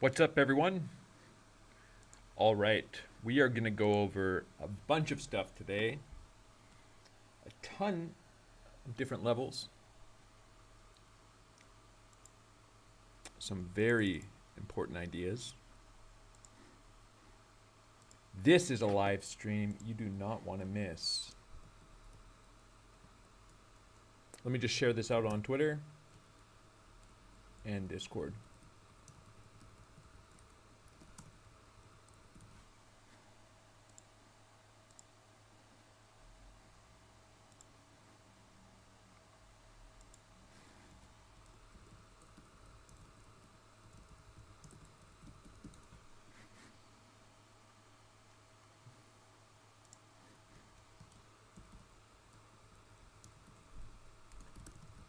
What's up, everyone? All right, we are going to go over a bunch of stuff today, a ton of different levels, some very important ideas. This is a live stream you do not want to miss. Let me just share this out on Twitter and Discord.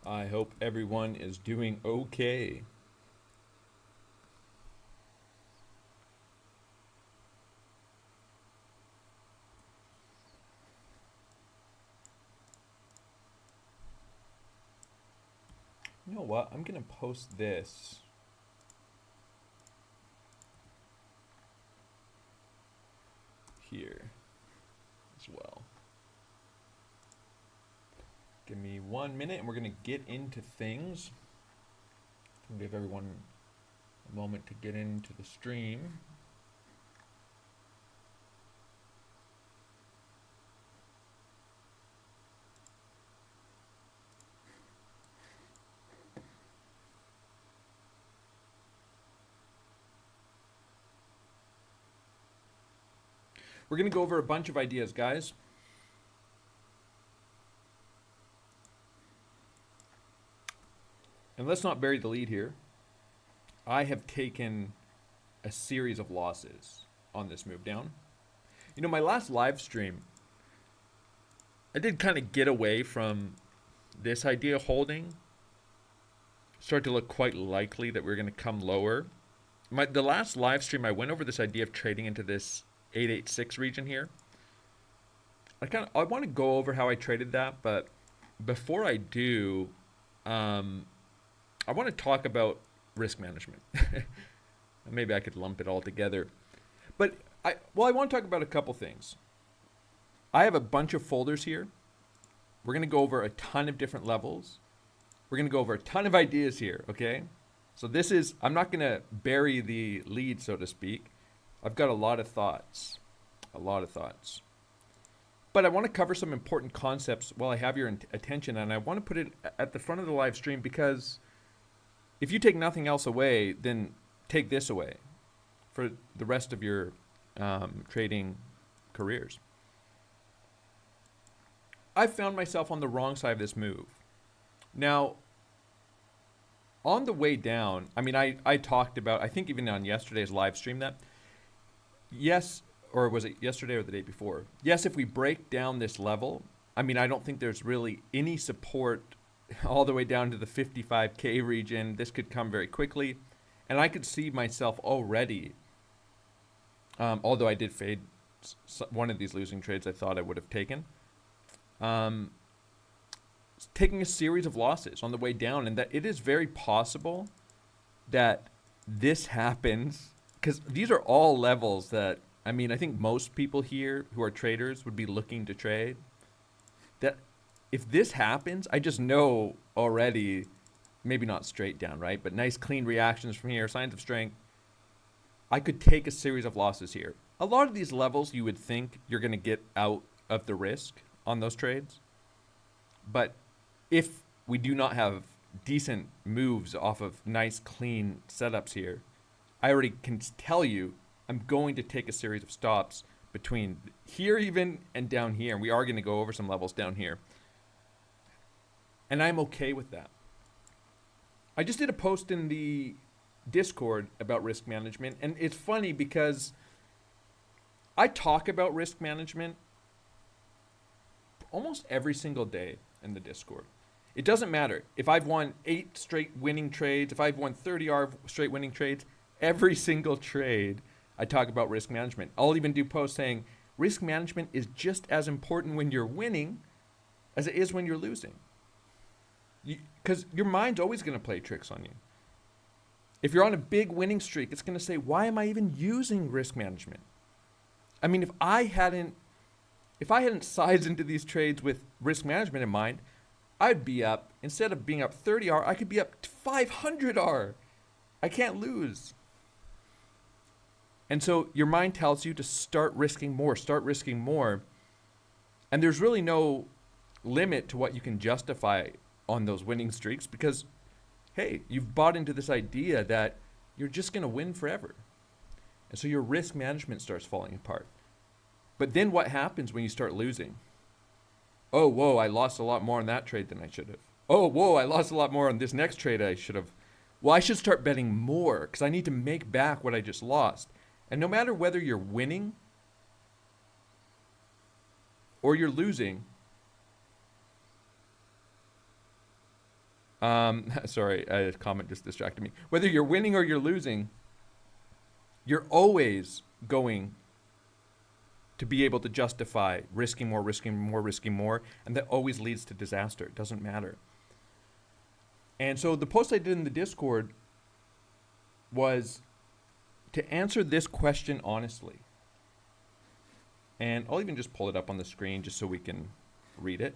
I hope everyone is doing okay. You know what? I'm going to post this here as well. Give me 1 minute and we're going to get into things. I'll give everyone a moment to get into the stream. We're going to go over a bunch of ideas, guys. And let's not bury the lead here. I have taken a series of losses on this move down. You know, my last live stream, I did kind of get away from this idea of holding. Started to look quite likely that we're going to come lower. The last live stream, I went over this idea of trading into this 886 region here. I want to go over how I traded that, but before I do, I want to talk about risk management. Maybe I could lump it all together. But I want to talk about a couple things. I have a bunch of folders here. We're going to go over a ton of different levels. We're going to go over a ton of ideas here, okay? So I'm not going to bury the lead, so to speak. I've got a lot of thoughts. But I want to cover some important concepts while I have your attention, and I want to put it at the front of the live stream because if you take nothing else away, then take this away for the rest of your trading careers. I found myself on the wrong side of this move. Now, on the way down, I mean, I talked about, I think even on yesterday's live stream that, yes, or was it yesterday or the day before? Yes, if we break down this level, I mean, I don't think there's really any support all the way down to the 55K region. This could come very quickly. And I could see myself already, although I did fade one of these losing trades I thought I would have taken, taking a series of losses on the way down, and that it is very possible that this happens because these are all levels that, I mean, I think most people here who are traders would be looking to trade. That if this happens, I just know already, maybe not straight down, right? But nice clean reactions from here, signs of strength. I could take a series of losses here. A lot of these levels you would think you're going to get out of the risk on those trades. But if we do not have decent moves off of nice clean setups here, I already can tell you I'm going to take a series of stops between here even and down here. And we are going to go over some levels down here. And I'm okay with that. I just did a post in the Discord about risk management. And it's funny because I talk about risk management almost every single day in the Discord. It doesn't matter if I've won 8 straight winning trades, if I've won 30 straight winning trades, every single trade I talk about risk management. I'll even do posts saying risk management is just as important when you're winning as it is when you're losing. Because your mind's always going to play tricks on you. If you're on a big winning streak, it's going to say, why am I even using risk management? I mean, if I hadn't sized into these trades with risk management in mind, I'd be up, instead of being up 30R, I could be up 500R. I can't lose. And so your mind tells you to start risking more. And there's really no limit to what you can justify on those winning streaks because, hey, you've bought into this idea that you're just going to win forever. And so your risk management starts falling apart. But then what happens when you start losing? Oh, whoa, I lost a lot more on that trade than I should have. Oh, whoa, I lost a lot more on this next trade I should have. Well, I should start betting more because I need to make back what I just lost. And no matter whether you're winning or you're losing, sorry, a comment just distracted me. Whether you're winning or you're losing, you're always going to be able to justify risking more, and that always leads to disaster. It doesn't matter. And so the post I did in the Discord was to answer this question honestly. And I'll even just pull it up on the screen just so we can read it.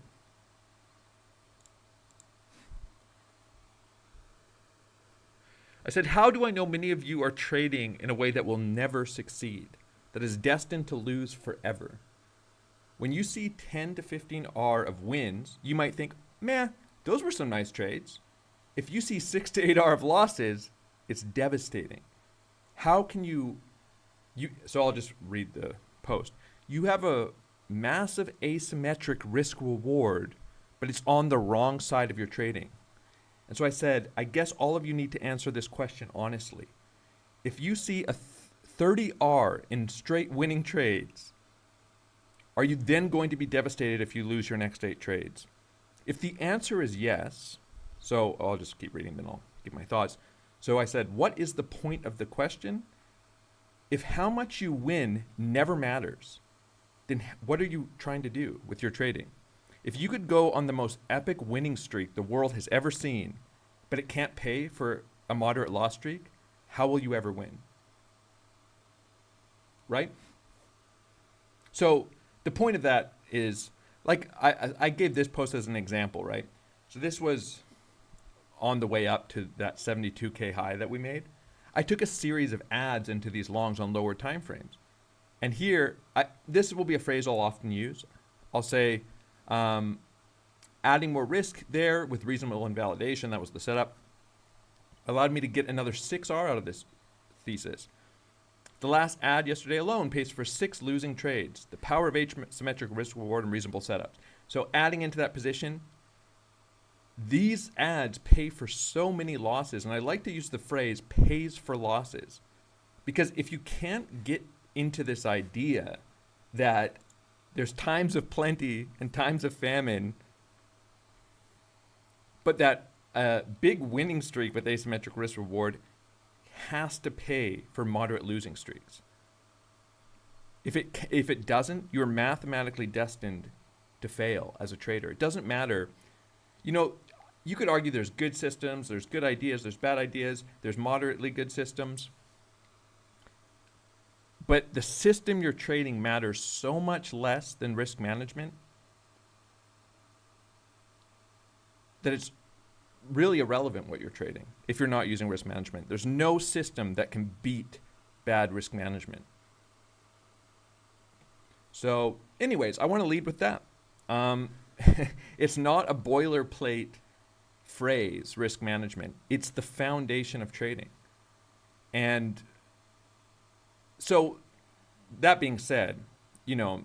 I said, how do I know many of you are trading in a way that will never succeed, that is destined to lose forever? When you see 10 to 15R of wins, you might think, meh, those were some nice trades. If you see 6 to 8R of losses, it's devastating. How can you so I'll just read the post. You have a massive asymmetric risk reward, but it's on the wrong side of your trading. And so I said, I guess all of you need to answer this question honestly. If you see a 30R in straight winning trades, are you then going to be devastated if you lose your next 8 trades? If the answer is yes, so I'll just keep reading, then I'll give my thoughts. So I said, what is the point of the question? If how much you win never matters, then what are you trying to do with your trading? If you could go on the most epic winning streak the world has ever seen, but it can't pay for a moderate loss streak, how will you ever win? Right? So the point of that is, like I gave this post as an example, right? So this was on the way up to that 72K high that we made. I took a series of ads into these longs on lower time frames. And here, this will be a phrase I'll often use. I'll say, adding more risk there with reasonable invalidation, that was the setup, allowed me to get another 6R out of this thesis. The last ad yesterday alone pays for 6 losing trades. The power of asymmetric risk reward and reasonable setups. So adding into that position, these ads pay for so many losses. And I like to use the phrase pays for losses. Because if you can't get into this idea that there's times of plenty and times of famine, but that a big winning streak with asymmetric risk reward has to pay for moderate losing streaks. If it doesn't, you're mathematically destined to fail as a trader. It doesn't matter. You know, you could argue there's good systems, there's good ideas, there's bad ideas, there's moderately good systems. But the system you're trading matters so much less than risk management that it's really irrelevant what you're trading if you're not using risk management. There's no system that can beat bad risk management. So anyways, I want to lead with that. It's not a boilerplate phrase, risk management. It's the foundation of trading. And so that being said, you know,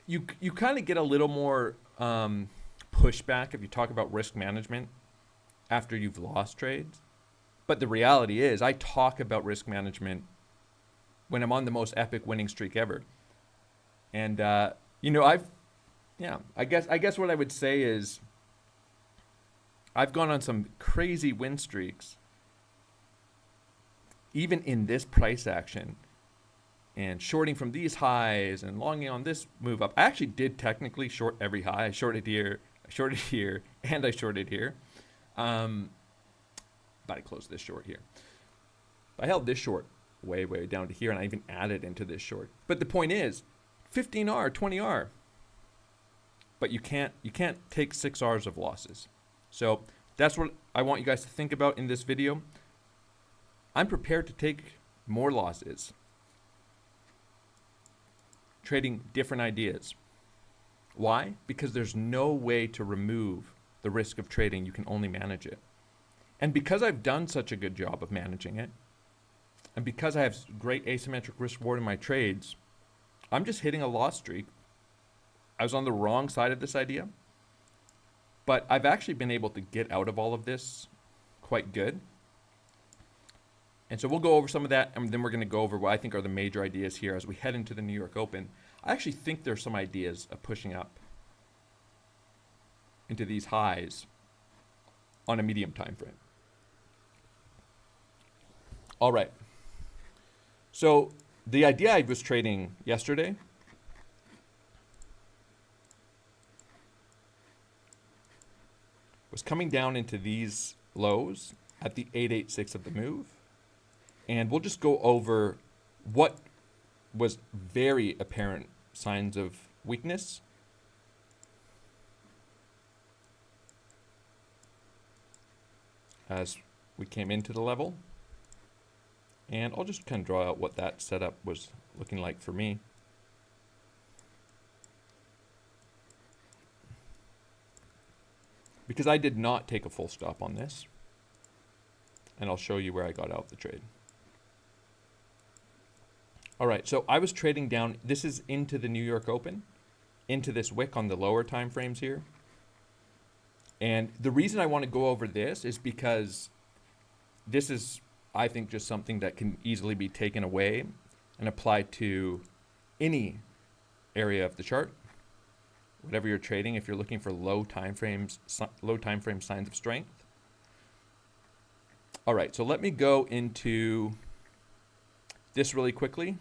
you kind of get a little more pushback if you talk about risk management after you've lost trades. But the reality is I talk about risk management when I'm on the most epic winning streak ever. And, you know, I guess what I would say is I've gone on some crazy win streaks, even in this price action, and shorting from these highs and longing on this move up. I actually did technically short every high. I shorted here, and I shorted here. but I closed this short here. I held this short way down to here, and I even added into this short. But the point is, 15R, 20R. But you can't take 6 Rs of losses. So that's what I want you guys to think about in this video. I'm prepared to take more losses, trading different ideas. Why? Because there's no way to remove the risk of trading. You can only manage it. And because I've done such a good job of managing it, and because I have great asymmetric risk reward in my trades, I'm just hitting a loss streak. I was on the wrong side of this idea, but I've actually been able to get out of all of this quite good. And so we'll go over some of that, and then we're going to go over what I think are the major ideas here as we head into the New York Open. I actually think there's some ideas of pushing up into these highs on a medium time frame. All right. So the idea I was trading yesterday was coming down into these lows at the 886 of the move. And we'll just go over what was very apparent signs of weakness. As we came into the level. And I'll just kind of draw out what that setup was looking like for me. Because I did not take a full stop on this. And I'll show you where I got out the trade. All right, so I was trading down. This is into the New York Open, into this wick on the lower time frames here. And the reason I want to go over this is because this is, I think, just something that can easily be taken away and applied to any area of the chart, whatever you're trading. If you're looking for low time frame signs of strength. All right, so let me go into this really quickly.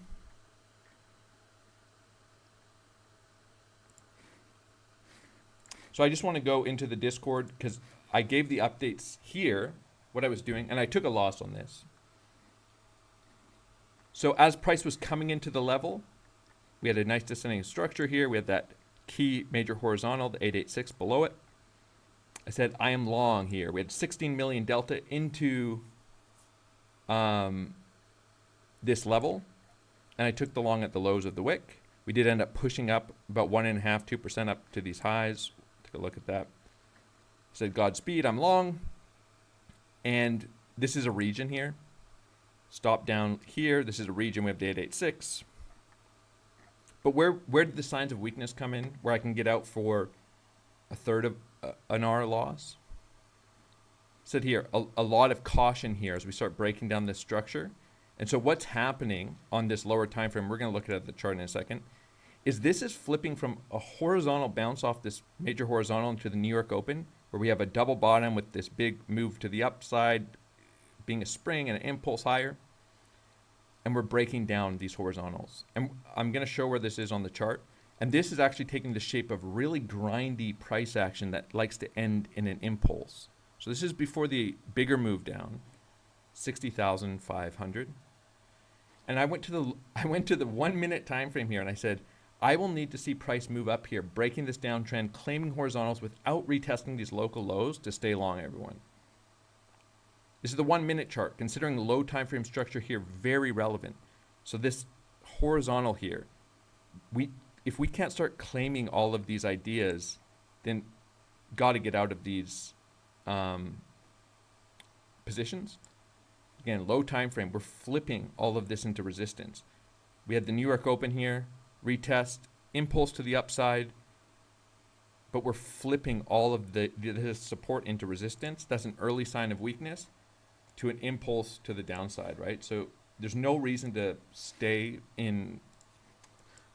So I just want to go into the Discord because I gave the updates here, what I was doing, and I took a loss on this. So as price was coming into the level, we had a nice descending structure here. We had that key major horizontal, the 886 below it. I said, I am long here. We had 16 million delta into this level, and I took the long at the lows of the wick. We did end up pushing up about 1.5%, 2% up to these highs. Take a look at that. I said, Godspeed, I'm long. And this is a region here. Stop down here. This is a region. We have the 886. But where did the signs of weakness come in? Where I can get out for a third of an R loss? Said here, a lot of caution here as we start breaking down this structure. And so what's happening on this lower time frame, we're going to look at the chart in a second, is this is flipping from a horizontal bounce off this major horizontal into the New York Open, where we have a double bottom with this big move to the upside, being a spring and an impulse higher. And we're breaking down these horizontals. And I'm going to show where this is on the chart. And this is actually taking the shape of really grindy price action that likes to end in an impulse. So this is before the bigger move down, 60,500. And I went to the 1 minute time frame here, and I said, I will need to see price move up here, breaking this downtrend, claiming horizontals without retesting these local lows to stay long, everyone. This is the 1 minute chart, considering the low time frame structure here, very relevant. So this horizontal here, if we can't start claiming all of these ideas, then got to get out of these positions. Again, low time frame, we're flipping all of this into resistance. We had the New York Open here, retest, impulse to the upside, but we're flipping all of this support into resistance. That's an early sign of weakness to an impulse to the downside, right? So there's no reason to stay in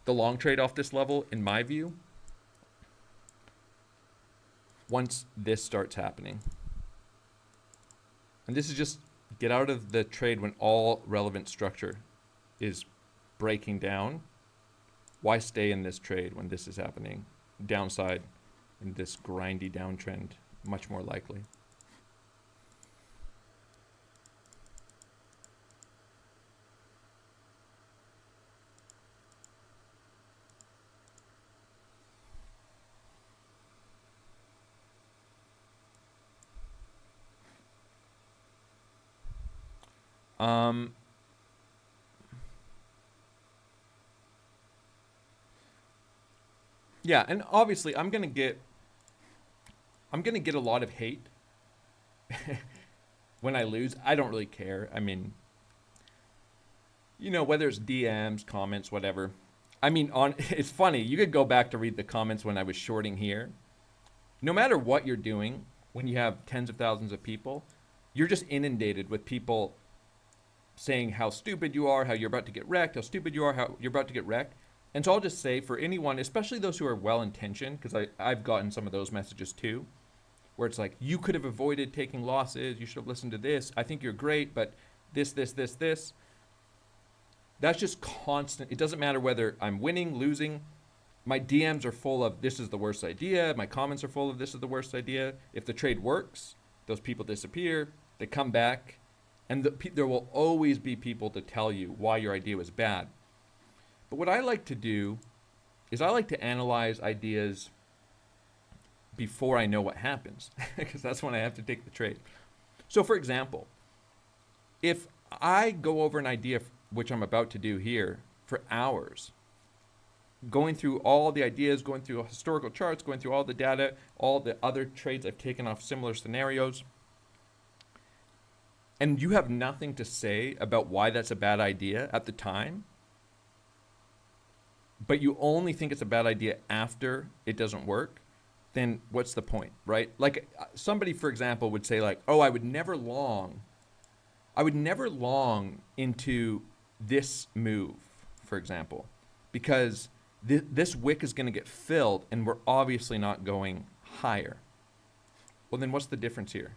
the long trade off this level, in my view, once this starts happening. And this is just get out of the trade when all relevant structure is breaking down. Why stay in this trade when this is happening? Downside in this grindy downtrend, much more likely. Um, yeah, and obviously I'm gonna get a lot of hate when I lose. I don't really care. I mean, whether it's DMs, comments, whatever. I mean, it's funny. You could go back to read the comments when I was shorting here. No matter what you're doing, when you have tens of thousands of people, you're just inundated with people saying how stupid you are, how you're about to get wrecked, how stupid you are, how you're about to get wrecked. And so I'll just say for anyone, especially those who are well-intentioned, because I've gotten some of those messages too, where it's like, you could have avoided taking losses, you should have listened to this, I think you're great, but this. That's just constant. It doesn't matter whether I'm winning, losing. My DMs are full of, this is the worst idea. My comments are full of, this is the worst idea. If the trade works, those people disappear, they come back, and there will always be people to tell you why your idea was bad. But what I like to do is I like to analyze ideas before I know what happens, because that's when I have to take the trade. So for example, if I go over an idea, which I'm about to do here, for hours, going through all the ideas, going through historical charts, going through all the data, all the other trades I've taken off similar scenarios, and you have nothing to say about why that's a bad idea at the time, but you only think it's a bad idea after it doesn't work, then what's the point, right? Like somebody, for example, would say like, oh, I would never long into this move, for example, because this wick is going to get filled and we're obviously not going higher. Well, then what's the difference here?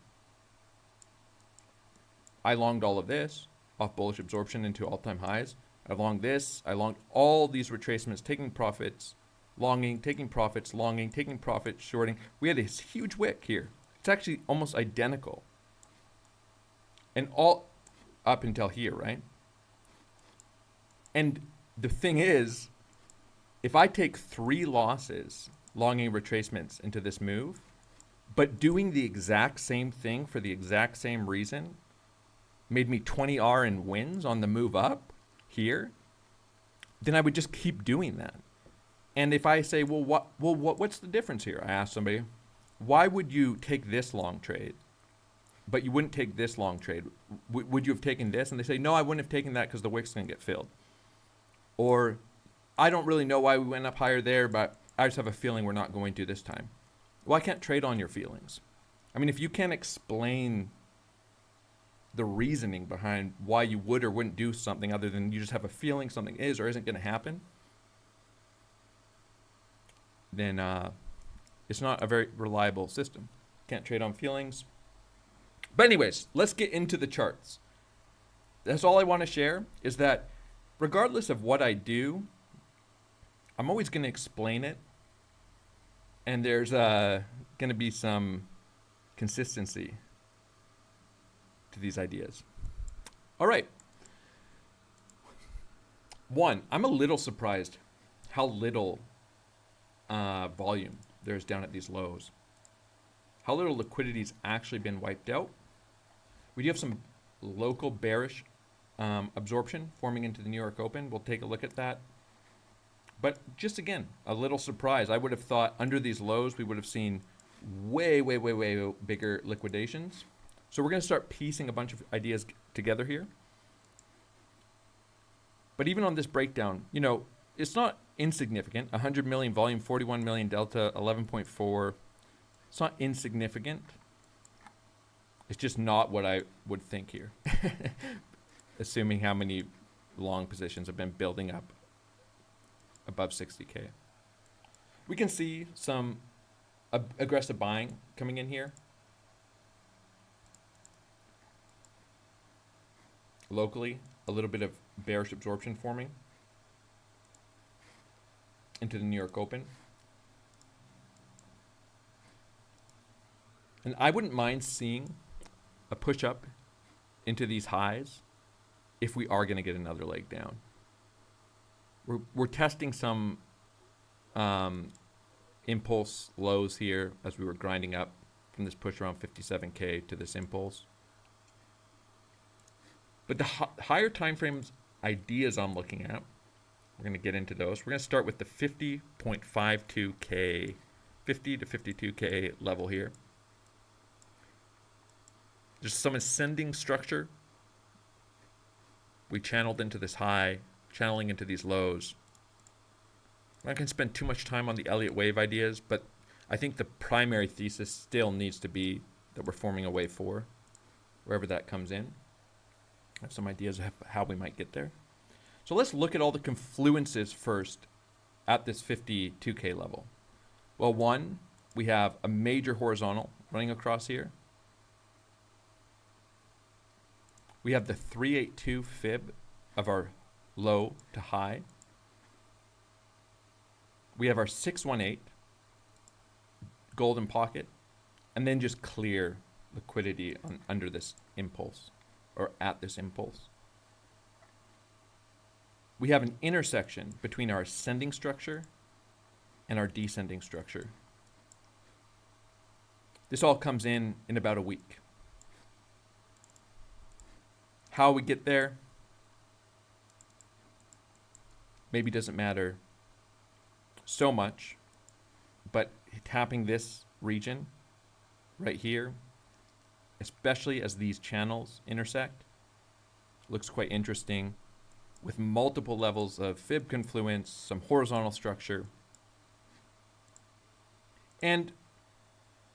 I longed all of this off bullish absorption into all-time highs. I longed this. I longed all these retracements, taking profits, longing, taking profits, longing, taking profits, shorting. We had this huge wick here. It's actually almost identical. And all up until here, right? And the thing is, if I take 3 losses, longing retracements into this move, but doing the exact same thing for the exact same reason made me 20R in wins on the move up here, then I would just keep doing that. And if I say, well, what's the difference here? I ask somebody, why would you take this long trade, but you wouldn't take this long trade? Would you have taken this? And they say, no, I wouldn't have taken that because the wick's going to get filled. Or, I don't really know why we went up higher there, but I just have a feeling we're not going to this time. Well, I can't trade on your feelings. I mean, if you can't explain the reasoning behind why you would or wouldn't do something other than you just have a feeling something is or isn't going to happen, then it's not a very reliable system. Can't trade on feelings. But anyways, let's get into the charts. That's all I want to share, is that regardless of what I do, I'm always going to explain it. And there's going to be some consistency to these ideas. All right. 1, I'm a little surprised how little volume there's down at these lows. How little liquidity's actually been wiped out. We do have some local bearish absorption forming into the New York Open. We'll take a look at that. But just again, a little surprise. I would have thought under these lows, we would have seen way bigger liquidations. So we're going to start piecing a bunch of ideas together here. But even on this breakdown, it's not insignificant. 100 million volume, 41 million delta, 11.4. It's not insignificant. It's just not what I would think here. Assuming how many long positions have been building up above 60K. We can see some aggressive buying coming in here. Locally, a little bit of bearish absorption forming into the New York Open. And I wouldn't mind seeing a push up into these highs if we are going to get another leg down. We're testing some impulse lows here as we were grinding up from this push around 57K to this impulse. But the higher time frames ideas I'm looking at, we're going to get into those. We're going to start with the 50.52K, 50 to 52K level here. There's some ascending structure. We channeled into this high, channeling into these lows. I'm not going to spend too much time on the Elliott wave ideas, but I think the primary thesis still needs to be that we're forming a wave 4, wherever that comes in. I have some ideas of how we might get there. So let's look at all the confluences first at this 52K level. Well, one, we have a major horizontal running across here. We have the 382 fib of our low to high. We have our 618 golden pocket, and then just clear liquidity under this impulse, or at this impulse. We have an intersection between our ascending structure and our descending structure. This all comes in about a week. How we get there maybe doesn't matter so much, but tapping this region right here, especially as these channels intersect, looks quite interesting, with multiple levels of fib confluence, some horizontal structure. And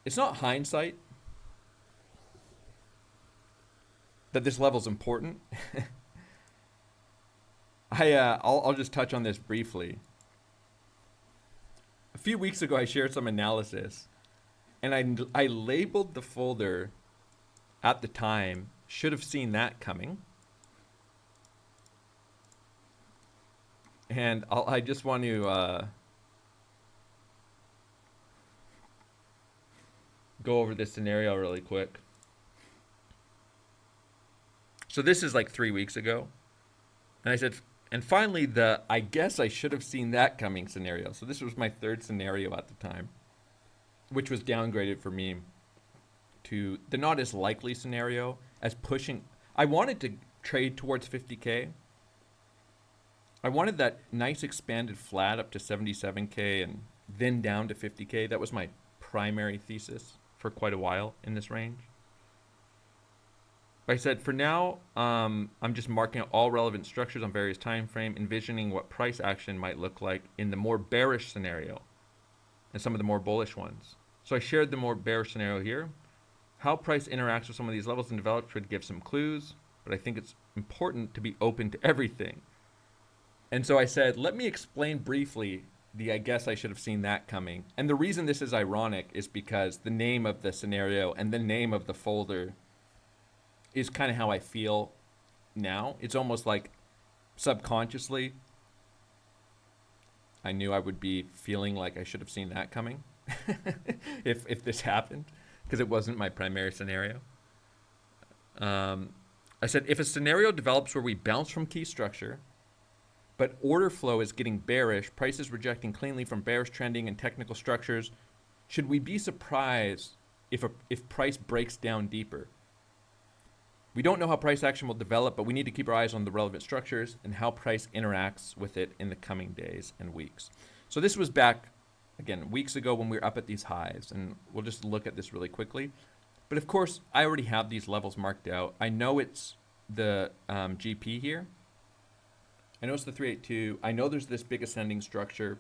it's not hindsight that this level is important. I'll just touch on this briefly. A few weeks ago, I shared some analysis, and I labeled the folder at the time, should have seen that coming. And I just want to go over this scenario really quick. So this is like 3 weeks ago. And I said, and finally I guess I should have seen that coming scenario. So this was my third scenario at the time, which was downgraded for me to the not as likely scenario as pushing. I wanted to trade towards 50K. I wanted that nice expanded flat up to 77K and then down to 50K. That was my primary thesis for quite a while in this range. But I said, for now, I'm just marking out all relevant structures on various time frame, envisioning what price action might look like in the more bearish scenario and some of the more bullish ones. So I shared the more bearish scenario here. How price interacts with some of these levels and develops should give some clues, but I think it's important to be open to everything. And so I said, let me explain briefly I guess I should have seen that coming. And the reason this is ironic is because the name of the scenario and the name of the folder is kind of how I feel now. It's almost like subconsciously I knew I would be feeling like I should have seen that coming if this happened, because it wasn't my primary scenario. I said, if a scenario develops where we bounce from key structure, but order flow is getting bearish, prices rejecting cleanly from bearish trending and technical structures, should we be surprised if price breaks down deeper? We don't know how price action will develop, but we need to keep our eyes on the relevant structures and how price interacts with it in the coming days and weeks. So this was back, again, weeks ago when we were up at these highs, and we'll just look at this really quickly. But of course, I already have these levels marked out. I know it's the GP here. I know it's the 382. I know there's this big ascending structure.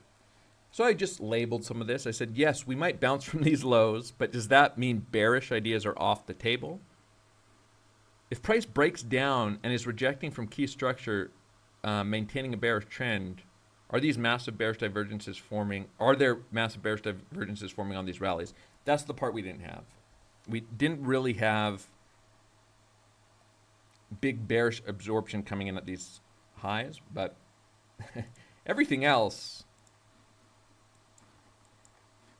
So I just labeled some of this. I said, yes, we might bounce from these lows, but does that mean bearish ideas are off the table? If price breaks down and is rejecting from key structure, maintaining a bearish trend, are these massive bearish divergences forming? Are there massive bearish divergences forming on these rallies? That's the part we didn't have. We didn't really have big bearish absorption coming in at these highs, but everything else,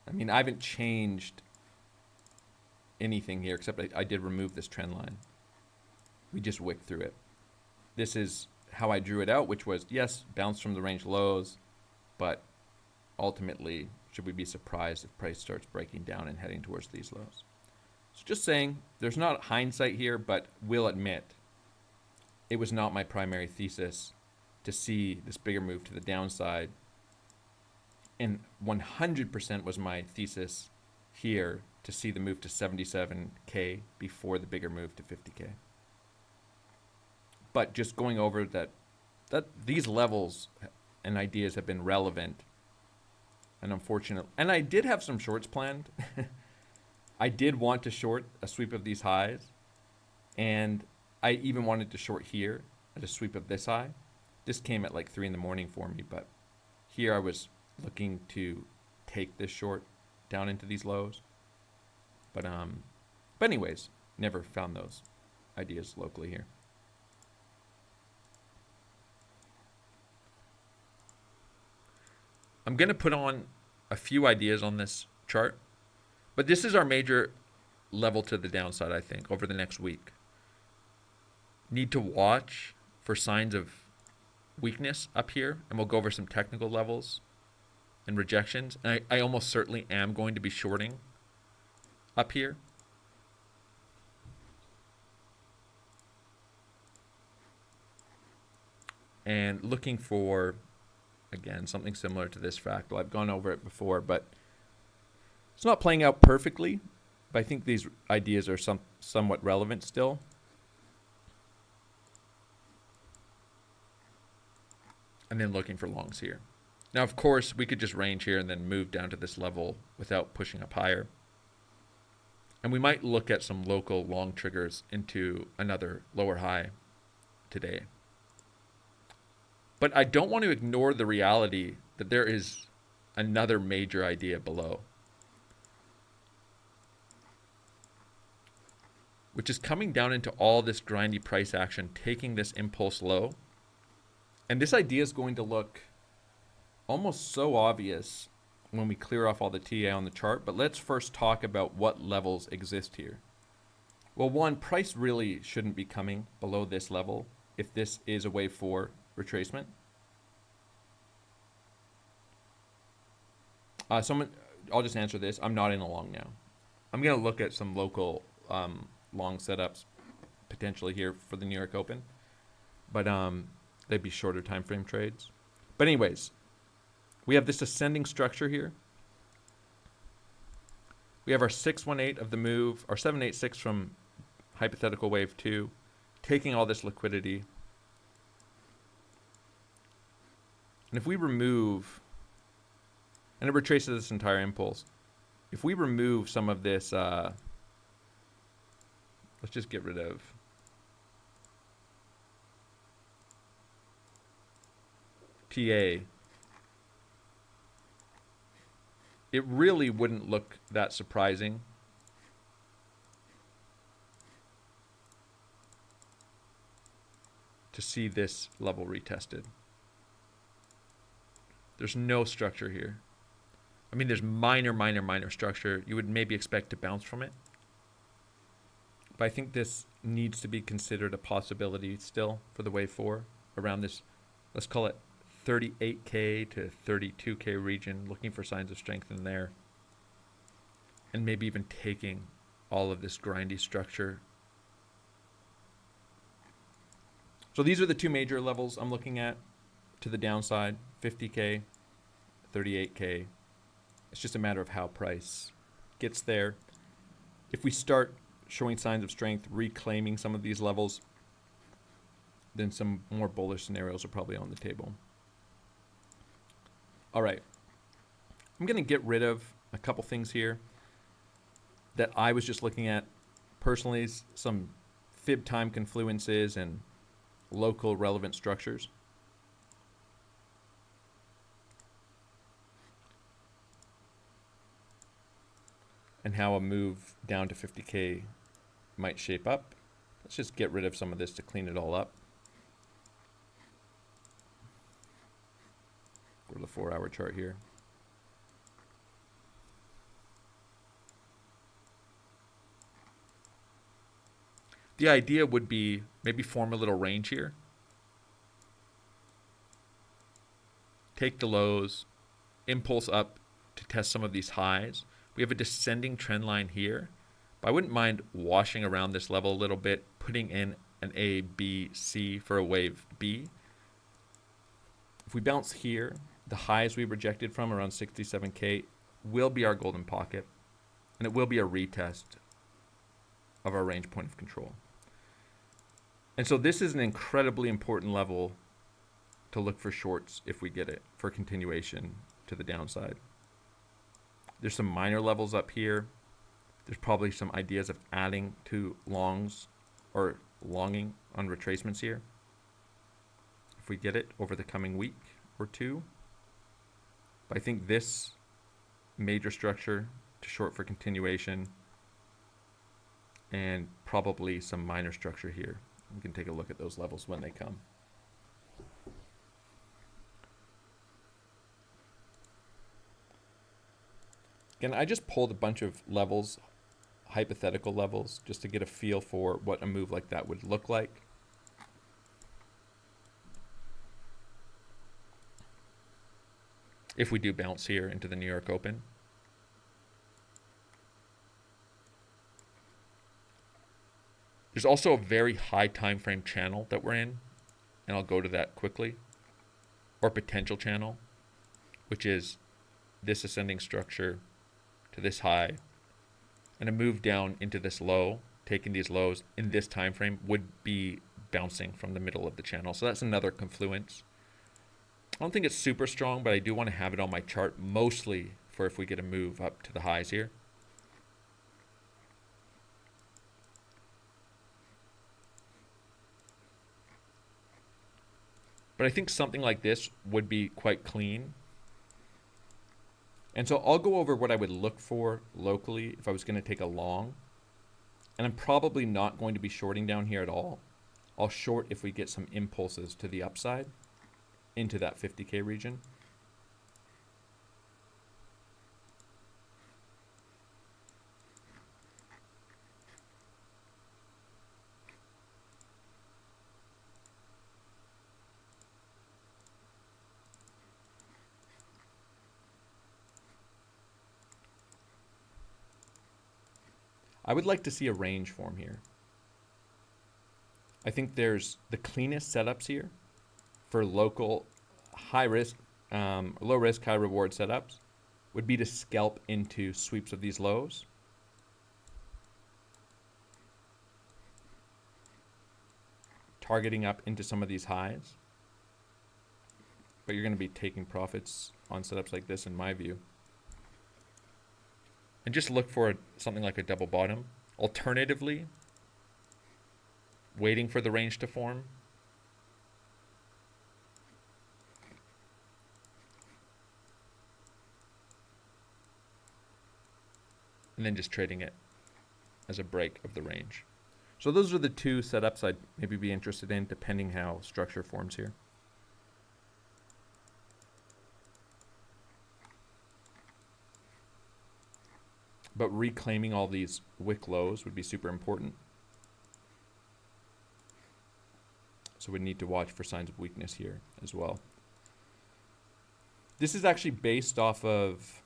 I mean, I haven't changed anything here except I did remove this trend line. We just wicked through it. This is how I drew it out, which was, yes, bounce from the range lows, but ultimately, should we be surprised if price starts breaking down and heading towards these lows? So just saying, there's not hindsight here, but we'll admit it was not my primary thesis to see this bigger move to the downside. And 100% was my thesis here to see the move to 77K before the bigger move to 50K. But just going over that these levels and ideas have been relevant and unfortunate. And I did have some shorts planned. I did want to short a sweep of these highs, and I even wanted to short here at a sweep of this high. This came at like 3 in the morning for me, but here I was looking to take this short down into these lows. But anyways, never found those ideas locally here. I'm going to put on a few ideas on this chart, but this is our major level to the downside, I think, over the next week. Need to watch for signs of weakness up here, and we'll go over some technical levels and rejections. And I almost certainly am going to be shorting up here. And looking for, again, something similar to this fractal. I've gone over it before, but it's not playing out perfectly. But I think these ideas are somewhat relevant still. And then looking for longs here. Now, of course, we could just range here and then move down to this level without pushing up higher. And we might look at some local long triggers into another lower high today. But I don't want to ignore the reality that there is another major idea below, which is coming down into all this grindy price action, taking this impulse low. And this idea is going to look almost so obvious when we clear off all the TA on the chart. But let's first talk about what levels exist here. Well, one, price really shouldn't be coming below this level if this is a wave 4 retracement. I'll just answer this. I'm not in a long now. I'm going to look at some local long setups potentially here for the New York Open. But they'd be shorter time frame trades. But anyways, we have this ascending structure here. We have our 618 of the move, our 786 from hypothetical wave 2, taking all this liquidity. And if we remove, and it retraces this entire impulse, if we remove some of this, let's just get rid of TA, it really wouldn't look that surprising to see this level retested. There's no structure here. I mean, there's minor structure. You would maybe expect to bounce from it. But I think this needs to be considered a possibility still for the wave 4 around this, let's call it 38K to 32K region, looking for signs of strength in there. And maybe even taking all of this grindy structure. So these are the two major levels I'm looking at to the downside, 50K, 38K. It's just a matter of how price gets there. If we start showing signs of strength, reclaiming some of these levels, then some more bullish scenarios are probably on the table. All right. I'm going to get rid of a couple things here that I was just looking at personally, some fib time confluences and local relevant structures. And how a move down to 50K might shape up. Let's just get rid of some of this to clean it all up. Go to the 4-hour chart here. The idea would be maybe form a little range here. Take the lows, impulse up to test some of these highs. We have a descending trend line here, but I wouldn't mind washing around this level a little bit, putting in an A, B, C for a wave B. If we bounce here, the highs we rejected from around 67K will be our golden pocket, and it will be a retest of our range point of control. And so this is an incredibly important level to look for shorts if we get it for continuation to the downside. There's some minor levels up here. There's probably some ideas of adding to longs or longing on retracements here if we get it over the coming week or two. But I think this major structure to short for continuation, and probably some minor structure here. We can take a look at those levels when they come. Again, I just pulled a bunch of levels, hypothetical levels, just to get a feel for what a move like that would look like. If we do bounce here into the New York Open. There's also a very high time frame channel that we're in, and I'll go to that quickly, or potential channel, which is this ascending structure to this high, and a move down into this low, taking these lows in this time frame would be bouncing from the middle of the channel. So that's another confluence. I don't think it's super strong, but I do want to have it on my chart, mostly for if we get a move up to the highs here. But I think something like this would be quite clean. And so I'll go over what I would look for locally if I was going to take a long. And I'm probably not going to be shorting down here at all. I'll short if we get some impulses to the upside into that 50K region. I would like to see a range form here. I think there's the cleanest setups here for local high risk, low risk, high reward setups would be to scalp into sweeps of these lows. Targeting up into some of these highs. But you're going to be taking profits on setups like this in my view. And just look for something like a double bottom. Alternatively, waiting for the range to form. And then just trading it as a break of the range. So those are the two setups I'd maybe be interested in, depending how structure forms here. But reclaiming all these wick lows would be super important. So we need to watch for signs of weakness here as well. This is actually based off of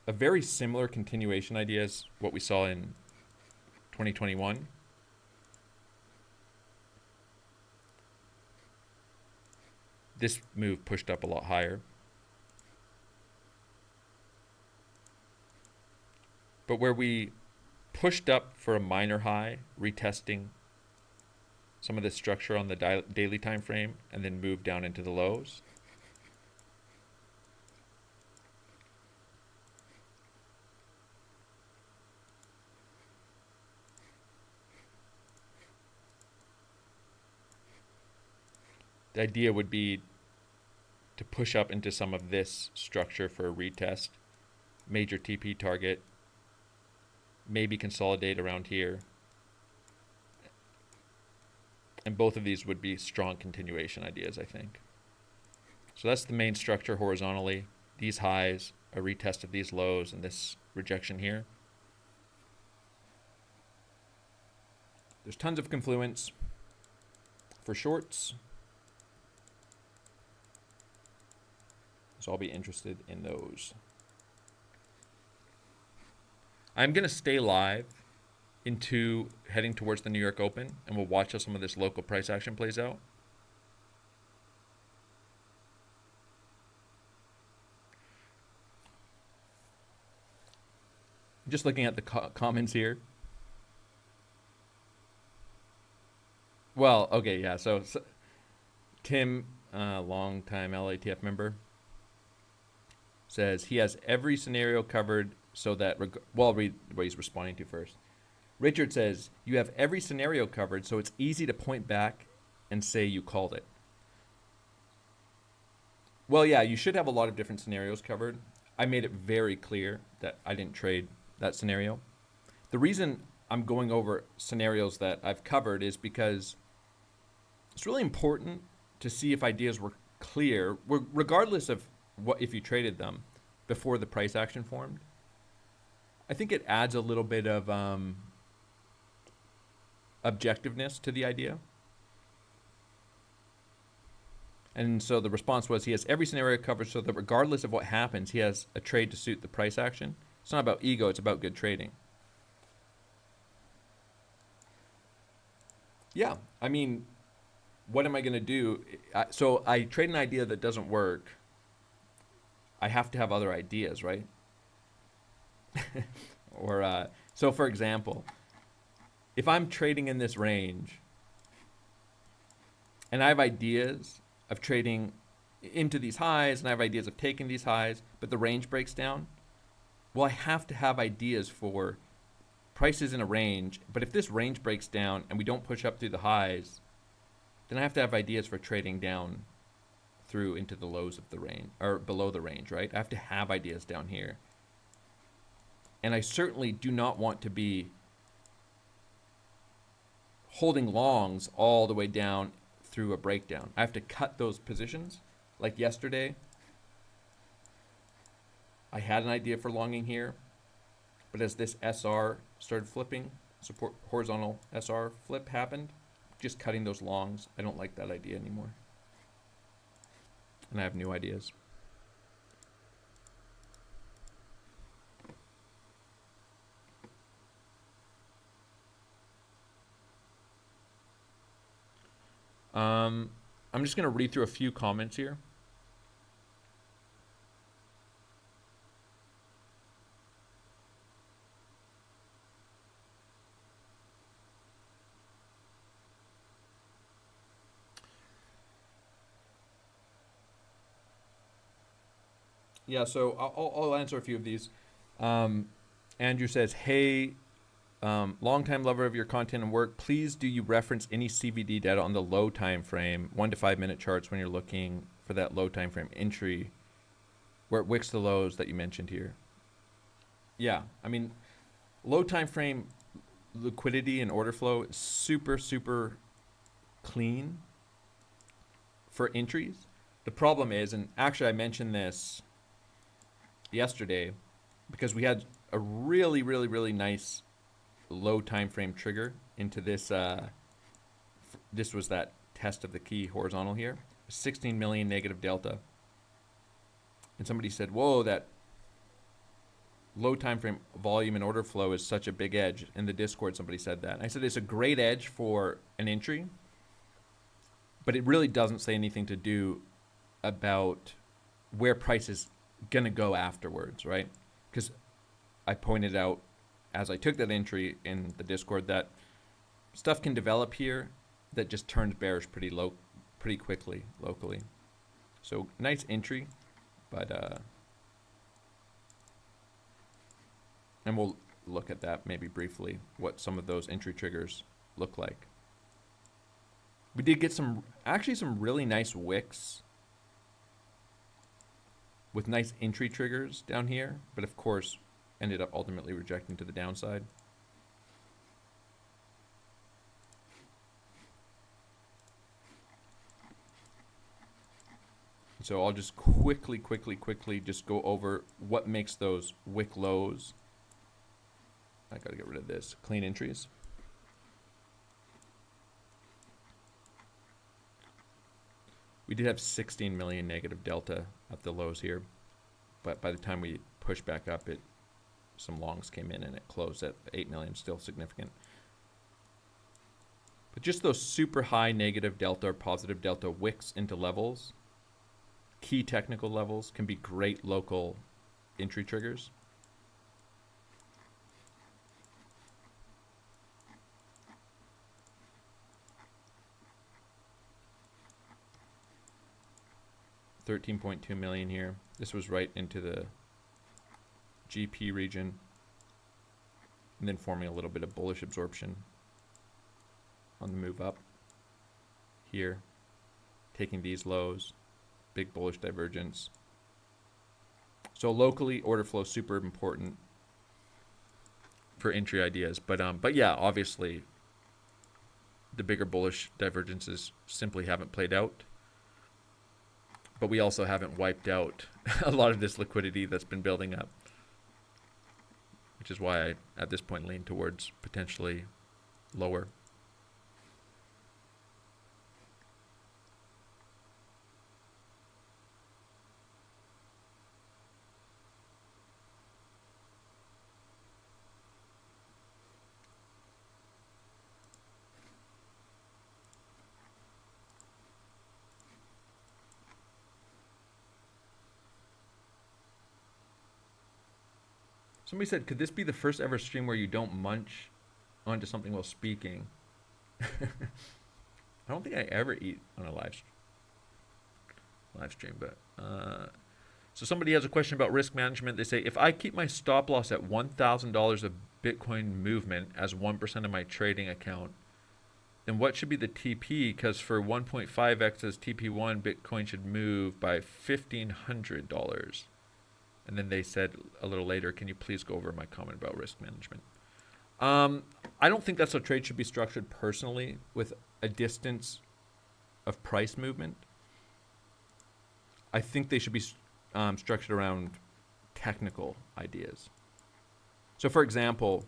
a very similar continuation idea as what we saw in 2021. This move pushed up a lot higher. But where we pushed up for a minor high, retesting some of the structure on the daily time frame, and then moved down into the lows. The idea would be to push up into some of this structure for a retest, major TP target, maybe consolidate around here. And both of these would be strong continuation ideas, I think. So that's the main structure horizontally. These highs, a retest of these lows, and this rejection here. There's tons of confluence for shorts. So I'll be interested in those. I'm going to stay live into heading towards the New York Open, and we'll watch how some of this local price action plays out. Just looking at the comments here. Well, okay, yeah. So Tim, long-time LATF member, says he has every scenario covered so that, well, I'll read what he's responding to first. Richard says, you have every scenario covered, so it's easy to point back and say you called it. Well, yeah, you should have a lot of different scenarios covered. I made it very clear that I didn't trade that scenario. The reason I'm going over scenarios that I've covered is because it's really important to see if ideas were clear, regardless of what if you traded them before the price action formed. I think it adds a little bit of objectiveness to the idea. And so the response was he has every scenario covered so that regardless of what happens, he has a trade to suit the price action. It's not about ego, it's about good trading. Yeah, I mean, what am I going to do? So I trade an idea that doesn't work. I have to have other ideas, right? Or so for example, if I'm trading in this range and I have ideas of trading into these highs and I have ideas of taking these highs, but the range breaks down, well, I have to have ideas for prices in a range. But if this range breaks down and we don't push up through the highs, then I have to have ideas for trading down through into the lows of the range or below the range, right? I have to have ideas down here. And I certainly do not want to be holding longs all the way down through a breakdown. I have to cut those positions. Like yesterday, I had an idea for longing here, but as this SR started flipping, support horizontal SR flip happened, just cutting those longs. I don't like that idea anymore. And I have new ideas. I'm just going to read through a few comments here. Yeah, so I'll answer a few of these. Andrew says, hey, longtime lover of your content and work, please do you reference any CVD data on the low time frame, 1 to 5 minute charts when you're looking for that low time frame entry where it wicks the lows that you mentioned here? Yeah, I mean, low time frame liquidity and order flow is super, super clean for entries. The problem is, and actually I mentioned this yesterday because we had a really, really, really nice low time frame trigger into this. This was that test of the key horizontal here, 16 million negative delta. And somebody said, whoa, that low time frame volume and order flow is such a big edge. In the Discord, somebody said that. And I said, it's a great edge for an entry, but it really doesn't say anything to do about where price is going to go afterwards, right? Because I pointed out as I took that entry in the Discord that stuff can develop here that just turns bearish pretty quickly locally. So nice entry, but and we'll look at that maybe briefly, what some of those entry triggers look like. We did get actually some really nice wicks with nice entry triggers down here, but of course ended up ultimately rejecting to the downside. So I'll just quickly just go over what makes those wick lows. I gotta get rid of this. Clean entries. We did have 16 million negative delta at the lows here, but by the time we push back up, it some longs came in and it closed at 8 million, still significant. But just those super high negative delta or positive delta wicks into levels, key technical levels, can be great local entry triggers. $13.2 million here. This was right into the GP region, and then forming a little bit of bullish absorption on the move up here, taking these lows, big bullish divergence. So locally, order flow is super important for entry ideas, but yeah, obviously the bigger bullish divergences simply haven't played out. But we also haven't wiped out a lot of this liquidity that's been building up, which is why I, at this point, lean towards potentially lower. Somebody said, could this be the first ever stream where you don't munch onto something while speaking? I don't think I ever eat on a live stream, but so somebody has a question about risk management. They say, if I keep my stop loss at $1,000 of Bitcoin movement as 1% of my trading account, then what should be the TP? Because for 1.5x as TP1, Bitcoin should move by $1,500. And then they said a little later, can you please go over my comment about risk management? I don't think that's how trade should be structured personally, with a distance of price movement. I think they should be structured around technical ideas. So for example,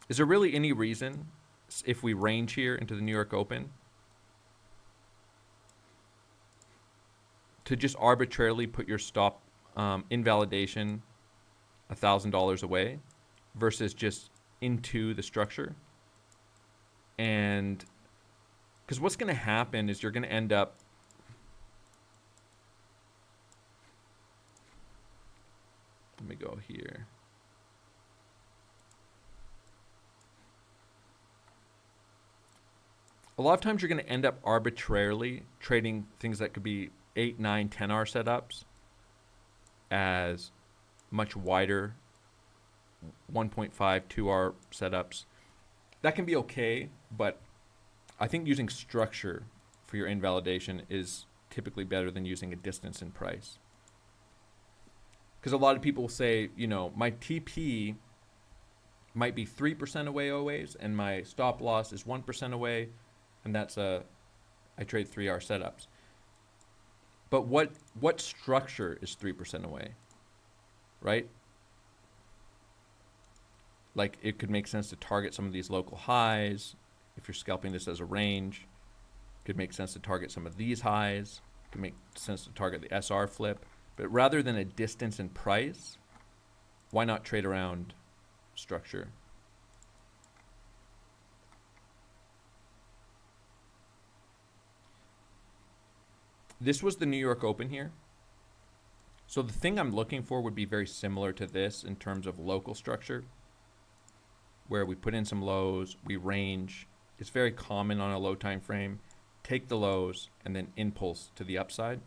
is there really any reason, if we range here into the New York Open, to just arbitrarily put your stop invalidation $1,000 away versus just into the structure? And because what's going to happen is you're going to end up let me go here. A lot of times you're going to end up arbitrarily trading things that could be 8, 9, 10-hour setups as much wider 1.5, 2-hour setups. That can be okay, but I think using structure for your invalidation is typically better than using a distance in price. Because a lot of people will say, you know, my TP might be 3% away always, and my stop loss is 1% away, and that's I trade 3-hour setups. But what structure is 3% away, right? Like, it could make sense to target some of these local highs. If you're scalping this as a range, it could make sense to target some of these highs. It could make sense to target the SR flip. But rather than a distance in price, why not trade around structure? This was the New York Open here. So the thing I'm looking for would be very similar to this in terms of local structure, where we put in some lows, we range. It's very common on a low time frame. Take the lows and then impulse to the upside.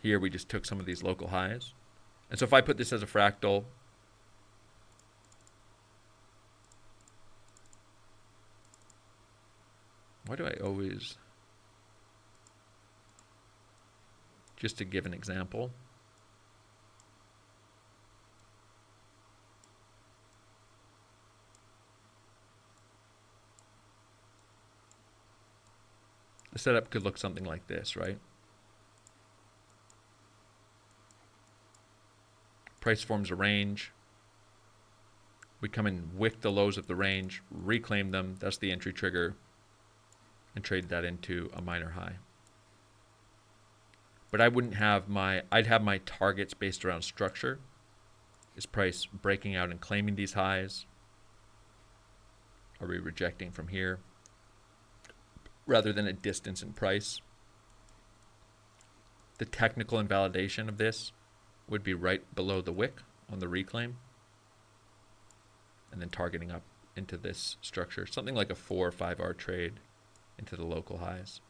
Here we just took some of these local highs. And so if I put this as a fractal, why do I always, just to give an example, the setup could look something like this, right? Price forms a range. We come and wick the lows of the range, reclaim them. That's the entry trigger, and trade that into a minor high. But I wouldn't have I'd have my targets based around structure. Is price breaking out and claiming these highs? Are we rejecting from here? Rather than a distance in price. The technical invalidation of this would be right below the wick on the reclaim. And then targeting up into this structure. Something like a 4 or 5 hour trade into the local highs.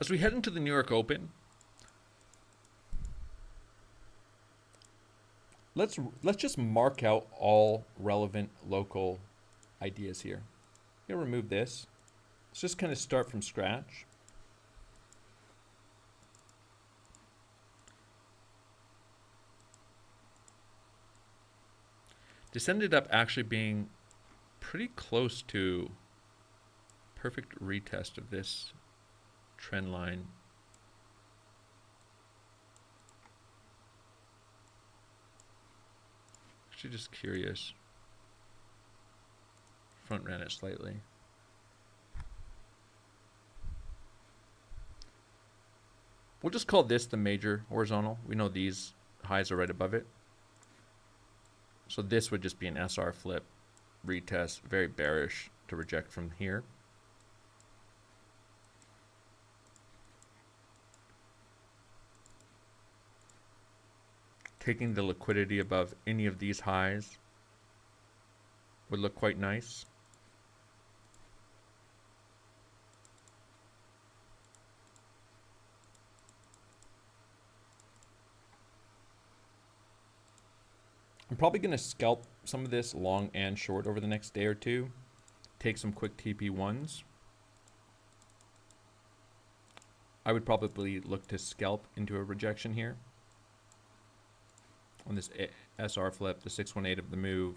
As we head into the New York Open, let's just mark out all relevant local ideas here. I'm gonna remove this. Let's just kind of start from scratch. This ended up actually being pretty close to perfect retest of this trend line. Actually just curious. Front ran it slightly. We'll just call this the major horizontal. We know these highs are right above it. So this would just be an SR flip, retest, very bearish to reject from here. Taking the liquidity above any of these highs would look quite nice. I'm probably going to scalp some of this long and short over the next day or two. Take some quick TP1s. I would probably look to scalp into a rejection here. On this SR flip, the 618 of the move.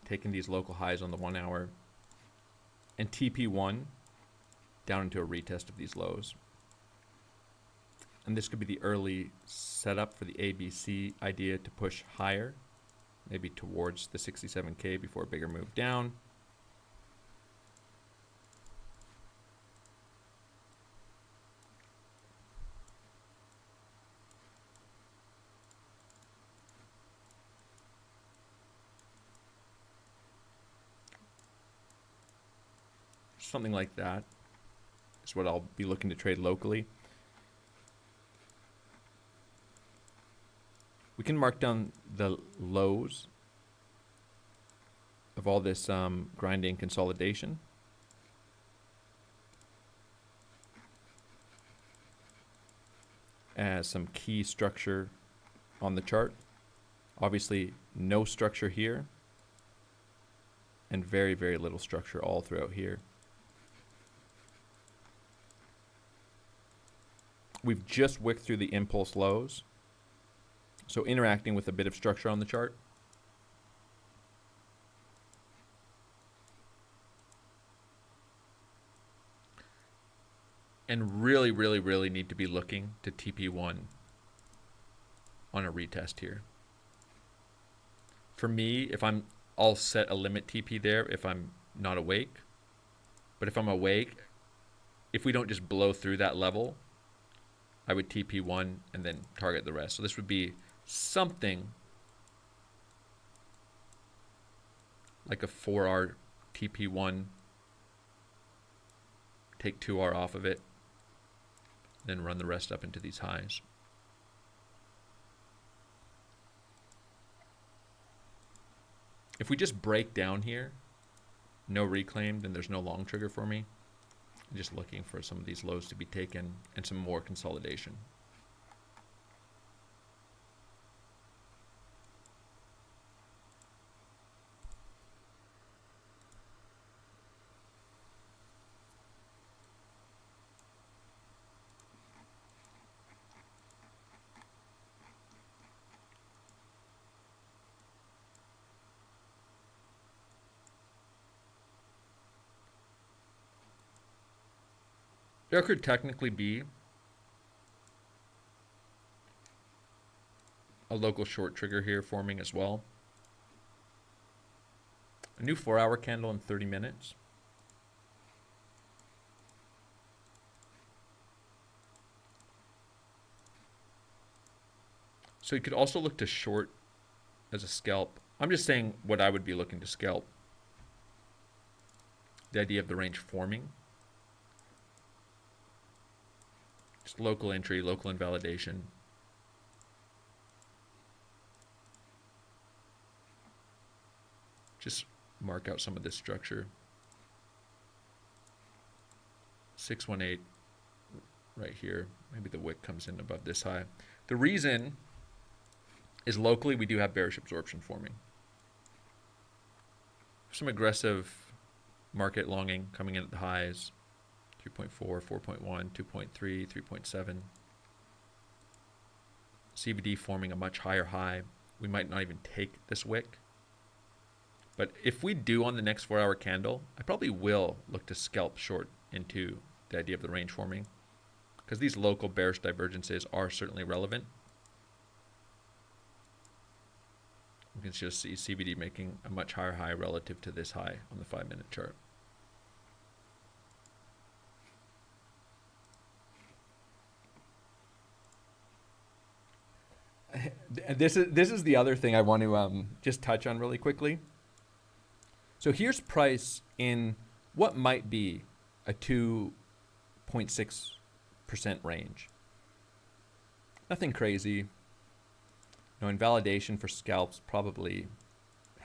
Taking these local highs on the 1 hour. And TP1 down into a retest of these lows. And this could be the early setup for the ABC idea to push higher, maybe towards the 67K before a bigger move down. Something like that is what I'll be looking to trade locally. We can mark down the lows of all this grinding consolidation. As some key structure on the chart. Obviously, no structure here. And very, very little structure all throughout here. We've just wicked through the impulse lows. So interacting with a bit of structure on the chart. And really, really, really need to be looking to TP1 on a retest here. For me, I'll set a limit TP there if I'm not awake. But if I'm awake, if we don't just blow through that level, I would TP1 and then target the rest. So this would be something like a 4R TP1, take 2R off of it, then run the rest up into these highs. If we just break down here, no reclaim, then there's no long trigger for me. I'm just looking for some of these lows to be taken and some more consolidation. There could technically be a local short trigger here forming as well. A new 4-hour candle in 30 minutes. So you could also look to short as a scalp. I'm just saying what I would be looking to scalp. The idea of the range forming. Just local entry, local invalidation. Just mark out some of this structure. 618 right here. Maybe the wick comes in above this high. The reason is locally we do have bearish absorption forming. Some aggressive market longing coming in at the highs. 3.4, 4.1, 2.3, 3.7. CVD forming a much higher high. We might not even take this wick. But if we do on the next 4-hour candle, I probably will look to scalp short into the idea of the range forming, because these local bearish divergences are certainly relevant. You can just see CVD making a much higher high relative to this high on the 5-minute chart. This is the other thing I want to just touch on really quickly. So here's price in what might be a 2.6% range. Nothing crazy. No, invalidation for scalps probably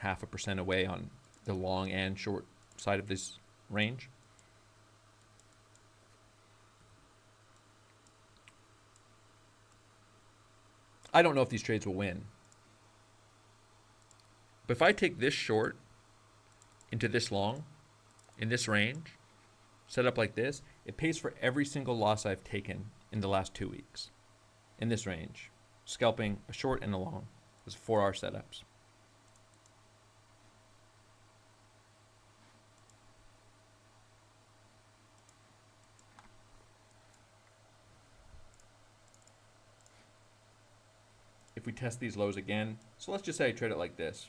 0.5% away on the long and short side of this range. I don't know if these trades will win. But if I take this short into this long, in this range, set up like this, it pays for every single loss I've taken in the last 2 weeks. In this range, scalping a short and a long. Those 4-hour setups. If we test these lows again, so let's just say I trade it like this.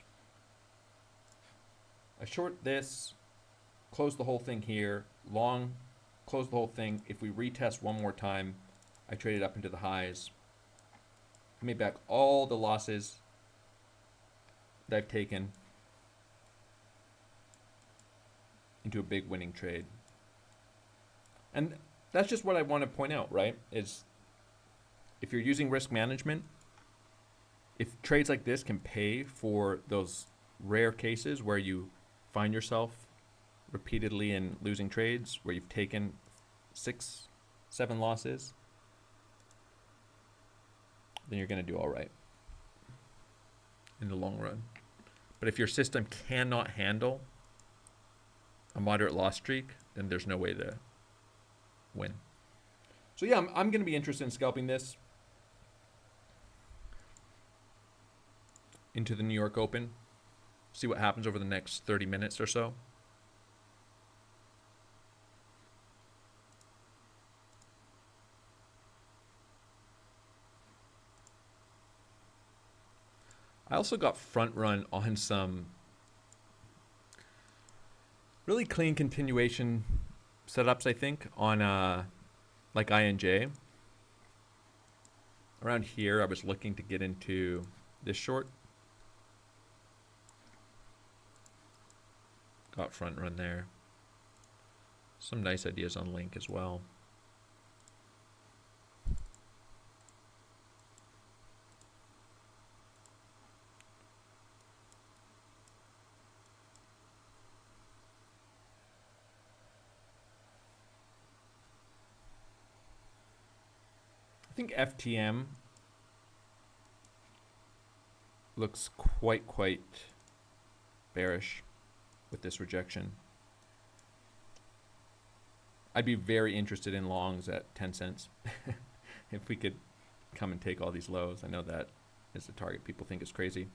I short this, close the whole thing here, long, close the whole thing. If we retest one more time, I trade it up into the highs. I made back all the losses that I've taken into a big winning trade. And that's just what I want to point out, right? Is if you're using risk management, if trades like this can pay for those rare cases where you find yourself repeatedly in losing trades, where you've taken 6, 7 losses, then you're going to do all right in the long run. But if your system cannot handle a moderate loss streak, then there's no way to win. So yeah, I'm going to be interested in scalping this into the New York Open. See what happens over the next 30 minutes or so. I also got front run on some really clean continuation setups, I think, on like INJ. Around here, I was looking to get into this short. Got front run there. Some nice ideas on Link as well. I think FTM looks quite bearish with this rejection. I'd be very interested in longs at 10 cents if we could come and take all these lows. I know that is the target people think is crazy.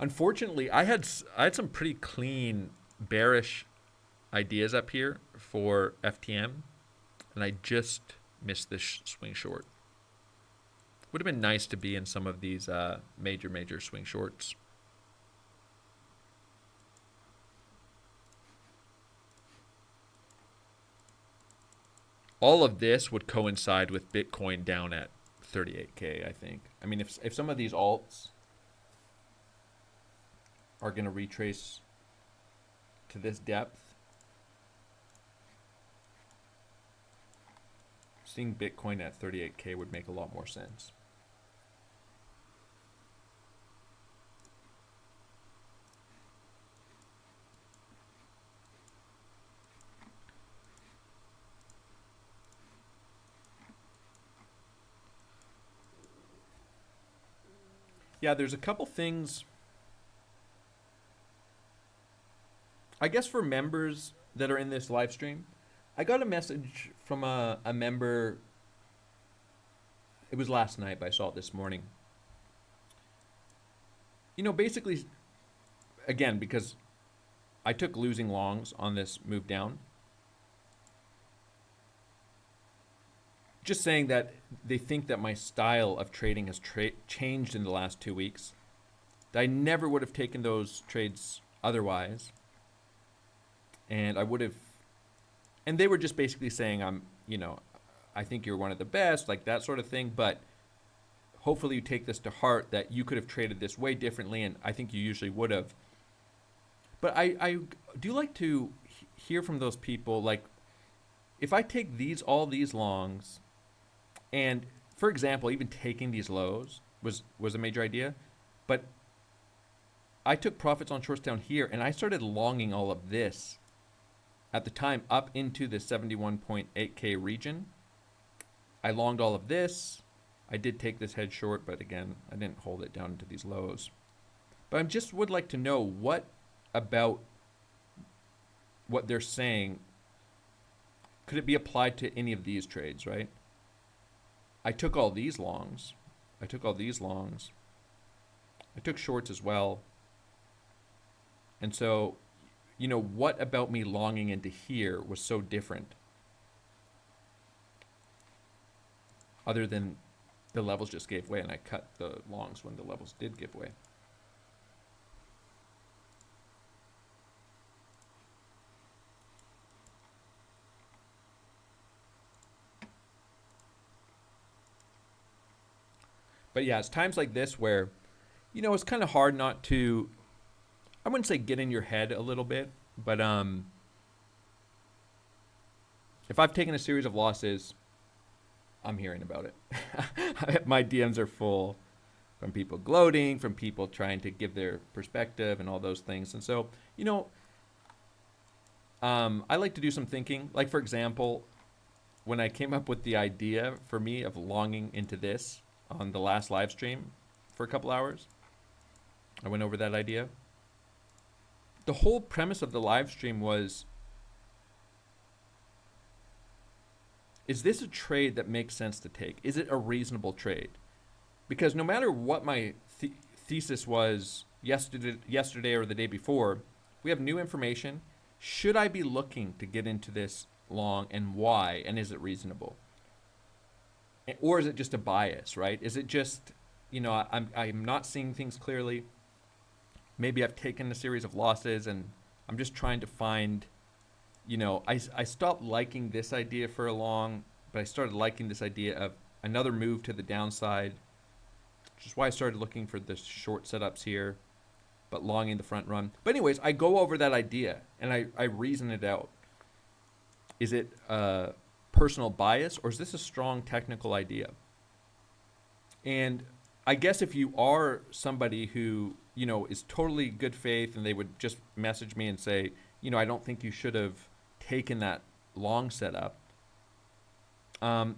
Unfortunately, I had some pretty clean bearish ideas up here for FTM, and I just missed this swing short. Would have been nice to be in some of these major swing shorts. All of this would coincide with Bitcoin down at 38K, I think. I mean, if some of these alts are going to retrace to this depth, seeing Bitcoin at 38K would make a lot more sense. Yeah, there's a couple things. I guess for members that are in this live stream, I got a message from a member. It was last night, but I saw it this morning. You know, basically, again, because I took losing longs on this move down. Just saying that they think that my style of trading has changed in the last 2 weeks. That I never would have taken those trades otherwise. And I would have, and they were just basically saying, I think you're one of the best, like that sort of thing. But hopefully you take this to heart that you could have traded this way differently, and I think you usually would have. But I do like to hear from those people, like, if I take all these longs, and for example, even taking these lows was a major idea, but I took profits on shorts down here, and I started longing all of this at the time up into the 71.8K region. I longed all of this. I did take this head short, but again, I didn't hold it down into these lows. But I just would like to know what about what they're saying, could it be applied to any of these trades, right? I took all these longs. I took shorts as well. And so, what about me longing into here was so different? Other than the levels just gave way, and I cut the longs when the levels did give way. But yeah, it's times like this where, it's kind of hard not to, I wouldn't say get in your head a little bit, but if I've taken a series of losses, I'm hearing about it. My DMs are full from people gloating, from people trying to give their perspective and all those things. And so, I like to do some thinking. Like, for example, when I came up with the idea for me of longing into this on the last live stream for a couple hours, I went over that idea. The whole premise of the live stream was, is this a trade that makes sense to take? Is it a reasonable trade? Because no matter what my thesis was yesterday or the day before, we have new information. Should I be looking to get into this long, and why? And is it reasonable? Or is it just a bias, right? Is it just, I'm not seeing things clearly. Maybe I've taken a series of losses and I'm just trying to find, I stopped liking this idea for a long, but I started liking this idea of another move to the downside, which is why I started looking for the short setups here, but longing the front run. But anyways, I go over that idea and I reason it out. Is it personal bias, or is this a strong technical idea? And I guess if you are somebody who, is totally good faith, and they would just message me and say, I don't think you should have taken that long setup,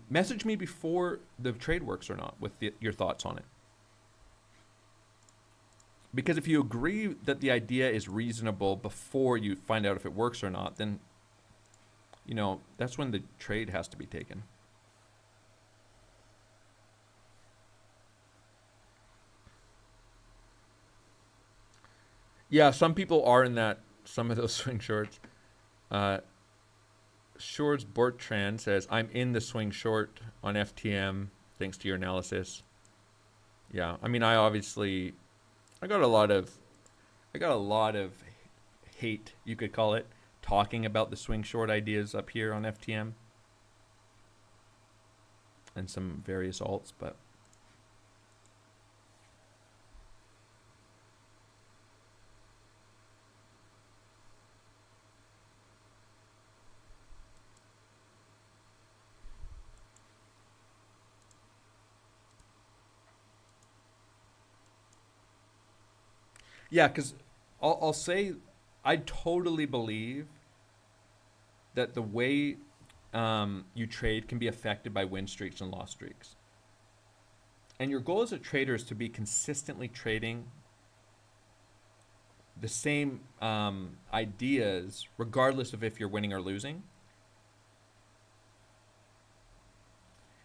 message me before the trade works or not with your thoughts on it. Because if you agree that the idea is reasonable before you find out if it works or not, then that's when the trade has to be taken. Yeah, some people are in some of those swing shorts. Shorts Bortran says, I'm in the swing short on FTM thanks to your analysis. Yeah, I mean, I got a lot of hate, you could call it, talking about the swing short ideas up here on FTM and some various alts, but yeah, because I'll say I totally believe that the way you trade can be affected by win streaks and loss streaks. And your goal as a trader is to be consistently trading the same ideas, regardless of if you're winning or losing.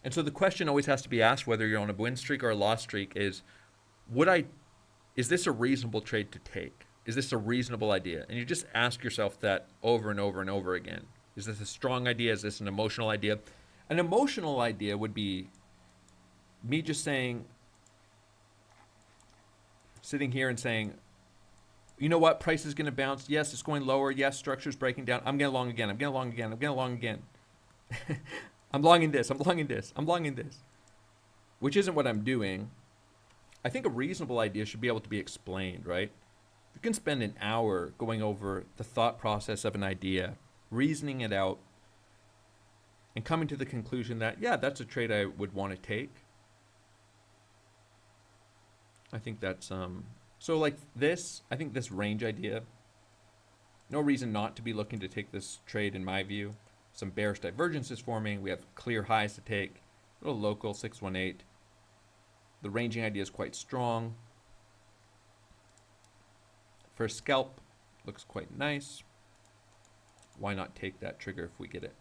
And so the question always has to be asked, whether you're on a win streak or a loss streak, is this a reasonable trade to take? Is this a reasonable idea? And you just ask yourself that over and over and over again. Is this a strong idea? Is this an emotional idea? An emotional idea would be me just saying, sitting here and saying, you know what, price is going to bounce. Yes, it's going lower. Yes, structure's breaking down. I'm going long again. I'm going long again. I'm going long again. I'm longing this. I'm longing this. I'm longing this. Which isn't what I'm doing. I think a reasonable idea should be able to be explained, right? You can spend an hour going over the thought process of an idea, reasoning it out, and coming to the conclusion that, yeah, that's a trade I would want to take. I think that's, so like this, I think this range idea, no reason not to be looking to take this trade in my view. Some bearish divergences forming. We have clear highs to take. A little local, 618. The ranging idea is quite strong. For a scalp, looks quite nice. Why not take that trigger if we get it?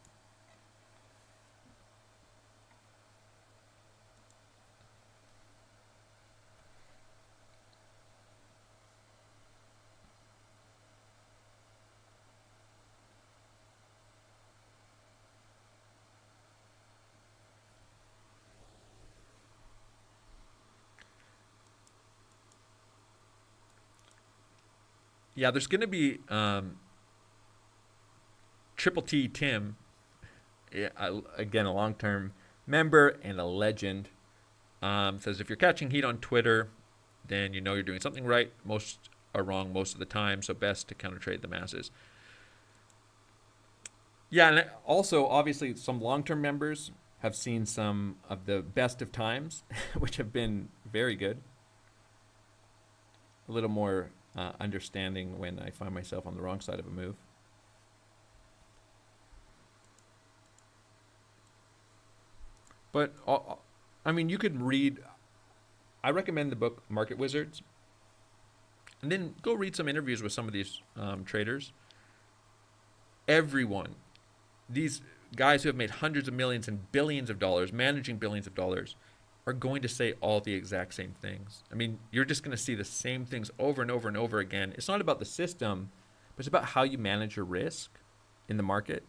Yeah, there's going to be Triple T Tim, again, a long-term member and a legend, says, if you're catching heat on Twitter, then you know you're doing something right. Most are wrong most of the time, so best to counter trade the masses. Yeah, and also, obviously, some long-term members have seen some of the best of times, which have been very good. A little more understanding when I find myself on the wrong side of a move. But, I mean, you could read, I recommend the book Market Wizards, and then go read some interviews with some of these traders. Everyone, these guys who have made hundreds of millions and billions of dollars, managing billions of dollars, are going to say all the exact same things. I mean, you're just going to see the same things over and over and over again. It's not about the system, but it's about how you manage your risk in the market,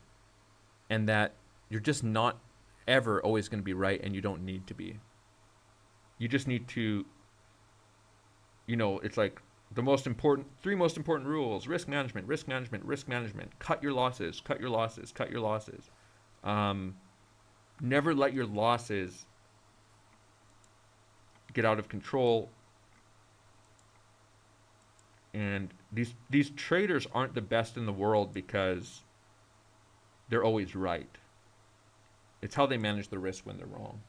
and that you're just not ever always going to be right, and you don't need to be. You just need to, you know, it's like the three most important rules: risk management, risk management, risk management. Cut your losses, cut your losses, cut your losses. Never let your losses get out of control. And these traders aren't the best in the world because they're always right. It's how they manage the risk when they're wrong.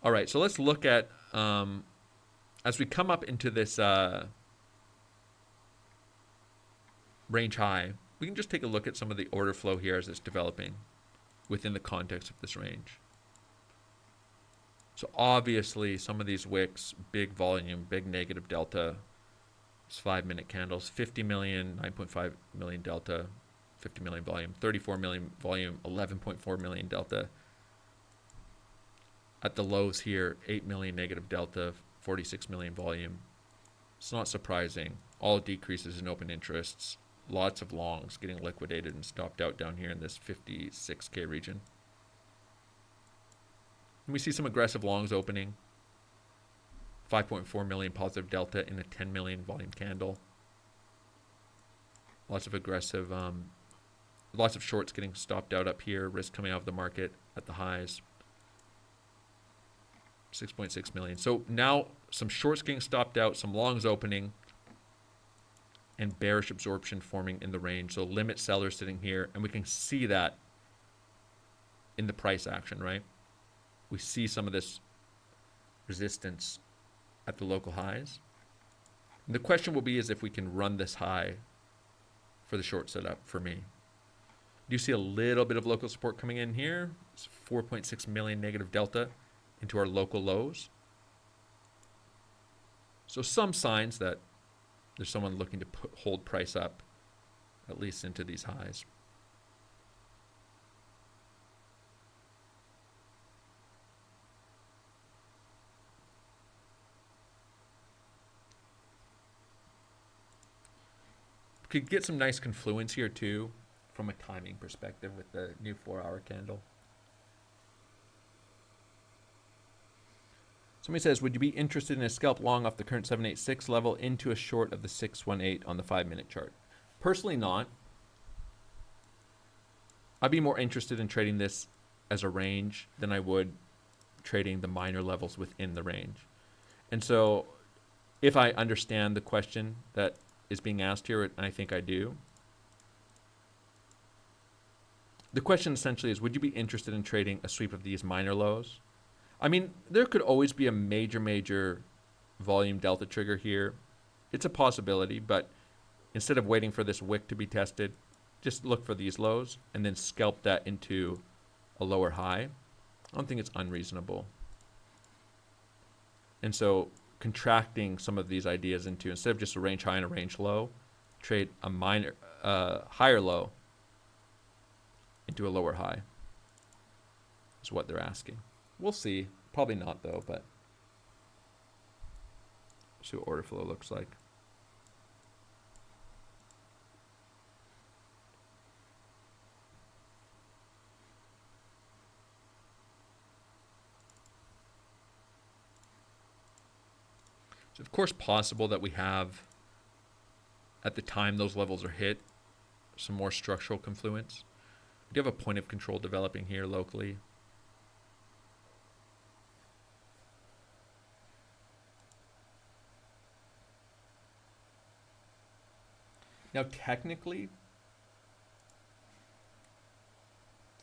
All right, so let's look at, as we come up into this range high, we can just take a look at some of the order flow here as it's developing within the context of this range. So obviously some of these wicks, big volume, big negative delta. It's 5-minute candles, 50 million, 9.5 million delta, 50 million volume, 34 million volume, 11.4 million delta. at the lows here, 8 million negative delta, 46 million volume. It's not surprising. All decreases in open interests. Lots of longs getting liquidated and stopped out down here in this 56K region. And we see some aggressive longs opening. 5.4 million positive delta in a 10 million volume candle. Lots of aggressive, lots of shorts getting stopped out up here. Risk coming out of the market at the highs. 6.6 million. So now some shorts getting stopped out, some longs opening, and bearish absorption forming in the range. So limit sellers sitting here, and we can see that in the price action, right? We see some of this resistance at the local highs. And the question will be is if we can run this high for the short setup for me. Do you see a little bit of local support coming in here? It's 4.6 million negative delta into our local lows. So some signs that there's someone looking to hold price up, at least into these highs. Could get some nice confluence here too from a timing perspective with the new 4-hour candle. Somebody says, would you be interested in a scalp long off the current 786 level into a short of the 618 on the 5-minute chart? Personally not. I'd be more interested in trading this as a range than I would trading the minor levels within the range. And so if I understand the question that is being asked here, and I think I do, the question essentially is, would you be interested in trading a sweep of these minor lows? I mean, there could always be a major volume delta trigger here. It's a possibility, but instead of waiting for this wick to be tested, just look for these lows and then scalp that into a lower high. I don't think it's unreasonable. And so contracting some of these ideas into, instead of just a range high and a range low, trade a minor, higher low into a lower high is what they're asking. We'll see. Probably not though, but see what order flow looks like. It's of course possible that we have, at the time those levels are hit, some more structural confluence. We do have a point of control developing here locally. Now, technically,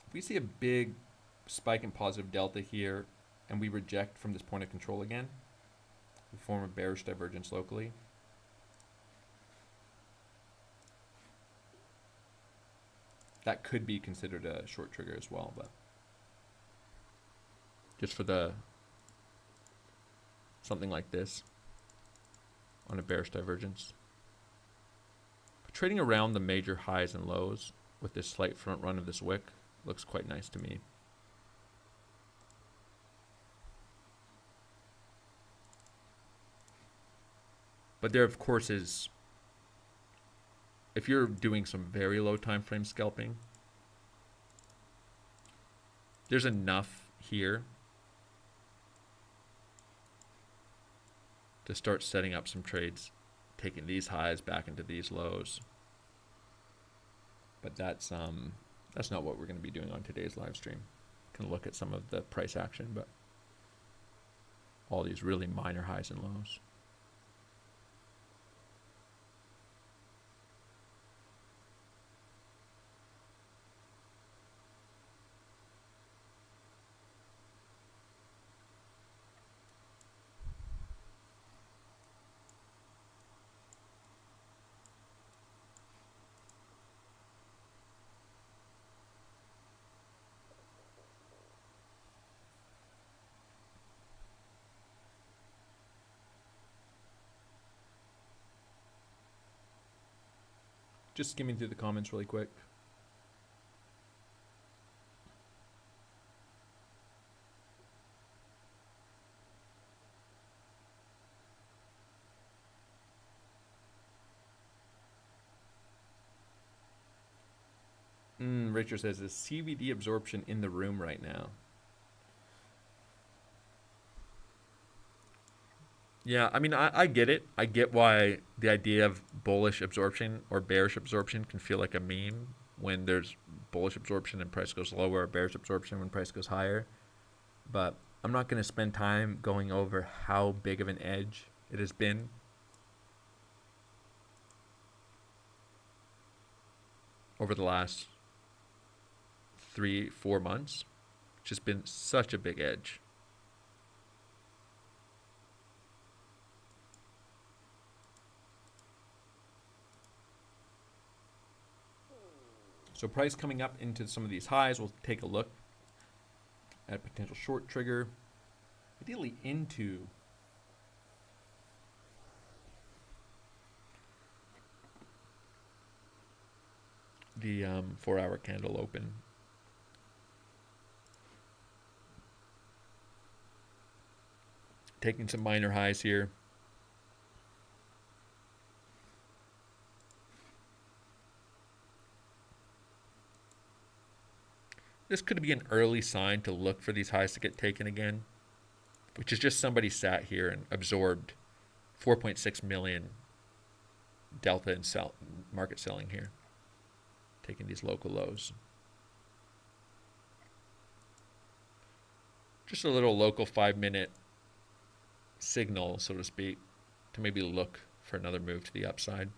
if we see a big spike in positive delta here and we reject from this point of control again, we form a bearish divergence locally. That could be considered a short trigger as well, but just for the something like this on a bearish divergence. Trading around the major highs and lows with this slight front run of this wick looks quite nice to me. But there, of course, is, if you're doing some very low time frame scalping, there's enough here to start setting up some trades, taking these highs back into these lows. But that's not what we're going to be doing on today's live stream. Can look at some of the price action, but all these really minor highs and lows. Just skimming through the comments really quick. Richard says, is CVD absorption in the room right now? Yeah, I mean, I get it. I get why the idea of bullish absorption or bearish absorption can feel like a meme when there's bullish absorption and price goes lower, or bearish absorption when price goes higher. But I'm not going to spend time going over how big of an edge it has been. Over the last 3-4 months. It's just been such a big edge. So price coming up into some of these highs, we'll take a look at potential short trigger, ideally into the 4-hour candle open. Taking some minor highs here. This could be an early sign to look for these highs to get taken again, which is just somebody sat here and absorbed 4.6 million delta in market selling here, taking these local lows. Just a little local 5-minute signal, so to speak, to maybe look for another move to the upside.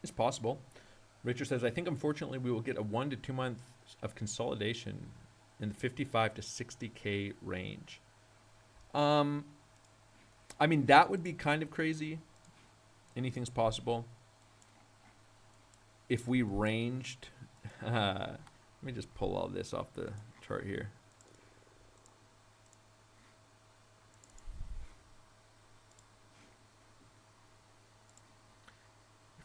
It's possible. Richard says, I think unfortunately we will get a 1 to 2 months of consolidation in the 55 to 60K range. I mean, that would be kind of crazy. Anything's possible. If we ranged, let me just pull all this off the chart here.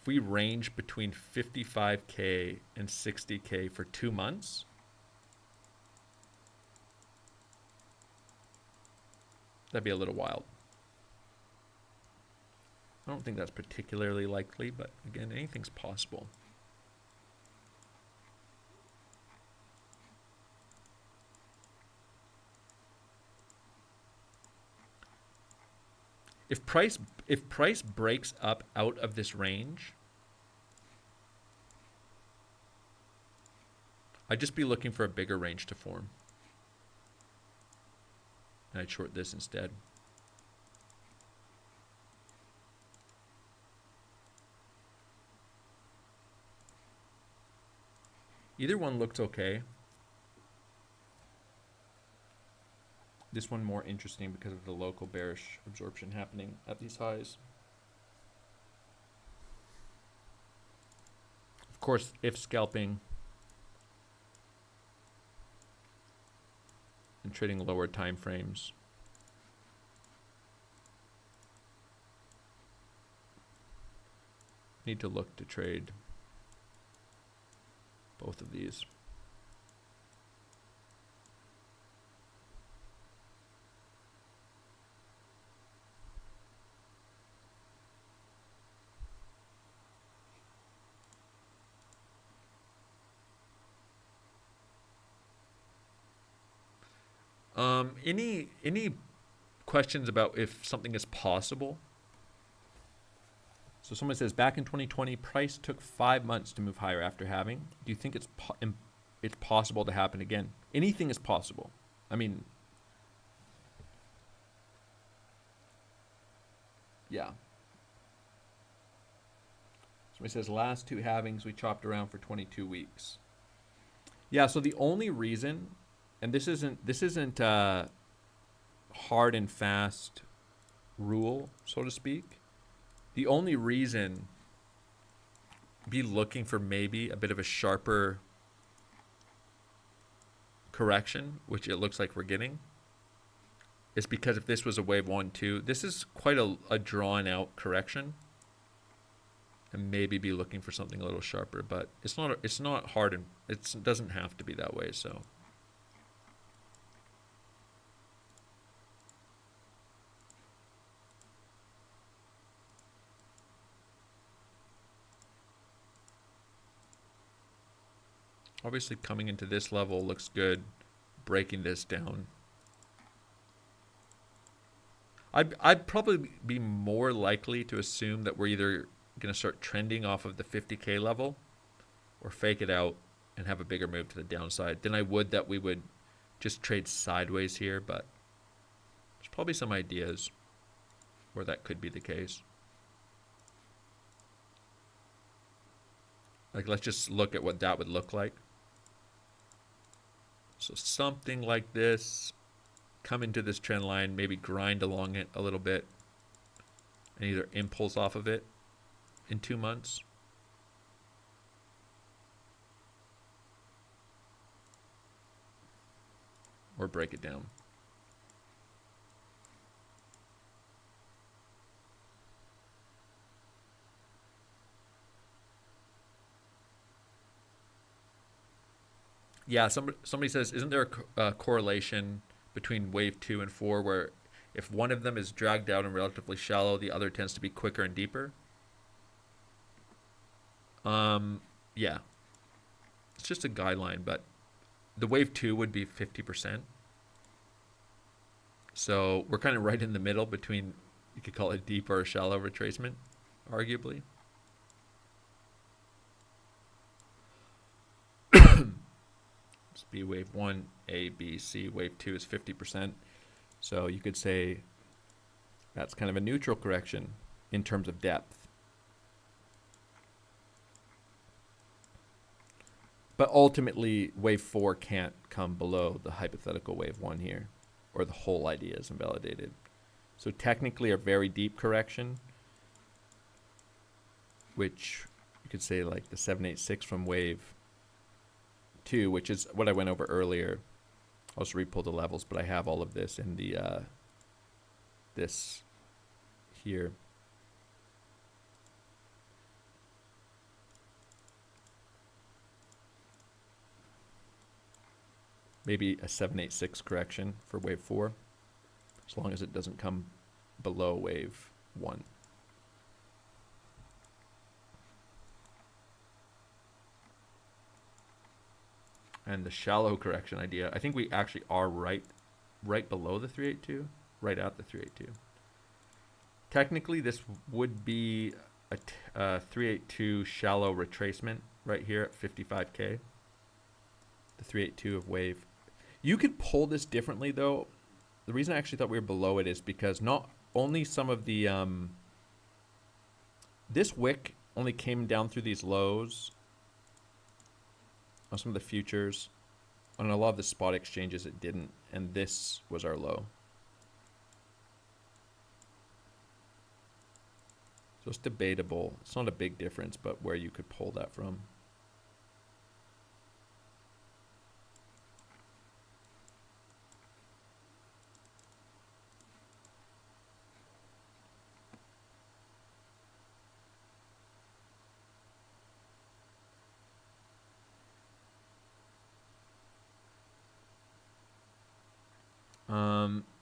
If we range between 55K and 60K for 2 months, that'd be a little wild. I don't think that's particularly likely, but again, anything's possible. If price breaks up out of this range, I'd just be looking for a bigger range to form. And I'd short this instead. Either one looks okay. This one more interesting because of the local bearish absorption happening at these highs. Of course, if scalping and trading lower time frames, need to look to trade both of these. Any questions about if something is possible? So someone says, back in 2020, price took 5 months to move higher after halving. Do you think it's possible to happen again? Anything is possible. I mean, yeah. Somebody says, last 2 halvings we chopped around for 22 weeks. Yeah, so the only reason, and this isn't hard and fast rule, so to speak. The only reason be looking for maybe a bit of a sharper correction, which it looks like we're getting, is because if this was a wave 1, 2, this is quite a drawn out correction. and maybe be looking for something a little sharper, but it's not hard, and it doesn't have to be that way. So obviously coming into this level looks good. Breaking this down, I'd probably be more likely to assume that we're either going to start trending off of the 50K level or fake it out and have a bigger move to the downside than I would that we would just trade sideways here. But there's probably some ideas where that could be the case. Like, let's just look at what that would look like. So something like this, come into this trend line, maybe grind along it a little bit, and either impulse off of it in 2 months, or break it down. Yeah, somebody says, isn't there a correlation between wave 2 and 4 where if one of them is dragged out and relatively shallow, the other tends to be quicker and deeper? Yeah. It's just a guideline, but the wave 2 would be 50%. So we're kind of right in the middle between, you could call it deep or a shallow retracement, arguably. B wave 1, A, B, C. Wave 2 is 50%. So you could say that's kind of a neutral correction in terms of depth. But ultimately, wave 4 can't come below the hypothetical wave 1 here, or the whole idea is invalidated. So technically a very deep correction, which you could say like the 786 from wave 2, which is what I went over earlier. I'll just re-pull the levels, but I have all of this in the this here. Maybe a 786 correction for wave 4, as long as it doesn't come below wave 1. And the shallow correction idea, I think we actually are right below the 382, right at the 382. Technically, this would be a 382 shallow retracement right here at 55K. The 382 of wave. You could pull this differently, though. The reason I actually thought we were below it is because not only some of the this wick only came down through these lows on some of the futures. On a lot of the spot exchanges it didn't, and this was our low. So it's debatable. It's not a big difference, but where you could pull that from.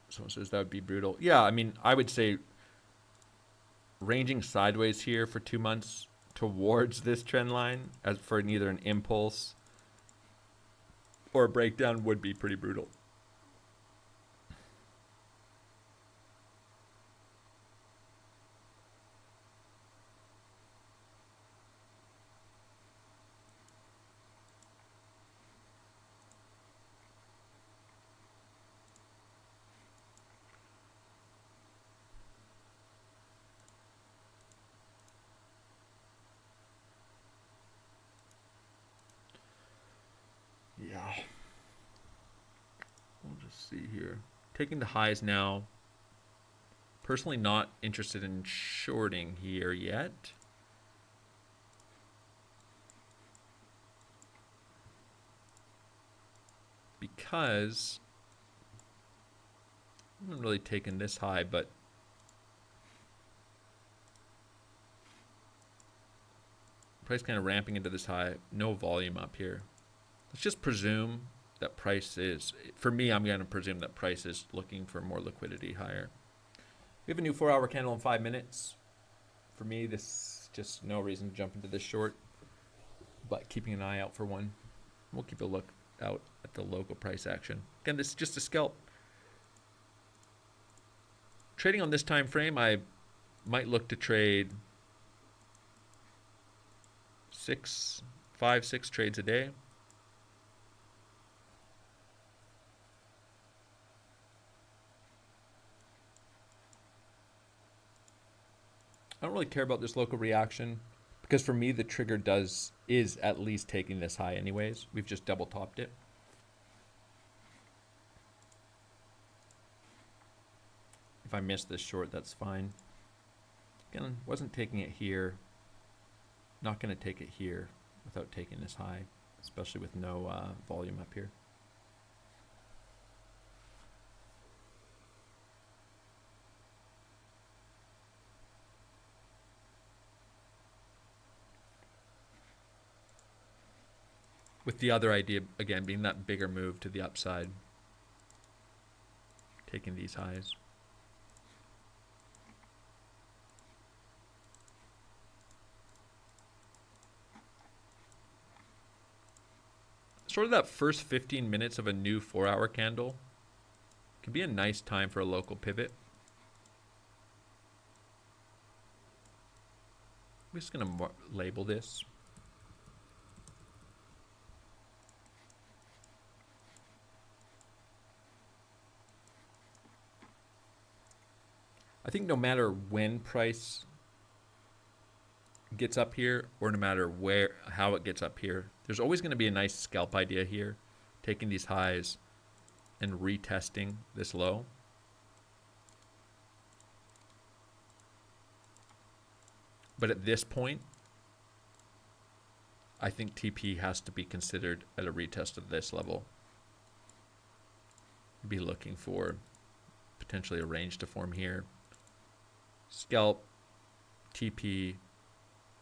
Someone says that would be brutal. Yeah, I mean, I would say ranging sideways here for 2 months towards this trend line as for neither an impulse or a breakdown would be pretty brutal. Yeah. We'll just see here. Taking the highs now. Personally not interested in shorting here yet. Because I haven't really taken this high, but Price kind of ramping into this high. No volume up here. Let's just presume that price is, for me, I'm going to presume that price is looking for more liquidity higher. We have a new 4-hour candle in 5 minutes. For me, this just no reason to jump into this short, but keeping an eye out for one. We'll keep a look out at the local price action. Again, this is just a scalp. Trading on this time frame, I might look to trade 5, 6 trades a day. I don't really care about this local reaction because for me the trigger is at least taking this high anyways. We've just double topped it. If I miss this short, that's fine. Again, wasn't taking it here. Not going to take it here without taking this high, especially with no volume up here. With the other idea, again, being that bigger move to the upside. Taking these highs. Sort of that first 15 minutes of a new 4-hour candle can be a nice time for a local pivot. I'm just going to label this. I think no matter when price gets up here or no matter how it gets up here, there's always going to be a nice scalp idea here, taking these highs and retesting this low. But at this point, I think TP has to be considered at a retest of this level. Be looking for potentially a range to form here. Scalp, TP,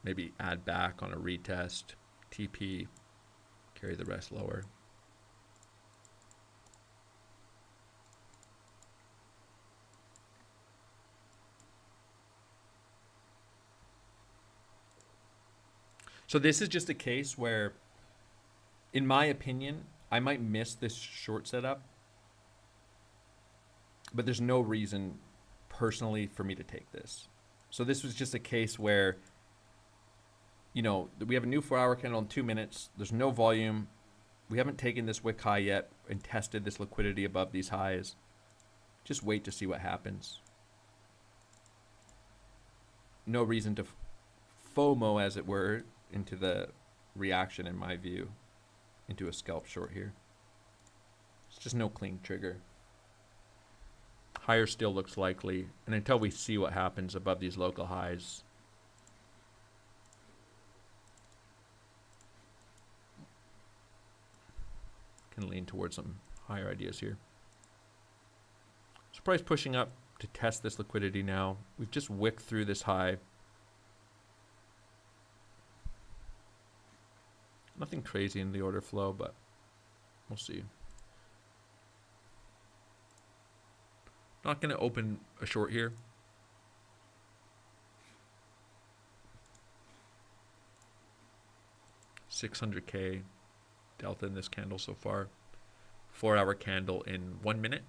maybe add back on a retest, TP, carry the rest lower. So this is just a case where, in my opinion, I might miss this short setup, but there's no reason personally for me to take this. So this was just a case where, you know, we have a new 4-hour candle in 2 minutes. There's no volume. We haven't taken this wick high yet and tested this liquidity above these highs. Just wait to see what happens. No reason to FOMO, as it were, into the reaction, in my view, into a scalp short here. It's just no clean trigger. Higher still looks likely, and until we see what happens above these local highs, can lean towards some higher ideas here. So price pushing up to test this liquidity now. We've just wicked through this high. Nothing crazy in the order flow, but we'll see. Not going to open a short here. $600K delta in this candle so far. 4-hour candle in 1 minute.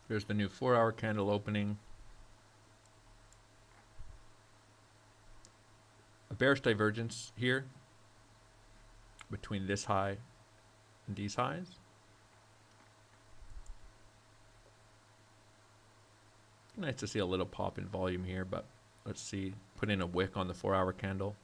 There's the new 4-hour candle opening. A bearish divergence here between this high and these highs. Nice to see a little pop in volume here, but Let's see. Put in a wick on the 4-hour candle.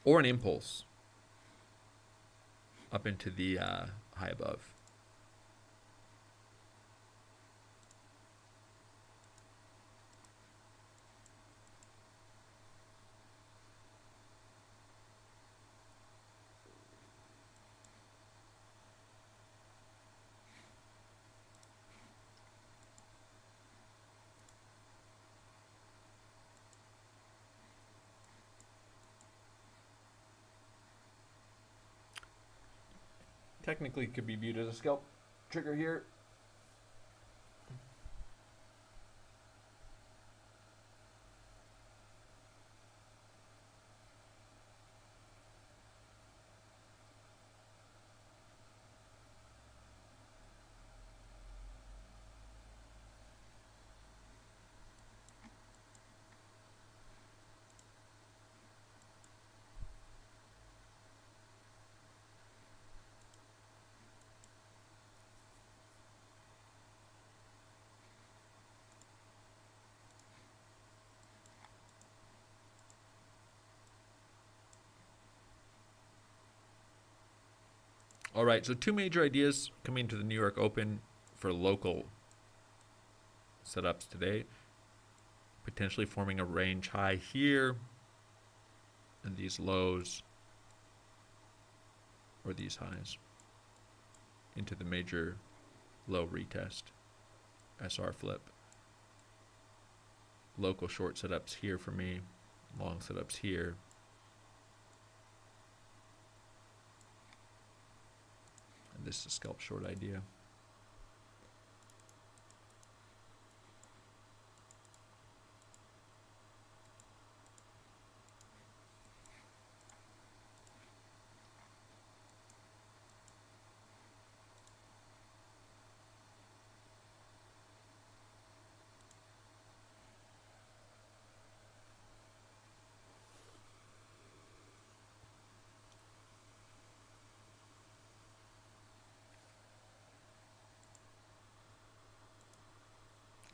Or an impulse up into the high above. Technically could be viewed as a scalp trigger here. All right, so two major ideas coming to the New York Open for local setups today. Potentially forming a range high here, and these lows, or these highs, into the major low retest, SR flip. Local short setups here for me, long setups here. And this is a scalp short idea.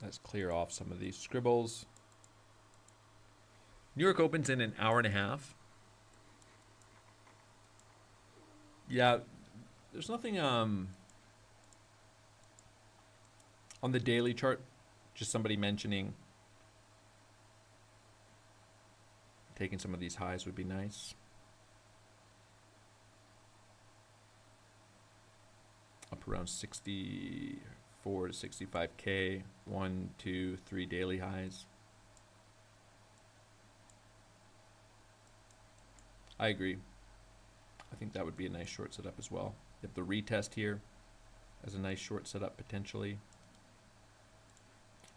Let's clear off some of these scribbles. New York opens in an hour and a half. Yeah, there's nothing on the daily chart. Just somebody mentioning taking some of these highs would be nice. Up around 64 to 65K. 1, 2, 3 daily highs. I agree. I think that would be a nice short setup as well. You have the retest here as a nice short setup potentially.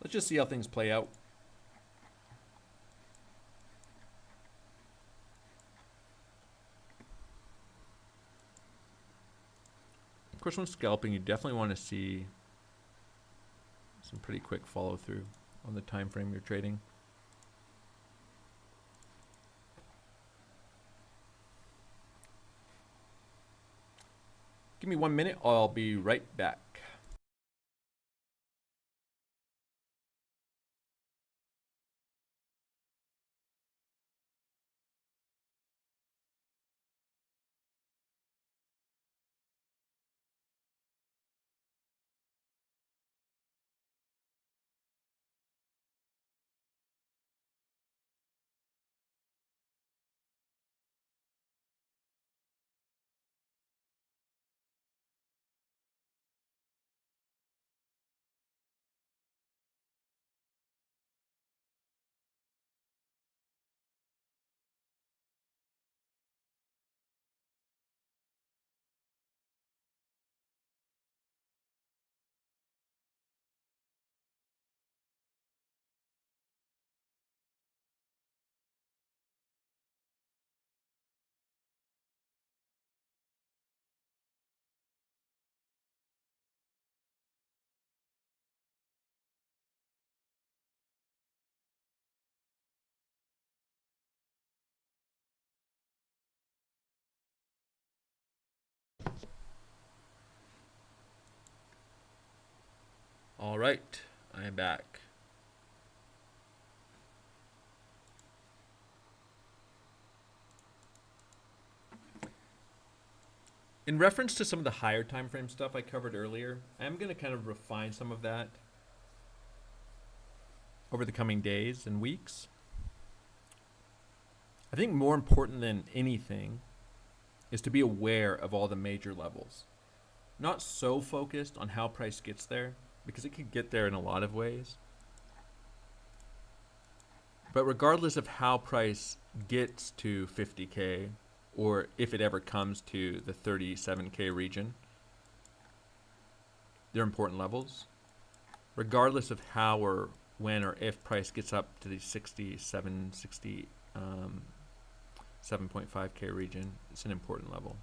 Let's just see how things play out. Of course, when scalping, you definitely want to see some pretty quick follow through on the time frame you're trading. Give me 1 minute, I'll be right back. All right, I am back. In reference to some of the higher time frame stuff I covered earlier, I'm going to kind of refine some of that over the coming days and weeks. I think more important than anything is to be aware of all the major levels. Not so focused on how price gets there, because it could get there in a lot of ways. But regardless of how price gets to 50K, or if it ever comes to the 37K region, they're important levels. Regardless of how or when or if price gets up to the 7.5K region, it's an important level.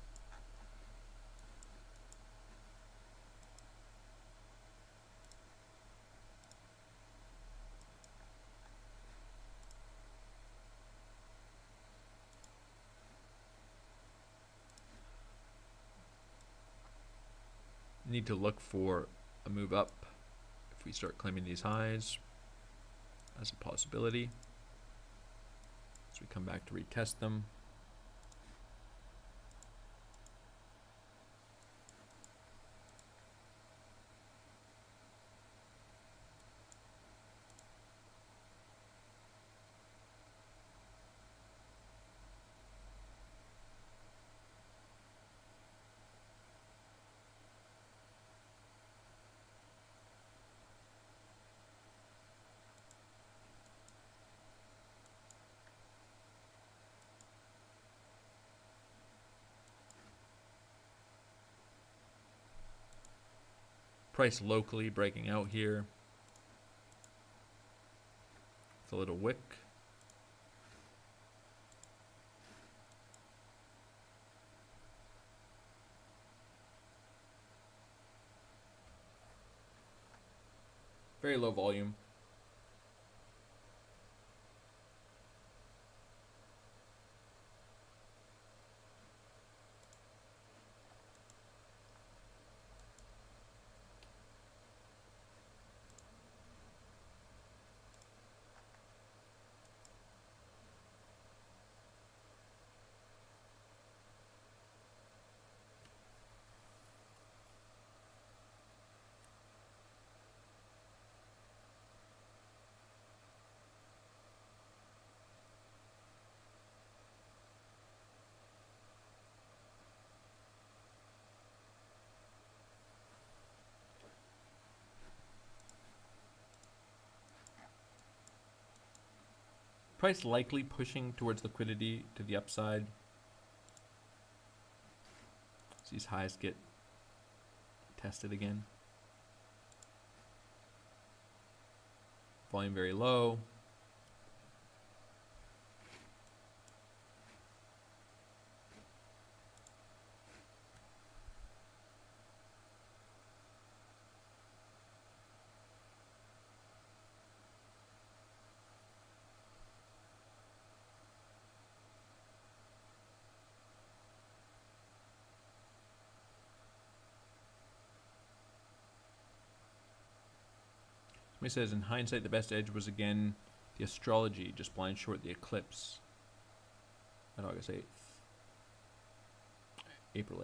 Need to look for a move up if we start claiming these highs as a possibility. So we come back to retest them. Price locally breaking out here. It's a little wick. Very low volume. Price likely pushing towards liquidity to the upside. So these highs get tested again. Volume very low. Somebody says, in hindsight, the best edge was again the astrology, just blind short the eclipse at August 8th. April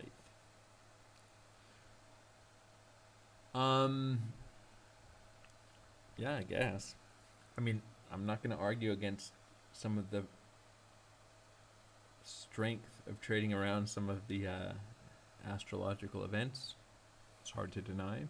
8th. Yeah, I guess. I mean, I'm not going to argue against some of the strength of trading around some of the astrological events. It's hard to deny.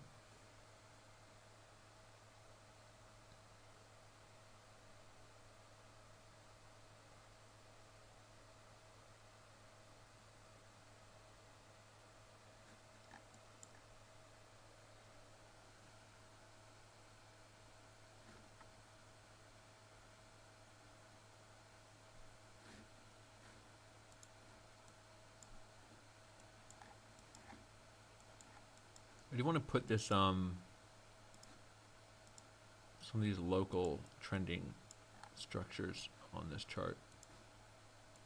I do want to put this some of these local trending structures on this chart.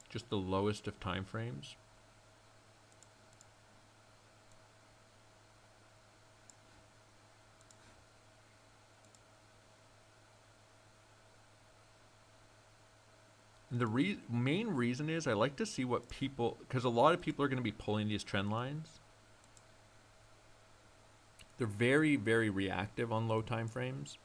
Just the lowest of time frames. And the main reason is I like to see what people, because a lot of people are going to be pulling these trend lines. They're very, very reactive on low time frames.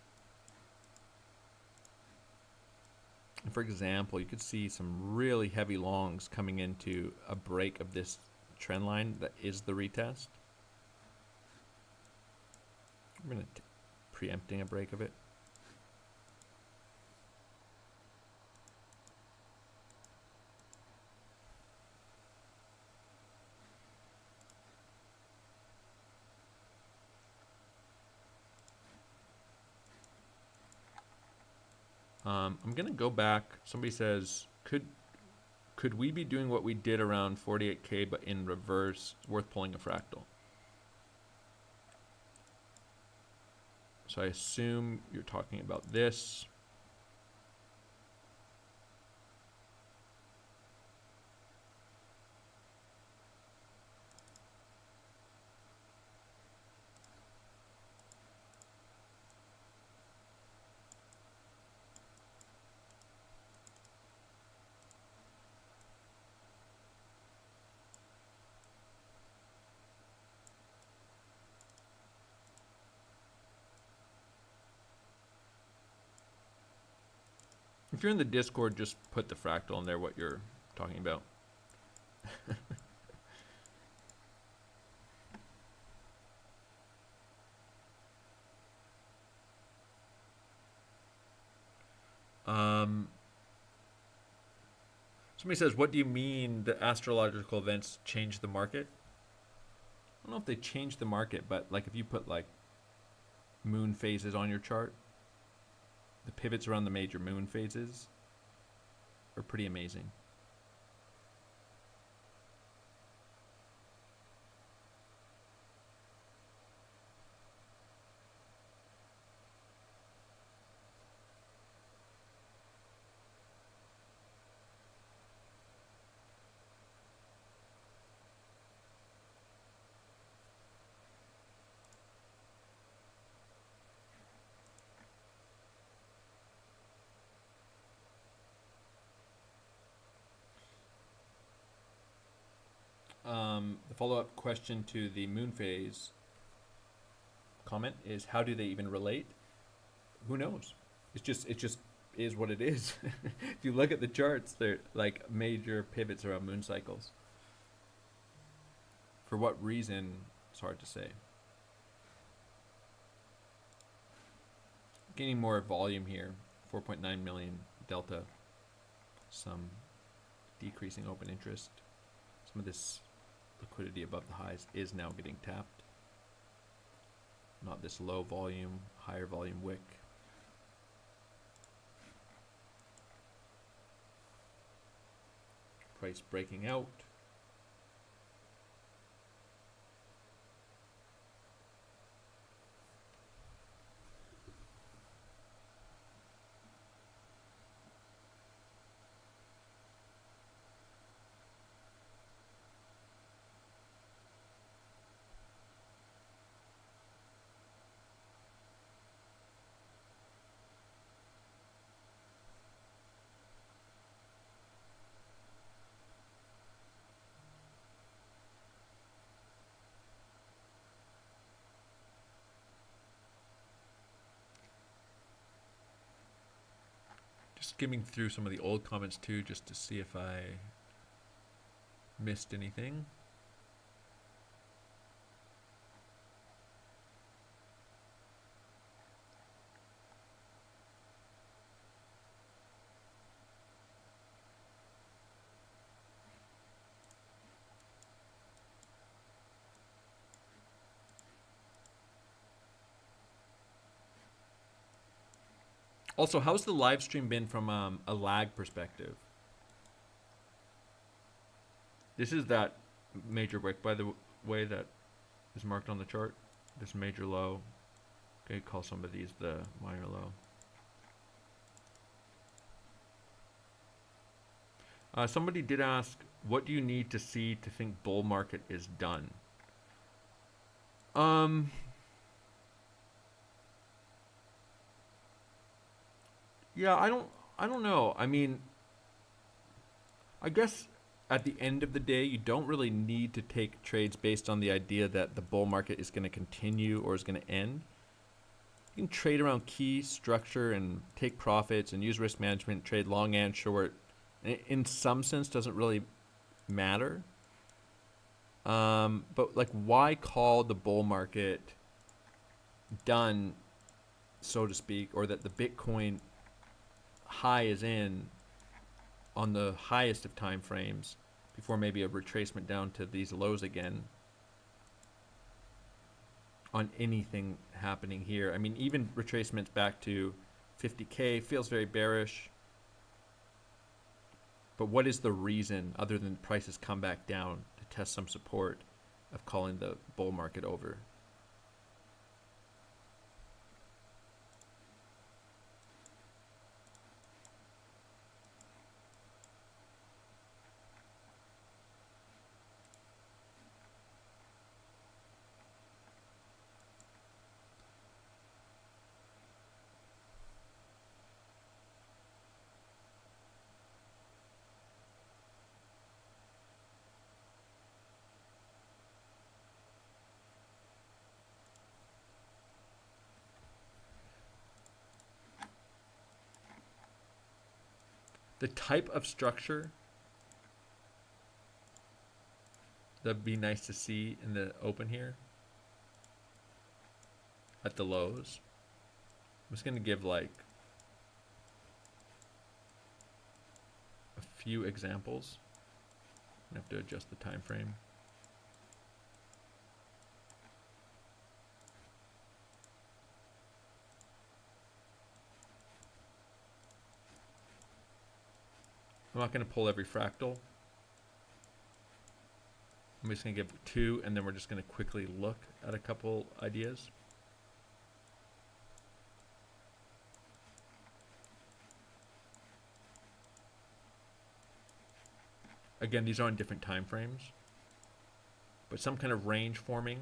And for example, you could see some really heavy longs coming into a break of this trend line that is the retest. I'm going to preempting a break of it. I'm gonna go back. Somebody says, could we be doing what we did around 48K but in reverse? It's worth pulling a fractal. So I assume you're talking about this. If you're in the Discord, just put the fractal in there, what you're talking about. Somebody says, what do you mean the astrological events change the market? I don't know if they change the market, but like if you put like moon phases on your chart, the pivots around the major moon phases are pretty amazing. The follow-up question to the moon phase comment is, how do they even relate? Who knows? It just is what it is. If you look at the charts, they're like major pivots around moon cycles. For what reason, it's hard to say. Gaining more volume here, 4.9 million delta. Some decreasing open interest. Some of this liquidity above the highs is now getting tapped. Not this low volume, higher volume wick. Price breaking out. Skimming through some of the old comments too, just to see if I missed anything. Also, how's the live stream been from a lag perspective? This is that major wick, by the way, that is marked on the chart. This major low. Okay, call some of these the minor low. Somebody did ask, what do you need to see to think bull market is done? Yeah, I don't know. I mean, I guess at the end of the day, you don't really need to take trades based on the idea that the bull market is going to continue or is going to end. You can trade around key structure and take profits and use risk management, trade long and short. In some sense, doesn't really matter. But like, why call the bull market done, so to speak, or that the Bitcoin high is in on the highest of time frames before maybe a retracement down to these lows again on anything happening here? I mean, even retracements back to 50K feels very bearish. But what is the reason, other than prices come back down to test some support, of calling the bull market over? The type of structure that'd be nice to see in the open here at the lows. I'm just going to give like a few examples. I have to adjust the time frame. I'm not going to pull every fractal. I'm just going to give 2, and then we're just going to quickly look at a couple ideas. Again, these are on different time frames, but some kind of range forming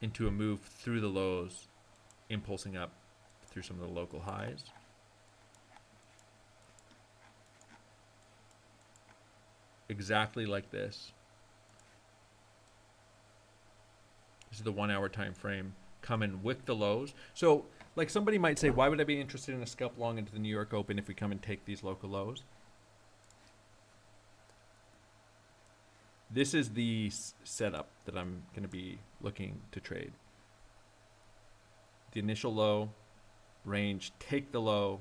into a move through the lows, impulsing up through some of the local highs. Exactly like this. This is the 1 hour time frame. Come and wick the lows. So like somebody might say, why would I be interested in a scalp long into the New York Open if we come and take these local lows? This is the setup that I'm going to be looking to trade. The initial low, range, take the low,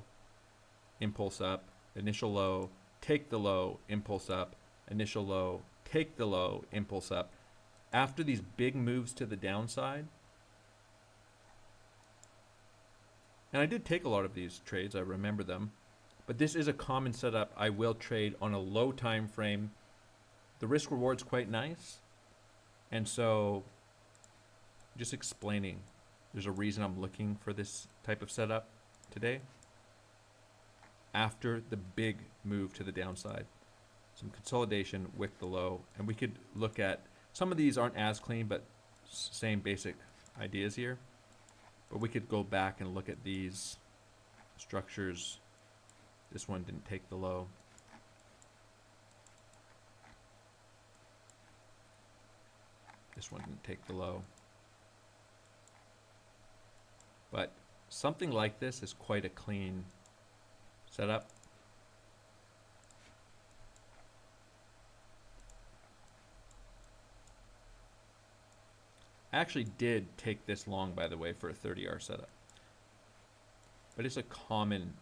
impulse up, initial low, take the low, impulse up, initial low, take the low, impulse up. After these big moves to the downside, and I did take a lot of these trades, I remember them, but this is a common setup I will trade on a low time frame. The risk reward's quite nice, and so just explaining, there's a reason I'm looking for this type of setup today after the big move to the downside. Some consolidation, wick the low, and we could look at, some of these aren't as clean, but same basic ideas here. But we could go back and look at these structures. This one didn't take the low. This one didn't take the low. But something like this is quite a clean setup. I actually did take this long, by the way, for a 30R setup. But it's a common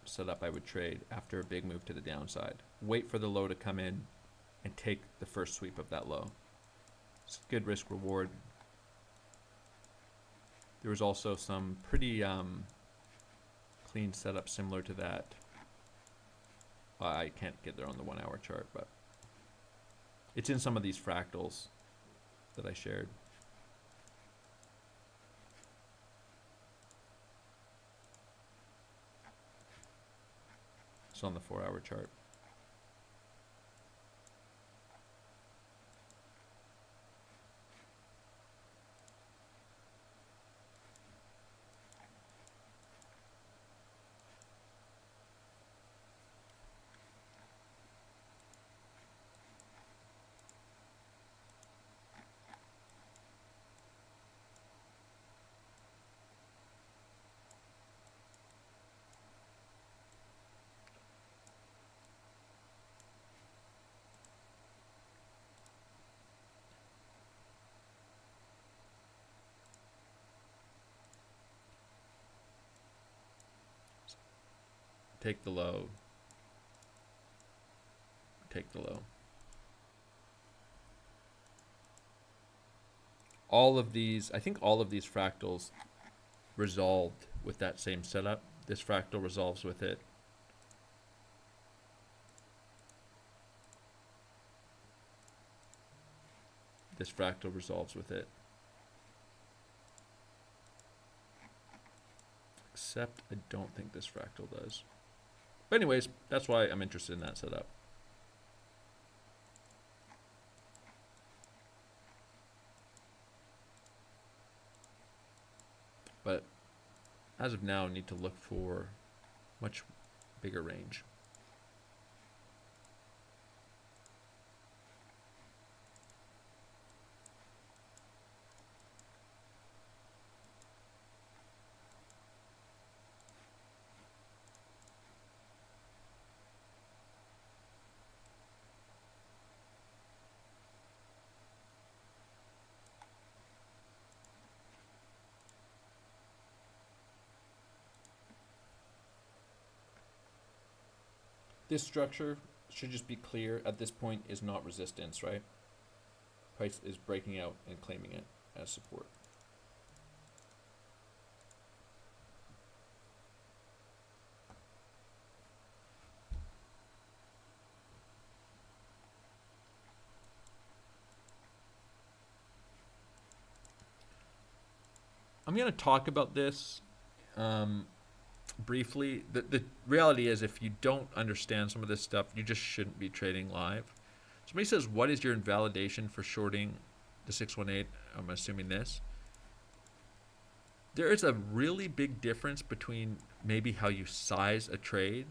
setup I would trade after a big move to the downside. Wait for the low to come in and take the first sweep of that low. It's good risk reward. There was also some pretty clean setup similar to that. I can't get there on the 1 hour chart, but it's in some of these fractals that I shared. It's on the 4 hour chart. take the low, take the low. All of these, I think all of these fractals resolved with that same setup. This fractal resolves with it. This fractal resolves with it. Except I don't think this fractal does. But anyways, that's why I'm interested in that setup. But as of now, I need to look for much bigger range. This structure should just be clear at this point is not resistance, right? Price is breaking out and claiming it as support. I'm going to talk about this briefly. The reality is, if you don't understand some of this stuff, you just shouldn't be trading live. Somebody says, what is your invalidation for shorting the 618? I'm assuming this. There is a really big difference between maybe how you size a trade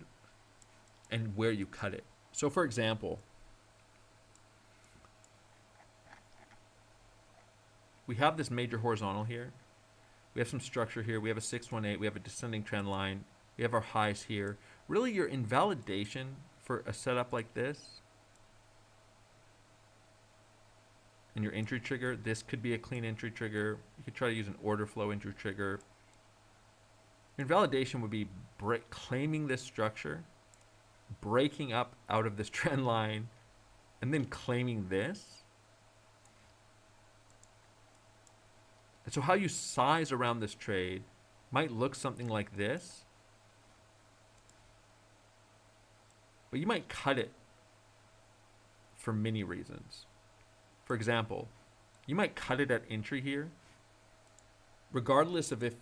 and where you cut it. So for example, we have this major horizontal here. We have some structure here. We have a 618. We have a descending trend line. We have our highs here. Really, your invalidation for a setup like this and your entry trigger, this could be a clean entry trigger. You could try to use an order flow entry trigger. Your invalidation would be claiming this structure, breaking up out of this trend line, and then claiming this. And so how you size around this trade might look something like this, but you might cut it for many reasons. For example, you might cut it at entry here, regardless of if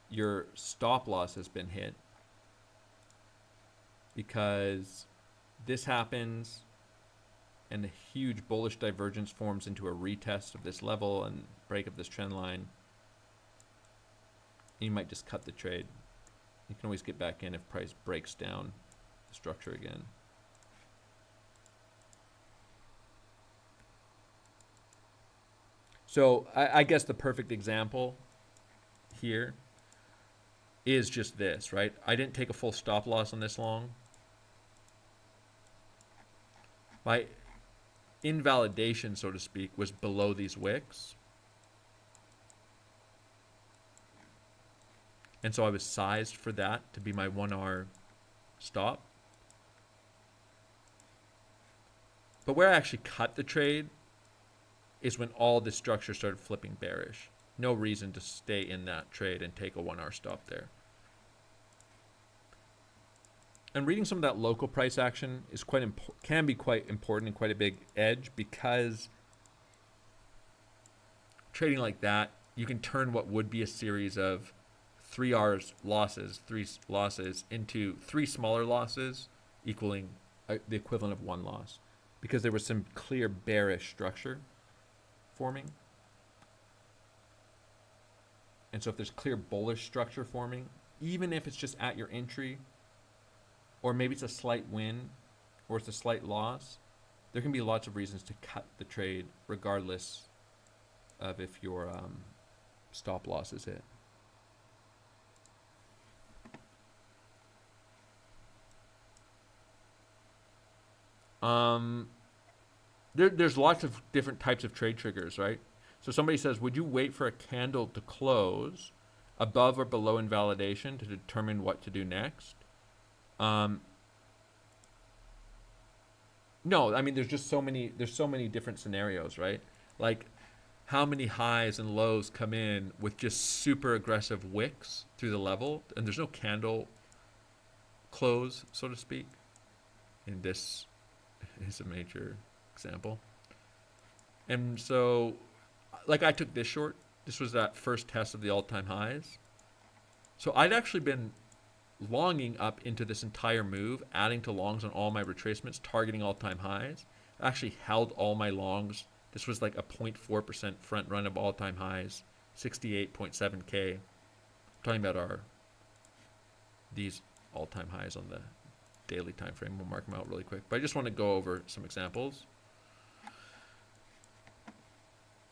your stop loss has been hit, because this happens and a huge bullish divergence forms into a retest of this level and break of this trend line. You might just cut the trade. You can always get back in if price breaks down the structure again. So I guess the perfect example here is just this, right? I didn't take a full stop loss on this long. My invalidation, so to speak, was below these wicks. And so I was sized for that to be my 1R stop. But where I actually cut the trade is when all the structure started flipping bearish. No reason to stay in that trade and take a 1R stop there. And reading some of that local price action is can be quite important and quite a big edge, because trading like that, you can turn what would be a series of 3 losses into 3 smaller losses equaling the equivalent of 1 loss, because there was some clear bearish structure forming. And so if there's clear bullish structure forming, even if it's just at your entry, or maybe it's a slight win, or it's a slight loss, there can be lots of reasons to cut the trade regardless of if your stop loss is hit. There's lots of different types of trade triggers, right? So somebody says, would you wait for a candle to close above or below invalidation to determine what to do next? No, I mean there's just so many different scenarios, right? Like how many highs and lows come in with just super aggressive wicks through the level, and there's no candle close, so to speak. And this is a major example. And so, like I took this short. This was that first test of the all-time highs. So I'd actually been longing up into this entire move, adding to longs on all my retracements, targeting all-time highs. I actually held all my longs. This was like a 0.4% front run of all-time highs, 68.7K. I'm talking about these all-time highs on the daily time frame. We'll mark them out really quick. But I just want to go over some examples.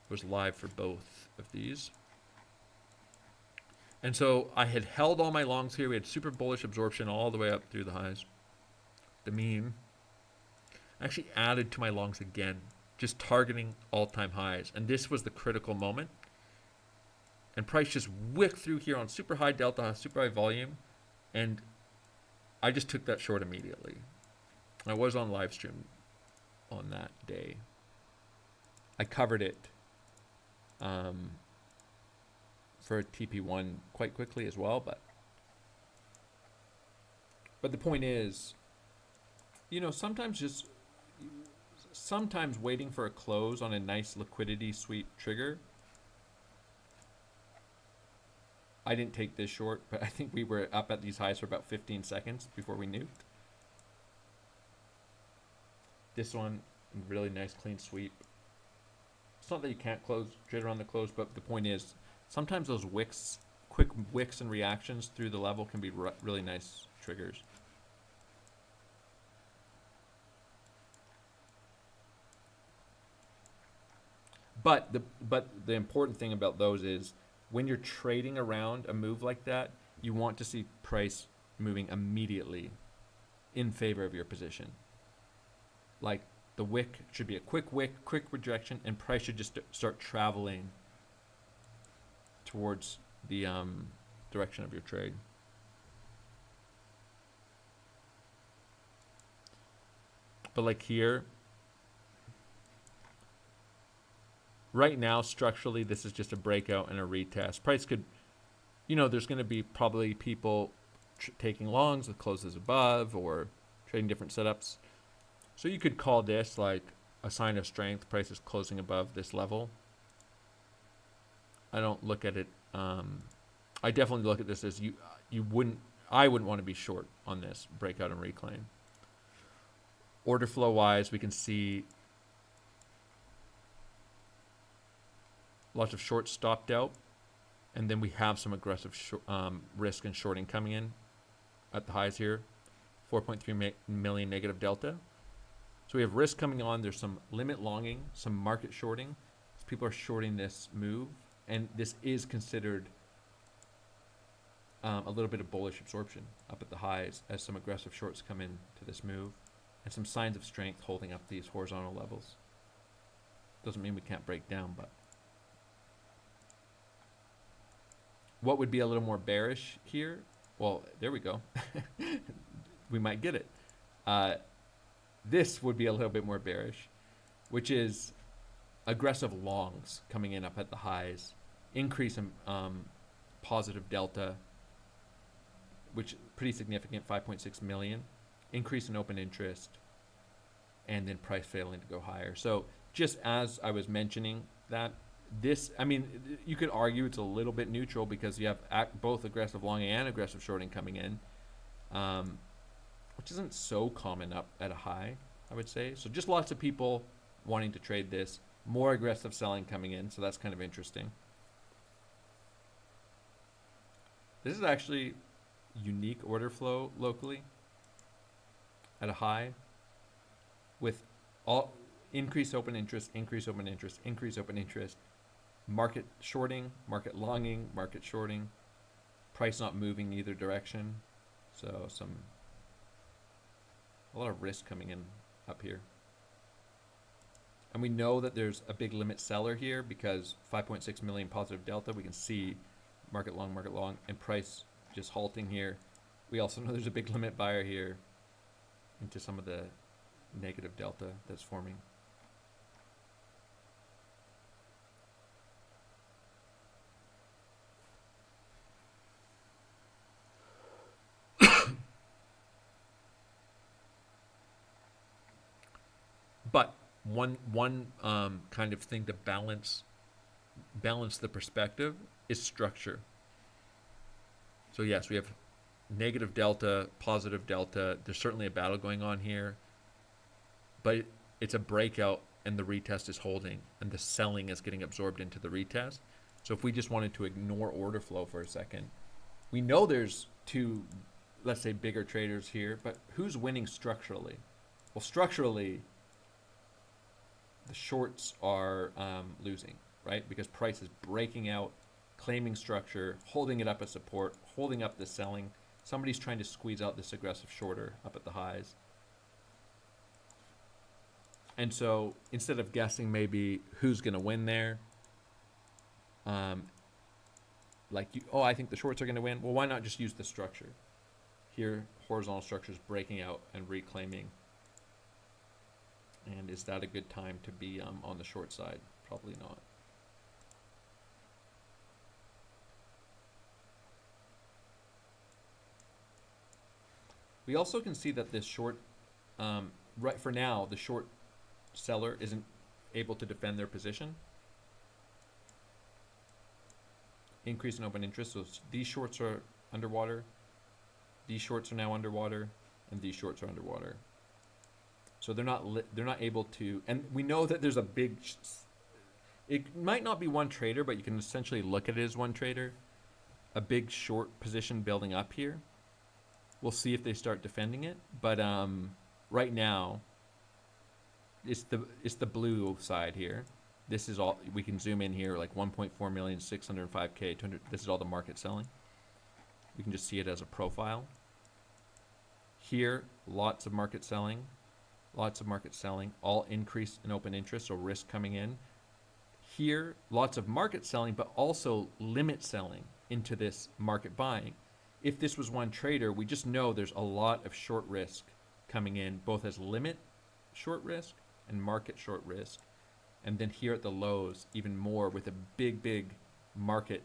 It was live for both of these. And so I had held all my longs here. We had super bullish absorption all the way up through the highs. The mean. I actually added to my longs again, just targeting all-time highs. And this was the critical moment. And price just wicked through here on super high delta, super high volume. And I just took that short immediately. I was on Livestream on that day. I covered it for TP1 quite quickly as well, but the point is, you know, sometimes waiting for a close on a nice liquidity sweep trigger. I didn't take this short, but I think we were up at these highs for about 15 seconds before we nuked. This one, really nice clean sweep. It's not that you can't trade around the close, but the point is, sometimes those wicks, quick wicks and reactions through the level can be really nice triggers. But the important thing about those is when you're trading around a move like that, you want to see price moving immediately in favor of your position. Like the wick should be a quick wick, quick rejection, and price should just start traveling towards the direction of your trade. But like here, right now, structurally, this is just a breakout and a retest. Price could, you know, there's going to be probably people taking longs with closes above or trading different setups. So you could call this like a sign of strength. Price is closing above this level. I don't look at it. I definitely look at this as I wouldn't want to be short on this breakout and reclaim. Order flow wise, we can see lots of shorts stopped out, and then we have some aggressive risk and shorting coming in at the highs here. 4.3 million negative delta. So we have risk coming on. There's some limit longing, some market shorting. So people are shorting this move, and this is considered a little bit of bullish absorption up at the highs as some aggressive shorts come in to this move, and some signs of strength holding up these horizontal levels. Doesn't mean we can't break down, but what would be a little more bearish here? Well, there we go. We might get it. This would be a little bit more bearish, which is aggressive longs coming in up at the highs, increase in positive delta, which is pretty significant, 5.6 million, increase in open interest, and then price failing to go higher. So just as I was mentioning that, this, I mean, you could argue it's a little bit neutral because you have both aggressive longing and aggressive shorting coming in, which isn't so common up at a high, I would say. So just lots of people wanting to trade this, more aggressive selling coming in, so that's kind of interesting. This is actually unique order flow locally at a high with all increase open interest, increase open interest, increase open interest, market shorting, market longing, market shorting, price not moving either direction. So a lot of risk coming in up here. And we know that there's a big limit seller here because 5.6 million positive delta. We can see market long, and price just halting here. We also know there's a big limit buyer here into some of the negative delta that's forming. But one kind of thing to balance the perspective is structure. So yes, we have negative delta, positive delta. There's certainly a battle going on here, but it's a breakout and the retest is holding and the selling is getting absorbed into the retest. So if we just wanted to ignore order flow for a second, we know there's two, let's say, bigger traders here, but who's winning structurally? Well, structurally, the shorts are losing, right? Because price is breaking out, claiming structure, holding it up as support, holding up the selling. Somebody's trying to squeeze out this aggressive shorter up at the highs. And so instead of guessing maybe who's going to win there, I think the shorts are going to win. Well, why not just use the structure? Here, horizontal structure is breaking out and reclaiming. And is that a good time to be on the short side? Probably not. We also can see that this short, right for now, the short seller isn't able to defend their position. Increase in open interest. So these shorts are underwater. These shorts are now underwater, and these shorts are underwater. So they're not able to, and we know that there's a big. It might not be one trader, but you can essentially look at it as one trader. A big short position building up here. We'll see if they start defending it, but right now, it's the blue side here. This is all we can zoom in here, like 1.4 million, 605K, 200. This is all the market selling. We can just see it as a profile. Here, lots of market selling, all increase in open interest, so risk coming in. Here, lots of market selling, but also limit selling into this market buying. If this was one trader, we just know there's a lot of short risk coming in, both as limit short risk and market short risk. And then here at the lows, even more with a big market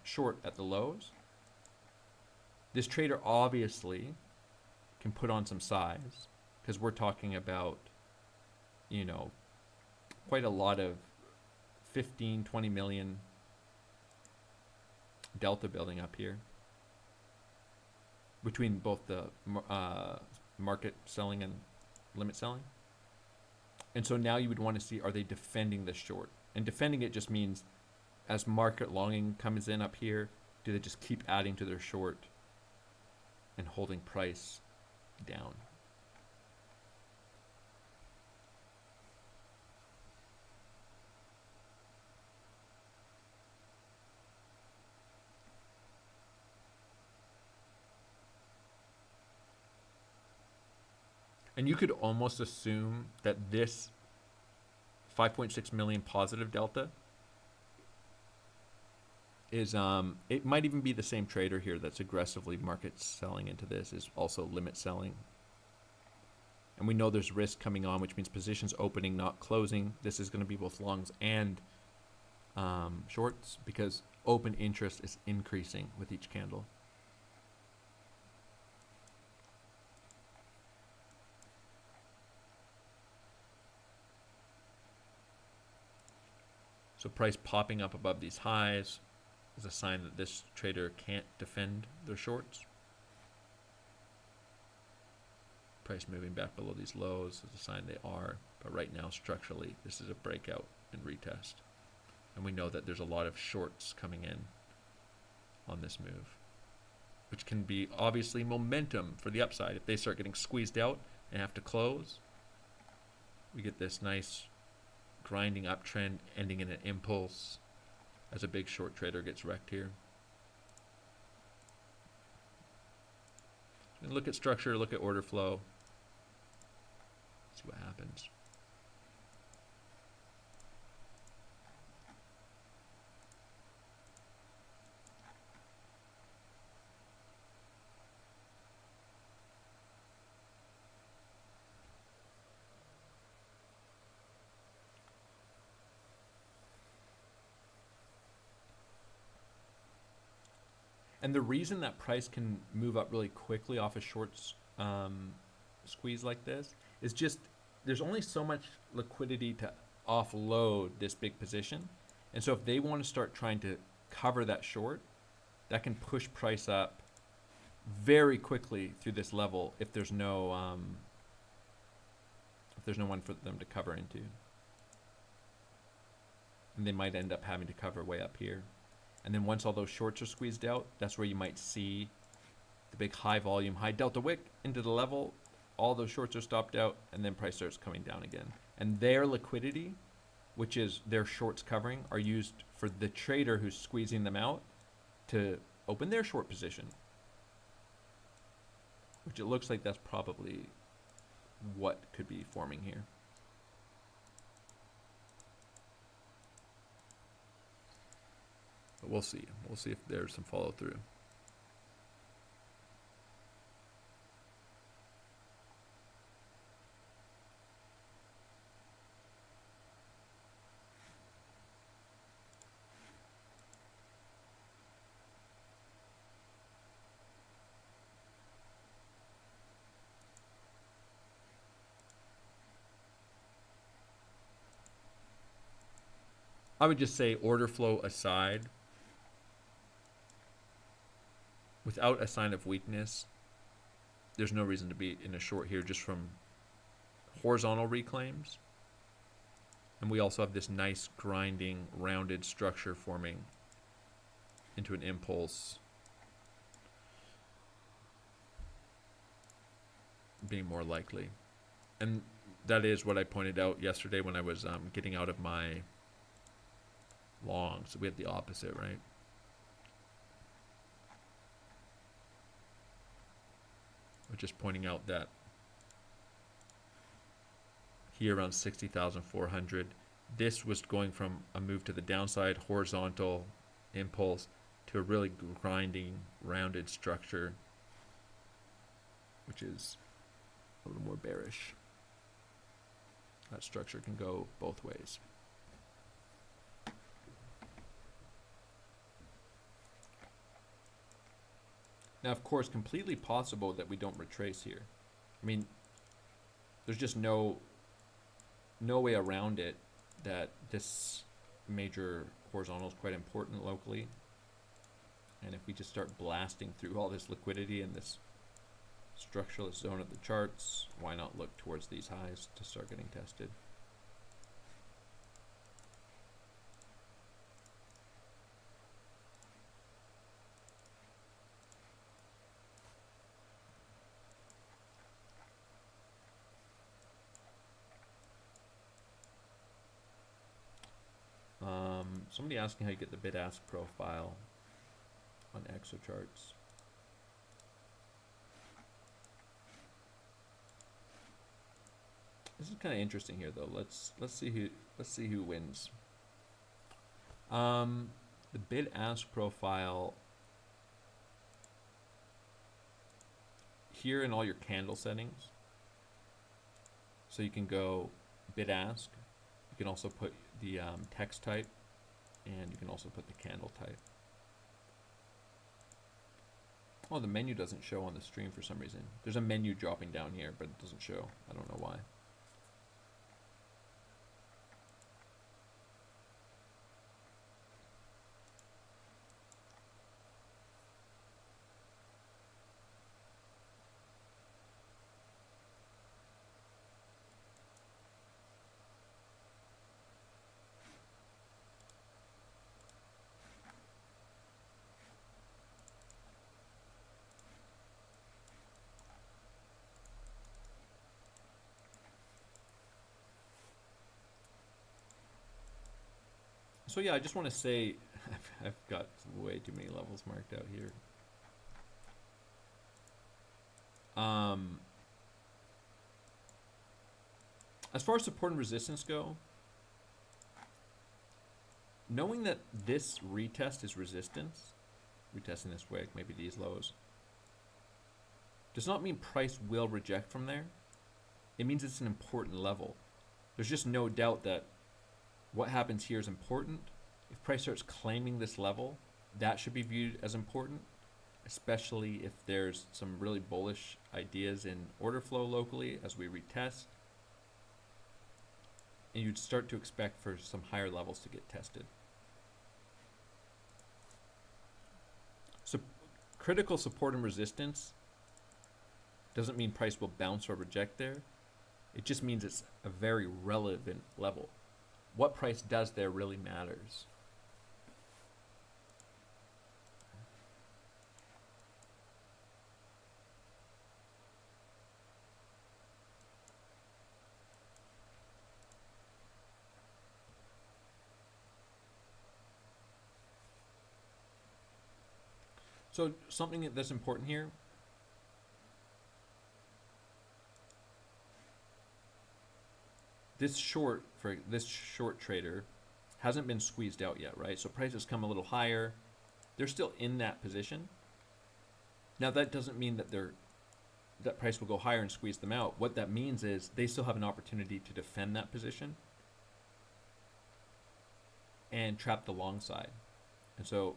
short at the lows. This trader obviously can put on some size because we're talking about, quite a lot of 15, 20 million delta building up here between both the market selling and limit selling. And so now you would want to see, are they defending the short? And defending it just means as market longing comes in up here, do they just keep adding to their short and holding price down? And you could almost assume that this 5.6 million positive delta is, it might even be the same trader here that's aggressively market selling into this, is also limit selling. And we know there's risk coming on, which means positions opening, not closing. This is going to be both longs and shorts because open interest is increasing with each candle. So price popping up above these highs is a sign that this trader can't defend their shorts. Price moving back below these lows is a sign they are. But right now, structurally, this is a breakout and retest. And we know that there's a lot of shorts coming in on this move, which can be obviously momentum for the upside. If they start getting squeezed out and have to close, we get this nice grinding uptrend ending in an impulse as a big short trader gets wrecked here. And look at structure, look at order flow, see what happens. And the reason that price can move up really quickly off a short squeeze like this is just there's only so much liquidity to offload this big position. And so if they want to start trying to cover that short, that can push price up very quickly through this level if there's no one for them to cover into. And they might end up having to cover way up here. And then once all those shorts are squeezed out, that's where you might see the big high volume, high delta wick into the level. All those shorts are stopped out, and then price starts coming down again. And their liquidity, which is their shorts covering, are used for the trader who's squeezing them out to open their short position. Which it looks like that's probably what could be forming here. But we'll see. We'll see if there's some follow through. I would just say order flow aside, without a sign of weakness, there's no reason to be in a short here just from horizontal reclaims. And we also have this nice grinding rounded structure forming into an impulse being more likely. And that is what I pointed out yesterday when I was getting out of my long. So we had the opposite, right? We're just pointing out that here around 60,400, this was going from a move to the downside, horizontal impulse, to a really grinding, rounded structure, which is a little more bearish. That structure can go both ways. Now, of course, completely possible that we don't retrace here. I mean, there's just no way around it that this major horizontal is quite important locally. And if we just start blasting through all this liquidity in this structuralist zone of the charts, why not look towards these highs to start getting tested? Somebody asking how you get the bid-ask profile on exocharts. This is kind of interesting here, though. Let's see who wins. The bid-ask profile here in all your candle settings. So you can go bid-ask. You can also put the text type, and you can also put the candle type. Oh, the menu doesn't show on the stream for some reason. There's a menu dropping down here, but it doesn't show. I don't know why. So yeah, I just want to say, I've got way too many levels marked out here. As far as support and resistance go, knowing that this retest is resistance, retesting this wick, maybe these lows, does not mean price will reject from there. It means it's an important level. There's just no doubt that what happens here is important. If price starts claiming this level, that should be viewed as important. especially if there's some really bullish ideas in order flow locally as we retest. And you'd start to expect for some higher levels to get tested. So critical support and resistance doesn't mean price will bounce or reject there. It just means it's a very relevant level. What price does there really matters. So something that's important here, this short trader hasn't been squeezed out yet, right? So prices come a little higher. They're still in that position. Now that doesn't mean that that price will go higher and squeeze them out. What that means is they still have an opportunity to defend that position and trap the long side. And so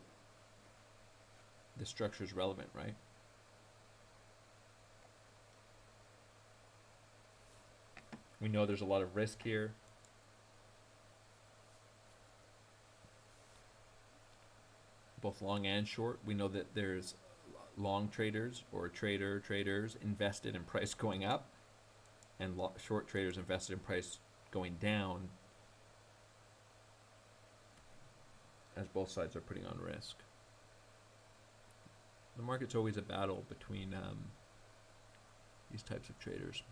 the structure is relevant, right? We know there's a lot of risk here. Both long and short. We know that there's long traders or traders invested in price going up, and short traders invested in price going down, as both sides are putting on risk. The market's always a battle between these types of traders.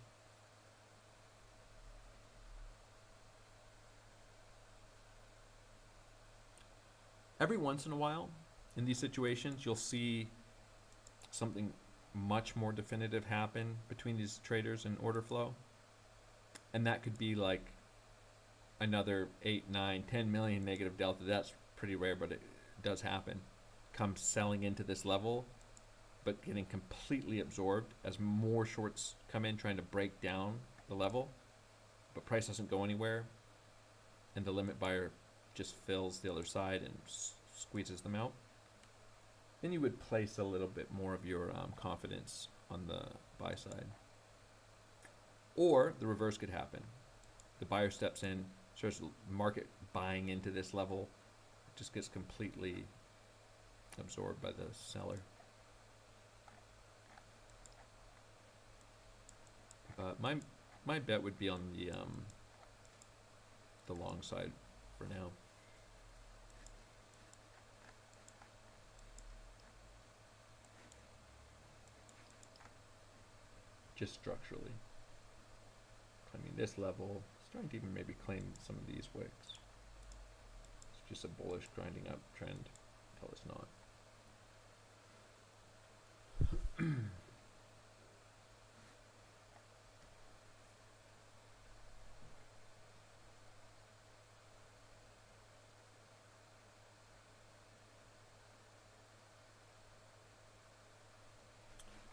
Every once in a while, in these situations, you'll see something much more definitive happen between these traders and order flow. And that could be like another 8, 9, 10 million negative delta. That's pretty rare, but it does happen. Comes selling into this level, but getting completely absorbed as more shorts come in trying to break down the level, but price doesn't go anywhere, and the limit buyer just fills the other side and squeezes them out. Then you would place a little bit more of your confidence on the buy side. Or the reverse could happen. The buyer steps in, starts the market buying into this level, just gets completely absorbed by the seller. But my bet would be on the long side for now. Just structurally. I mean, this level, it's trying to even maybe claim some of these wicks. It's just a bullish grinding up trend until it's not. I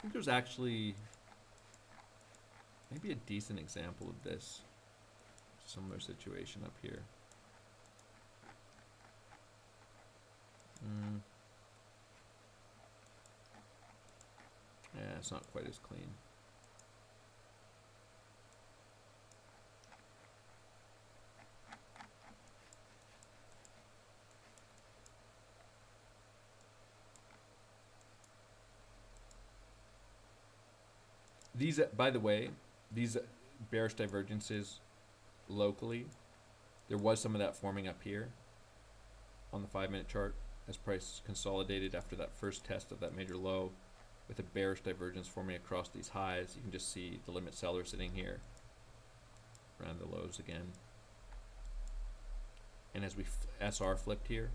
think there's actually maybe a decent example of this similar situation up here. Yeah, it's not quite as clean. These, by the way, these bearish divergences locally, there was some of that forming up here on the 5-minute chart as price consolidated after that first test of that major low, with a bearish divergence forming across these highs. You can just see the limit seller sitting here around the lows again. And as we SR flipped here,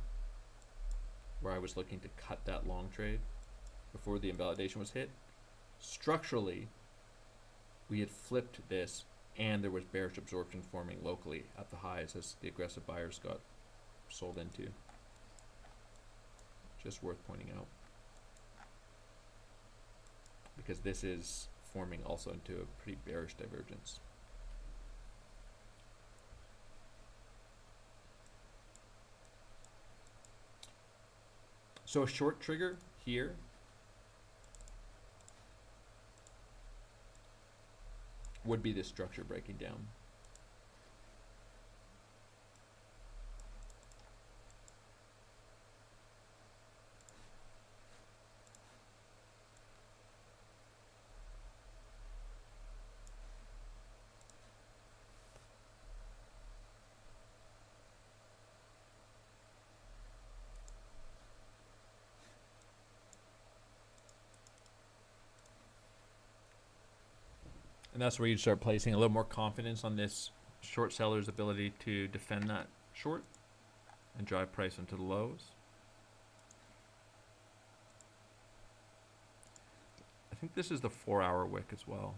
where I was looking to cut that long trade before the invalidation was hit, structurally we had flipped this, and there was bearish absorption forming locally at the highs as the aggressive buyers got sold into. Just worth pointing out, because this is forming also into a pretty bearish divergence. So a short trigger here would be this structure breaking down. And that's where you start placing a little more confidence on this short seller's ability to defend that short and drive price into the lows. I think this is the 4-hour wick as well.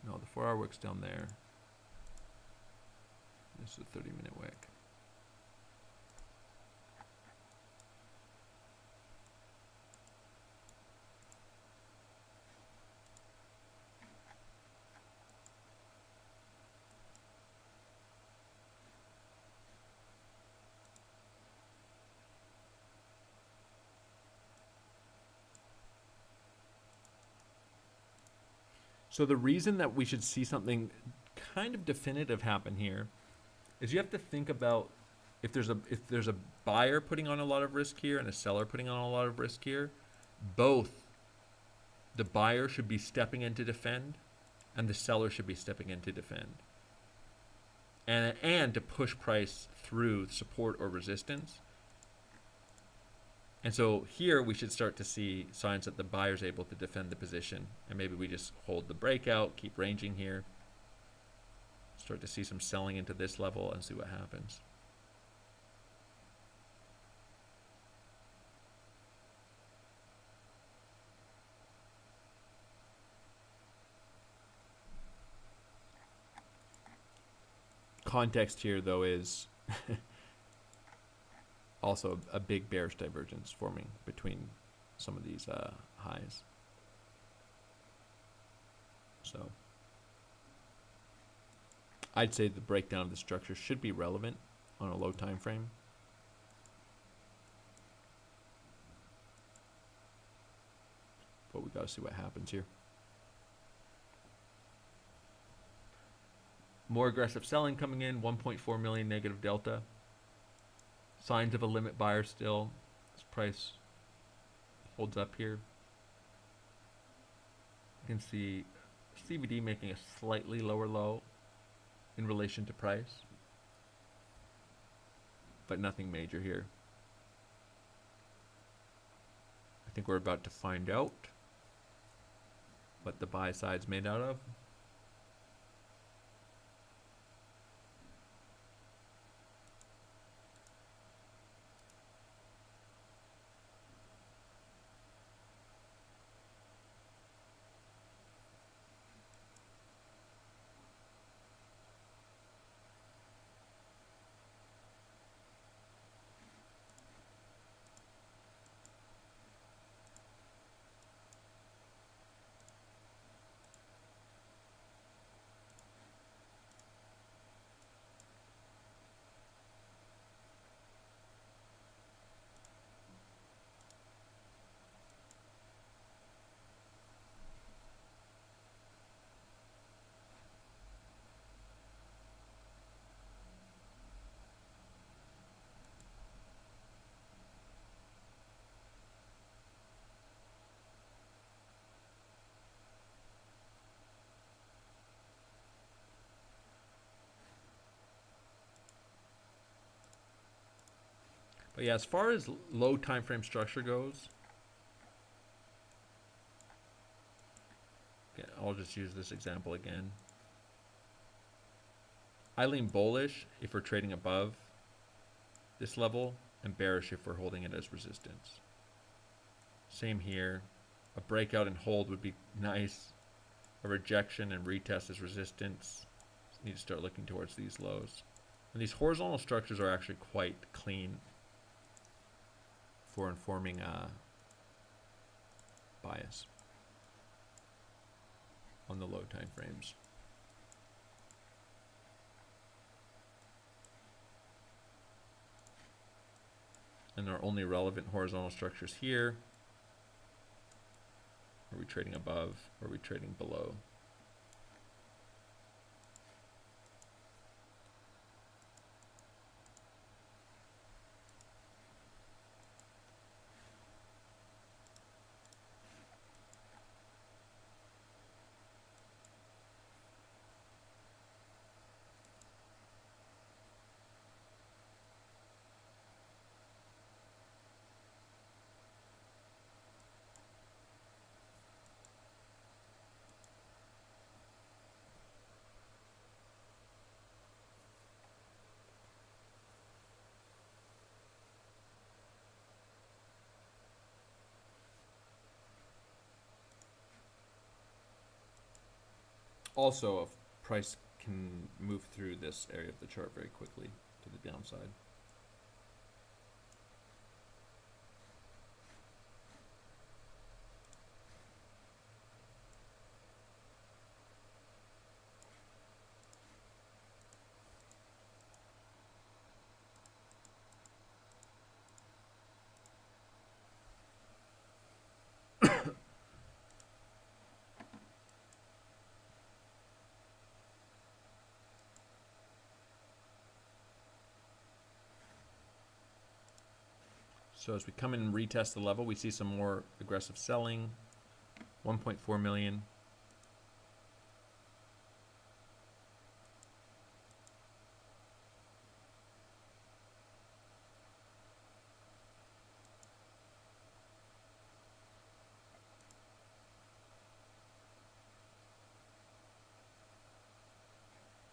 No, the 4-hour wick's down there. This is a 30-minute wick. So the reason that we should see something kind of definitive happen here is you have to think about if there's a buyer putting on a lot of risk here and a seller putting on a lot of risk here, both the buyer should be stepping in to defend and the seller should be stepping in to defend. And to push price through support or resistance. And so here we should start to see signs that the buyer's able to defend the position. And maybe we just hold the breakout, keep ranging here. Start to see some selling into this level and see what happens. Context here though is also a big bearish divergence forming between some of these highs. So I'd say the breakdown of the structure should be relevant on a low time frame. But we got to see what happens here. More aggressive selling coming in, 1.4 million negative delta. Signs of a limit buyer still. This price holds up here. You can see CBD making a slightly lower low in relation to price, but nothing major here. I think we're about to find out what the buy side's made out of. But yeah, as far as low time frame structure goes, okay, I'll just use this example again. I lean bullish if we're trading above this level and bearish if we're holding it as resistance. Same here. A breakout and hold would be nice. A rejection and retest as resistance. Just need to start looking towards these lows. And these horizontal structures are actually quite clean for informing bias on the low time frames. And our only relevant horizontal structures here. Are we trading above or are we trading below? Also, if price can move through this area of the chart very quickly to the downside. So as we come in and retest the level, we see some more aggressive selling, 1.4 million.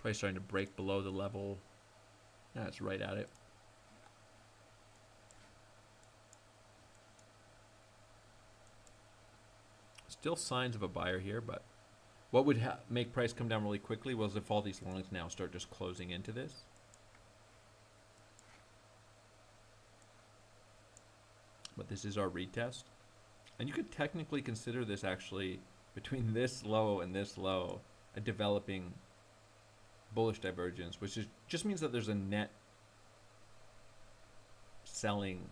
Price starting to break below the level. That's right at it. Still signs of a buyer here, but what would make price come down really quickly was if all these longs now start just closing into this. But this is our retest. And you could technically consider this actually, between this low and this low, a developing bullish divergence, which just means that there's a net selling,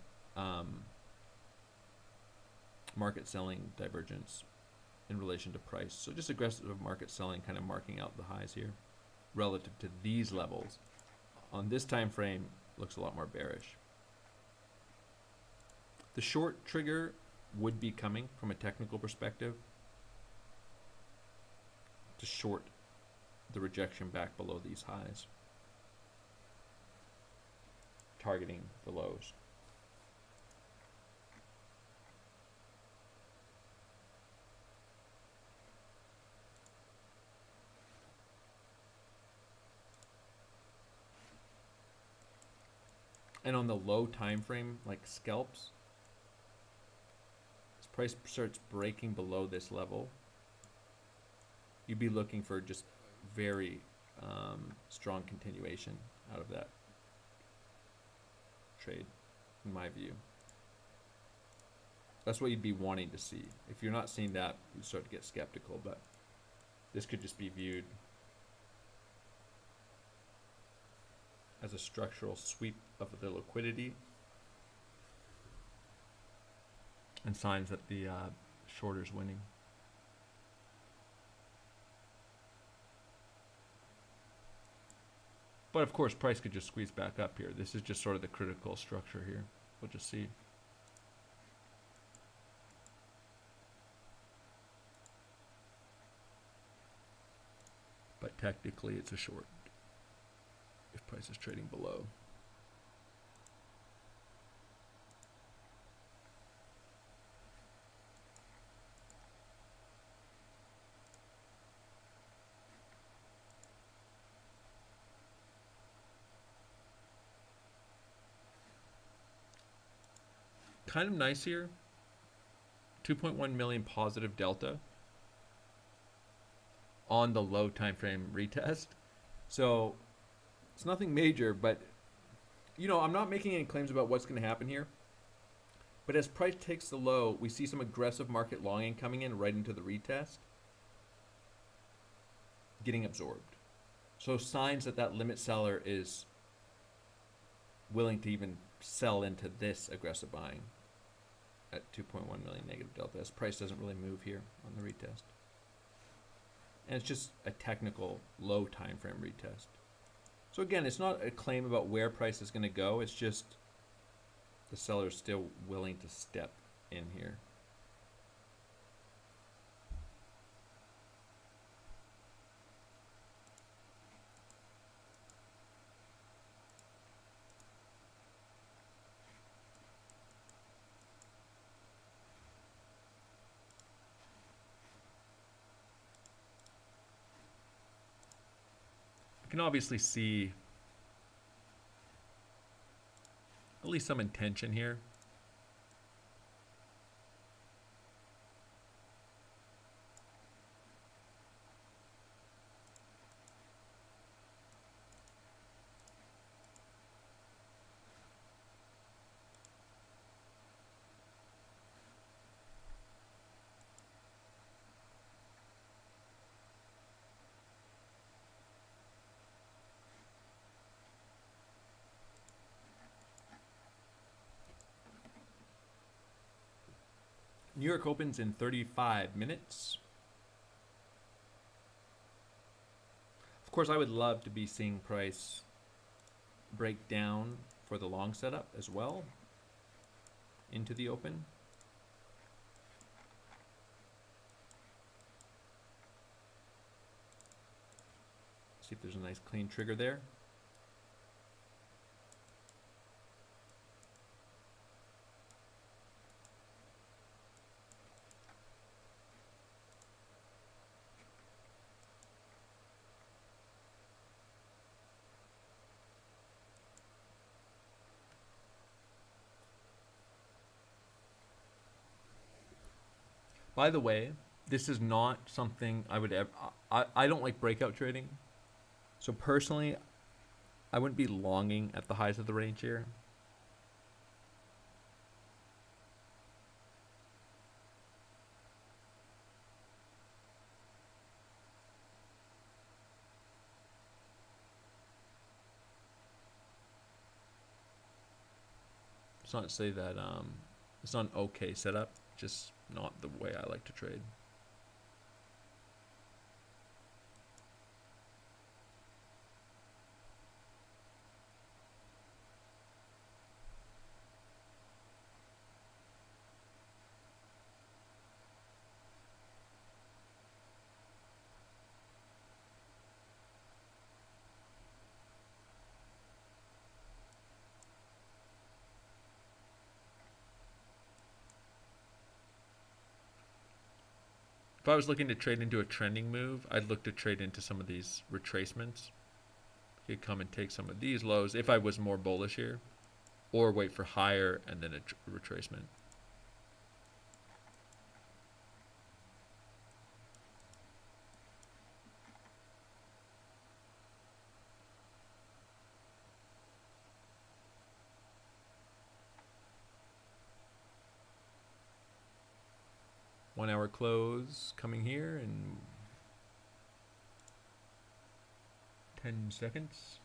market selling divergence in relation to price. So just aggressive market selling kind of marking out the highs here relative to these levels. On this time frame, looks a lot more bearish. The short trigger would be coming from a technical perspective to short the rejection back below these highs, targeting the lows. And on the low time frame, like scalps, as price starts breaking below this level, you'd be looking for just very strong continuation out of that trade, in my view. That's what you'd be wanting to see. If you're not seeing that, you start to get skeptical, but this could just be viewed as a structural sweep of the liquidity and signs that the shorter's winning. But of course, price could just squeeze back up here. This is just sort of the critical structure here. We'll just see. But technically, it's a short if price is trading below. Kind of nice here. 2.1 million positive delta on the low time frame retest. So it's nothing major, but you know, I'm not making any claims about what's going to happen here. But as price takes the low, we see some aggressive market longing coming in right into the retest, getting absorbed. So signs that that limit seller is willing to even sell into this aggressive buying at 2.1 million negative delta, as price doesn't really move here on the retest. And it's just a technical low time frame retest. So again, it's not a claim about where price is going to go. It's just the seller's still willing to step in here. You can obviously see at least some intention here. New York opens in 35 minutes. Of course, I would love to be seeing price break down for the long setup as well into the open. See if there's a nice clean trigger there. By the way, this is not something I would ever... I don't like breakout trading. So personally, I wouldn't be longing at the highs of the range here. It's not to say that it's not an okay setup, just not the way I like to trade. If I was looking to trade into a trending move, I'd look to trade into some of these retracements. You could come and take some of these lows if I was more bullish here, or wait for higher and then a retracement. One hour close coming here in 10 seconds.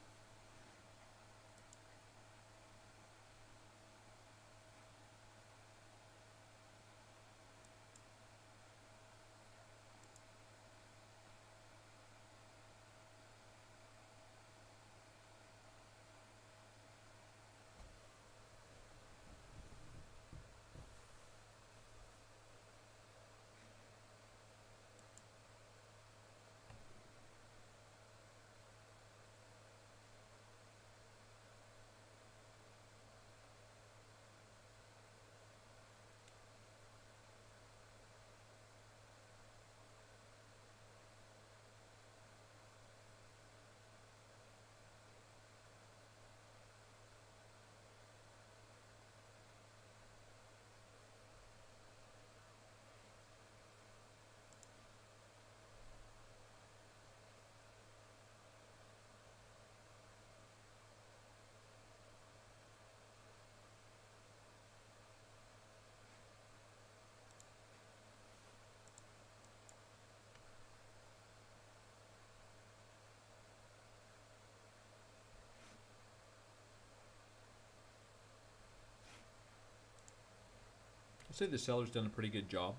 I'd say the seller's done a pretty good job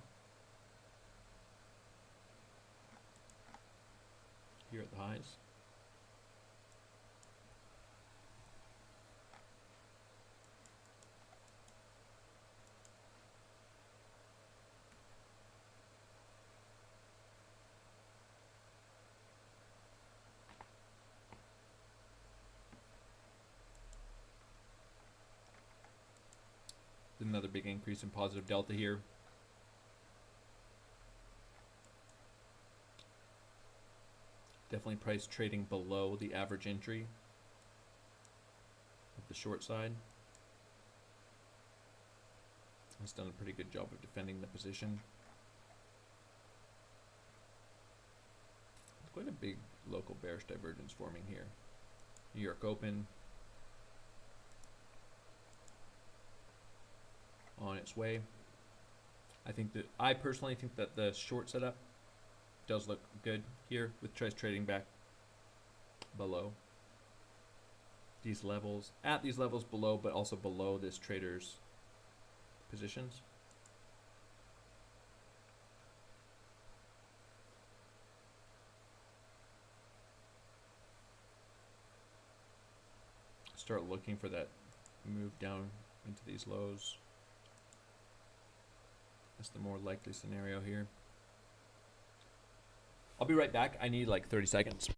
here at the highs. Another big increase in positive delta here. Definitely price trading below the average entry of the short side. It's done a pretty good job of defending the position. It's quite a big local bearish divergence forming here. New York open. On its way. I personally think that the short setup does look good here with price trading back below these levels, at these levels below, but also below this trader's positions. start looking for that move down into these lows. That's the more likely scenario here. I'll be right back. I need like 30 seconds.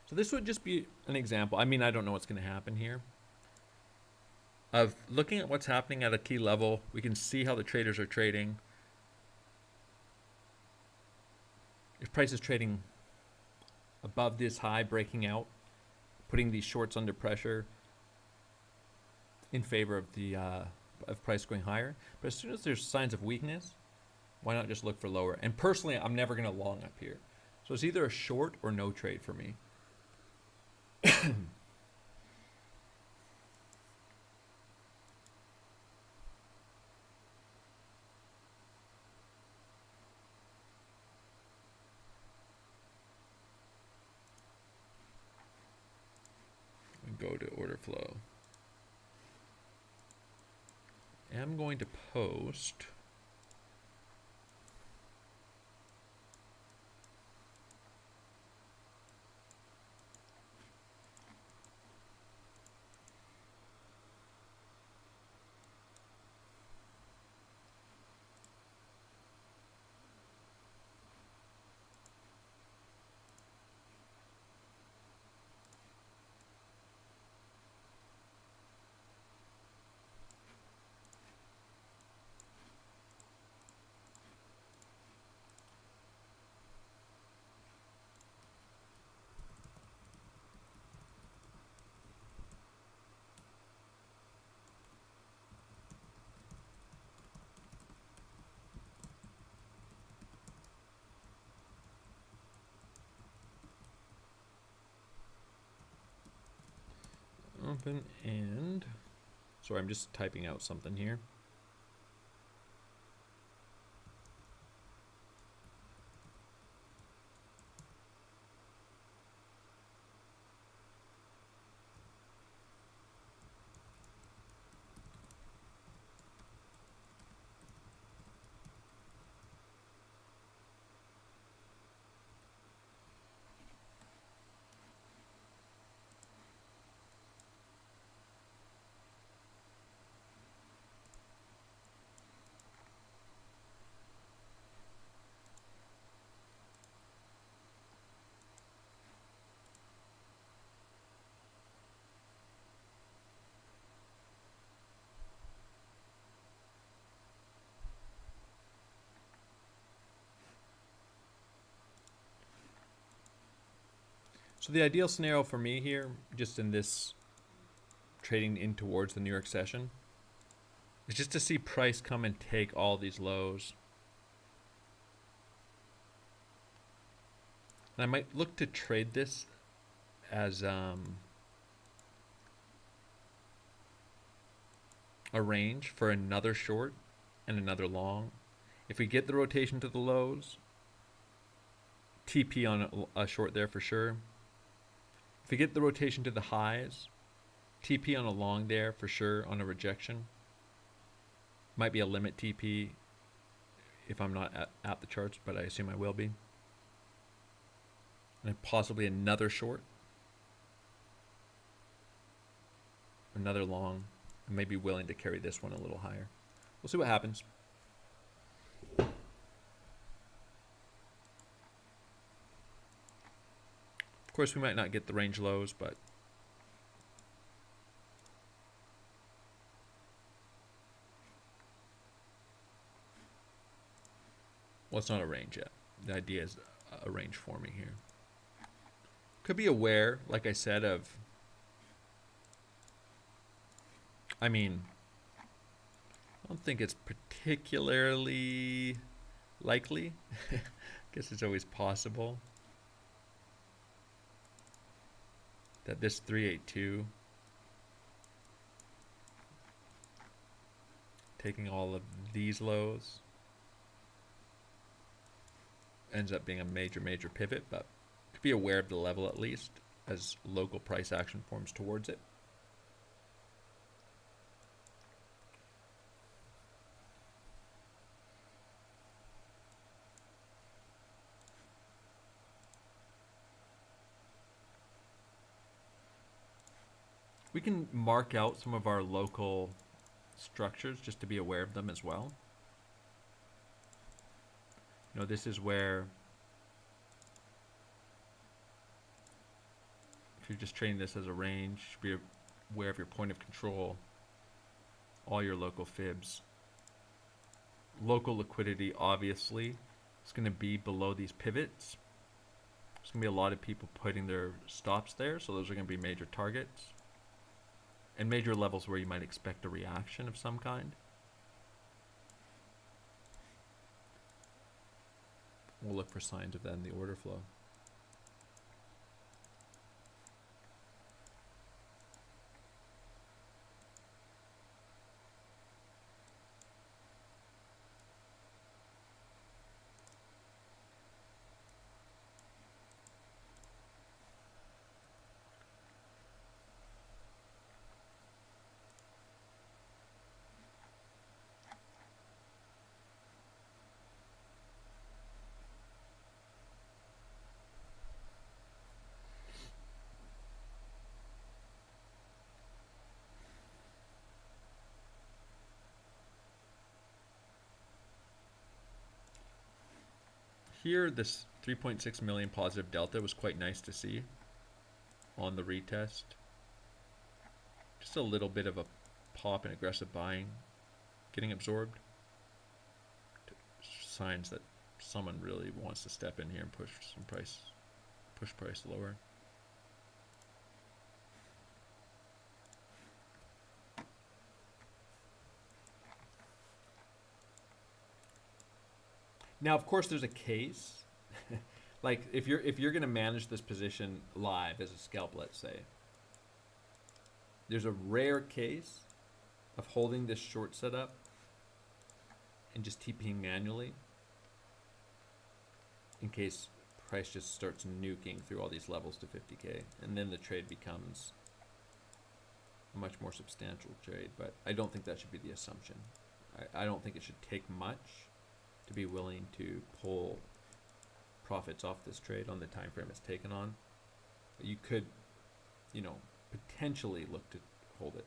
So this would just be an example. I mean, I don't know what's going to happen here. Of looking at what's happening at a key level, we can see how the traders are trading. If price is trading above this high, breaking out, putting these shorts under pressure in favor of the of price going higher. But as soon as there's signs of weakness, why not just look for lower? And personally, I'm never going to long up here. So it's either a short or no trade for me. Go to order flow. I'm going to post open and sorry, I'm just typing out something here. So the ideal scenario for me here, just in this trading in towards the New York session, is just to see price come and take all these lows. And I might look to trade this as a range for another short and another long. If we get the rotation to the lows, TP on a short there for sure. If we get the rotation to the highs, TP on a long there for sure on a rejection. Might be a limit TP if I'm not at the charts, but I assume I will be. And possibly another short. Another long. I may be willing to carry this one a little higher. We'll see what happens. Of course, we might not get the range lows, but well, it's not a range yet. The idea is a range forming here. Could be aware, like I said, of, I mean, I don't think it's particularly likely Guess it's always possible that this 382 taking all of these lows ends up being a major pivot, but could be aware of the level at least as local price action forms towards it. We can mark out some of our local structures just to be aware of them as well. You know, this is where, if you're just trading this as a range, be aware of your point of control, all your local fibs. Local liquidity, obviously, is going to be below these pivots. There's going to be a lot of people putting their stops there, so those are going to be major targets. And major levels where you might expect a reaction of some kind. We'll look for signs of that in the order flow. Here, this 3.6 million positive delta was quite nice to see on the retest. Just a little bit of a pop and aggressive buying getting absorbed. Signs that someone really wants to step in here and push price lower. Now, of course, there's a case. Like if you're going to manage this position live as a scalp, let's say, there's a rare case of holding this short setup and just TPing manually in case price just starts nuking through all these levels to 50K, and then the trade becomes a much more substantial trade. But I don't think that should be the assumption. I don't think it should take much to be willing to pull profits off this trade on the time frame it's taken on. But you could, you know, potentially look to hold it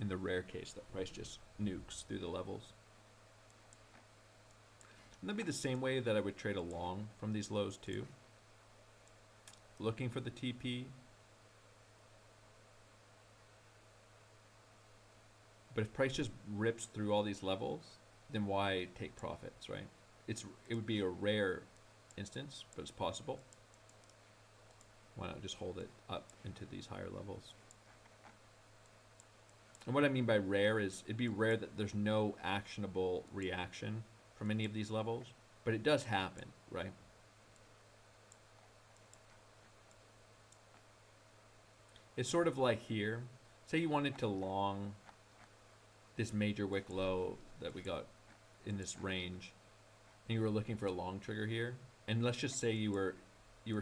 in the rare case that price just nukes through the levels. And that'd be the same way that I would trade a long from these lows too. Looking for the TP. But if price just rips through all these levels, then why take profits, right? It would be a rare instance, but it's possible. Why not just hold it up into these higher levels? And what I mean by rare is it'd be rare that there's no actionable reaction from any of these levels, but it does happen, right? It's sort of like here. Say you wanted to long this major wick low that we got in this range, and you were looking for a long trigger here, and let's just say you were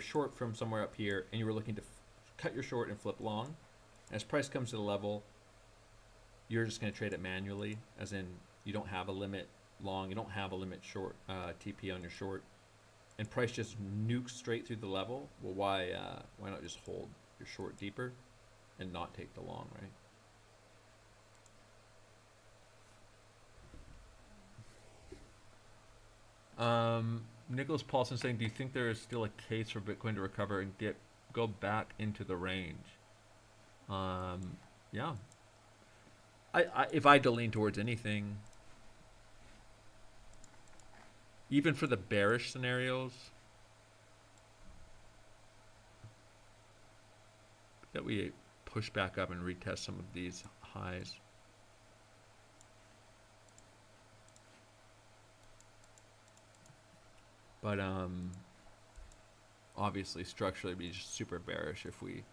short from somewhere up here, and you were looking to cut your short and flip long. As price comes to the level, you're just going to trade it manually, as in you don't have a limit long, you don't have a limit short TP on your short, and price just nukes straight through the level. Well, why not just hold your short deeper and not take the long, right? Nicholas Paulson saying, do you think there is still a case for Bitcoin to recover and go back into the range? Yeah. If I had to lean towards anything, even for the bearish scenarios, that we push back up and retest some of these highs. But obviously structurally it'd be just super bearish if we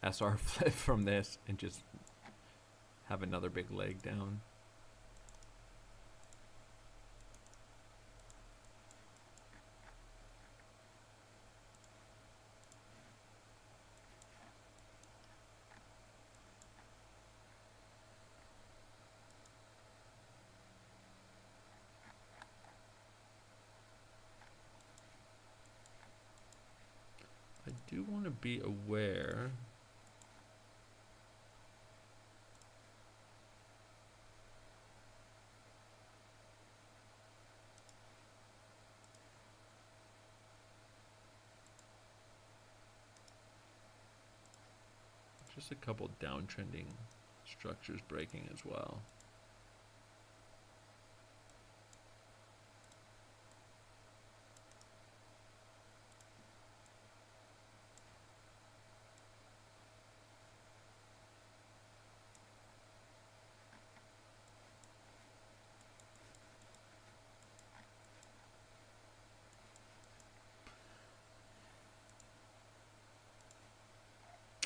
SR flip from this and just have another big leg down. I do want to be aware. Just a couple downtrending structures breaking as well.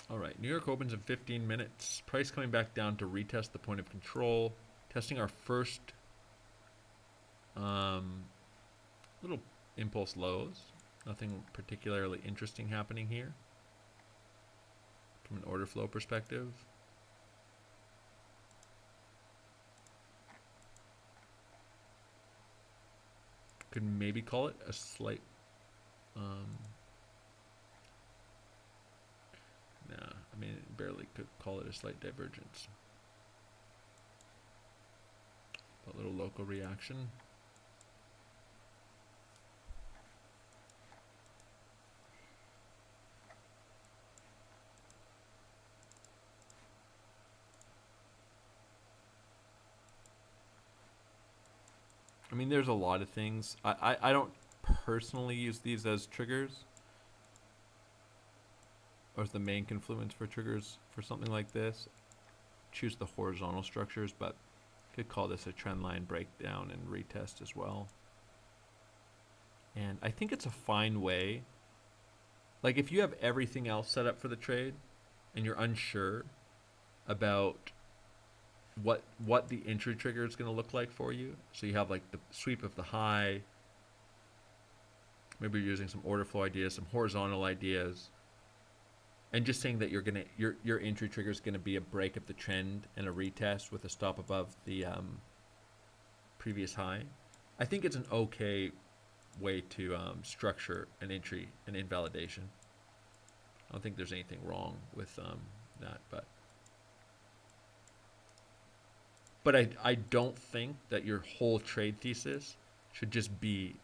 All right, New York opens in 15 minutes. Price coming back down to retest the point of control. Testing our first little impulse lows. Nothing particularly interesting happening here from an order flow perspective. Could maybe call it a slight nah, I mean, barely could call it a slight divergence. A little local reaction. I mean, there's a lot of things. I don't personally use these as triggers, or as the main confluence for triggers for something like this. Choose the horizontal structures, but could call this a trend line breakdown and retest as well. And I think it's a fine way. Like if you have everything else set up for the trade and you're unsure about what the entry trigger is going to look like for you. So you have like the sweep of the high. Maybe you're using some order flow ideas, some horizontal ideas. And just saying that your entry trigger is going to be a break of the trend and a retest with a stop above the previous high. I think it's an okay way to structure an entry and invalidation. I don't think there's anything wrong with that, but I don't think that your whole trade thesis should just be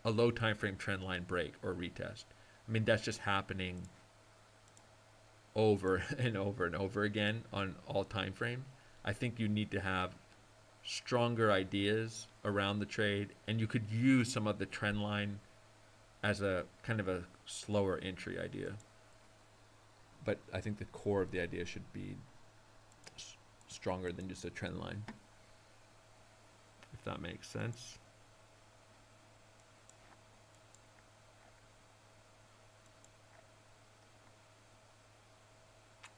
a low time frame trend line break or retest. I mean, that's just happening over and over and over again on all time frames. I think you need to have stronger ideas around the trade, and you could use some of the trend line as a kind of a slower entry idea. But I think the core of the idea should be stronger than just a trend line, if that makes sense.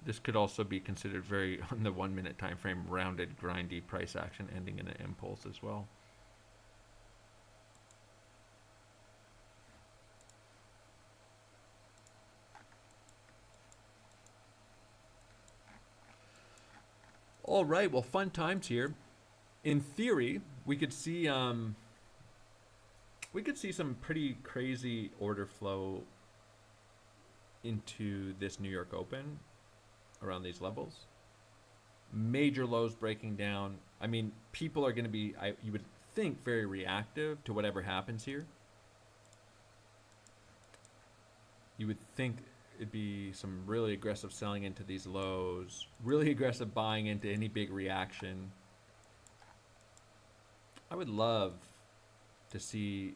This could also be considered very, on the 1 minute time frame, rounded, grindy price action ending in an impulse as well. All right, well, fun times here. In theory, we could see some pretty crazy order flow into this New York Open around these levels. Major lows breaking down. I mean, people are going to be, you would think, very reactive to whatever happens here. You would think it'd be some really aggressive selling into these lows, really aggressive buying into any big reaction. I would love to see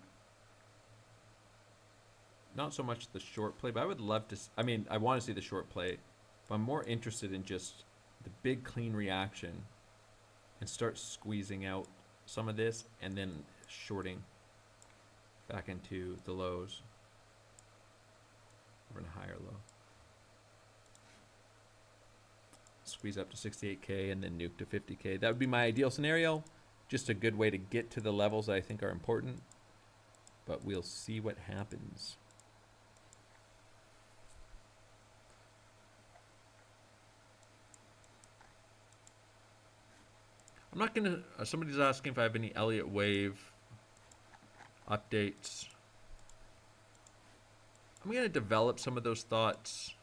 not so much the short play, but I would love to, I mean, I want to see the short play, but I'm more interested in just the big clean reaction and start squeezing out some of this and then shorting back into the lows. We're in a higher low. Squeeze up to 68K and then nuke to 50K. That would be my ideal scenario. Just a good way to get to the levels that I think are important. But we'll see what happens. I'm not gonna, somebody's asking if I have any Elliott wave updates. I'm gonna develop some of those thoughts.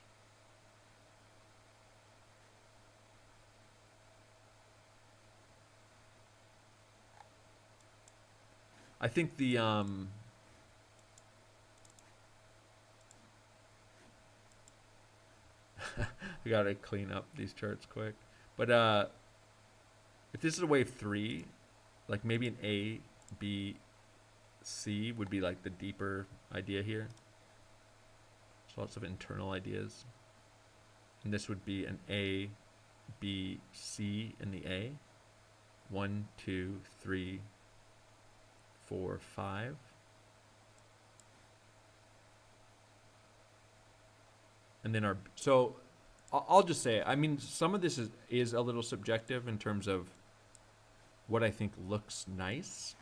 I think the I gotta clean up these charts quick. But if this is a wave 3, like maybe an A, B, C would be like the deeper idea here. So lots of internal ideas. And this would be an A, B, C in the A. 1, 2, 3, 4, 5. And then so I'll just say, I mean, some of this is a little subjective in terms of what I think looks nice.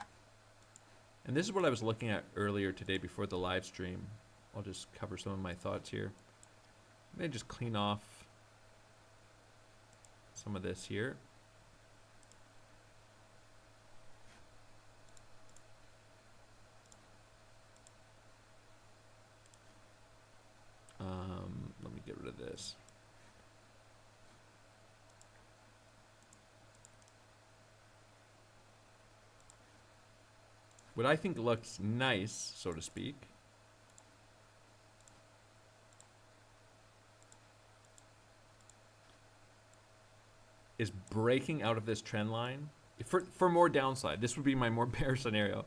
And this is what I was looking at earlier today before the live stream. I'll just cover some of my thoughts here. I'm gonna just clean off some of this here. Let me get rid of this. What I think looks nice, so to speak, is breaking out of this trend line for more downside. This would be my more bear scenario.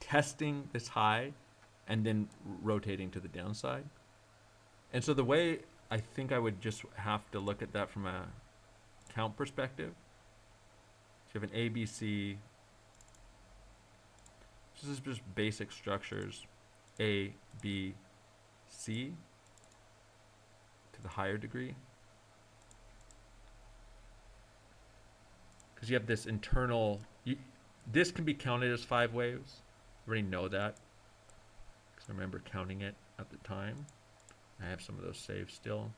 Testing this high and then rotating to the downside. And so the way I think I would just have to look at that from a count perspective. So you have an A, B, C. This is just basic structures. A, B, C to the higher degree. Because you have this internal, this can be counted as 5 waves. You already know that. Because I remember counting it at the time. I have some of those saved still.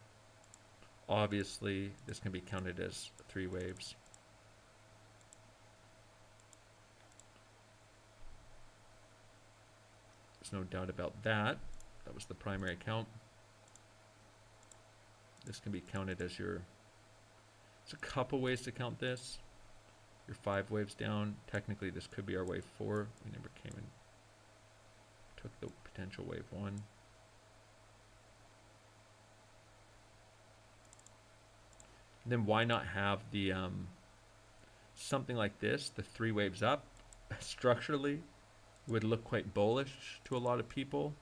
Obviously, this can be counted as 3 waves. There's no doubt about that. That was the primary count. This can be counted as your, there's a couple ways to count this. Your 5 waves down. Technically, this could be our wave 4. We never came and took the potential wave 1. Then why not have the something like this, the 3 waves up, structurally would look quite bullish to a lot of people.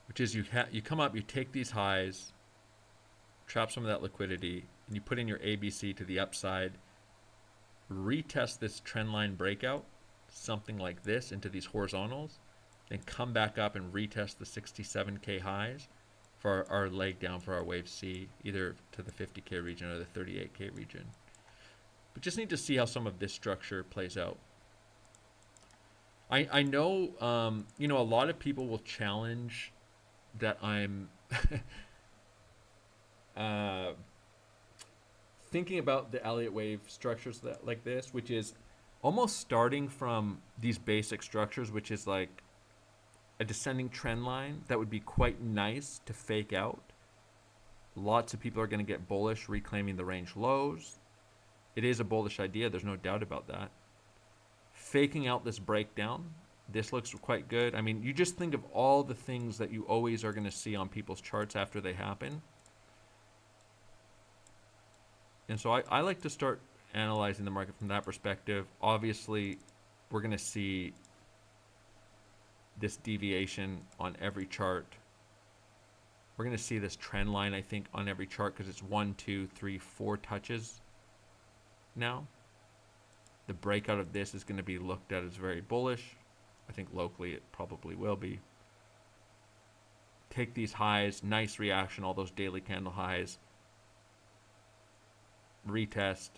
Which is you come up, you take these highs, trap some of that liquidity, and you put in your ABC to the upside, retest this trend line breakout, something like this into these horizontals, then come back up and retest the 67K highs for our leg down for our wave C, either to the 50K region or the 38K region. But just need to see how some of this structure plays out. I know, you know, a lot of people will challenge that I'm thinking about the Elliott wave structures that like this, which is almost starting from these basic structures, which is like a descending trend line that would be quite nice to fake out. Lots of people are going to get bullish, reclaiming the range lows. It is a bullish idea, there's no doubt about that. Faking out this breakdown, this looks quite good. I mean, you just think of all the things that you always are going to see on people's charts after they happen. And so I like to start analyzing the market from that perspective. Obviously, we're going to see this deviation on every chart We're going to see this trend line, I think, on every chart because it's 1, 2, 3, 4 touches now. The breakout of this is going to be looked at as very bullish. I think locally it probably will be. Take these highs, nice reaction, all those daily candle highs. Retest,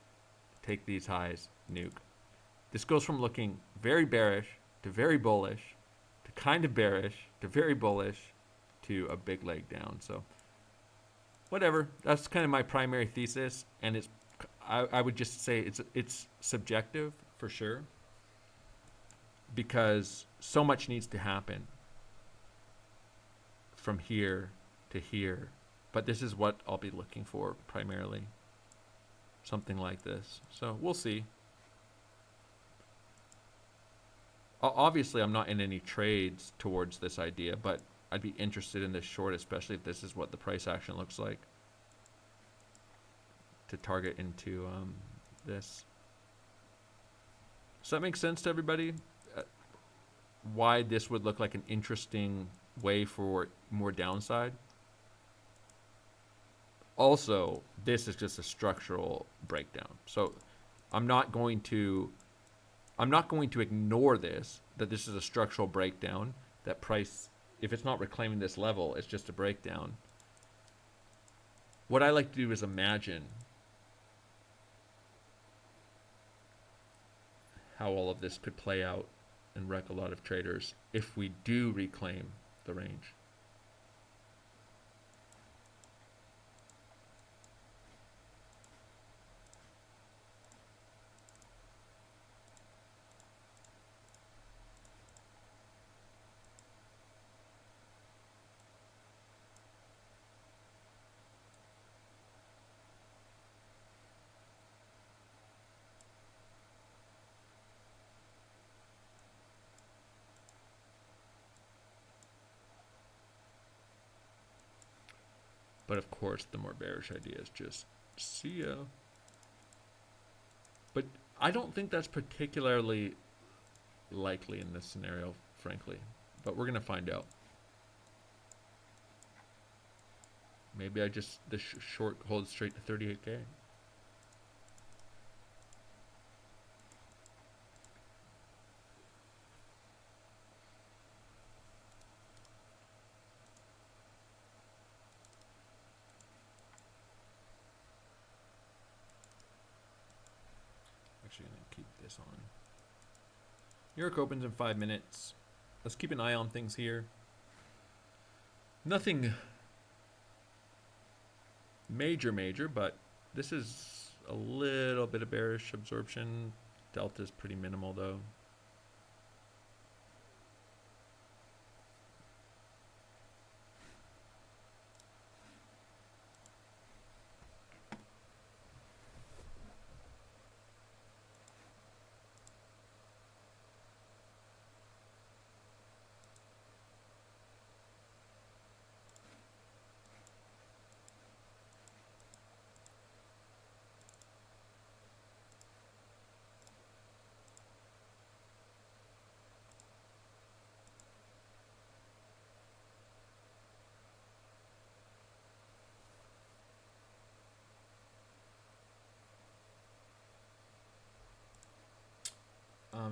take these highs, nuke. This goes from looking very bearish to very bullish to kind of bearish to very bullish to a big leg down. So whatever, that's kind of my primary thesis, and it's I would just say it's subjective for sure, because so much needs to happen from here to here, but this is what I'll be looking for primarily, something like this. So we'll see. Obviously I'm not in any trades towards this idea, but I'd be interested in this short, especially if this is what the price action looks like, to target into this. Does that make sense to everybody? Why this would look like an interesting way for more downside? Also, this is just a structural breakdown. So I'm not going to ignore this, that this is a structural breakdown, that price, if it's not reclaiming this level, it's just a breakdown. What I like to do is imagine how all of this could play out and wreck a lot of traders if we do reclaim the range. But of course, the more bearish idea is just see ya. But I don't think that's particularly likely in this scenario, frankly. But we're going to find out. Maybe I just, the short holds straight to 38K. Actually gonna keep this on. New York opens in 5 minutes. Let's keep an eye on things here. Nothing major, but this is a little bit of bearish absorption. Delta is pretty minimal though.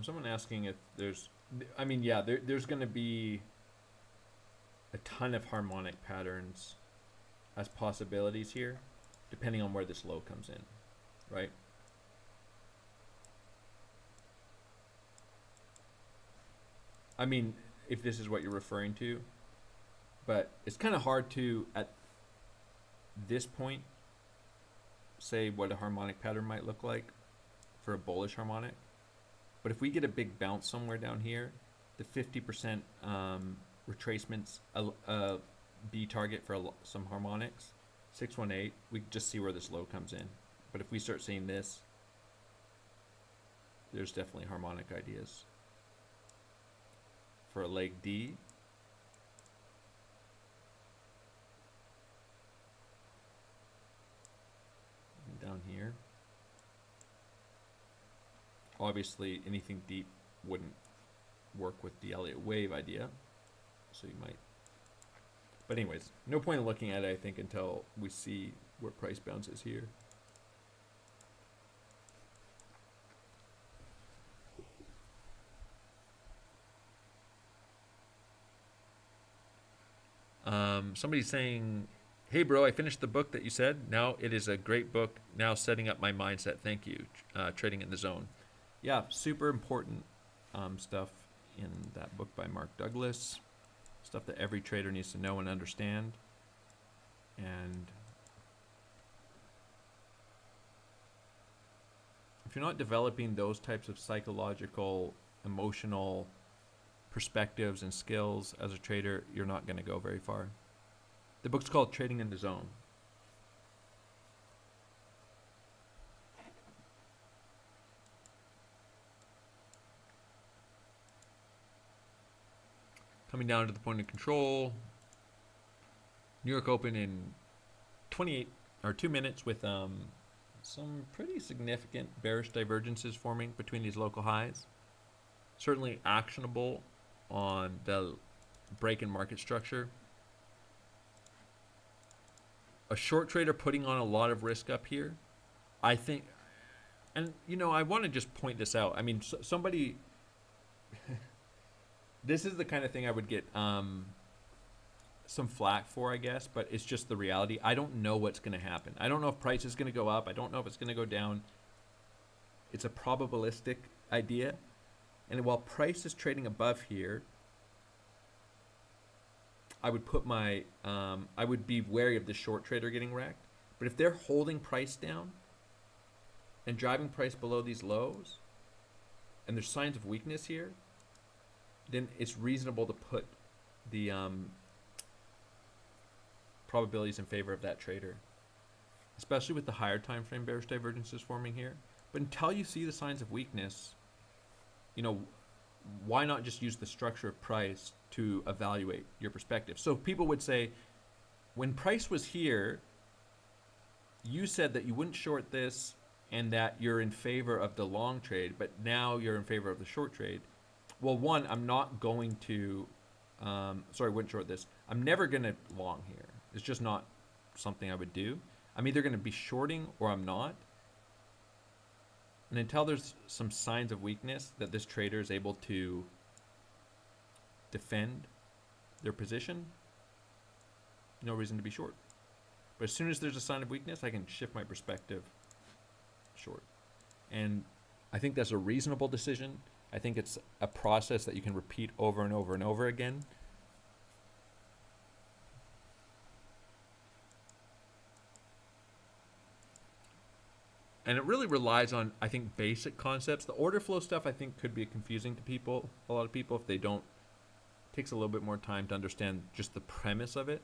Someone asking if there's, I mean, yeah, there's going to be a ton of harmonic patterns as possibilities here, depending on where this low comes in, right? I mean, if this is what you're referring to, but it's kind of hard to, at this point, say what a harmonic pattern might look like for a bullish harmonic. But if we get a big bounce somewhere down here, the 50% retracements B target for some harmonics, 618, we can just see where this low comes in. But if we start seeing this, there's definitely harmonic ideas. For a leg D, down here. Obviously, anything deep wouldn't work with the Elliott wave idea, so you might But anyways, no point in looking at it, I think, until we see where price bounces here. Somebody's saying, hey, bro, I finished the book that you said. Now it is a great book. Now setting up my mindset. Thank you. Trading in the Zone. Yeah, super important stuff in that book by Mark Douglas. Stuff that every trader needs to know and understand. And if you're not developing those types of psychological, emotional perspectives and skills as a trader, you're not going to go very far. The book's called Trading in the Zone. Coming down to the point of control. New York Open in 2 minutes with some pretty significant bearish divergences forming between these local highs. Certainly actionable on the break in market structure. A short trader putting on a lot of risk up here, I think. And, you know, I want to just point this out. I mean, somebody... this is the kind of thing I would get some flack for, I guess, but it's just the reality. I don't know what's going to happen. I don't know if price is going to go up. I don't know if it's going to go down. It's a probabilistic idea. And while price is trading above here, I would put my, I would be wary of the short trader getting wrecked. But if they're holding price down and driving price below these lows, and there's signs of weakness here, then it's reasonable to put the probabilities in favor of that trader, especially with the higher time frame bearish divergences forming here. But until you see the signs of weakness, you know, why not just use the structure of price to evaluate your perspective? So people would say, when price was here, you said that you wouldn't short this and that you're in favor of the long trade, but now you're in favor of the short trade. Well, one, I'm not going to, sorry, I wouldn't short this. I'm never going to long here. It's just not something I would do. I'm either going to be shorting or I'm not. And until there's some signs of weakness that this trader is able to defend their position, no reason to be short. But as soon as there's a sign of weakness, I can shift my perspective short. And I think that's a reasonable decision. I think it's a process that you can repeat over and over and over again. And it really relies on, I think, basic concepts. The order flow stuff, I think, could be confusing to people, a lot of people, if they don't. It takes a little bit more time to understand just the premise of it.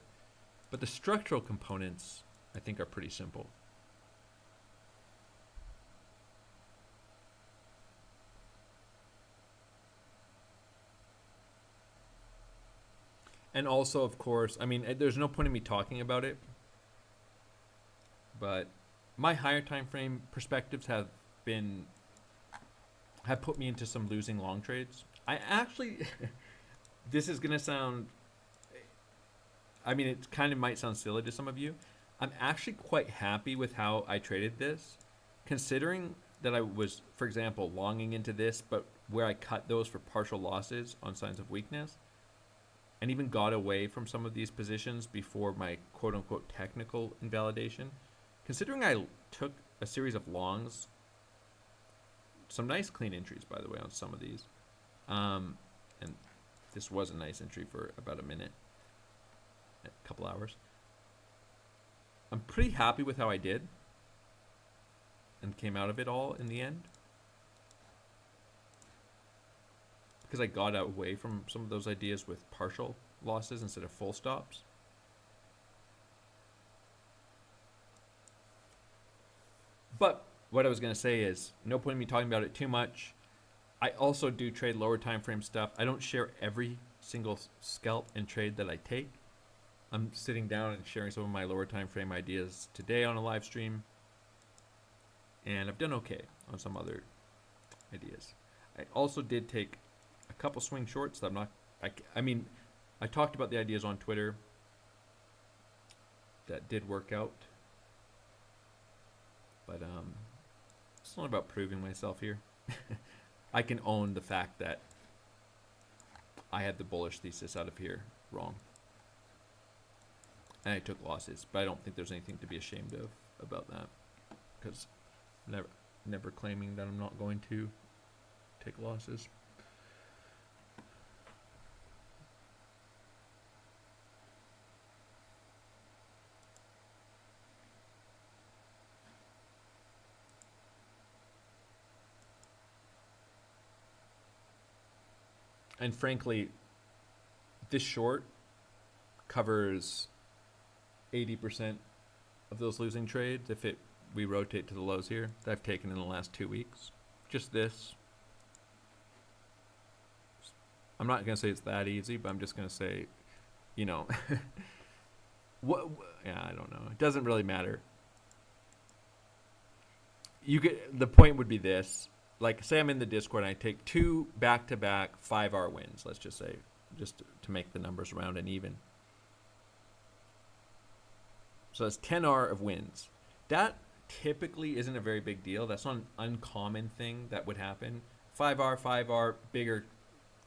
But the structural components, I think, are pretty simple. And also, of course, I mean, there's no point in me talking about it, but my higher time frame perspectives have put me into some losing long trades. I actually, this is gonna sound, I mean, it kind of might sound silly to some of you. I'm actually quite happy with how I traded this, considering that I was, for example, longing into this, but where I cut those for partial losses on signs of weakness, and even got away from some of these positions before my quote-unquote technical invalidation. Considering I took a series of longs, some nice clean entries, by the way, on some of these. And this was a nice entry for about a minute, a couple hours. I'm pretty happy with how I did and came out of it all in the end, because I got away from some of those ideas with partial losses instead of full stops. But what I was going to say is, no point in me talking about it too much. I also do trade lower time frame stuff. I don't share every single scalp and trade that I take. I'm sitting down and sharing some of my lower time frame ideas today on a live stream. And I've done okay on some other ideas. I also did take a couple swing shorts that I'm not, I mean, I talked about the ideas on Twitter. that did work out. But it's not about proving myself here. I can own the fact that I had the bullish thesis out of here wrong. And I took losses, but I don't think there's anything to be ashamed of about that, because never claiming that I'm not going to take losses. And frankly, this short covers 80% of those losing trades if we rotate to the lows here that I've taken in the last 2 weeks. Just this. I'm not going to say it's that easy, but I'm just going to say, you know, yeah, I don't know. It doesn't really matter. The point would be this. Like, say I'm in the Discord and I take 2 back-to-back 5R wins, let's just say, just to make the numbers round and even. So that's 10R of wins. That typically isn't a very big deal. That's not an uncommon thing that would happen. 5R, bigger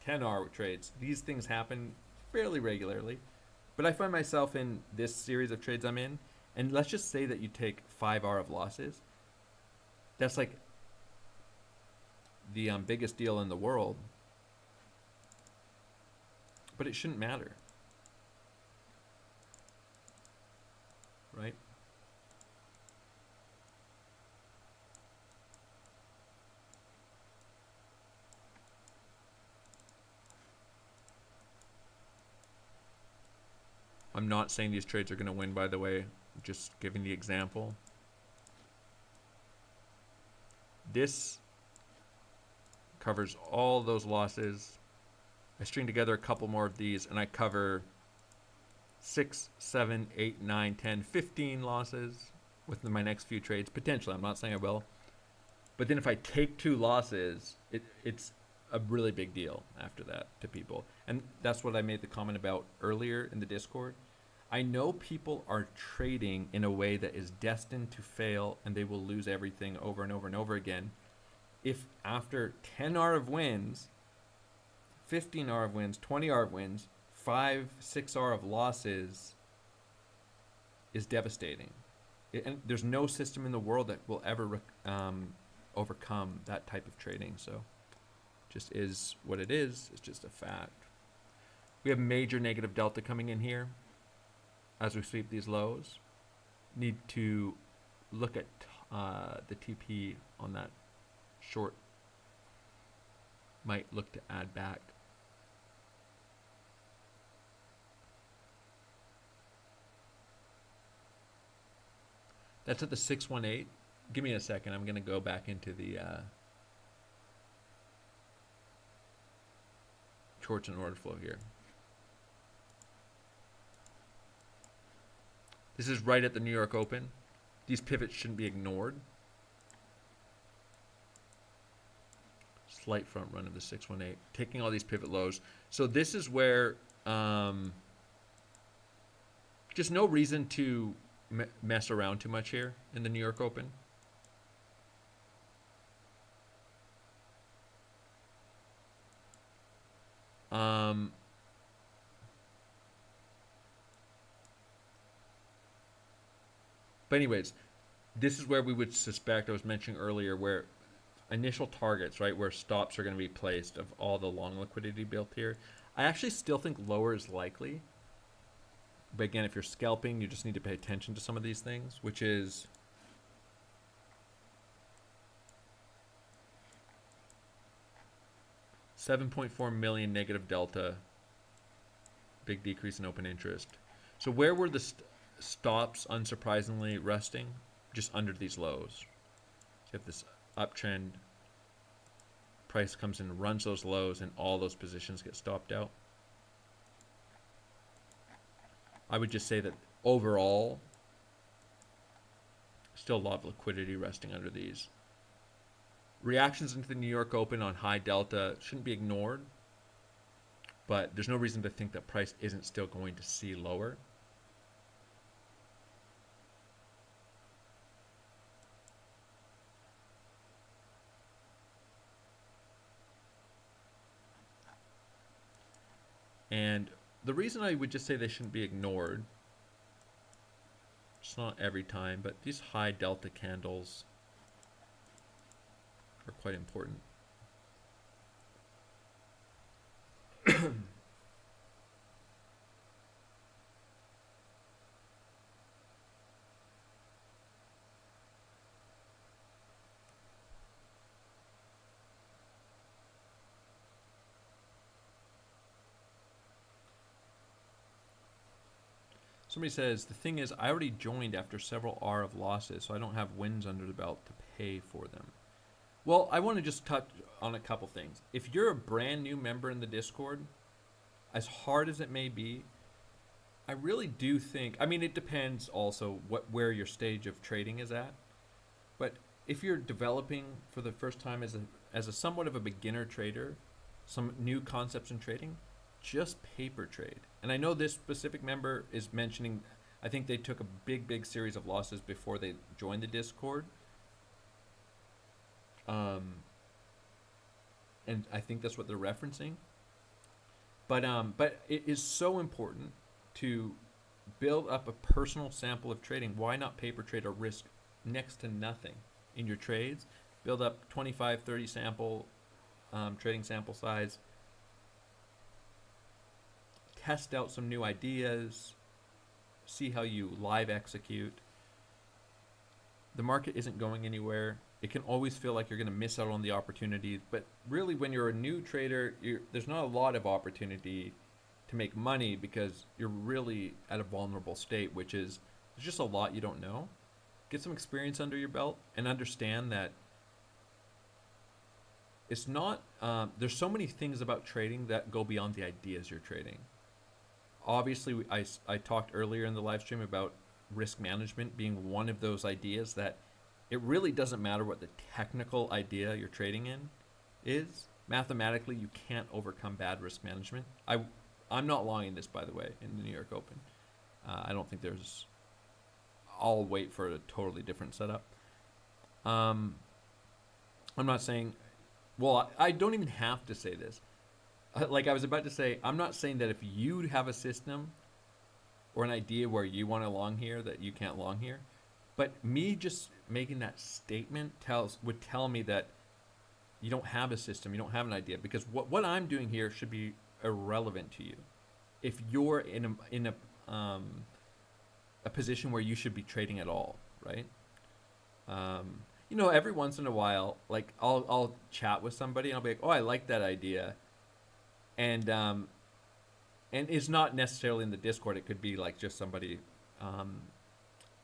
10R trades. These things happen fairly regularly. But I find myself in this series of trades I'm in, and let's just say that you take 5R of losses. That's like the biggest deal in the world, but it shouldn't matter, right? I'm not saying these trades are going to win, by the way, just giving the example. This covers all those losses. I string together a couple more of these and I cover 6, 7, 8, 9, 10, 15 losses with my next few trades. Potentially, I'm not saying I will. But then if I take 2 losses, it's a really big deal after that to people. And that's what I made the comment about earlier in the Discord. I know people are trading in a way that is destined to fail and they will lose everything over and over and over again. If after 10R of wins, 15R of wins, 20R of wins, 5, 6R of losses is devastating. And there's no system in the world that will ever overcome that type of trading. So just is what it is. It's just a fact. We have major negative delta coming in here as we sweep these lows. Need to look at the TP on that short. Might look to add back. That's at the 618. Give me a second. I'm going to go back into the shorts and order flow here. This is right at the New York Open. These pivots shouldn't be ignored. Slight front run of the 618. Taking all these pivot lows. So this is where just no reason to mess around too much here in the New York Open. But anyways, this is where we would suspect, I was mentioning earlier, where initial targets, right, where stops are going to be placed of all the long liquidity built here. I actually still think lower is likely. But again, if you're scalping, you just need to pay attention to some of these things, which is $7.4 million negative delta, big decrease in open interest. So where were the stops, unsurprisingly, resting? Just under these lows. So you have this uptrend, price comes in, runs those lows, and all those positions get stopped out. I would just say that overall, still a lot of liquidity resting under these. Reactions into the New York Open on high delta shouldn't be ignored, but there's no reason to think that price isn't still going to see lower. And the reason I would just say they shouldn't be ignored, it's not every time, but these high delta candles are quite important. Somebody says, the thing is, I already joined after several R of losses, so I don't have wins under the belt to pay for them. Well, I want to just touch on a couple things. If you're a brand new member in the Discord, as hard as it may be, I really do think, I mean, it depends also where your stage of trading is at. But if you're developing for the first time as a somewhat of a beginner trader, some new concepts in trading, just paper trade. And I know this specific member is mentioning, I think they took a big series of losses before they joined the Discord. And I think that's what they're referencing. But it is so important to build up a personal sample of trading. Why not paper trade or risk next to nothing in your trades? Build up 25, 30 sample trading sample size. Test out some new ideas. See how you live execute. The market isn't going anywhere. It can always feel like you're going to miss out on the opportunities, but really when you're a new trader, there's not a lot of opportunity to make money because you're really at a vulnerable state, which is there's just a lot you don't know. Get some experience under your belt and understand that it's not, there's so many things about trading that go beyond the ideas you're trading. Obviously, I talked earlier in the live stream about risk management being one of those ideas that it really doesn't matter what the technical idea you're trading in is. Mathematically, you can't overcome bad risk management. I'm not longing this, by the way, in the New York Open. I don't think there's... I'll wait for a totally different setup. I'm not saying... Well, I don't even have to say this. Like I was about to say, I'm not saying that if you have a system or an idea where you want to long here, that you can't long here. But me just making that statement would tell me that you don't have a system, you don't have an idea, because what I'm doing here should be irrelevant to you. If you're in a position where you should be trading at all, right? You know, every once in a while, like I'll chat with somebody and I'll be like, oh, I like that idea, and it's not necessarily in the Discord. It could be like just somebody.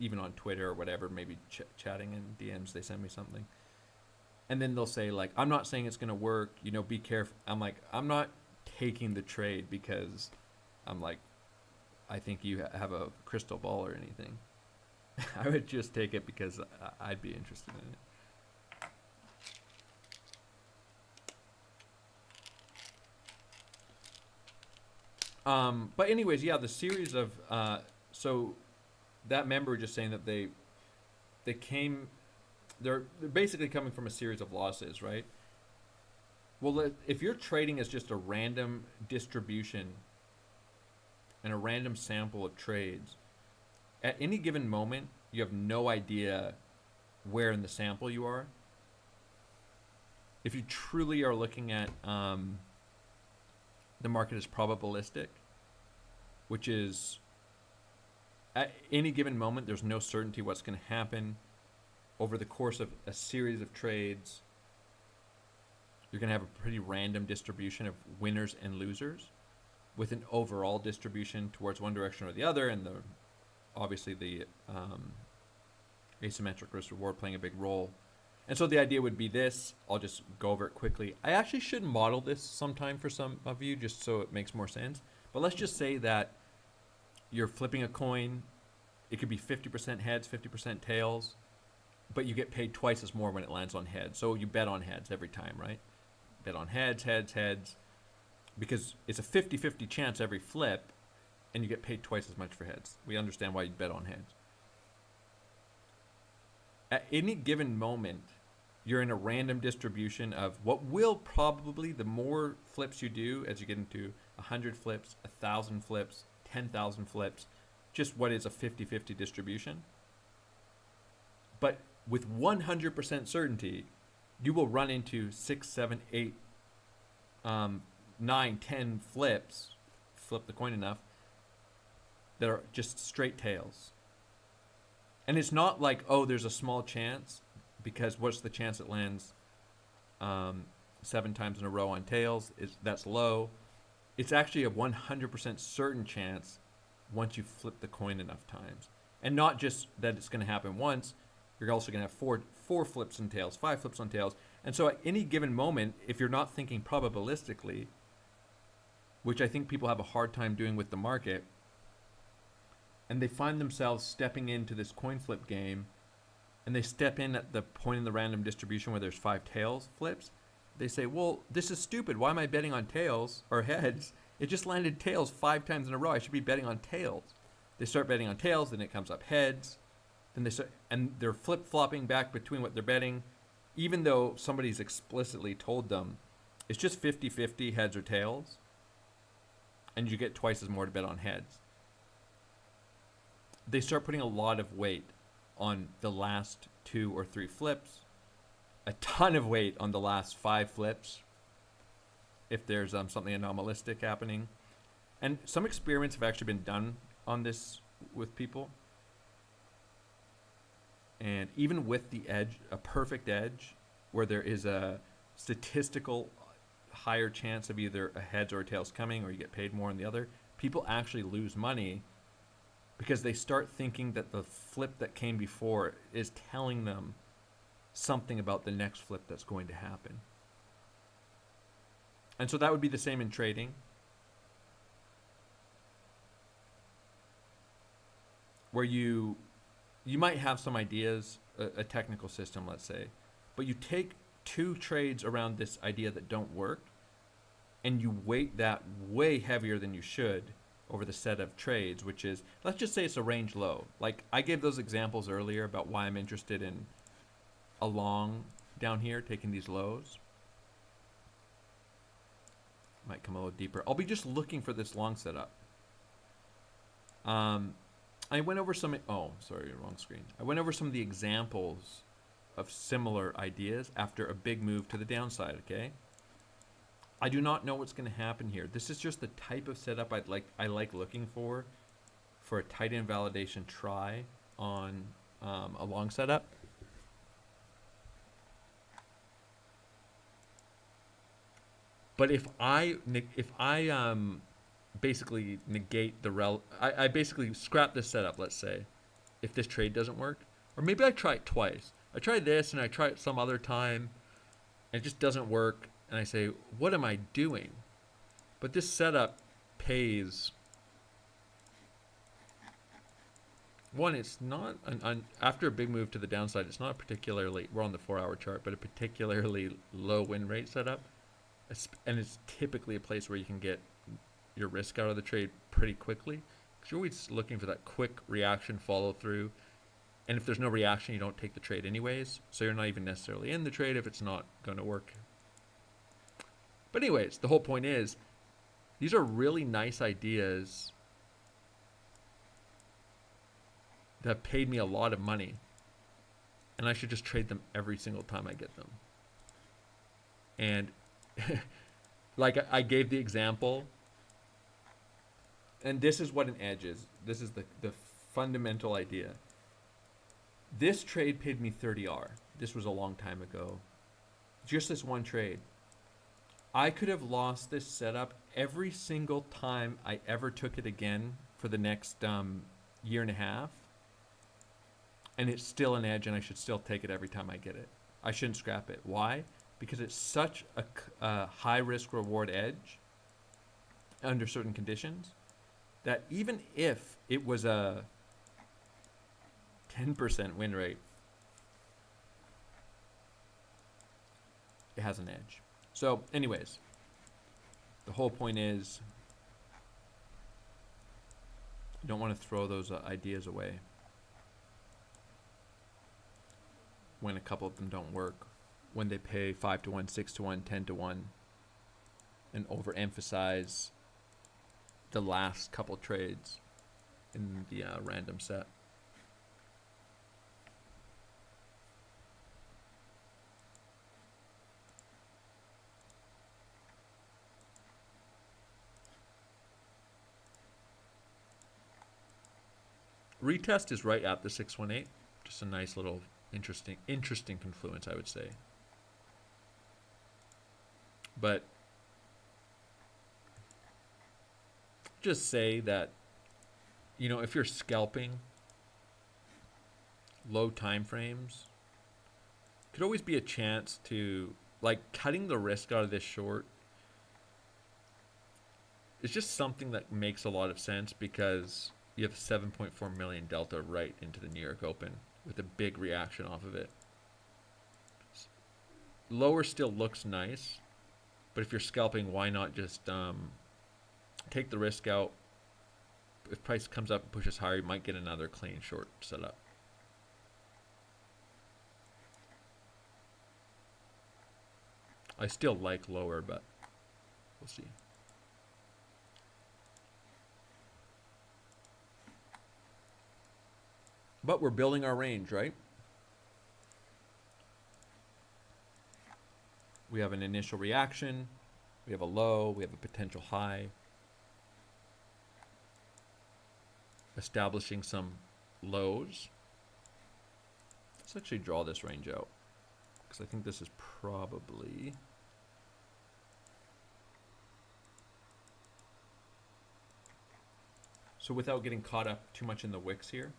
Even on Twitter or whatever, maybe chatting in DMs, they send me something. And then they'll say, like, I'm not saying it's going to work, you know, be careful. I'm like, I'm not taking the trade because I'm like, I think you have a crystal ball or anything. I would just take it because I'd be interested in it. But anyways, yeah, the series of, so that member just saying that they're basically coming from a series of losses, right? Well, if you're trading as just a random distribution and a random sample of trades, at any given moment, you have no idea where in the sample you are. If you truly are looking at the market as probabilistic, which is at any given moment, there's no certainty what's going to happen. Over the course of a series of trades, you're going to have a pretty random distribution of winners and losers with an overall distribution towards one direction or the other, and obviously the asymmetric risk reward playing a big role. And so the idea would be this. I'll just go over it quickly. I actually should model this sometime for some of you just so it makes more sense. But let's just say that you're flipping a coin. It could be 50% heads, 50% tails, but you get paid twice as more when it lands on heads. So you bet on heads every time, right? Bet on heads, because it's a 50-50 chance every flip, and you get paid twice as much for heads. We understand why you bet on heads. At any given moment, you're in a random distribution of what will probably, the more flips you do as you get into 100 flips, 1,000 flips, 10,000 flips, just what is a 50-50 distribution. But with 100% certainty, you will run into 6, 7, 8, 9, 10 flips, flip the coin enough, that are just straight tails. And it's not like, oh, there's a small chance, because what's the chance it lands 7 times in a row on tails? That's low. It's actually a 100% certain chance once you flip the coin enough times. And not just that it's going to happen once, you're also going to have four flips on tails, 5 flips on tails. And so at any given moment, if you're not thinking probabilistically, which I think people have a hard time doing with the market, and they find themselves stepping into this coin flip game, and they step in at the point in the random distribution where there's 5 tails flips, they say, well, this is stupid. Why am I betting on tails or heads? It just landed tails 5 times in a row. I should be betting on tails. They start betting on tails, then it comes up heads. Then they start, and they're flip-flopping back between what they're betting, even though somebody's explicitly told them it's just 50-50 heads or tails, and you get twice as more to bet on heads. They start putting a lot of weight on the last 2 or 3 flips, a ton of weight on the last 5 flips, if there's something anomalistic happening. And some experiments have actually been done on this with people. And even with the edge, a perfect edge, where there is a statistical higher chance of either a heads or a tails coming, or you get paid more on the other, people actually lose money because they start thinking that the flip that came before is telling them something about the next flip that's going to happen. And so that would be the same in trading. Where you might have some ideas, a technical system, let's say, but you take 2 trades around this idea that don't work, and you weight that way heavier than you should over the set of trades, which is, let's just say it's a range low. Like I gave those examples earlier about why I'm interested in a long down here, taking these lows. Might come a little deeper. I'll be just looking for this long setup. I went over some, oh, sorry, wrong screen. I went over some of the examples of similar ideas after a big move to the downside, okay? I do not know what's going to happen here. This is just the type of setup I like looking for a tight invalidation try on a long setup. But if I basically negate the I basically scrap this setup, let's say, if this trade doesn't work, or maybe I try it twice. I try this and I try it some other time and it just doesn't work, and I say, what am I doing? But this setup pays. One, it's not after a big move to the downside, it's not a particularly, we're on the 4-hour chart, but a particularly low win rate setup. And it's typically a place where you can get your risk out of the trade pretty quickly, because you're always looking for that quick reaction follow through. And if there's no reaction, you don't take the trade anyways, so you're not even necessarily in the trade if it's not going to work. But anyways, the whole point is, these are really nice ideas that have paid me a lot of money, and I should just trade them every single time I get them. And like I gave the example, and this is what an edge is. This is the fundamental idea. This trade paid me 30R. This was a long time ago. Just this one trade. I could have lost this setup every single time I ever took it again for the next year and a half. And it's still an edge, and I should still take it every time I get it. I shouldn't scrap it. Why? Because it's such a high risk reward edge under certain conditions that even if it was a 10% win rate, it has an edge. So anyways, the whole point is, you don't want to throw those ideas away when a couple of them don't work, when they pay 5 to 1, 6 to 1, 10 to 1, and overemphasize the last couple trades in the random set. Retest is right at the 618. Just a nice little interesting confluence, I would say. But just say that, you know, if you're scalping low time frames, could always be a chance to, like, cutting the risk out of this short. It's just something that makes a lot of sense because you have 7.4 million delta right into the New York Open with a big reaction off of it. Lower still looks nice, but if you're scalping, why not just take the risk out? If price comes up and pushes higher, you might get another clean short set up. I still like lower, but we'll see. But we're building our range, right? We have an initial reaction, we have a low, we have a potential high. Establishing some lows. Let's actually draw this range out, because I think this is probably... So without getting caught up too much in the wicks here,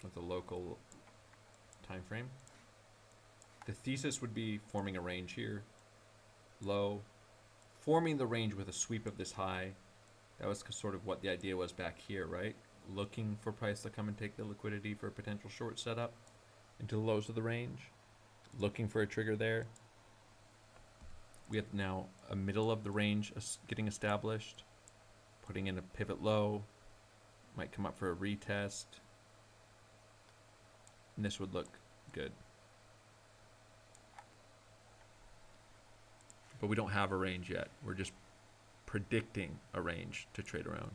with the local time frame, the thesis would be forming a range here, low, forming the range with a sweep of this high. That was sort of what the idea was back here, right? Looking for price to come and take the liquidity for a potential short setup into the lows of the range, looking for a trigger there. We have now a middle of the range getting established, putting in a pivot low, might come up for a retest, and this would look good. But we don't have a range yet. We're just predicting a range to trade around.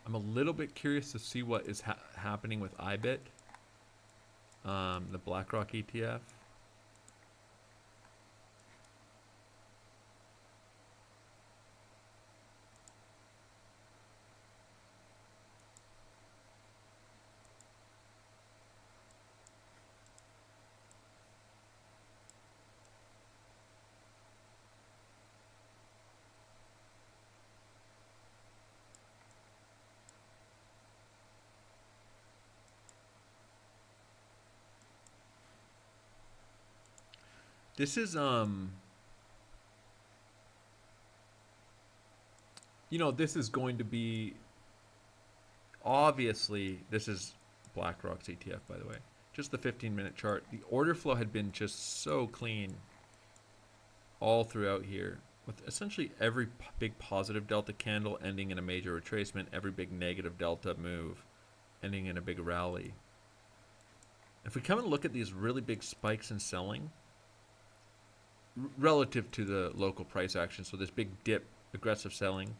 I'm a little bit curious to see what is happening with IBIT, the BlackRock ETF. This is, you know, this is going to be, obviously, this is BlackRock's ETF, by the way. Just the 15-minute chart. The order flow had been just so clean all throughout here, with essentially every big positive delta candle ending in a major retracement, every big negative delta move ending in a big rally. If we come and look at these really big spikes in selling, relative to the local price action, so this big dip, aggressive selling,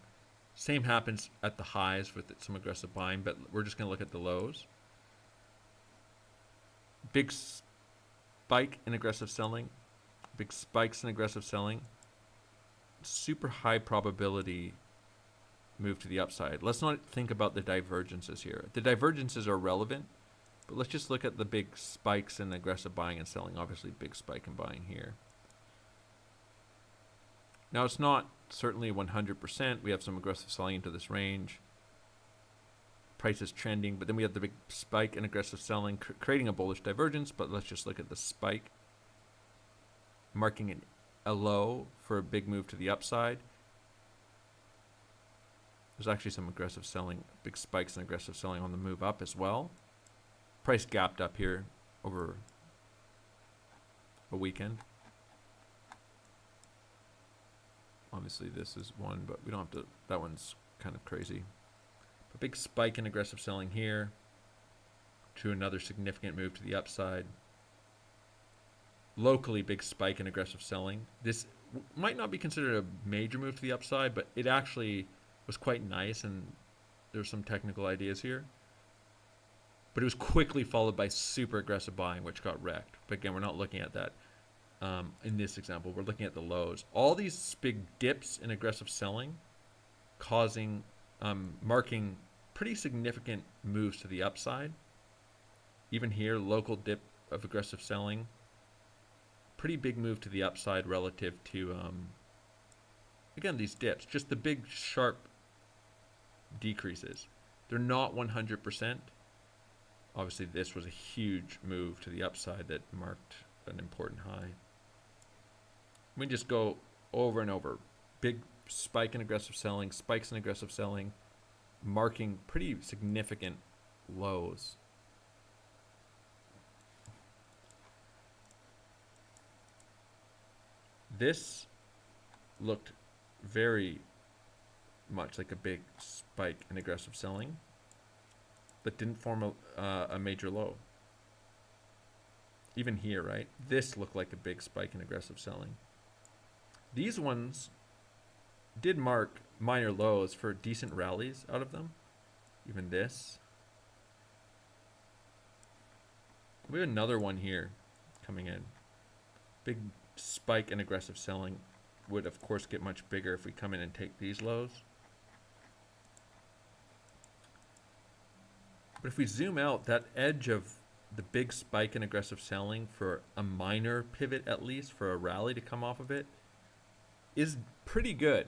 same happens at the highs with some aggressive buying, but we're just going to look at the lows. Big spike in aggressive selling, big spikes in aggressive selling, super high probability move to the upside. Let's not think about the divergences here. The divergences are relevant, but let's just look at the big spikes in aggressive buying and selling. Obviously, big spike in buying here. Now, it's not certainly 100%. We have some aggressive selling into this range. Price is trending, but then we have the big spike in aggressive selling, creating a bullish divergence. But let's just look at the spike, marking an a low for a big move to the upside. There's actually some aggressive selling, big spikes and aggressive selling on the move up as well. Price gapped up here over a weekend. Obviously this is one, but we don't have to, that one's kind of crazy. A big spike in aggressive selling here to another significant move to the upside. Locally, big spike in aggressive selling. This might not be considered a major move to the upside, but it actually was quite nice, and there's some technical ideas here. But it was quickly followed by super aggressive buying, which got wrecked. But again, we're not looking at that in this example. We're looking at the lows. All these big dips in aggressive selling causing, marking pretty significant moves to the upside. Even here, local dip of aggressive selling. Pretty big move to the upside relative to, again, these dips. Just the big, sharp decreases. They're not 100%. Obviously, this was a huge move to the upside that marked an important high. We just go over and over. Big spike in aggressive selling, spikes in aggressive selling, marking pretty significant lows. This looked very much like a big spike in aggressive selling, but didn't form a major low. Even here, right? This looked like a big spike in aggressive selling. These ones did mark minor lows for decent rallies out of them. Even this. We have another one here coming in. Big spike in aggressive selling would of course get much bigger if we come in and take these lows. But if we zoom out, that edge of the big spike in aggressive selling for a minor pivot, at least for a rally to come off of it, is pretty good.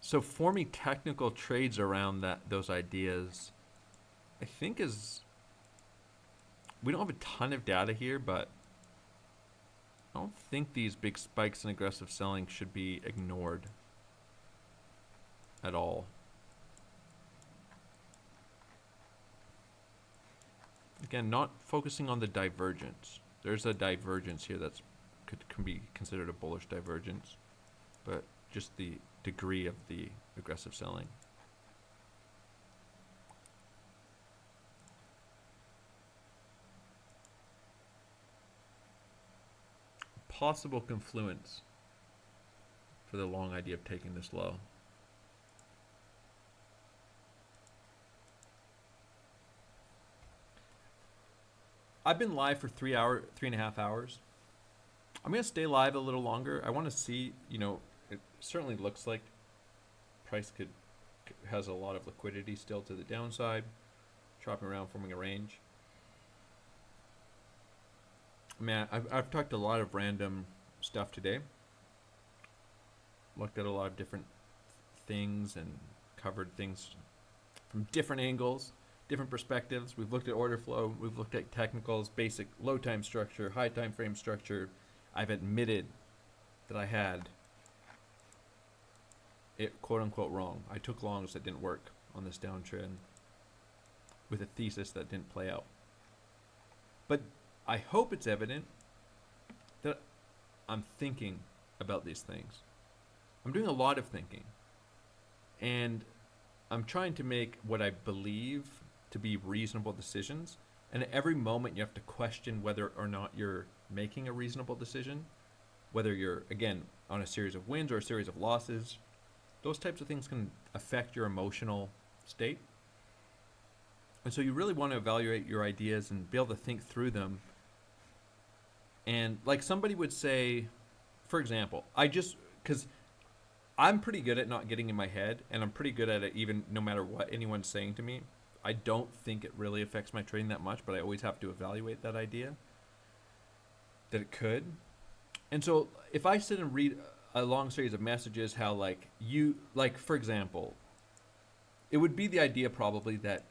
So forming technical trades around those ideas, I think is, we don't have a ton of data here, but I don't think these big spikes in aggressive selling should be ignored at all. Again, not focusing on the divergence. There's a divergence here that's can be considered a bullish divergence, but just the degree of the aggressive selling. Possible confluence for the long idea of taking this low. I've been live for 3.5 hours. I'm going to stay live a little longer. I want to see, it certainly looks like price has a lot of liquidity still to the downside, chopping around, forming a range. Man, I've talked a lot of random stuff today. Looked at a lot of different things and covered things from different angles, different perspectives. We've looked at order flow. We've looked at technicals, basic low time structure, high time frame structure. I've admitted that I had it quote unquote wrong. I took longs that didn't work on this downtrend with a thesis that didn't play out. But I hope it's evident that I'm thinking about these things. I'm doing a lot of thinking. And I'm trying to make what I believe to be reasonable decisions. And at every moment you have to question whether or not you're making a reasonable decision. Whether you're, again, on a series of wins or a series of losses. Those types of things can affect your emotional state. And so you really want to evaluate your ideas and be able to think through them. And like somebody would say, for example, because I'm pretty good at not getting in my head, and I'm pretty good at it even no matter what anyone's saying to me. I don't think it really affects my trading that much, but I always have to evaluate that idea, that it could. And so if I sit and read a long series of messages, how for example, it would be the idea probably that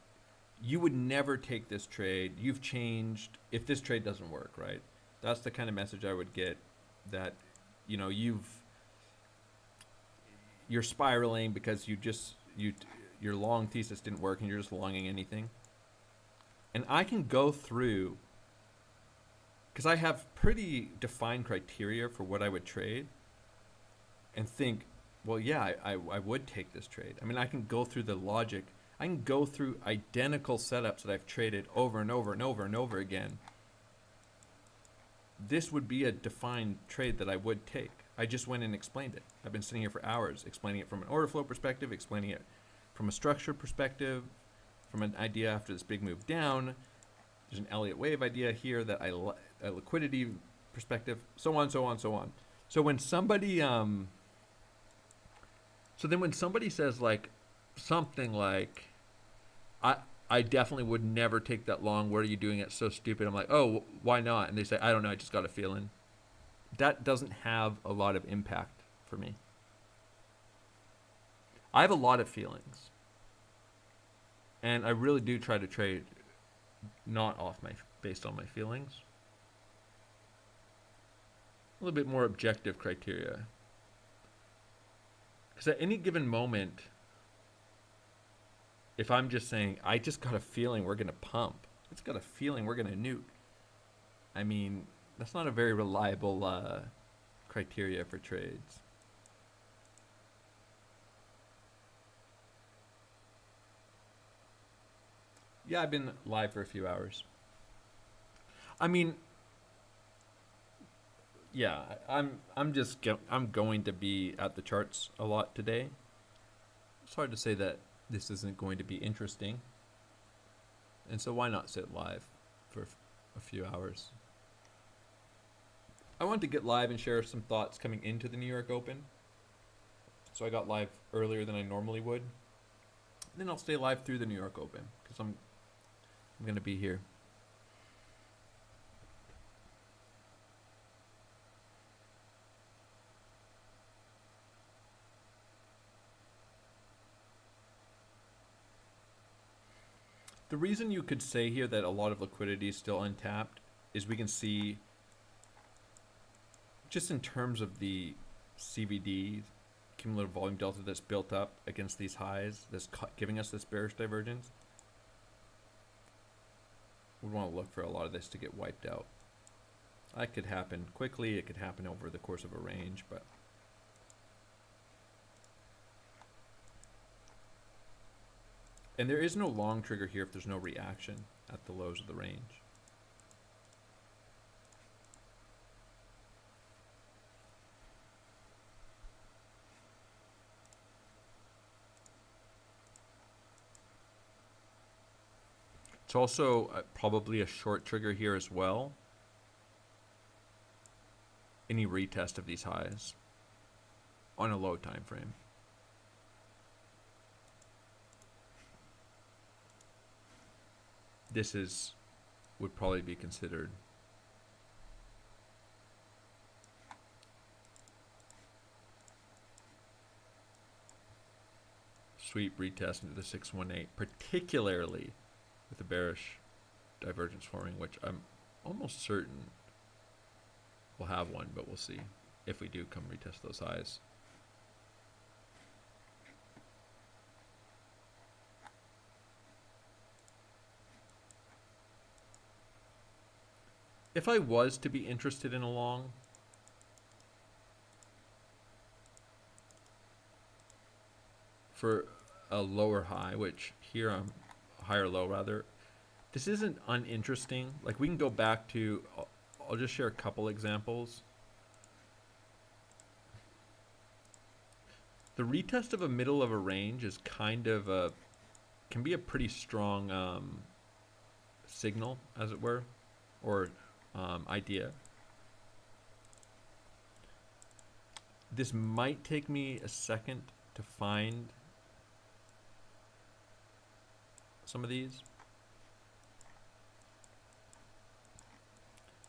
you would never take this trade. You've changed if this trade doesn't work, right? That's the kind of message I would get that, you know, you're spiraling because your long thesis didn't work and you're just longing anything. And I can go through, because I have pretty defined criteria for what I would trade, and think, well, yeah, I would take this trade. I mean, I can go through the logic. I can go through identical setups that I've traded over and over and over and over again. This would be a defined trade that I would take. I just went and explained it. I've been sitting here for hours explaining it from an order flow perspective, explaining it from a structure perspective, from an idea after this big move down. There's an Elliott wave idea here that a liquidity perspective, so on, so on, so on. So when somebody, when somebody says like something like, I definitely would never take that long. What are you doing? It's so stupid. I'm like, oh, why not? And they say, I don't know. I just got a feeling. That doesn't have a lot of impact for me. I have a lot of feelings. And I really do try to trade not based on my feelings. A little bit more objective criteria. Because at any given moment, if I'm just saying, I just got a feeling we're going to pump, I just got a feeling we're going to nuke, I mean, that's not a very reliable criteria for trades. Yeah, I've been live for a few hours. I mean, yeah, I'm going to be at the charts a lot today. It's hard to say that this isn't going to be interesting. And so why not sit live for a few hours? I wanted to get live and share some thoughts coming into the New York Open. So I got live earlier than I normally would. And then I'll stay live through the New York Open because I'm going to be here. The reason you could say here that a lot of liquidity is still untapped is we can see, just in terms of the CVD, cumulative volume delta that's built up against these highs, that's giving us this bearish divergence. We want to look for a lot of this to get wiped out. That could happen quickly. It could happen over the course of a range, but and there is no long trigger here if there's no reaction at the lows of the range. It's also probably a short trigger here as well. Any retest of these highs on a low time frame. This would probably be considered sweep retest into the 618, particularly with the bearish divergence forming, which I'm almost certain we'll have one, but we'll see if we do come retest those highs. If I was to be interested in a long, for a lower high, which here I'm higher low rather, this isn't uninteresting. Like we can go back to, I'll just share a couple examples. The retest of a middle of a range is kind of can be a pretty strong signal, as it were, or idea. This might take me a second to find some of these.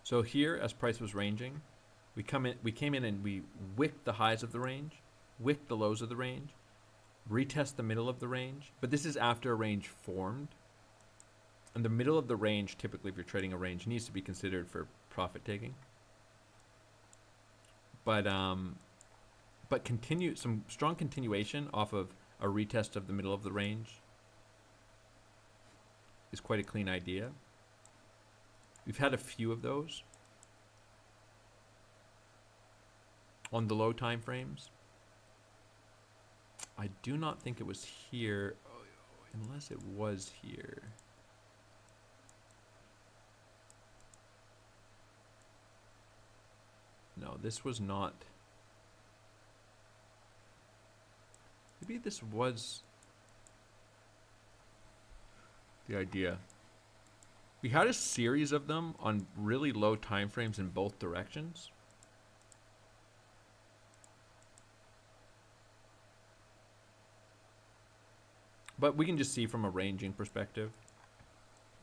So here, as price was ranging, we came in and we wicked the highs of the range, wicked the lows of the range, retest the middle of the range, but this is after a range formed. And the middle of the range, typically if you're trading a range, needs to be considered for profit taking. but continue some strong continuation off of a retest of the middle of the range is quite a clean idea. We've had a few of those on the low time frames. I do not think it was here, unless it was here. No, this was not. Maybe this was the idea. We had a series of them on really low time frames in both directions. But we can just see from a ranging perspective,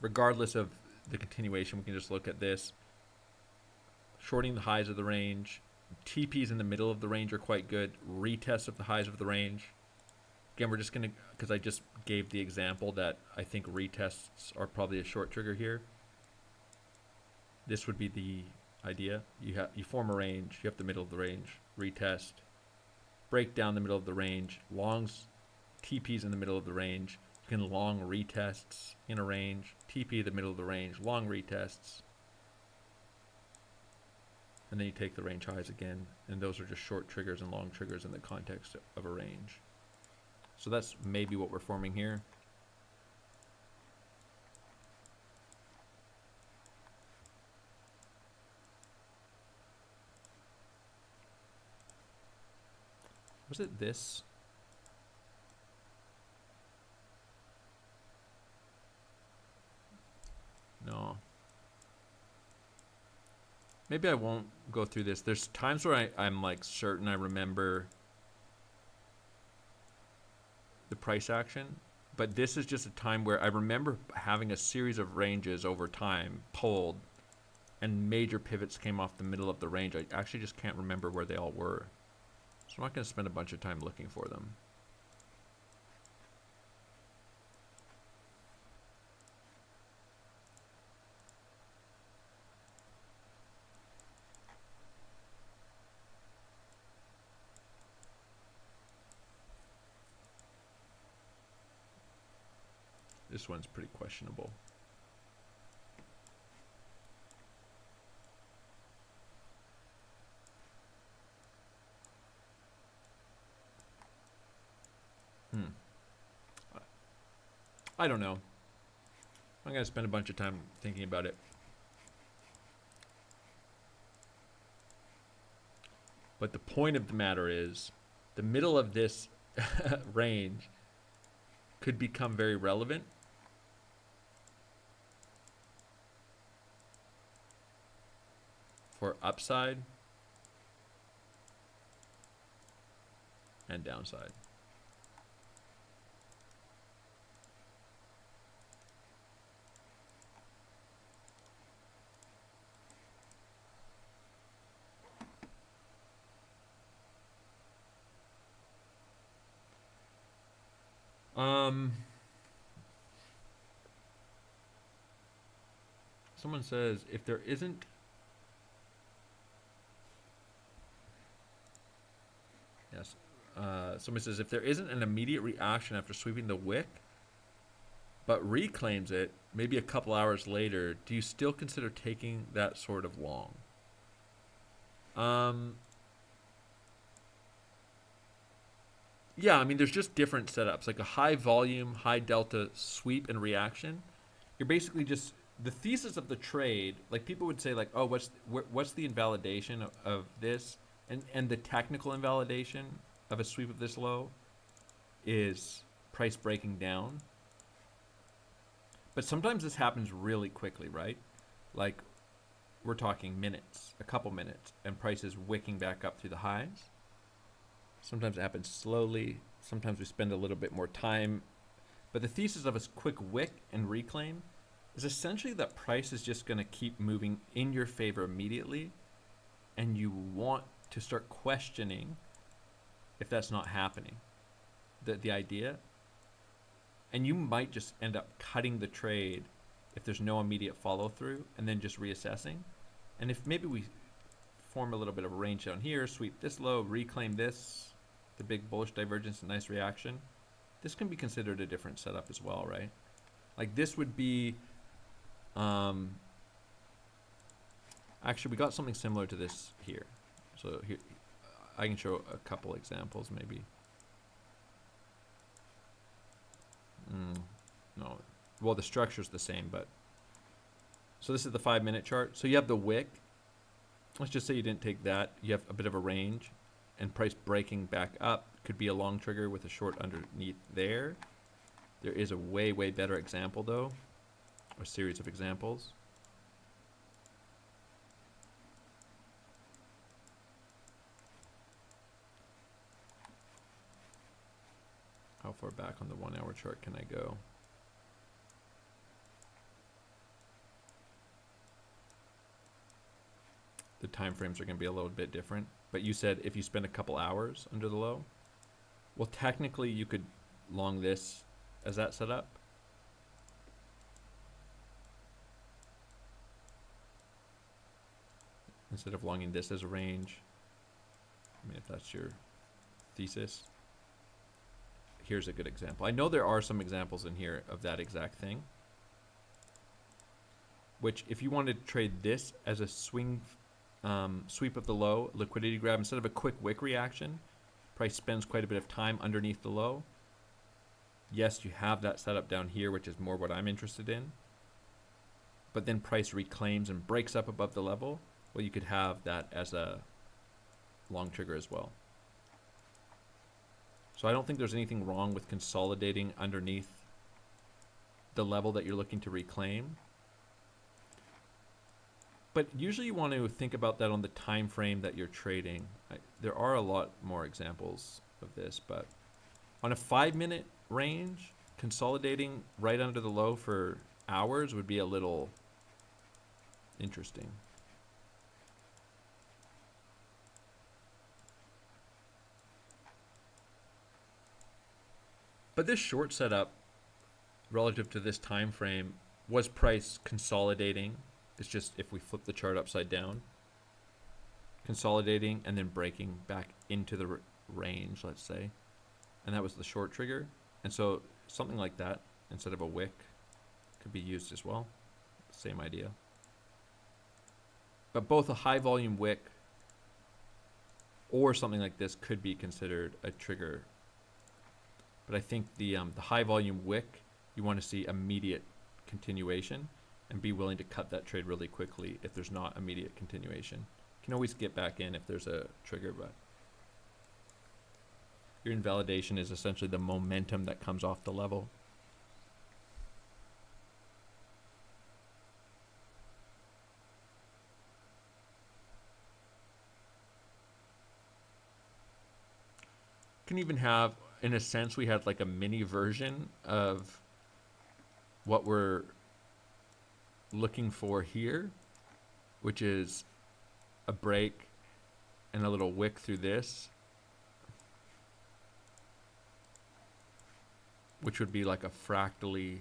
regardless of the continuation, we can just look at this. Shorting the highs of the range. TPs in the middle of the range are quite good. Retests of the highs of the range. Again, we're just going to, because I just gave the example that I think retests are probably a short trigger here. This would be the idea. You form a range, you have the middle of the range, retest, break down the middle of the range, longs, TPs in the middle of the range. You can long retests in a range, TP the middle of the range, long retests. And then you take the range highs again, and those are just short triggers and long triggers in the context of a range. So that's maybe what we're forming here. Was it this? No. Maybe I won't go through this. There's times where I'm like certain I remember the price action, but this is just a time where I remember having a series of ranges over time pulled and major pivots came off the middle of the range. I actually just can't remember where they all were. So I'm not going to spend a bunch of time looking for them. This one's pretty questionable. I don't know. I'm going to spend a bunch of time thinking about it. But the point of the matter is, the middle of this range could become very relevant. For upside and downside. Someone says if there isn't someone says if there isn't an immediate reaction after sweeping the wick, but reclaims it maybe a couple hours later, do you still consider taking that sort of long? Yeah, I mean, there's just different setups, like a high volume, high delta sweep and reaction. You're basically just, the thesis of the trade, like people would say like, oh, what's the invalidation of this? And the technical invalidation of a sweep of this low is price breaking down. But sometimes this happens really quickly, right? Like we're talking minutes, a couple minutes, and price is wicking back up through the highs. Sometimes it happens slowly. Sometimes we spend a little bit more time. But the thesis of a quick wick and reclaim is essentially that price is just going to keep moving in your favor immediately. And you want to start questioning if that's not happening. The idea. And you might just end up cutting the trade if there's no immediate follow through and then just reassessing. And if maybe we form a little bit of a range down here, sweep this low, reclaim this, the big bullish divergence, a nice reaction. This can be considered a different setup as well, right? Like this would be, actually we got something similar to this here. So here, I can show a couple examples maybe. No, well the structure's the same, but. So this is the 5-minute chart. So you have the wick. Let's just say you didn't take that. You have a bit of a range and price breaking back up. Could be a long trigger with a short underneath there. There is a way, way better example though. A series of examples. How far back on the 1-hour chart can I go? The time frames are going to be a little bit different. But you said if you spend a couple hours under the low, well, technically you could long this as that setup. Instead of longing this as a range. I mean, if that's your thesis. Here's a good example. I know there are some examples in here of that exact thing. Which, if you wanted to trade this as a swing sweep of the low, liquidity grab, instead of a quick wick reaction, price spends quite a bit of time underneath the low. Yes, you have that setup down here, which is more what I'm interested in. But then price reclaims and breaks up above the level. Well, you could have that as a long trigger as well. So I don't think there's anything wrong with consolidating underneath the level that you're looking to reclaim. But usually you want to think about that on the time frame that you're trading. There are a lot more examples of this, but on a 5-minute range, consolidating right under the low for hours would be a little interesting. But this short setup relative to this time frame was price consolidating. It's just if we flip the chart upside down, consolidating and then breaking back into the range, let's say. And that was the short trigger. And so something like that instead of a wick could be used as well. Same idea. But both a high volume wick or something like this could be considered a trigger. But I think the high volume wick, you want to see immediate continuation and be willing to cut that trade really quickly if there's not immediate continuation. You can always get back in if there's a trigger, but your invalidation is essentially the momentum that comes off the level. You can even have, in a sense, we had like a mini version of what we're looking for here, which is a break and a little wick through this, which would be like a fractally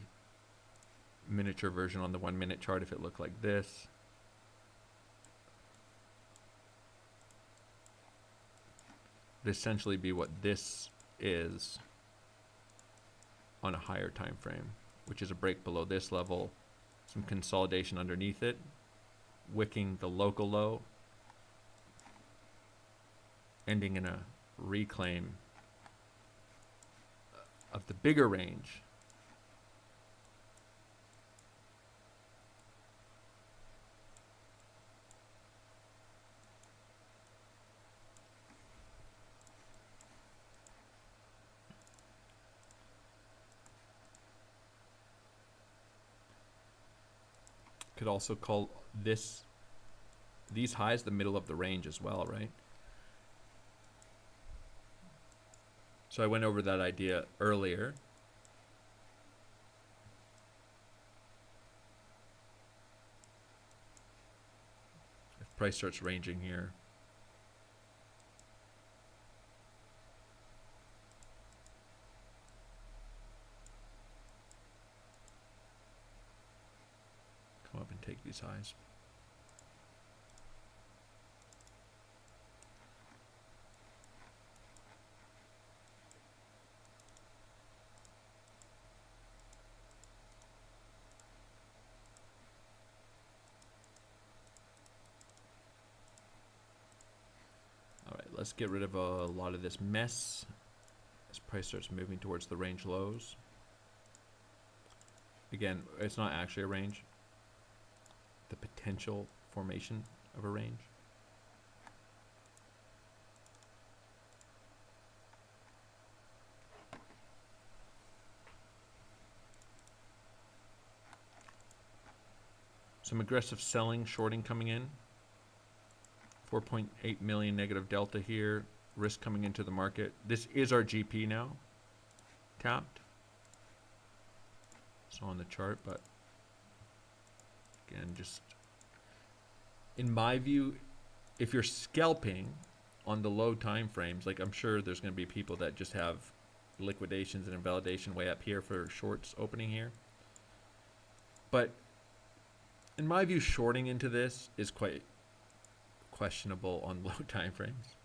miniature version on the 1-minute chart if it looked like this. Would essentially be what this is on a higher time frame, which is a break below this level, some consolidation underneath it, wicking the local low, ending in a reclaim of the bigger range. Could also call these highs the middle of the range as well, right? So I went over that idea earlier. If price starts ranging here, come up and take these highs. Let's get rid of a lot of this mess as price starts moving towards the range lows. Again, it's not actually a range. The potential formation of a range. Some aggressive selling, shorting coming in. 4.8 million negative delta here. Risk coming into the market. This is our GP now. Tapped. It's on the chart, but again, just in my view, if you're scalping on the low time frames, like I'm sure there's going to be people that just have liquidations and invalidation way up here for shorts opening here. But in my view, shorting into this is quite questionable on low time frames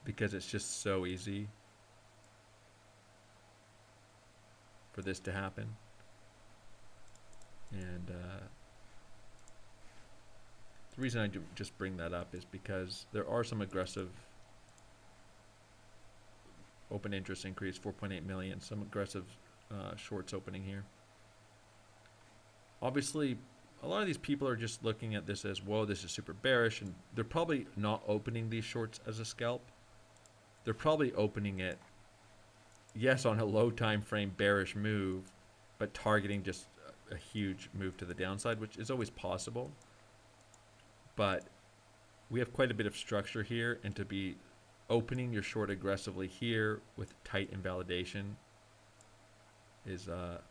because it's just so easy for this to happen. And the reason I do just bring that up is because there are some aggressive open interest increase, 4.8 million, some aggressive shorts opening here. Obviously, a lot of these people are just looking at this as, whoa, this is super bearish, and they're probably not opening these shorts as a scalp. They're probably opening it, yes, on a low time frame bearish move, but targeting just a huge move to the downside, which is always possible. But we have quite a bit of structure here, and to be opening your short aggressively here with tight invalidation is,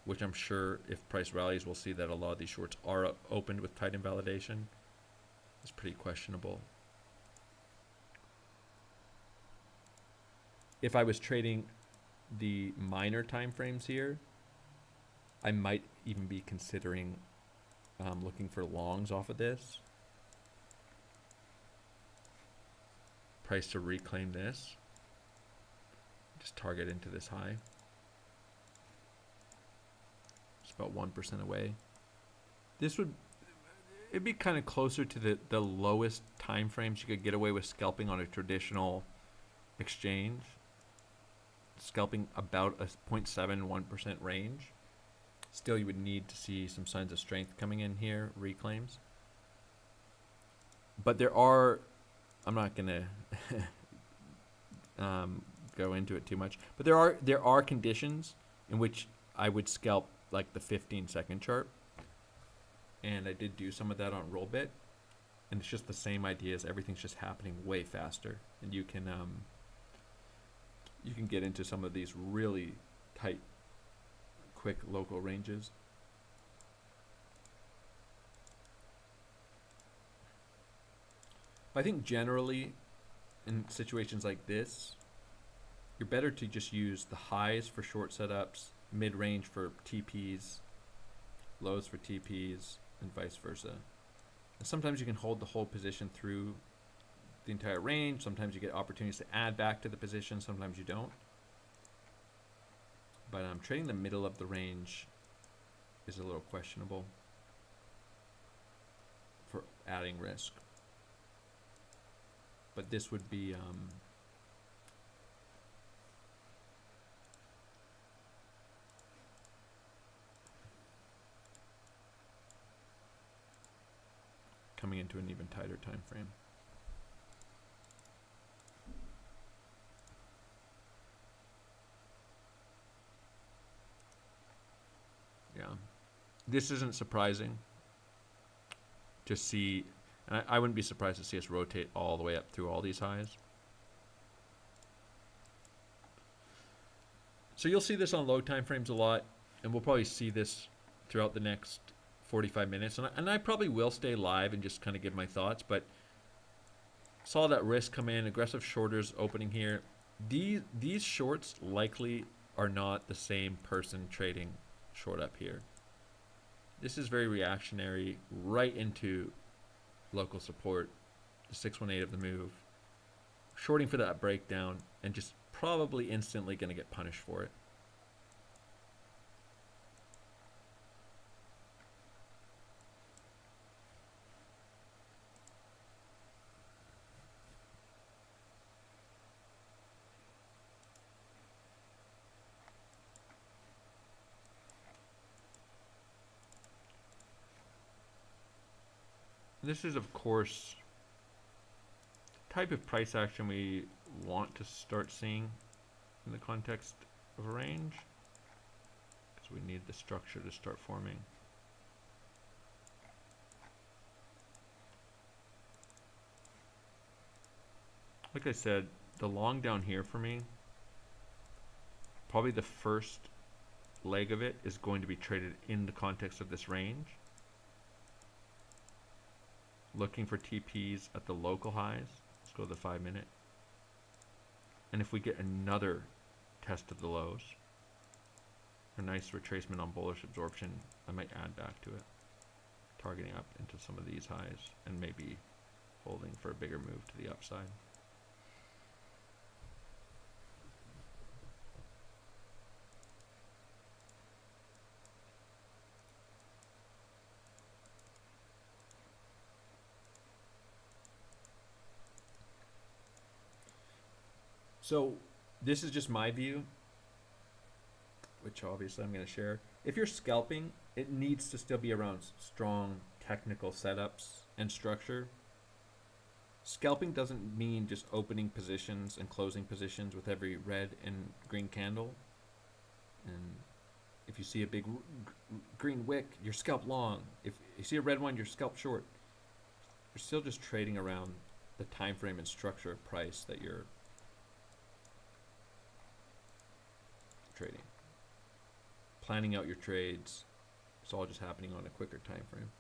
which I'm sure if price rallies, we'll see that a lot of these shorts are opened with tight invalidation. It's pretty questionable. If I was trading the minor time frames here, I might even be considering looking for longs off of this. Price to reclaim this. Just target into this high. It's about 1% away. This would, it'd be kind of closer to the lowest time frames you could get away with scalping on a traditional exchange. Scalping about a 0.71% range. Still, you would need to see some signs of strength coming in here, reclaims. But there are, I'm not gonna go into it too much, but there are conditions in which I would scalp like the 15-second chart, and I did do some of that on Rollbit, and it's just the same ideas. Everything's just happening way faster, and you can get into some of these really tight, quick local ranges. I think generally in situations like this, you're better to just use the highs for short setups, mid-range for TPs, lows for TPs, and vice versa. And sometimes you can hold the whole position through the entire range. Sometimes you get opportunities to add back to the position. Sometimes you don't. But trading the middle of the range is a little questionable for adding risk. But this would be coming into an even tighter time frame. Yeah, this isn't surprising to see, and I wouldn't be surprised to see us rotate all the way up through all these highs. So you'll see this on low time frames a lot, and we'll probably see this throughout the next 45 minutes. And I probably will stay live and just kind of give my thoughts, but saw that risk come in, aggressive shorters opening here. These shorts likely are not the same person trading short up here. This is very reactionary, right into local support, the 618 of the move, shorting for that breakdown, and just probably instantly going to get punished for it. this is, of course, type of price action we want to start seeing in the context of a range, because we need the structure to start forming. Like I said, the long down here for me, probably the first leg of it is going to be traded in the context of this range. Looking for TPs at the local highs. Let's go to the 5 minute. And if we get another test of the lows, a nice retracement on bullish absorption, I might add back to it. Targeting up into some of these highs and maybe holding for a bigger move to the upside. So this is just my view, which obviously I'm going to share. If you're scalping, it needs to still be around strong technical setups and structure. Scalping doesn't mean just opening positions and closing positions with every red and green candle. And if you see a big green wick, you're scalp long. If you see a red one, you're scalp short. You're still just trading around the time frame and structure of price that you're trading. Planning out your trades, it's all just happening on a quicker time frame.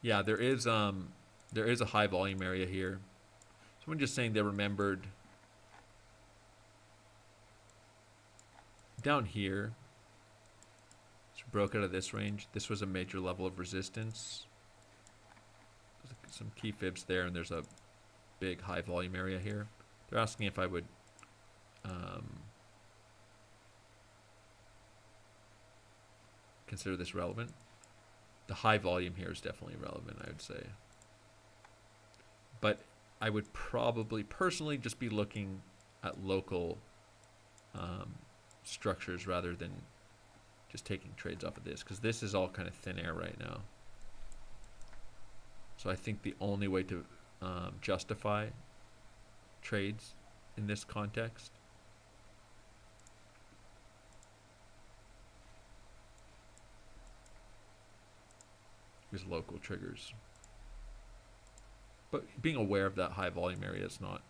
Yeah, there is a high volume area here. Someone just saying they remembered down here, so broke out of this range. This was a major level of resistance. There's some key fibs there, and there's a big high volume area here. They're asking if I would consider this relevant. The high volume here is definitely relevant, I would say. But I would probably personally just be looking at local structures rather than just taking trades off of this, because this is all kind of thin air right now. So I think the only way to justify trades in this context is local triggers. But being aware of that high volume area is not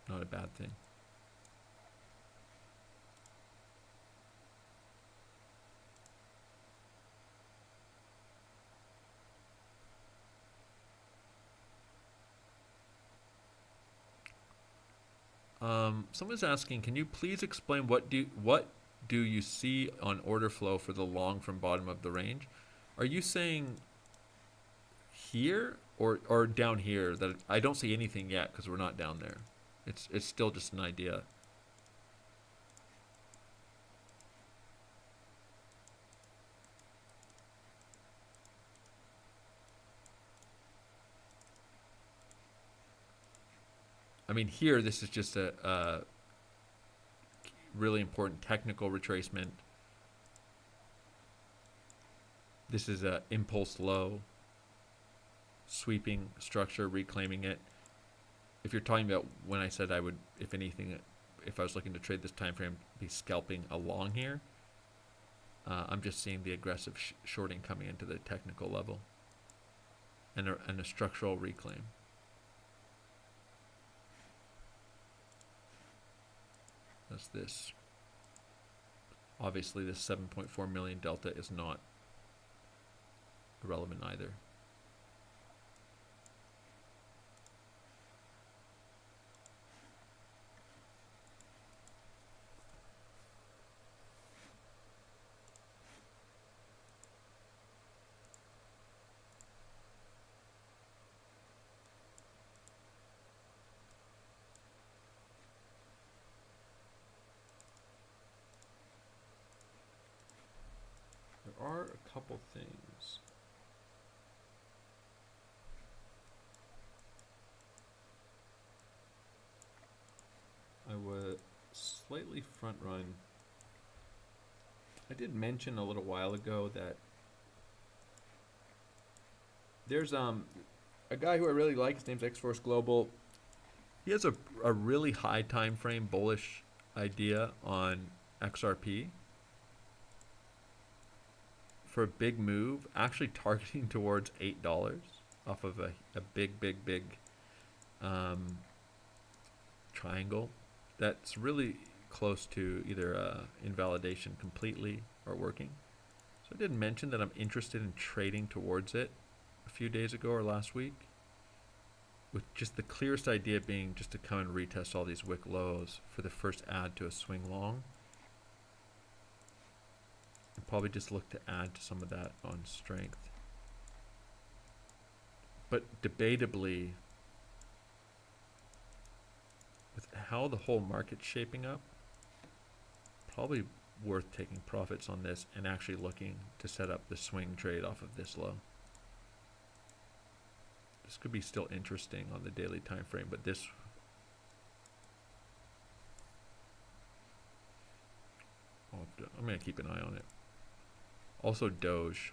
not a bad thing. Someone's asking, can you please explain what do you see on order flow for the long from bottom of the range? Are you saying here or down here? That I don't see anything yet because we're not down there. It's still just an idea. I mean, here, this is just a really important technical retracement. This is a impulse low, sweeping structure, reclaiming it. If you're talking about when I said I would, if anything, if I was looking to trade this time frame, be scalping along here, I'm just seeing the aggressive shorting coming into the technical level and a structural reclaim. That's this. Obviously, this 7.4 million delta is not irrelevant either. couple things. I would slightly front run. I did mention a little while ago that there's a guy who I really like. His name's X-Force Global. He has a really high time frame bullish idea on XRP for a big move, actually targeting towards $8 off of a big triangle that's really close to either invalidation completely or working. So I did mention that I'm interested in trading towards it a few days ago or last week, with just the clearest idea being just to come and retest all these wick lows for the first add to a swing long. And probably just look to add to some of that on strength. But debatably, with how the whole market's shaping up, probably worth taking profits on this and actually looking to set up the swing trade off of this low. This could be still interesting on the daily time frame, but this I'm going to keep an eye on it. Also Doge.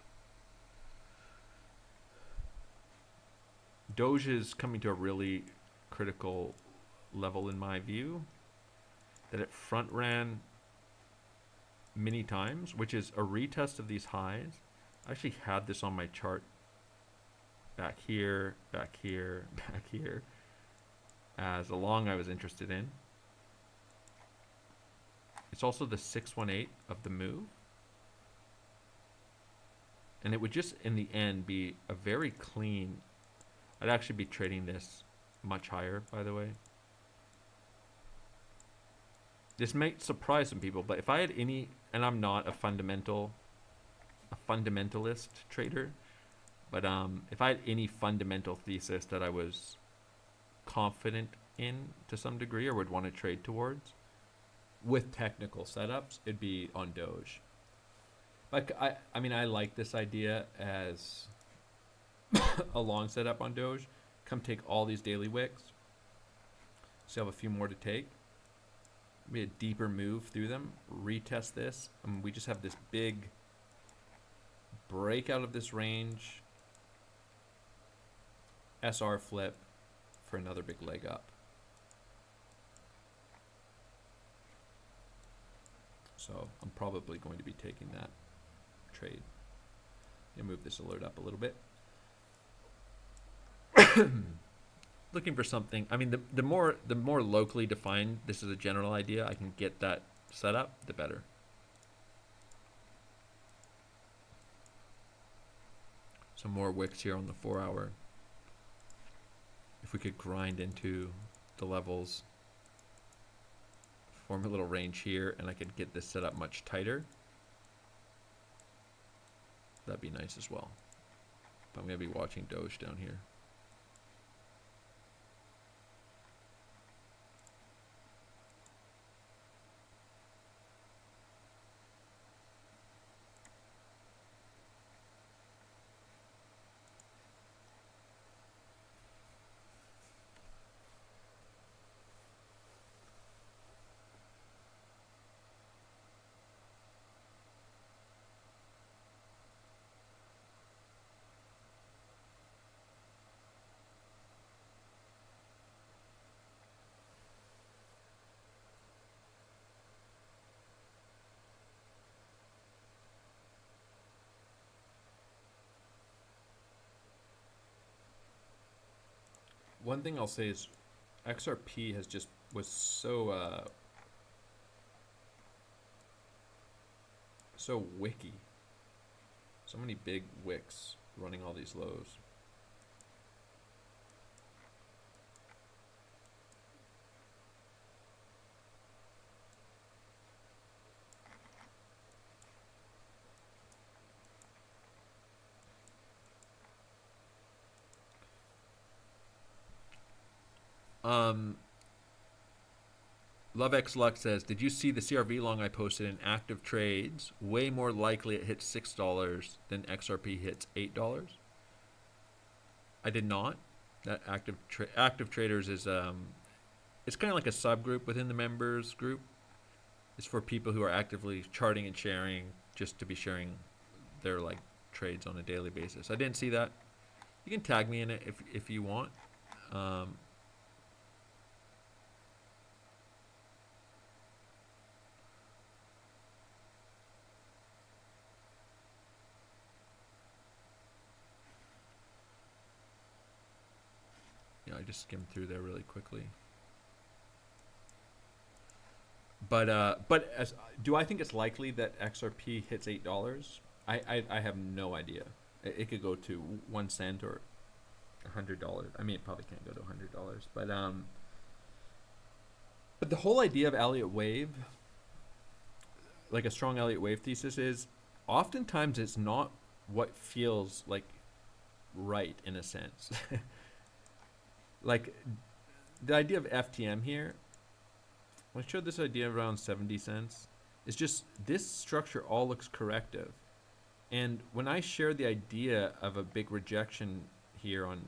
Doge is coming to a really critical level in my view, that it front ran many times, which is a retest of these highs. I actually had this on my chart back here, back here, back here, as a long I was interested in. It's also the 618 of the move. And it would just, in the end, be a very clean... I'd actually be trading this much higher, by the way. This might surprise some people, but if I had any... And I'm not a fundamentalist trader, but if I had any fundamental thesis that I was confident in to some degree or would want to trade towards, with technical setups, it'd be on Doge. Like I mean, I like this idea as a long setup on Doge. Come take all these daily wicks. Still have a few more to take. Maybe a deeper move through them. Retest this. We just have this big break out of this range. SR flip for another big leg up. So I'm probably going to be taking that trade. I'm gonna move this alert up a little bit. Looking for something. I mean, the more locally defined this is a general idea, I can get that set up, the better. Some more wicks here on the 4 hour. If we could grind into the levels, form a little range here, and I could get this set up much tighter, that'd be nice as well. But I'm gonna be watching Doge down here. One thing I'll say is XRP has just was so so wicky. So many big wicks running all these lows. LoveXLux says, did you see the CRV long I posted in active trades? Way more likely it hits $6 than XRP hits $8. I did not. That active traders is it's kind of like a subgroup within the members group. It's for people who are actively charting and sharing, just to be sharing their like trades on a daily basis. I didn't see that. You can tag me in it if you want. Yeah, I just skimmed through there really quickly. But do I think it's likely that XRP hits $8? I have no idea. It could go to 1 cent or $100. I mean, it probably can't go to $100. But the whole idea of Elliott wave, like a strong Elliott wave thesis, is oftentimes it's not what feels like right in a sense. Like the idea of FTM here, I showed this idea around 70 cents. It's just this structure all looks corrective. And when I shared the idea of a big rejection here on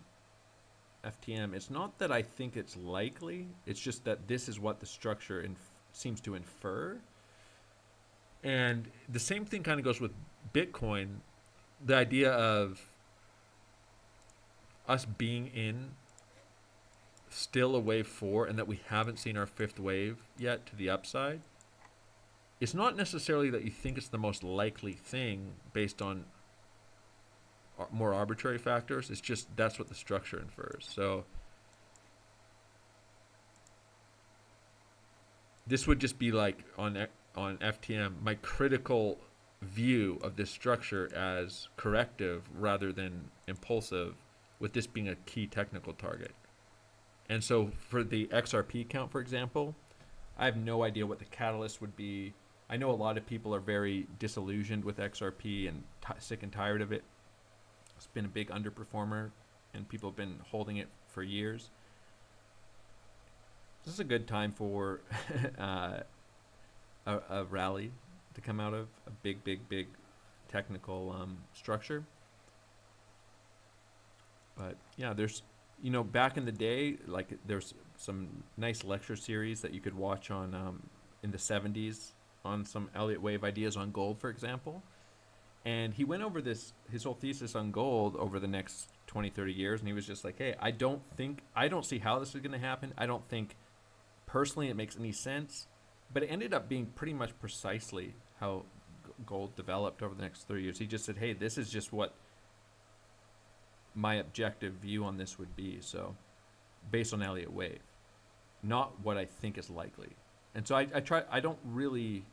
FTM, it's not that I think it's likely, it's just that this is what the structure seems to infer. And the same thing kind of goes with Bitcoin. The idea of us being in still a wave 4 and that we haven't seen our 5th wave yet to the upside. It's not necessarily that you think it's the most likely thing based on more arbitrary factors. It's just that's what the structure infers. So this would just be like on FTM, my critical view of this structure as corrective rather than impulsive, with this being a key technical target. And so for the XRP count, for example, I have no idea what the catalyst would be. I know a lot of people are very disillusioned with XRP and sick and tired of it. It's been a big underperformer, and people have been holding it for years. This is a good time for a rally to come out of, a big technical structure. But yeah, there's, back in the day, like there's some nice lecture series that you could watch on in the 70s on some Elliott wave ideas on gold, for example. And he went over his whole thesis on gold over the next 20, 30 years. And he was just like, hey, I don't see how this is going to happen. I don't think personally it makes any sense. But it ended up being pretty much precisely how gold developed over the next 30 years. He just said, hey, this is just what my objective view on this would be. So based on Elliott wave, not what I think is likely. And so I don't really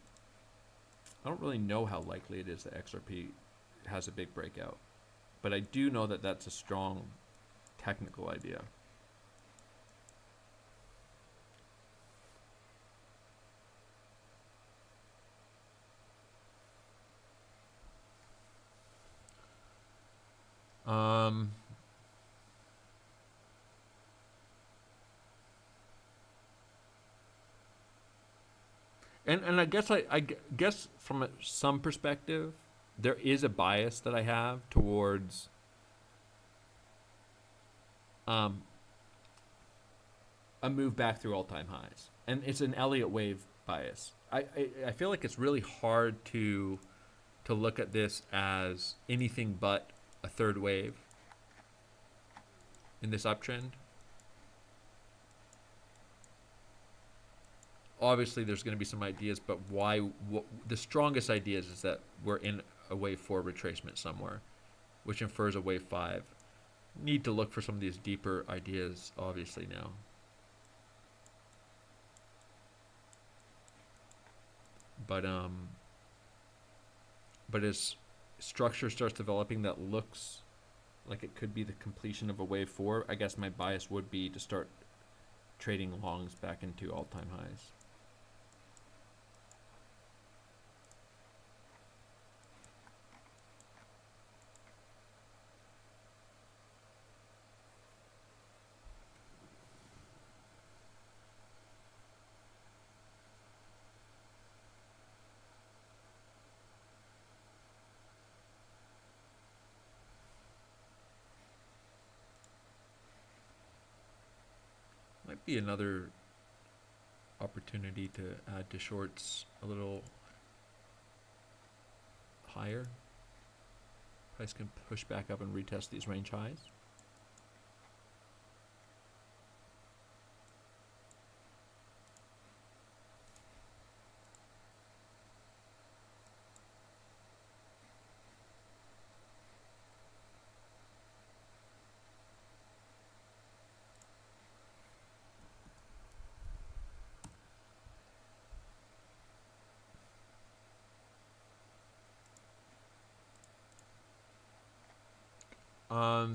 know how likely it is that XRP has a big breakout, but I do know that that's a strong technical idea. And I guess from some perspective, there is a bias that I have towards a move back through all-time highs, and it's an Elliott wave bias. I feel like it's really hard to look at this as anything but a third wave in this uptrend. Obviously, there's going to be some ideas, but the strongest ideas is that we're in a wave 4 retracement somewhere, which infers a wave 5. Need to look for some of these deeper ideas, obviously, now. But as structure starts developing that looks like it could be the completion of a wave 4, I guess my bias would be to start trading longs back into all-time highs. be another opportunity to add to shorts a little higher. Price can push back up and retest these range highs.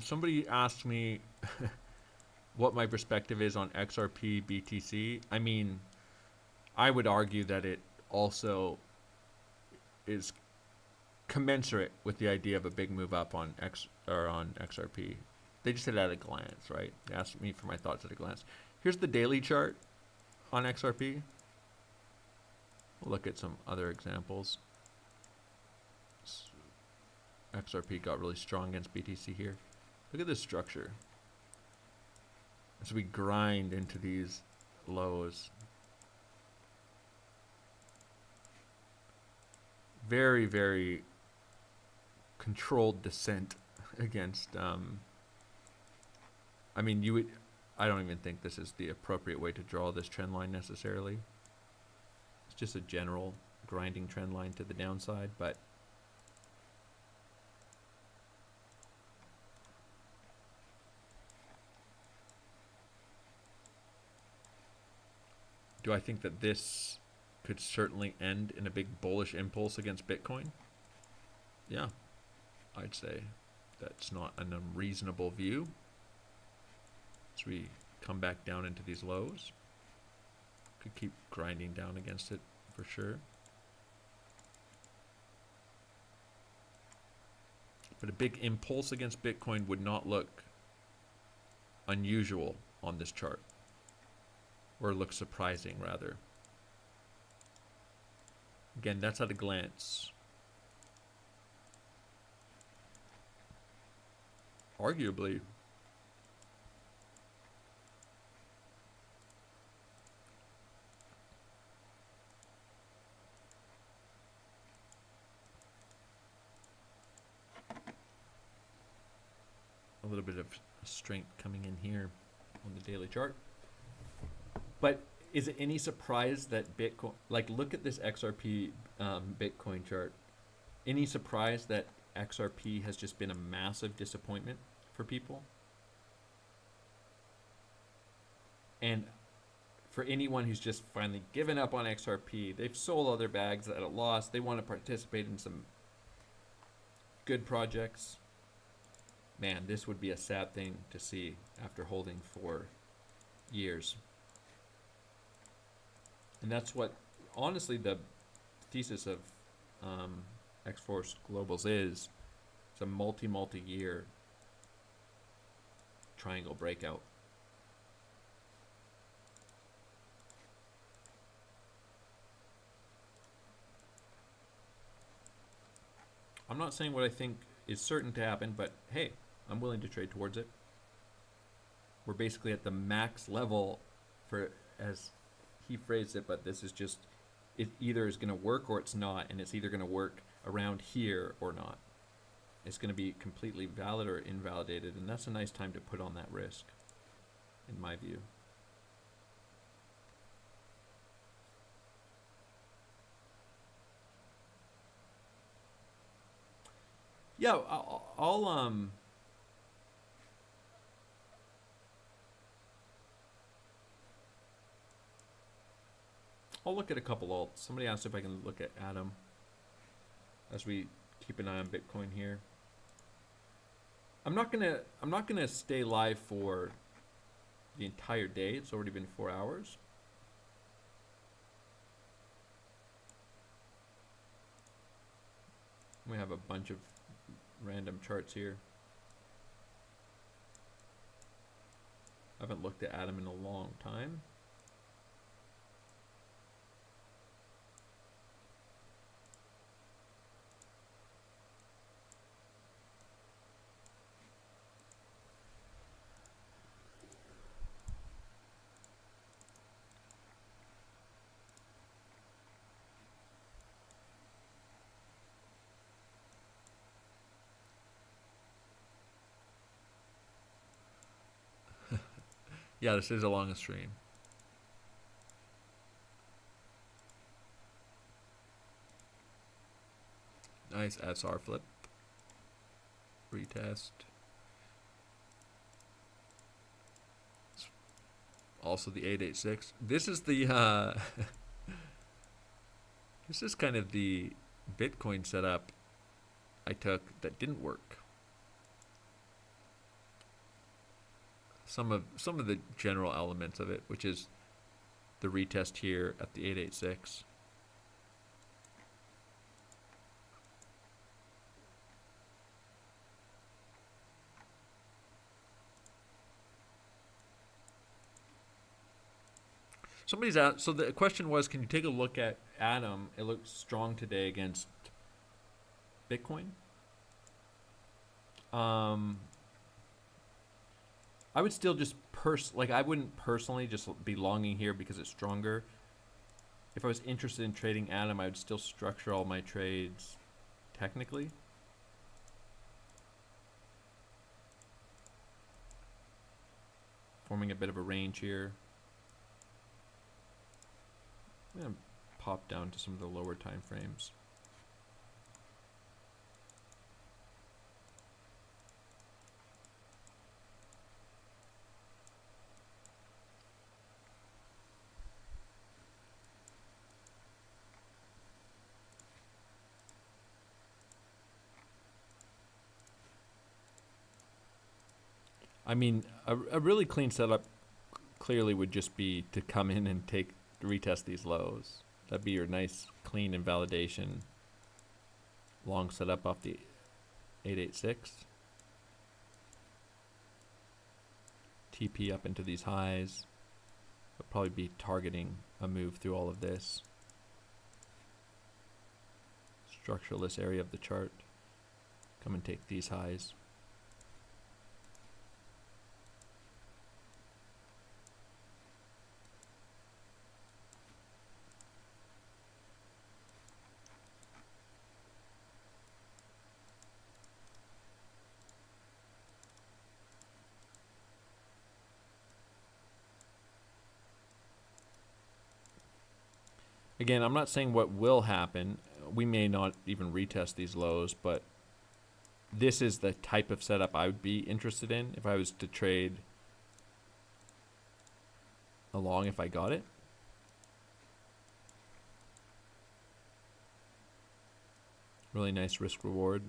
Somebody asked me what my perspective is on XRP BTC. I mean, I would argue that it also is commensurate with the idea of a big move up on XRP. They just did it at a glance, right? They asked me for my thoughts at a glance. Here's the daily chart on XRP. We'll look at some other examples. XRP got really strong against BTC here. Look at this structure. As we grind into these lows. Very, very controlled descent against, I mean, I don't even think this is the appropriate way to draw this trend line necessarily. It's just a general grinding trend line to the downside, but do I think that this could certainly end in a big bullish impulse against Bitcoin? Yeah, I'd say that's not an unreasonable view. As we come back down into these lows, could keep grinding down against it for sure. But a big impulse against Bitcoin would not look unusual on this chart. Or look surprising, rather. Again, that's at a glance. Arguably, a little bit of strength coming in here on the daily chart. But is it any surprise that Bitcoin, like look at this XRP Bitcoin chart. Any surprise that XRP has just been a massive disappointment for people? And for anyone who's just finally given up on XRP, they've sold all their bags at a loss, they want to participate in some good projects. Man, this would be a sad thing to see after holding for years. And that's what, honestly, the thesis of X-Force Globals is. It's a multi-year triangle breakout. I'm not saying what I think is certain to happen, but hey, I'm willing to trade towards it. We're basically at the max level for, as he phrased it, but this is just, it either is going to work or it's not, and it's either going to work around here or not. It's going to be completely valid or invalidated, and that's a nice time to put on that risk, in my view. Yeah, I'll look at a couple alts. Somebody asked if I can look at Atom as we keep an eye on Bitcoin here. I'm not gonna stay live for the entire day. It's already been 4 hours. We have a bunch of random charts here. I haven't looked at Atom in a long time. Yeah, this is a long stream. Nice SR flip. Retest. Also the 886. This is the this is kind of the Bitcoin setup I took that didn't work. Some of the general elements of it, which is the retest here at the 886. Somebody's asked, so the question was, can you take a look at Atom? It looks strong today against Bitcoin. I would still just I wouldn't personally just be longing here because it's stronger. If I was interested in trading Atom, I would still structure all my trades technically. Forming a bit of a range here. I'm going to pop down to some of the lower time frames. I mean, a really clean setup clearly would just be to come in and retest these lows. That'd be your nice clean invalidation long setup off the 886. TP up into these highs. Would probably be targeting a move through all of this. Structuralist area of the chart. Come and take these highs. Again, I'm not saying what will happen. We may not even retest these lows, but this is the type of setup I would be interested in if I was to trade along if I got it. Really nice risk reward.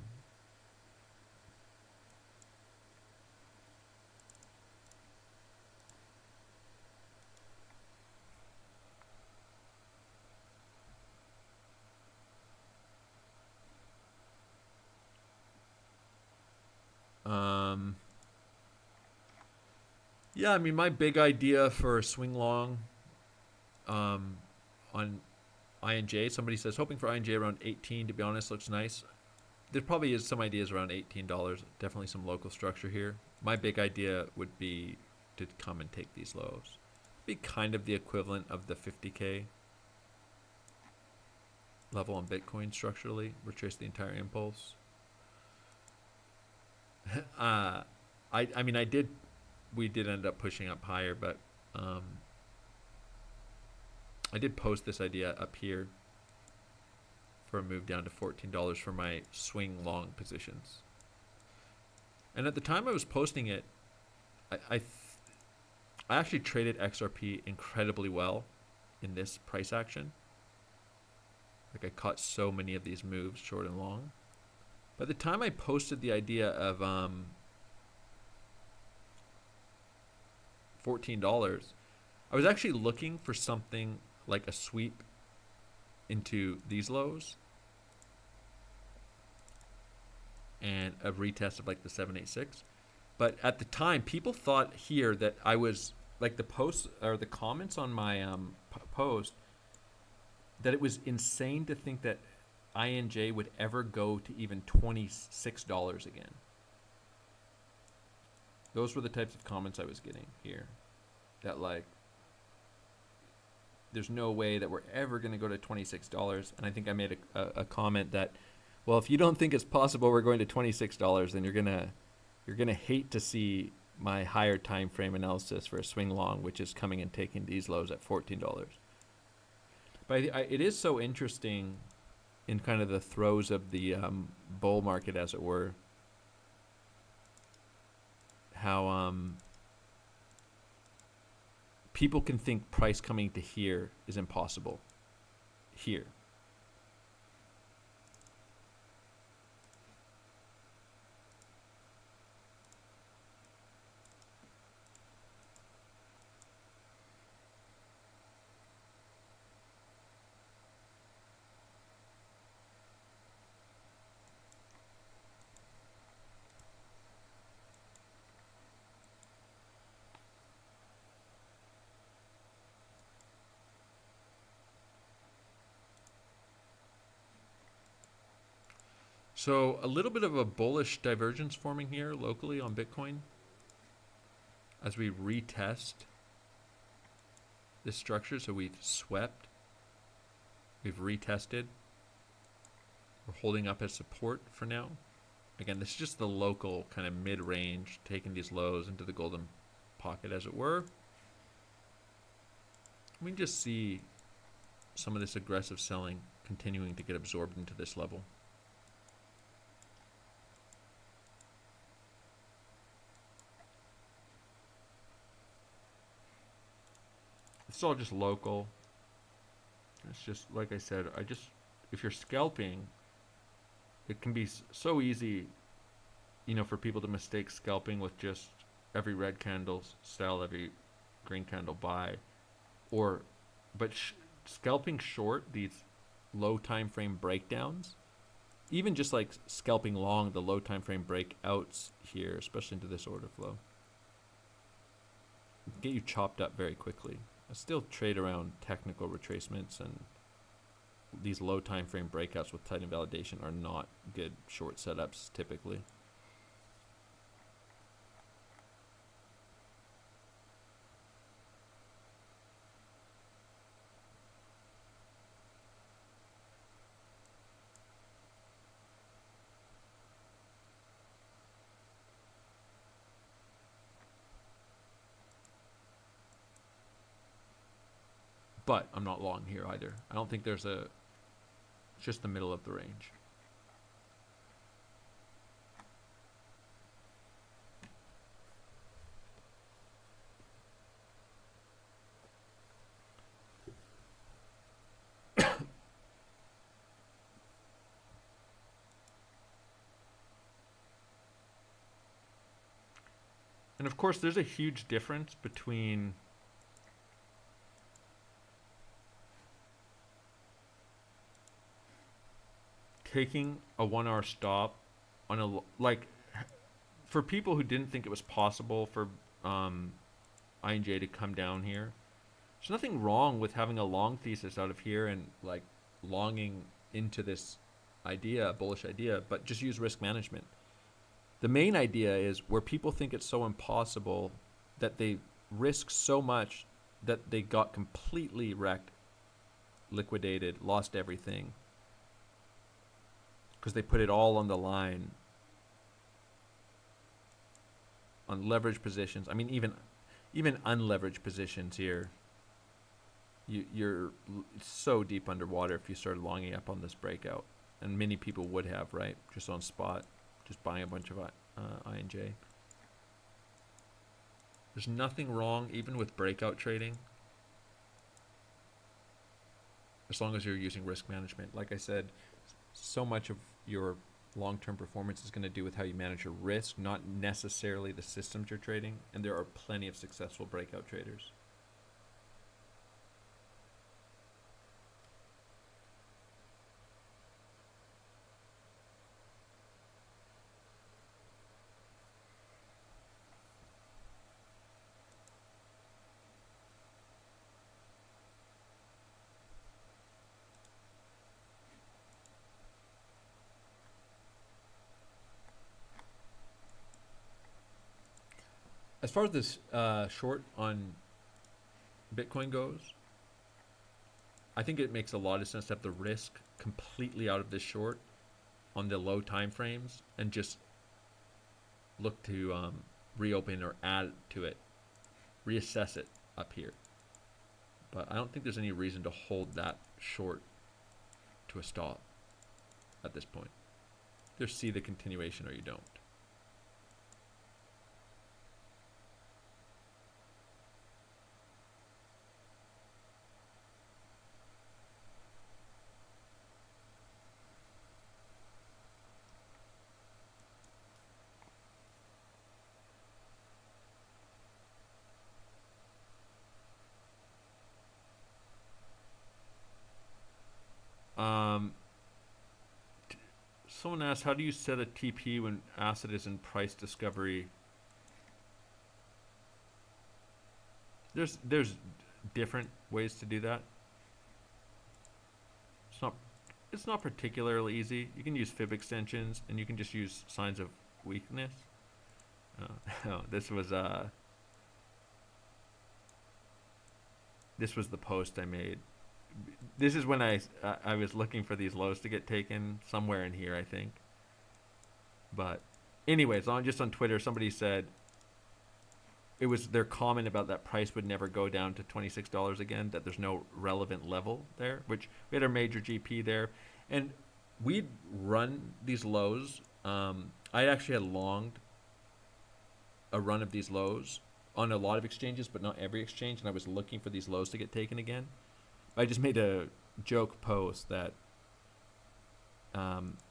Yeah, I mean, my big idea for a swing long on INJ, somebody says, hoping for INJ around 18, to be honest, looks nice. There probably is some ideas around $18, definitely some local structure here. My big idea would be to come and take these lows. Be kind of the equivalent of the 50K level on Bitcoin structurally, retrace the entire impulse. I mean, we did end up pushing up higher, but I did post this idea up here for a move down to $14 for my swing long positions. And at the time I was posting it, I actually traded XRP incredibly well in this price action. Like, I caught so many of these moves, short and long. By the time I posted the idea of $14, I was actually looking for something like a sweep into these lows and a retest of like the 786. But at the time, people thought here that I was like, the posts or the comments on my post, that it was insane to think that INJ would ever go to even $26 again. Those were the types of comments I was getting here. That like, there's no way that we're ever going to go to $26. And I think I made a comment that, well, if you don't think it's possible we're going to $26, then you're gonna hate to see my higher time frame analysis for a swing long, which is coming and taking these lows at $14. But it is so interesting in kind of the throes of the bull market, as it were, how people can think price coming to here is impossible. Here. So a little bit of a bullish divergence forming here locally on Bitcoin as we retest this structure. So we've swept, we've retested, we're holding up as support for now. Again, this is just the local kind of mid-range, taking these lows into the golden pocket, as it were. We can just see some of this aggressive selling continuing to get absorbed into this level. It's all just local. It's just, like I said, if you're scalping, it can be so easy, for people to mistake scalping with just every red candle sell, every green candle buy, but scalping short these low time frame breakdowns, even just like scalping long the low time frame breakouts here, especially into this order flow, get you chopped up very quickly. I still trade around technical retracements, and these low time frame breakouts with tight invalidation are not good short setups typically. But I'm not long here either. I don't think there's it's just the middle of the range. And of course, there's a huge difference between taking a 1 hour stop on for people who didn't think it was possible for INJ to come down here. There's nothing wrong with having a long thesis out of here and like longing into this idea, bullish idea, but just use risk management. The main idea is where people think it's so impossible that they risk so much that they got completely wrecked, liquidated, lost everything, because they put it all on the line on leveraged positions. I mean, even unleveraged positions here, you're so deep underwater if you started longing up on this breakout, and many people would have, right? Just on spot, just buying a bunch of INJ. There's nothing wrong even with breakout trading, as long as you're using risk management. Like I said, so much of your long-term performance is going to do with how you manage your risk, not necessarily the systems you're trading. And there are plenty of successful breakout traders. As far as this short on Bitcoin goes, I think it makes a lot of sense to have the risk completely out of this short on the low time frames and just look to reopen or add to it, reassess it up here. But I don't think there's any reason to hold that short to a stop at this point. Just see the continuation or you don't. Someone asked, how do you set a TP when asset is in price discovery? There's different ways to do that. It's not particularly easy. You can use fib extensions, and you can just use signs of weakness. This was the post I made. This is when I was looking for these lows to get taken, somewhere in here, I think. But anyways, just on Twitter, somebody said it was their comment about that price would never go down to $26 again, that there's no relevant level there, which we had our major GP there. And we'd run these lows. I actually had longed a run of these lows on a lot of exchanges, but not every exchange, and I was looking for these lows to get taken again. I just made a joke post that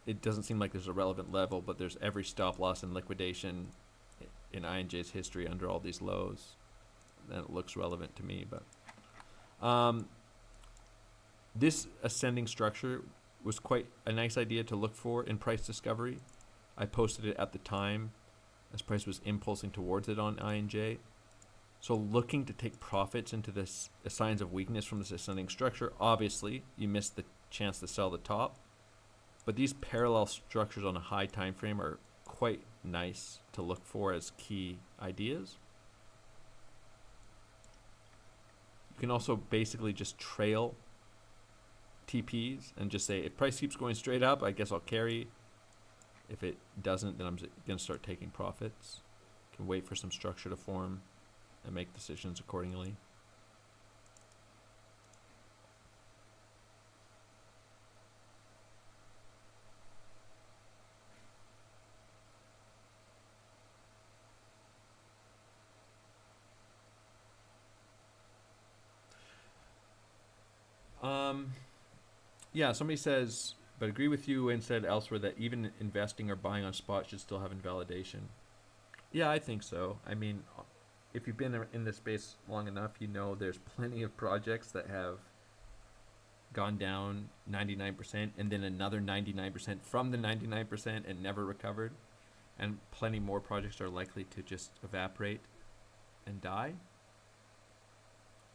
it doesn't seem like there's a relevant level, but there's every stop loss and liquidation in INJ's history under all these lows. Then it looks relevant to me. But this ascending structure was quite a nice idea to look for in price discovery. I posted it at the time as price was impulsing towards it on INJ. So looking to take profits into this signs of weakness from this ascending structure, obviously you missed the chance to sell the top. But these parallel structures on a high time frame are quite nice to look for as key ideas. You can also basically just trail TPs and just say, if price keeps going straight up, I guess I'll carry. If it doesn't, then I'm going to start taking profits. You can wait for some structure to form and make decisions accordingly. Yeah, somebody says, but agree with you and said elsewhere that even investing or buying on spot should still have invalidation. Yeah, I think so. I mean, if you've been in this space long enough, you know there's plenty of projects that have gone down 99% and then another 99% from the 99% and never recovered. And plenty more projects are likely to just evaporate and die.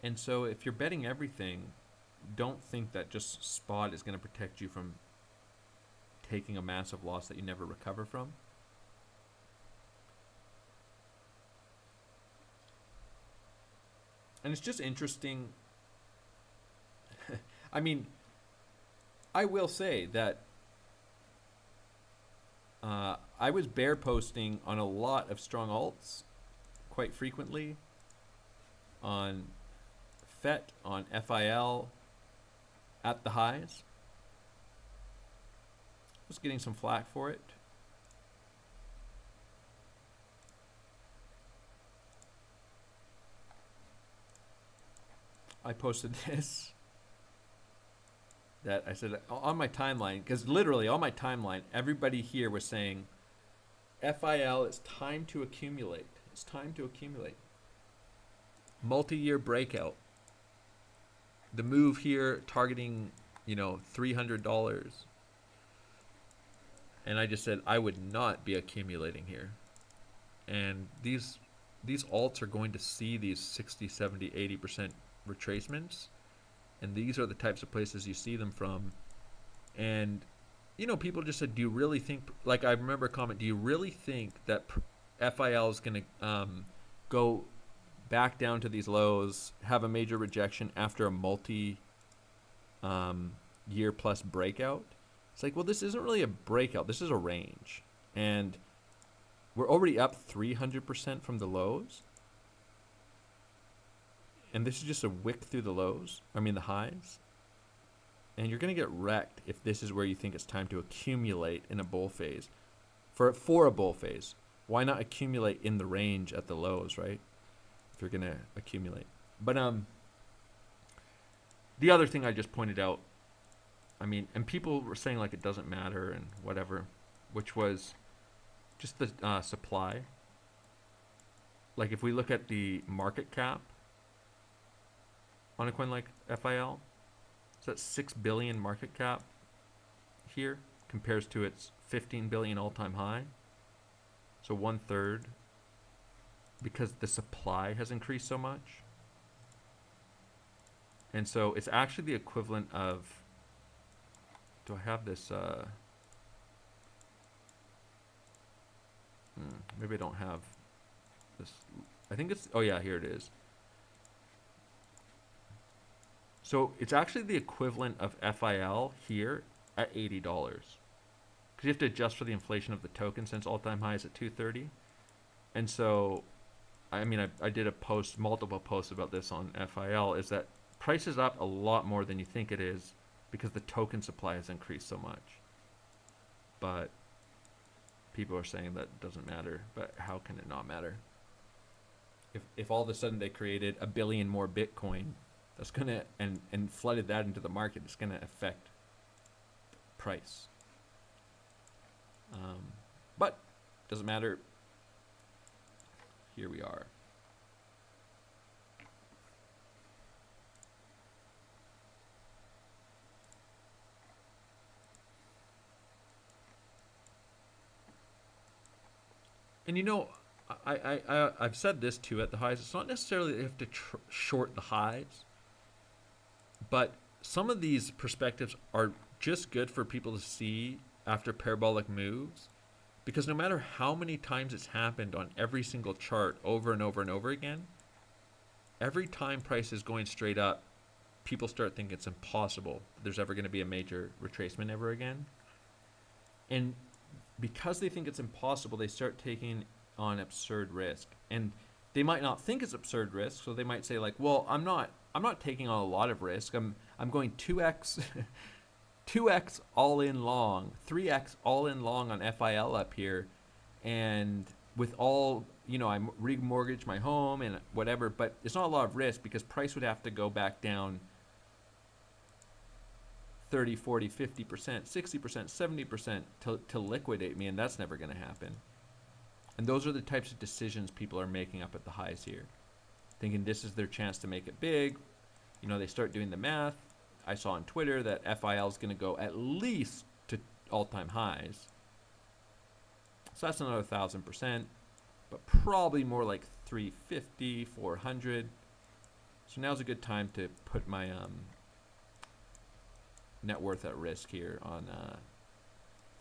And so if you're betting everything, don't think that just spot is going to protect you from taking a massive loss that you never recover from. And it's just interesting. I mean, I will say that I was bear posting on a lot of strong alts quite frequently, on FET, on FIL, at the highs. Was getting some flack for it. I posted this, that I said on my timeline, because literally on my timeline, everybody here was saying, FIL, it's time to accumulate. It's time to accumulate. Multi-year breakout. The move here targeting, $300. And I just said I would not be accumulating here. And these alts are going to see these 60, 70, 80% retracements. And these are the types of places you see them from. And, people just said, do you really think, like I remember a comment, do you really think that FIL is going to go back down to these lows, have a major rejection after a multi-year plus breakout? It's like, well, this isn't really a breakout. This is a range. And we're already up 300% from the lows. And this is just a wick through the lows, I mean the highs. And you're going to get wrecked if this is where you think it's time to accumulate in a bull phase. For a bull phase, why not accumulate in the range at the lows, right? If you're going to accumulate. But the other thing I just pointed out, I mean, and people were saying like it doesn't matter and whatever, which was just the supply. Like if we look at the market cap on a coin like FIL, so that's 6 billion market cap here compares to its 15 billion all-time high. So 1/3, because the supply has increased so much. And so it's actually the equivalent of, do I have this, maybe I don't have this, I think it's, oh yeah, here it is. So it's actually the equivalent of FIL here at $80. Because you have to adjust for the inflation of the token since all-time high is at 230. And so, I mean, I did a post, multiple posts about this on FIL, is that price is up a lot more than you think it is because the token supply has increased so much. But people are saying that doesn't matter. But how can it not matter? If all of a sudden they created 1 billion more Bitcoin, that's gonna and flooded that into the market, it's gonna affect price. But doesn't matter. Here we are. And you know, I've said this too at the highs. It's not necessarily that you have to short the highs, but some of these perspectives are just good for people to see after parabolic moves, because no matter how many times it's happened on every single chart over and over and over again, every time price is going straight up, people start thinking it's impossible there's ever going to be a major retracement ever again. And because they think it's impossible, they start taking on absurd risk. And they might not think it's absurd risk, so they might say like, well, I'm not taking on a lot of risk. I'm going 2x 2x all in long, 3x all in long on FIL up here, and with all, you know, I remortgage my home and whatever, but it's not a lot of risk because price would have to go back down 30, 40, 50%, 60%, 70% to liquidate me, and that's never going to happen. And those are the types of decisions people are making up at the highs here, thinking this is their chance to make it big. You know, they start doing the math. I saw on Twitter that FIL is going to go at least to all-time highs. So that's another 1,000%, but probably more like 350, 400. So now's a good time to put my net worth at risk here on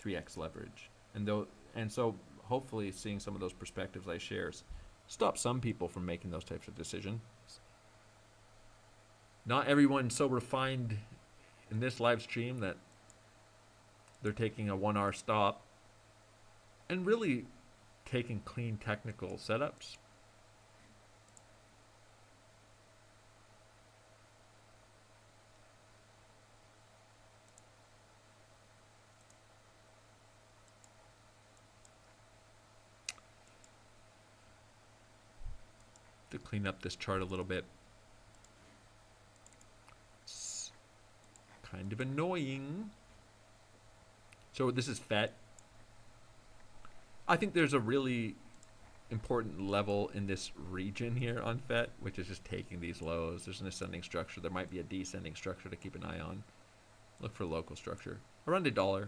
3x leverage. And so hopefully seeing some of those perspectives I share stop some people from making those types of decisions. Not everyone's so refined in this live stream that they're taking a 1 hour stop and really taking clean technical setups. To clean up this chart a little bit. It's kind of annoying. So this is FET. I think there's a really important level in this region here on FET, which is just taking these lows. There's an ascending structure. There might be a descending structure to keep an eye on. Look for local structure around $1.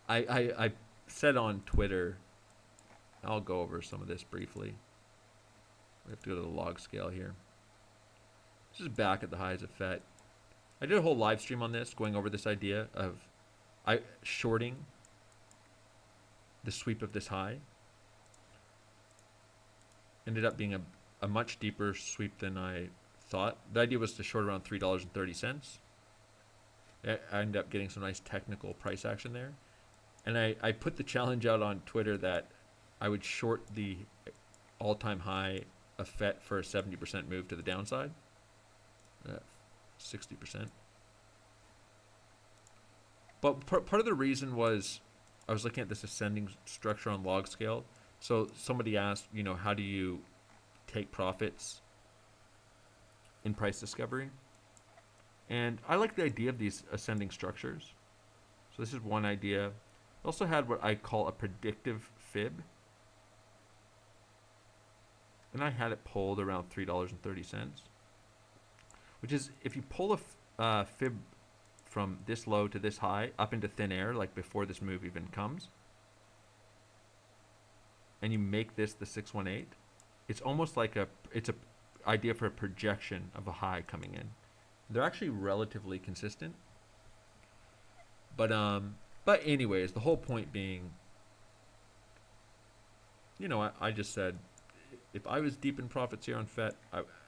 I said on Twitter, I'll go over some of this briefly. We have to go to the log scale here. This is back at the highs of FET. I did a whole live stream on this, going over this idea of shorting the sweep of this high. Ended up being a much deeper sweep than I thought. The idea was to short around $3.30. I ended up getting some nice technical price action there. And I put the challenge out on Twitter that I would short the all-time high of FET for a 70% move to the downside. 60%. But part of the reason was I was looking at this ascending structure on log scale. So somebody asked, you know, how do you take profits in price discovery? And I like the idea of these ascending structures. So this is one idea. I also had what I call a predictive fib. And I had it pulled around $3.30, which is if you pull a fib from this low to this high up into thin air, like before this move even comes, and you make this the 618, it's almost like it's a idea for a projection of a high coming in. They're actually relatively consistent. But anyways, the whole point being, you know, I just said, if I was deep in profits here on FET,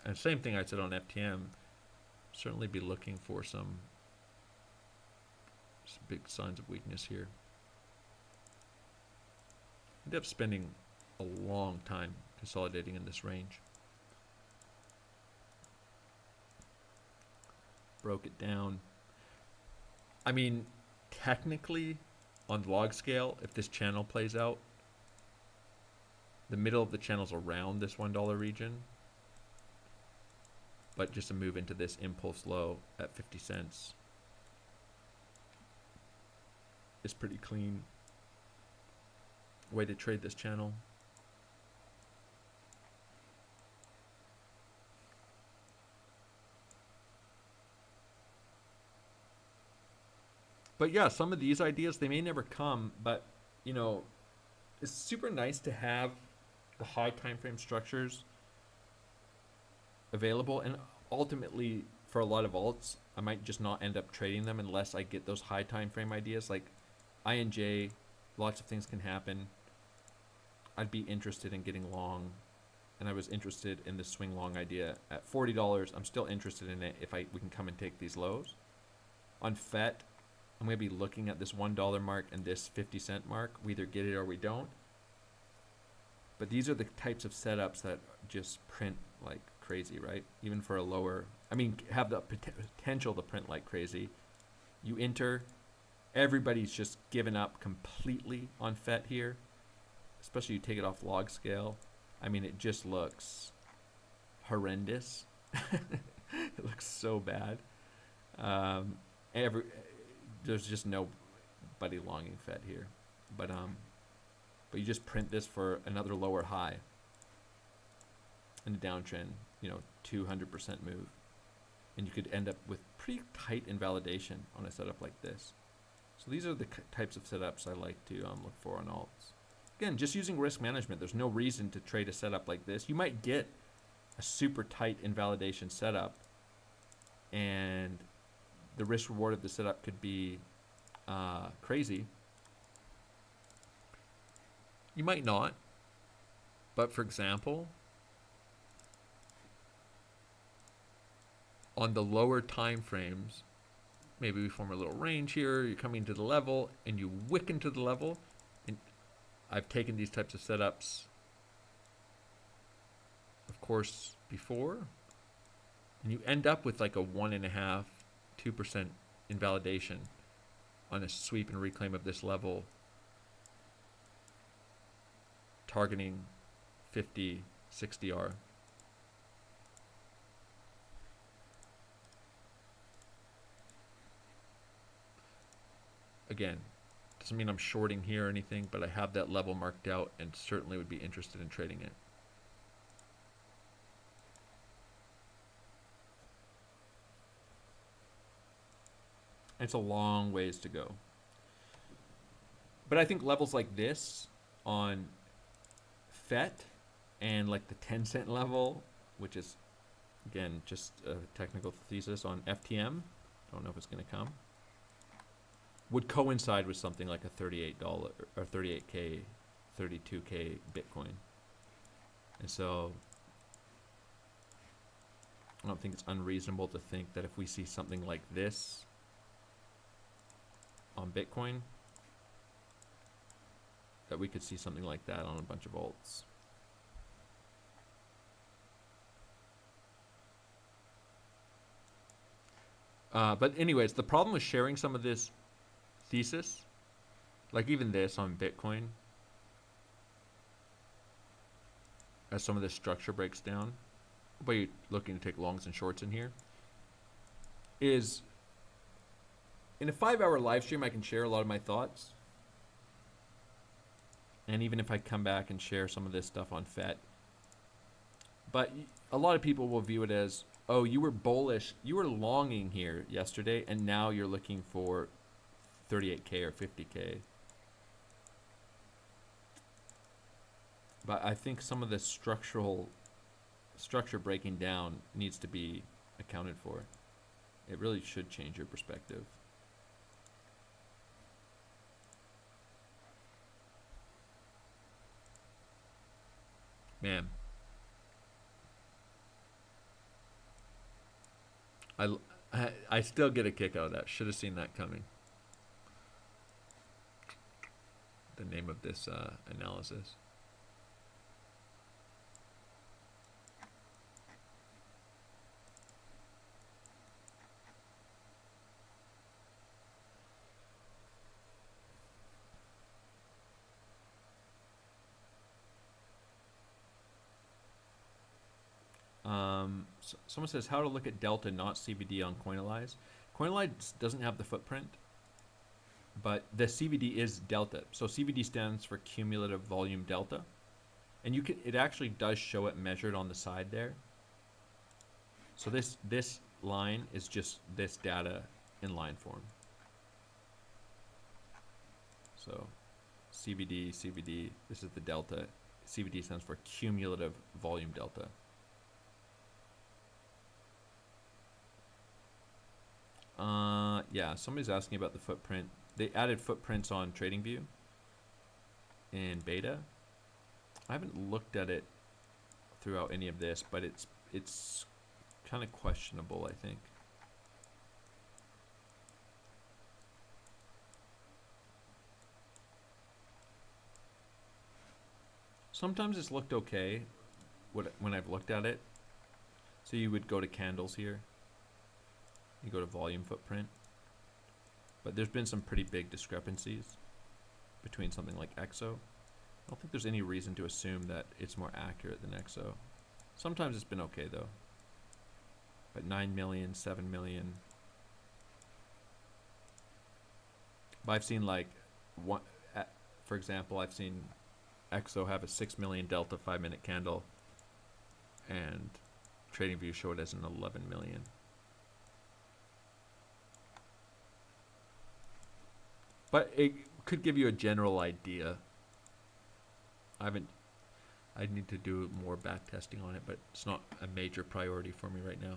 and same thing I said on FTM, certainly be looking for some big signs of weakness here. Ended up spending a long time consolidating in this range. Broke it down. I mean, technically, on log scale, if this channel plays out, the middle of the channel's around this $1 region, but just a move into this impulse low at 50 cents is pretty clean way to trade this channel. But yeah, some of these ideas, they may never come, but you know, it's super nice to have the high time frame structures available, and ultimately for a lot of alts, I might just not end up trading them unless I get those high time frame ideas. Like INJ, lots of things can happen. I'd be interested in getting long, and I was interested in the swing long idea at $40. I'm still interested in it if we can come and take these lows. On FET, I'm going to be looking at this $1 mark and this 50-cent mark. We either get it or we don't. But these are the types of setups that just print like crazy, right? Even for a lower, I mean, have the potential to print like crazy. You enter, everybody's just given up completely on FET here, especially you take it off log scale. I mean, it just looks horrendous. It looks so bad. There's just nobody longing FET here, but you just print this for another lower high in the downtrend, you know, 200% move, and you could end up with pretty tight invalidation on a setup like this. So these are the types of setups I like to look for on alts. Again, just using risk management. There's no reason to trade a setup like this. You might get a super tight invalidation setup, and the risk reward of the setup could be crazy. You might not, but for example, on the lower time frames, maybe we form a little range here, you're coming to the level and you wick into the level, and I've taken these types of setups, of course, before, and you end up with like a 1.5%, 2% invalidation on a sweep and reclaim of this level, targeting 50, 60R. Again, doesn't mean I'm shorting here or anything, but I have that level marked out and certainly would be interested in trading it. It's a long ways to go. But I think levels like this on FET and like the 10-cent level, which is, again, just a technical thesis on FTM, don't know if it's going to come, would coincide with something like a $38 or 38K, 32K Bitcoin. And so I don't think it's unreasonable to think that if we see something like this on Bitcoin, that we could see something like that on a bunch of alts. But anyways, the problem with sharing some of this thesis, like even this on Bitcoin, as some of this structure breaks down, but you're looking to take longs and shorts in here, is in a 5-hour live stream, I can share a lot of my thoughts. And even if I come back and share some of this stuff on FET, but a lot of people will view it as, oh, you were bullish, you were longing here yesterday, and now you're looking for 38K or 50K. But I think some of the structure breaking down needs to be accounted for. It really should change your perspective. Man. I still get a kick out of that. Should have seen that coming. The name of this analysis. Someone says how to look at delta, not CVD on Coinalyze. Coinalyze doesn't have the footprint, but the CVD is delta. So CVD stands for cumulative volume delta, and you can, it actually does show it measured on the side there. So this line is just this data in line form. So CVD, this is the delta. CVD stands for cumulative volume delta. Yeah, somebody's asking about the footprint. They added footprints on TradingView in beta. I haven't looked at it throughout any of this, but it's kind of questionable, I think. Sometimes it's looked okay when I've looked at it. So you would go to candles here. You go to volume footprint. But there's been some pretty big discrepancies between something like EXO. I don't think there's any reason to assume that it's more accurate than EXO. Sometimes it's been okay though. But 9 million, 7 million. But I've seen like, for example, I've seen EXO have a 6 million delta 5-minute candle, and TradingView show it as an 11 million. But it could give you a general idea. I need to do more back testing on it, but it's not a major priority for me right now.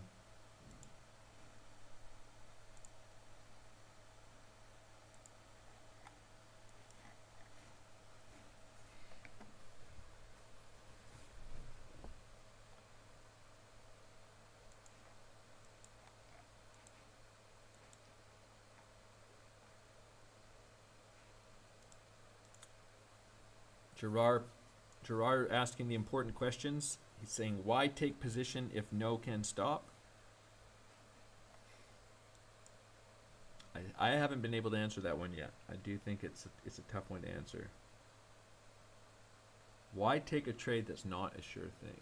Gerard asking the important questions. He's saying, why take position if no can stop? I haven't been able to answer that one yet. I do think it's a tough one to answer. Why take a trade that's not a sure thing?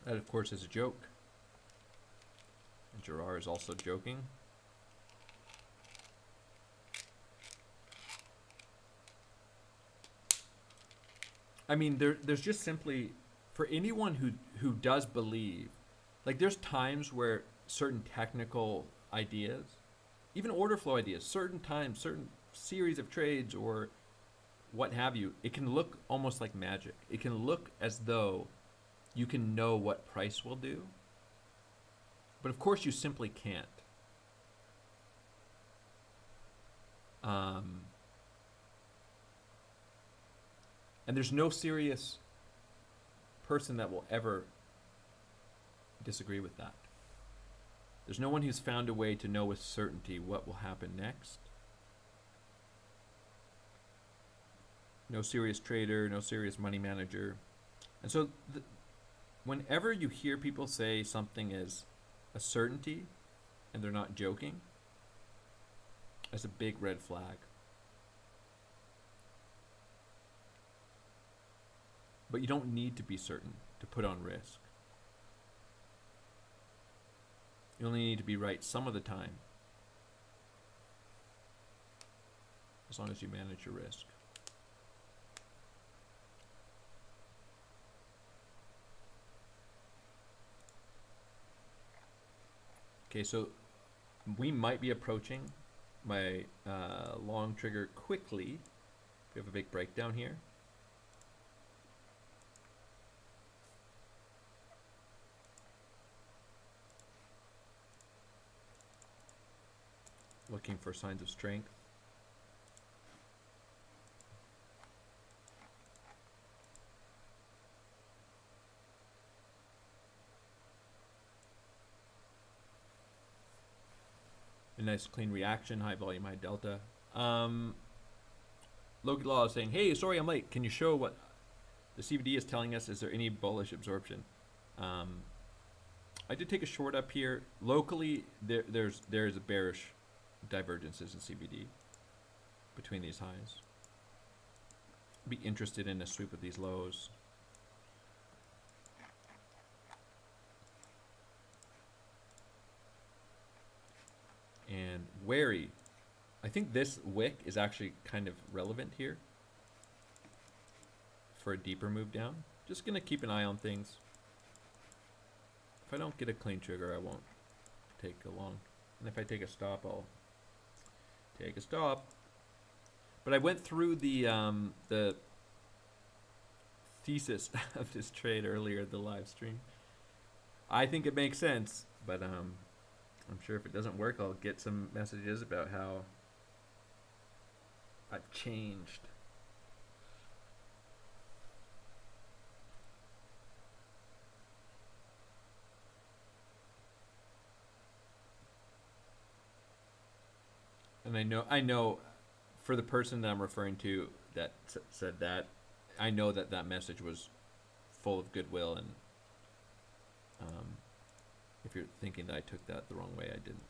That, of course, is a joke. And Gerard is also joking. I mean, there's just simply, for anyone who does believe, like there's times where certain technical ideas, even order flow ideas, certain times, certain series of trades or what have you, it can look almost like magic. It can look as though you can know what price will do. But of course you simply can't. And there's no serious person that will ever disagree with that. There's no one who's found a way to know with certainty what will happen next. no serious trader, no serious money manager. And so whenever you hear people say something is a certainty and they're not joking, that's a big red flag. But you don't need to be certain to put on risk. You only need to be right some of the time, as long as you manage your risk. Okay, so we might be approaching my long trigger quickly. We have a big breakdown here. Looking for signs of strength. A nice clean reaction, high volume, high delta. Loki Law is saying, hey, sorry I'm late. Can you show what the CVD is telling us? Is there any bullish absorption? I did take a short up here. Locally, there's a bearish divergences in CVD between these highs. Be interested in a sweep of these lows. And wary. I think this wick is actually kind of relevant here for a deeper move down. Just gonna keep an eye on things. If I don't get a clean trigger, I won't take a long. And if I take a stop, I'll take a stop. But I went through the thesis of this trade earlier, the live stream. I think it makes sense, but I'm sure if it doesn't work, I'll get some messages about how I've changed. And I know for the person that I'm referring to that said that, I know that that message was full of goodwill, and if you're thinking that I took that the wrong way, I didn't.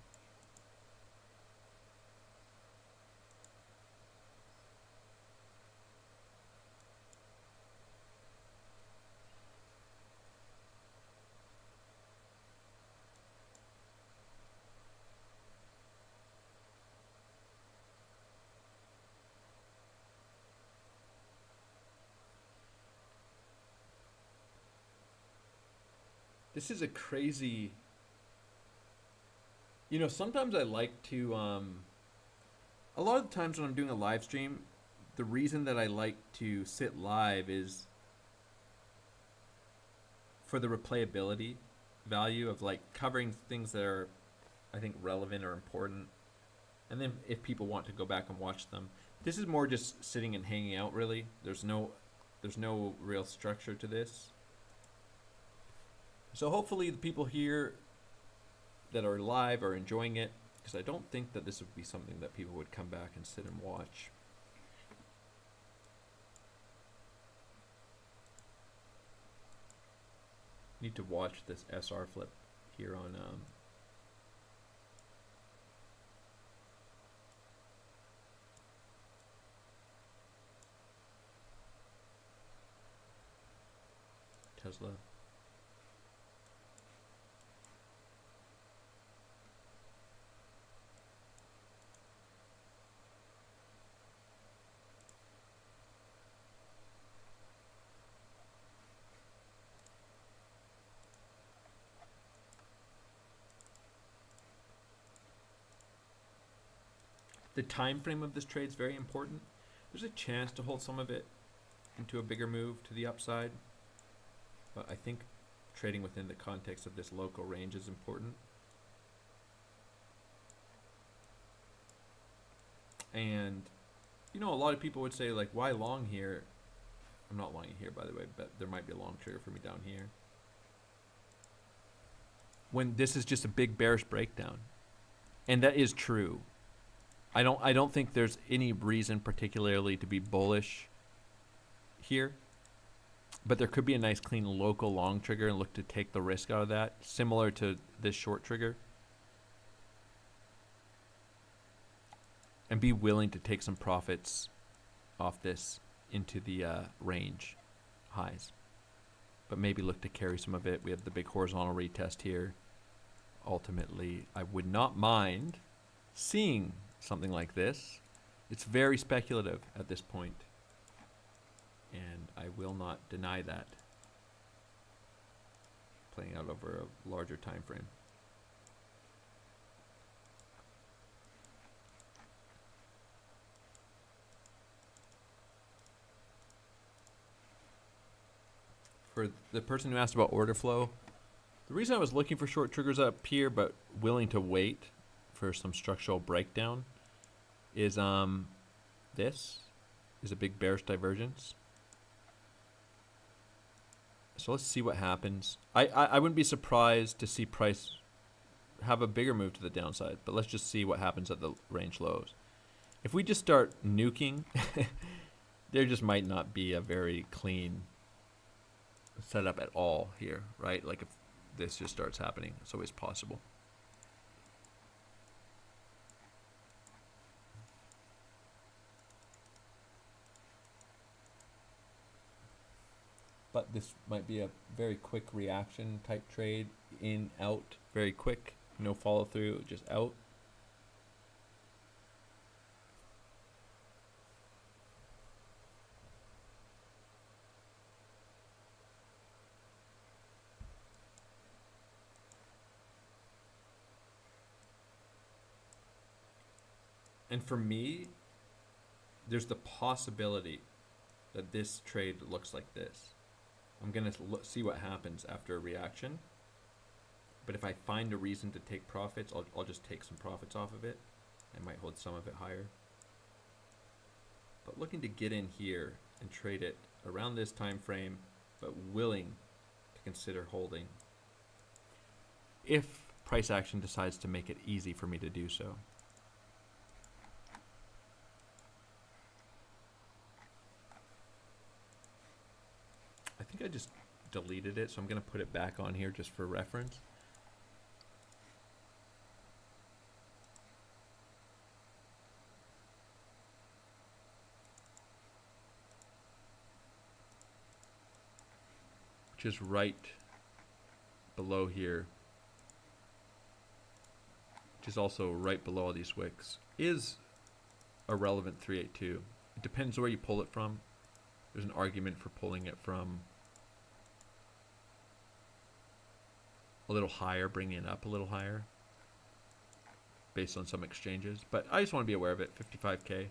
This is a crazy, you know, sometimes I like to, a lot of the times when I'm doing a live stream, the reason that I like to sit live is for the replayability value of like covering things that are, I think, relevant or important. And then if people want to go back and watch them, this is more just sitting and hanging out, really. There's no real structure to this. So hopefully the people here that are live are enjoying it, because I don't think that this would be something that people would come back and sit and watch. Need to watch this SR flip here on Tesla. The time frame of this trade is very important. There's a chance to hold some of it into a bigger move to the upside, but I think trading within the context of this local range is important. And you know, a lot of people would say, like, why long here? I'm not longing here, by the way, but there might be a long trigger for me down here, when this is just a big bearish breakdown. And that is true. I don't think there's any reason particularly to be bullish here. But there could be a nice clean local long trigger and look to take the risk out of that, similar to this short trigger. And be willing to take some profits off this into the range highs. But maybe look to carry some of it. We have the big horizontal retest here. Ultimately, I would not mind seeing something like this. It's very speculative at this point, and I will not deny that. Playing out over a larger time frame. For the person who asked about order flow, the reason I was looking for short triggers up here but willing to wait for some structural breakdown is this is a big bearish divergence. So let's see what happens. I wouldn't be surprised to see price have a bigger move to the downside, but let's just see what happens at the range lows. If we just start nuking, there just might not be a very clean setup at all here, right? Like if this just starts happening, it's always possible. But this might be a very quick reaction type trade, in, out, very quick, no follow through, just out. And for me, there's the possibility that this trade looks like this. I'm going to see what happens after a reaction. But if I find a reason to take profits, I'll just take some profits off of it. I might hold some of it higher. But looking to get in here and trade it around this time frame, but willing to consider holding if price action decides to make it easy for me to do so. I think I just deleted it, so I'm going to put it back on here just for reference. Which is right below here. Which is also right below all these wicks. Is a relevant 382. It depends where you pull it from. There's an argument for pulling it from a little higher, bringing it up a little higher based on some exchanges. But I just want to be aware of it. 55K.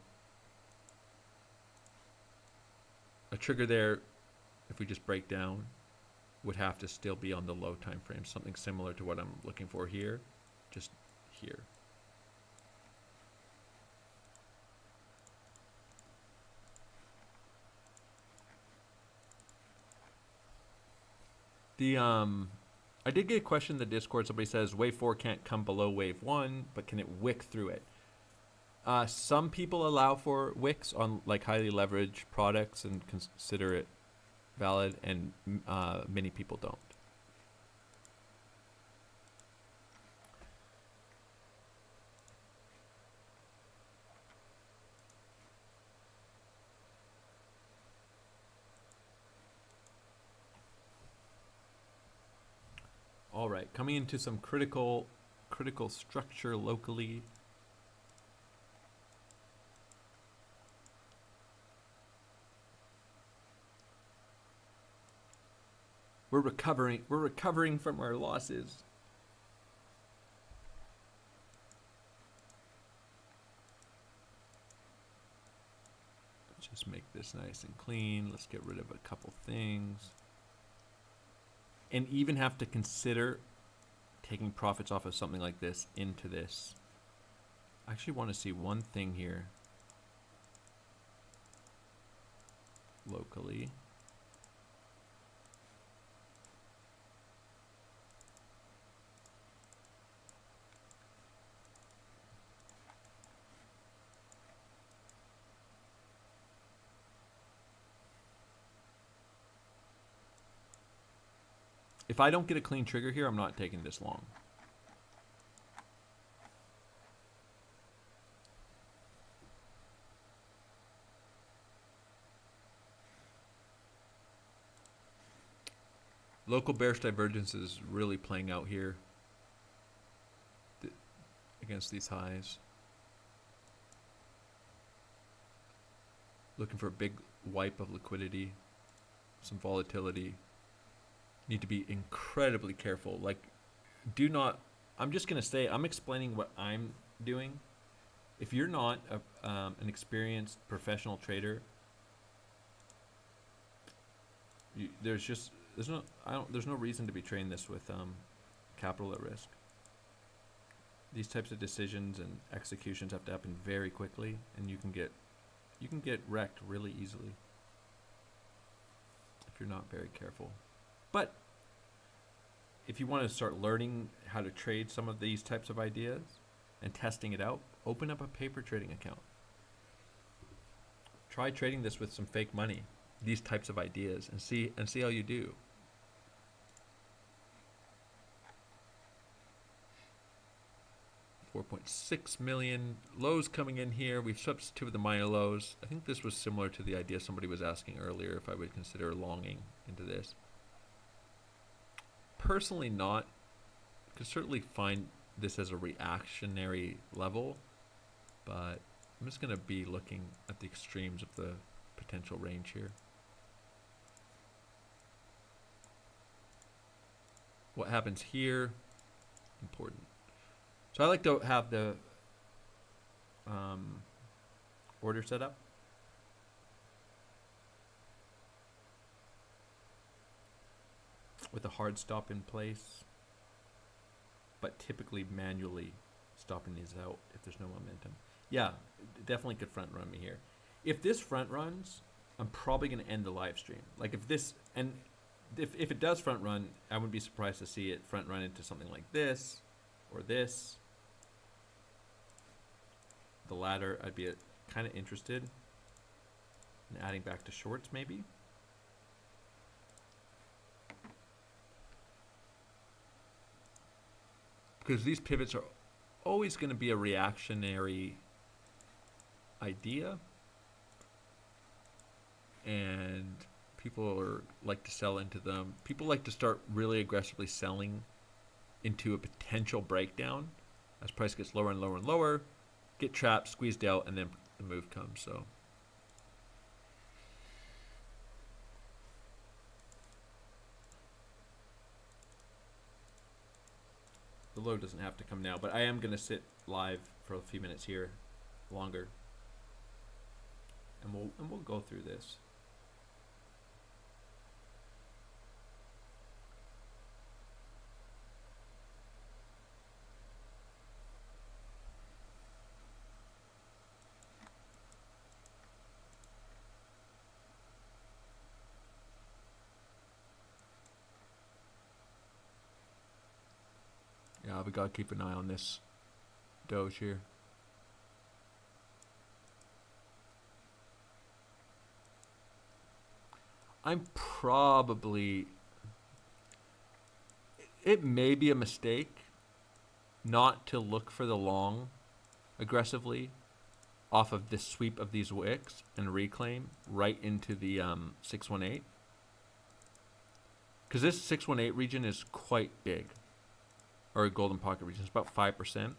A trigger there, if we just break down, would have to still be on the low time frame. Something similar to what I'm looking for here, just here. I did get a question in the Discord. Somebody says wave 4 can't come below wave 1, but can it wick through it? Some people allow for wicks on like highly leveraged products and consider it valid, and many people don't. All right, coming into some critical structure locally. We're recovering from our losses. Let's just make this nice and clean. Let's get rid of a couple things. And even have to consider taking profits off of something like this into this. I actually want to see one thing here locally. If I don't get a clean trigger here, I'm not taking this long. Local bearish divergence is really playing out here against these highs. Looking for a big wipe of liquidity, some volatility. Need to be incredibly careful. Like, do not, I'm just going to say, I'm explaining what I'm doing. If you're not an experienced professional trader, there's no reason to be trading this with capital at risk. These types of decisions and executions have to happen very quickly, and you can get wrecked really easily if you're not very careful. But if you want to start learning how to trade some of these types of ideas and testing it out, open up a paper trading account. Try trading this with some fake money, these types of ideas, and see how you do. $4.6 million lows coming in here. We've substituted the minor lows. I think this was similar to the idea somebody was asking earlier if I would consider longing into this. Personally not. Could certainly find this as a reactionary level, but I'm just going to be looking at the extremes of the potential range here. What happens here? Important. So I like to have the order set up. With a hard stop in place, but typically manually stopping these out if there's no momentum. Yeah, definitely could front run me here. If this front runs, I'm probably going to end the live stream. Like if this, and if it does front run, I wouldn't be surprised to see it front run into something like this or this. The latter, I'd be kind of interested in adding back to shorts maybe. Because these pivots are always going to be a reactionary idea, and people like to sell into them. People like to start really aggressively selling into a potential breakdown as price gets lower and lower and lower, get trapped, squeezed out, and then the move comes. So the low doesn't have to come now, but I am going to sit live for a few minutes here longer, and we'll go through this. Yeah, we gotta keep an eye on this Doge here. I'm probably, it may be a mistake not to look for the long aggressively off of this sweep of these wicks and reclaim right into the 618. Because this 618 region is quite big. Or a golden pocket region, it's about 5%.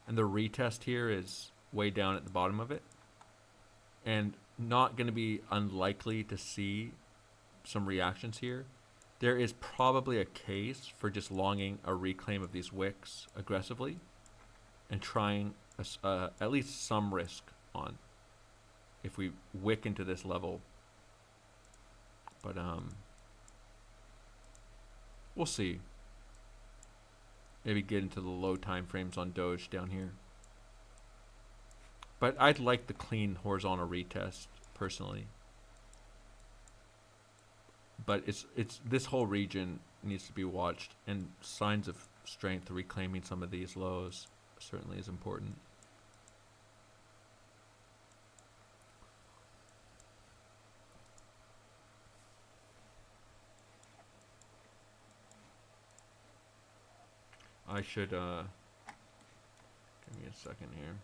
And the retest here is way down at the bottom of it. And not going to be unlikely to see some reactions here. There is probably a case for just longing a reclaim of these wicks aggressively and trying at least some risk on if we wick into this level. But we'll see. Maybe get into the low time frames on Doge down here. But I'd like the clean horizontal retest personally. But it's this whole region needs to be watched, and signs of strength reclaiming some of these lows certainly is important. I should, give me a second here.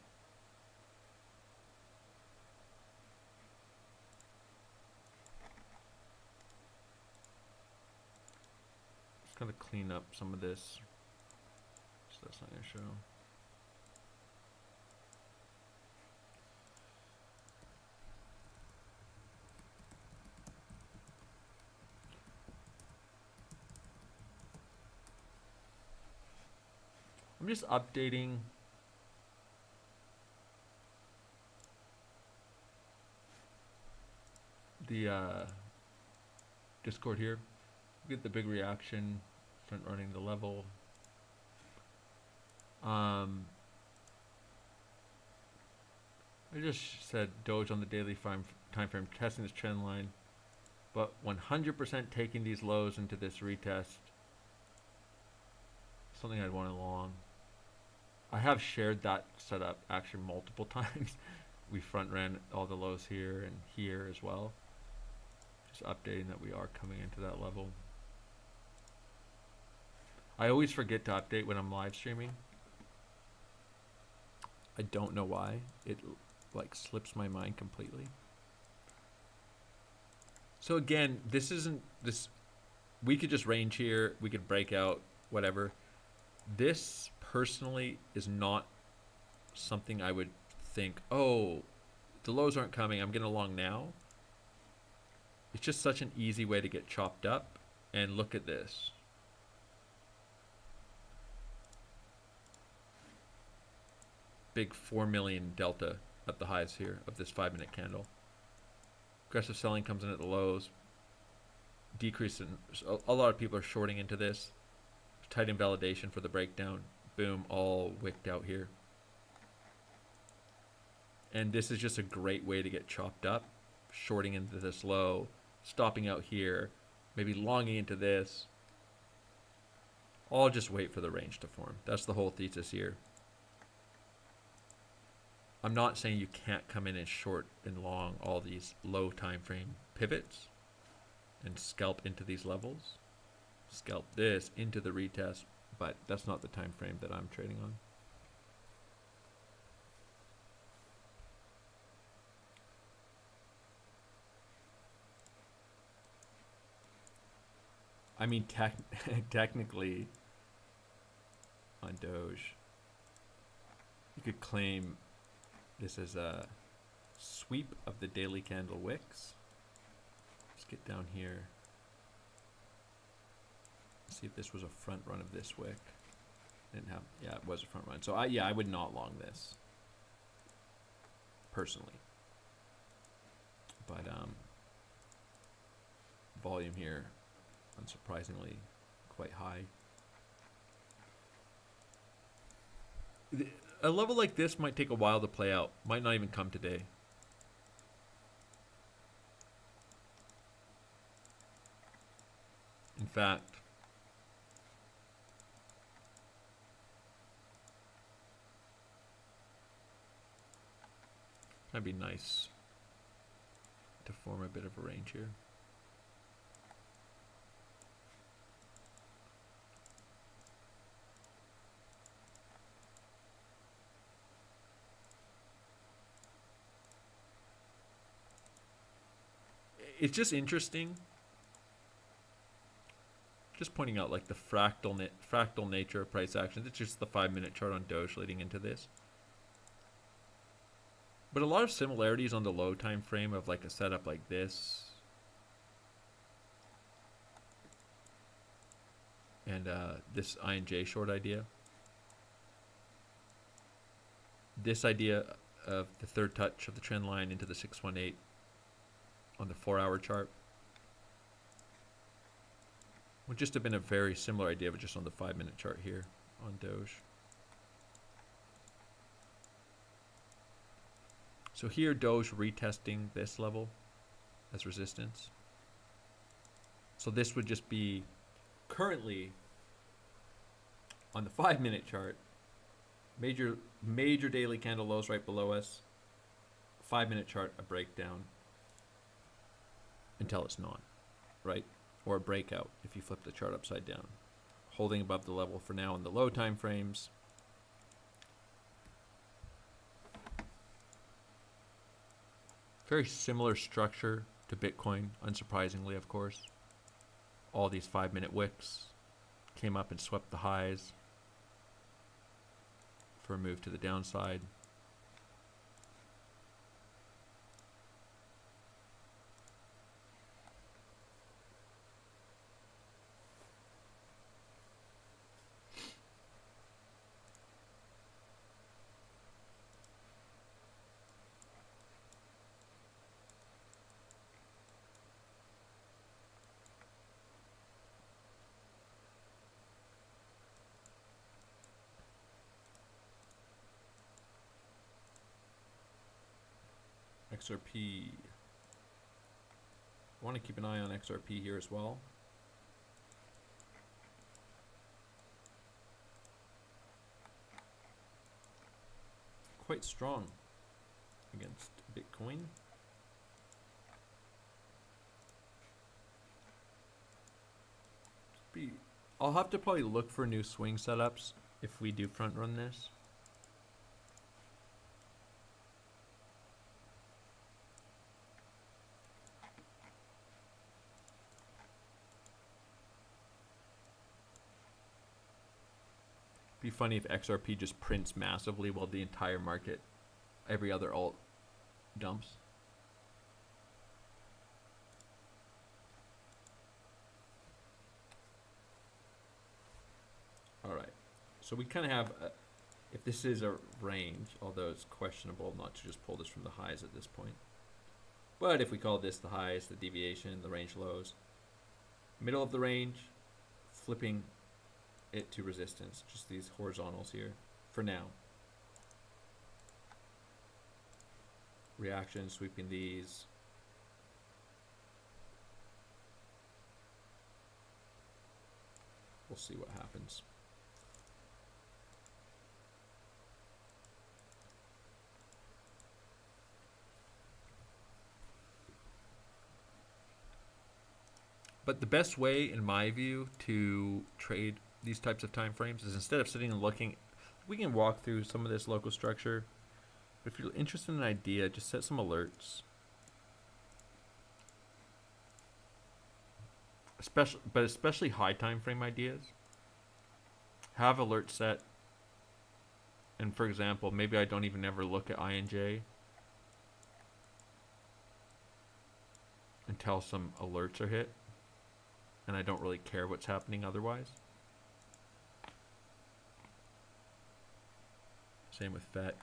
Just gotta clean up some of this, so that's not gonna show. I'm just updating the Discord here. Get the big reaction, front running the level. I just said Doge on the daily time frame, testing this trend line, but 100% taking these lows into this retest. Something I'd want along. I have shared that setup actually multiple times. We front ran all the lows here and here as well. Just updating that we are coming into that level. I always forget to update when I'm live streaming. I don't know why. It like slips my mind completely. So again, this isn't this. We could just range here. We could break out, whatever. This personally is not something I would think, oh, the lows aren't coming, I'm getting along now. It's just such an easy way to get chopped up. And look at this. Big 4 million delta at the highs here of this 5-minute candle. Aggressive selling comes in at the lows. Decrease in, a lot of people are shorting into this. Tight invalidation for the breakdown. Boom, all wicked out here. And this is just a great way to get chopped up. Shorting into this low, stopping out here, maybe longing into this. All just wait for the range to form. That's the whole thesis here. I'm not saying you can't come in and short and long all these low time frame pivots and scalp into these levels. Scalp this into the retest, but that's not the time frame that I'm trading on. I mean, technically on Doge, you could claim this as a sweep of the daily candle wicks. Let's get down here. See if this was a front run of this wick. Didn't have, yeah, it was a front run. So I would not long this personally. But volume here, unsurprisingly, quite high. A level like this might take a while to play out. Might not even come today. In fact, that'd be nice to form a bit of a range here. It's just interesting. Just pointing out like the fractal nature of price actions. It's just the 5-minute chart on Doge leading into this. But a lot of similarities on the low time frame of like a setup like this. And this INJ short idea. This idea of the third touch of the trend line into the 618 on the 4-hour chart would just have been a very similar idea, but just on the 5-minute chart here on Doge. So here Doge retesting this level as resistance. So this would just be currently on the 5-minute chart, major daily candle lows right below us. 5-minute chart, a breakdown until it's not, right? Or a breakout if you flip the chart upside down. holding above the level for now in the low time frames. Very similar structure to Bitcoin, unsurprisingly, of course. All these 5-minute wicks came up and swept the highs for a move to the downside. XRP. I want to keep an eye on XRP here as well. Quite strong against Bitcoin. I'll have to probably look for new swing setups if we do front run this. Be funny if XRP just prints massively while the entire market, every other alt, dumps. All right, so we kind of have, if this is a range, although it's questionable not to just pull this from the highs at this point. But if we call this the highs, the deviation, the range lows, middle of the range, flipping it to resistance, just these horizontals here for now. Reaction, sweeping these. We'll see what happens. But the best way, in my view, to trade these types of time frames is instead of sitting and looking, we can walk through some of this local structure. But if you're interested in an idea, just set some alerts. Especially high time frame ideas. Have alerts set. And for example, maybe I don't even ever look at INJ until some alerts are hit. And I don't really care what's happening otherwise. Same with FET.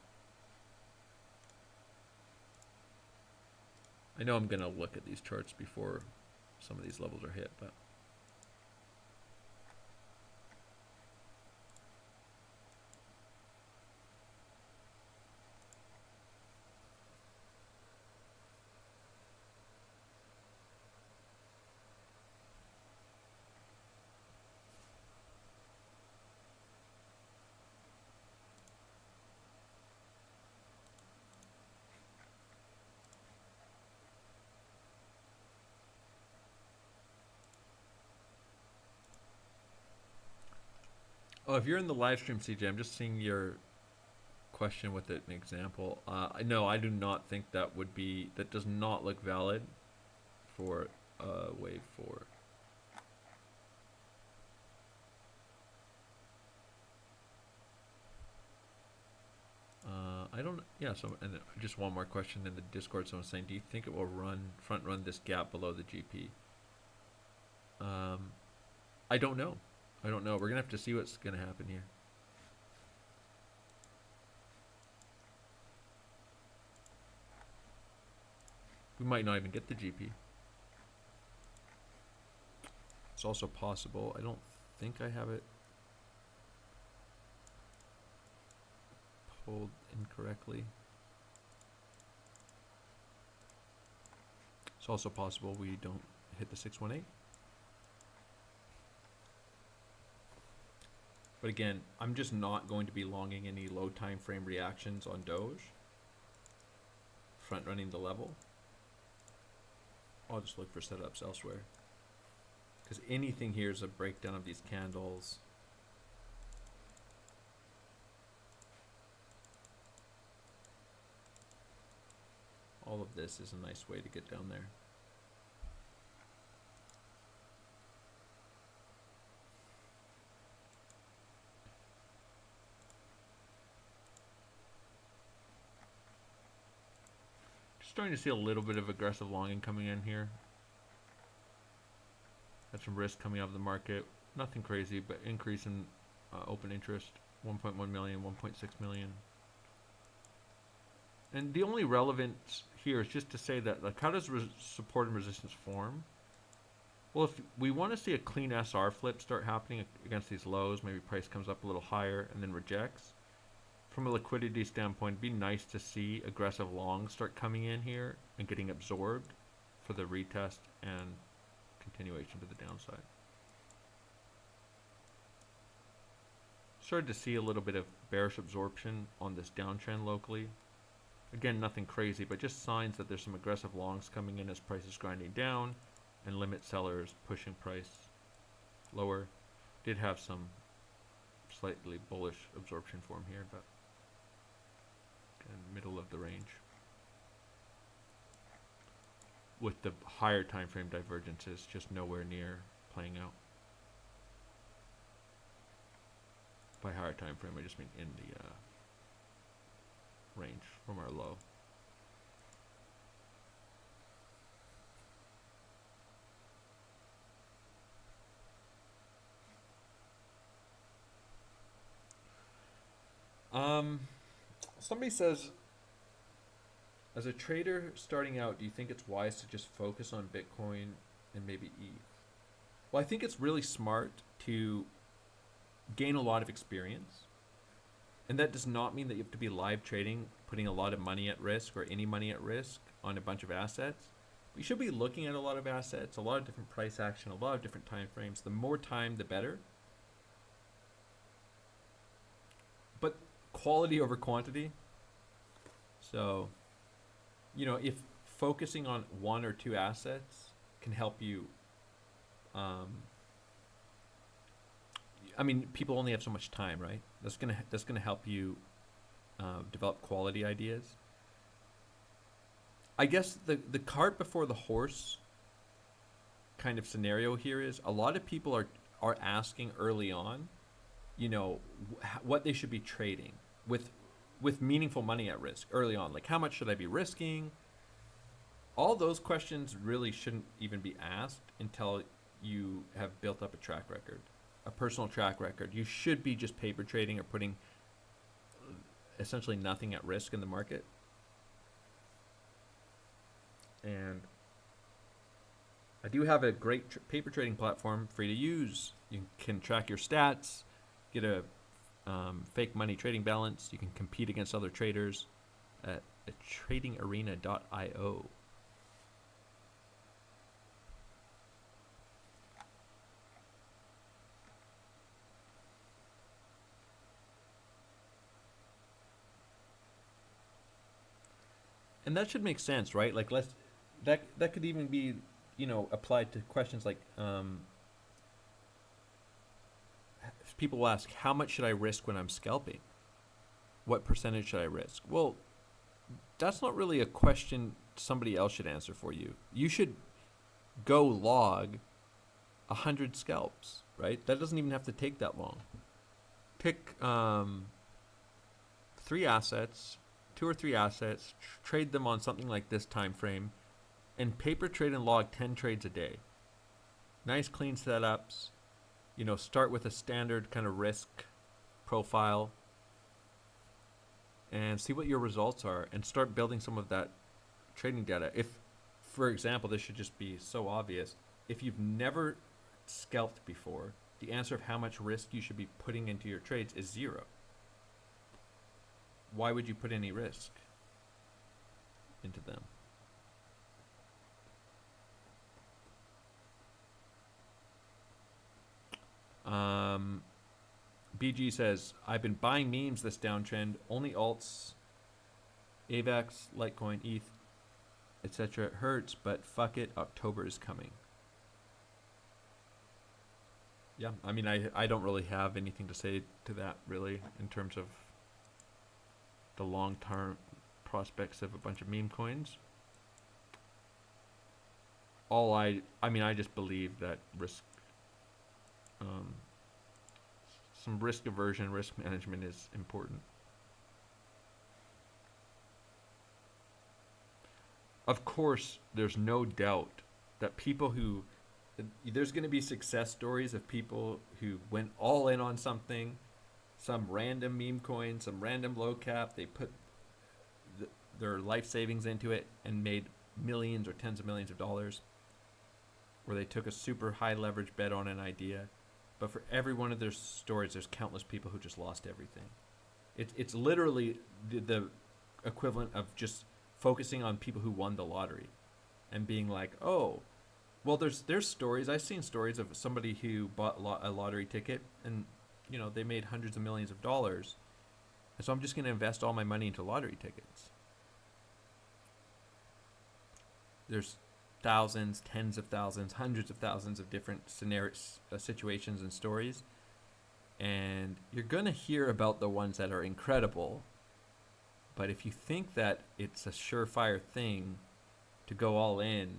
I know I'm going to look at these charts before some of these levels are hit, but oh, if you're in the live stream, CJ, I'm just seeing your question with an example. No, I do not think that would be, that does not look valid for wave 4. I don't, yeah, so, and just one more question in the Discord, someone's saying, do you think it will front run this gap below the GP? I don't know. I don't know. We're going to have to see what's going to happen here. We might not even get the GP. It's also possible. I don't think I have it pulled incorrectly. It's also possible we don't hit the 618. But again, I'm just not going to be longing any low time frame reactions on Doge. Front running the level. I'll just look for setups elsewhere. Because anything here is a breakdown of these candles. All of this is a nice way to get down there. Starting to see a little bit of aggressive longing coming in here. Had some risk coming out of the market. Nothing crazy, but increase in open interest. 1.1 million, 1.6 million. And the only relevance here is just to say that, like, how does support and resistance form? Well, if we want to see a clean SR flip start happening against these lows, maybe price comes up a little higher and then rejects. From a liquidity standpoint, it'd be nice to see aggressive longs start coming in here and getting absorbed for the retest and continuation to the downside. Started to see a little bit of bearish absorption on this downtrend locally. Again, nothing crazy, but just signs that there's some aggressive longs coming in as price is grinding down and limit sellers pushing price lower. Did have some slightly bullish absorption form here, but again, middle of the range. With the higher time frame divergences just nowhere near playing out. By higher time frame, I just mean in the range from our low. Somebody says, as a trader starting out, do you think it's wise to just focus on Bitcoin and maybe ETH? Well, I think it's really smart to gain a lot of experience. And that does not mean that you have to be live trading, putting a lot of money at risk or any money at risk on a bunch of assets. You should be looking at a lot of assets, a lot of different price action, a lot of different time frames. The more time, the better. But quality over quantity. So, you know, if focusing on one or two assets can help you, I mean, people only have so much time, right? That's gonna help you develop quality ideas. I guess the cart before the horse kind of scenario here is a lot of people are asking early on, you know, what they should be trading with meaningful money at risk early on. Like, how much should I be risking? All those questions really shouldn't even be asked until you have built up a track record, a personal track record. You should be just paper trading or putting essentially nothing at risk in the market. And I do have a great paper trading platform, free to use. You can track your stats, get a fake money trading balance. You can compete against other traders at tradingarena.io. And that should make sense, right? Like, that could even be, you know, applied to questions like, people will ask, how much should I risk when I'm scalping? What percentage should I risk? Well, that's not really a question somebody else should answer for you. You should go log 100 scalps, right? That doesn't even have to take that long. Pick 3 assets, 2 or 3 assets, trade them on something like this time frame, and paper trade and log 10 trades a day. Nice clean setups. You know, start with a standard kind of risk profile and see what your results are and start building some of that trading data. If, for example, this should just be so obvious, if you've never scalped before, the answer of how much risk you should be putting into your trades is 0. Why would you put any risk into them? BG says, I've been buying memes this downtrend, only alts, AVAX, Litecoin, ETH, etc. It hurts, but fuck it, October is coming. Yeah, I mean, I don't really have anything to say to that, really, in terms of the long-term prospects of a bunch of meme coins. I mean, I just believe that um, some risk aversion, risk management is important. Of course, there's no doubt that there's going to be success stories of people who went all in on something, some random meme coin, some random low cap. They put their life savings into it and made millions or tens of millions of dollars. Or they took a super high leverage bet on an idea. But for every one of their stories, there's countless people who just lost everything. It's literally the equivalent of just focusing on people who won the lottery and being like, oh, well, there's stories. I've seen stories of somebody who bought a lottery ticket and, you know, they made hundreds of millions of dollars. And so I'm just going to invest all my money into lottery tickets. There's thousands, tens of thousands, hundreds of thousands of different scenarios, situations and stories. And you're going to hear about the ones that are incredible. But if you think that it's a surefire thing to go all in,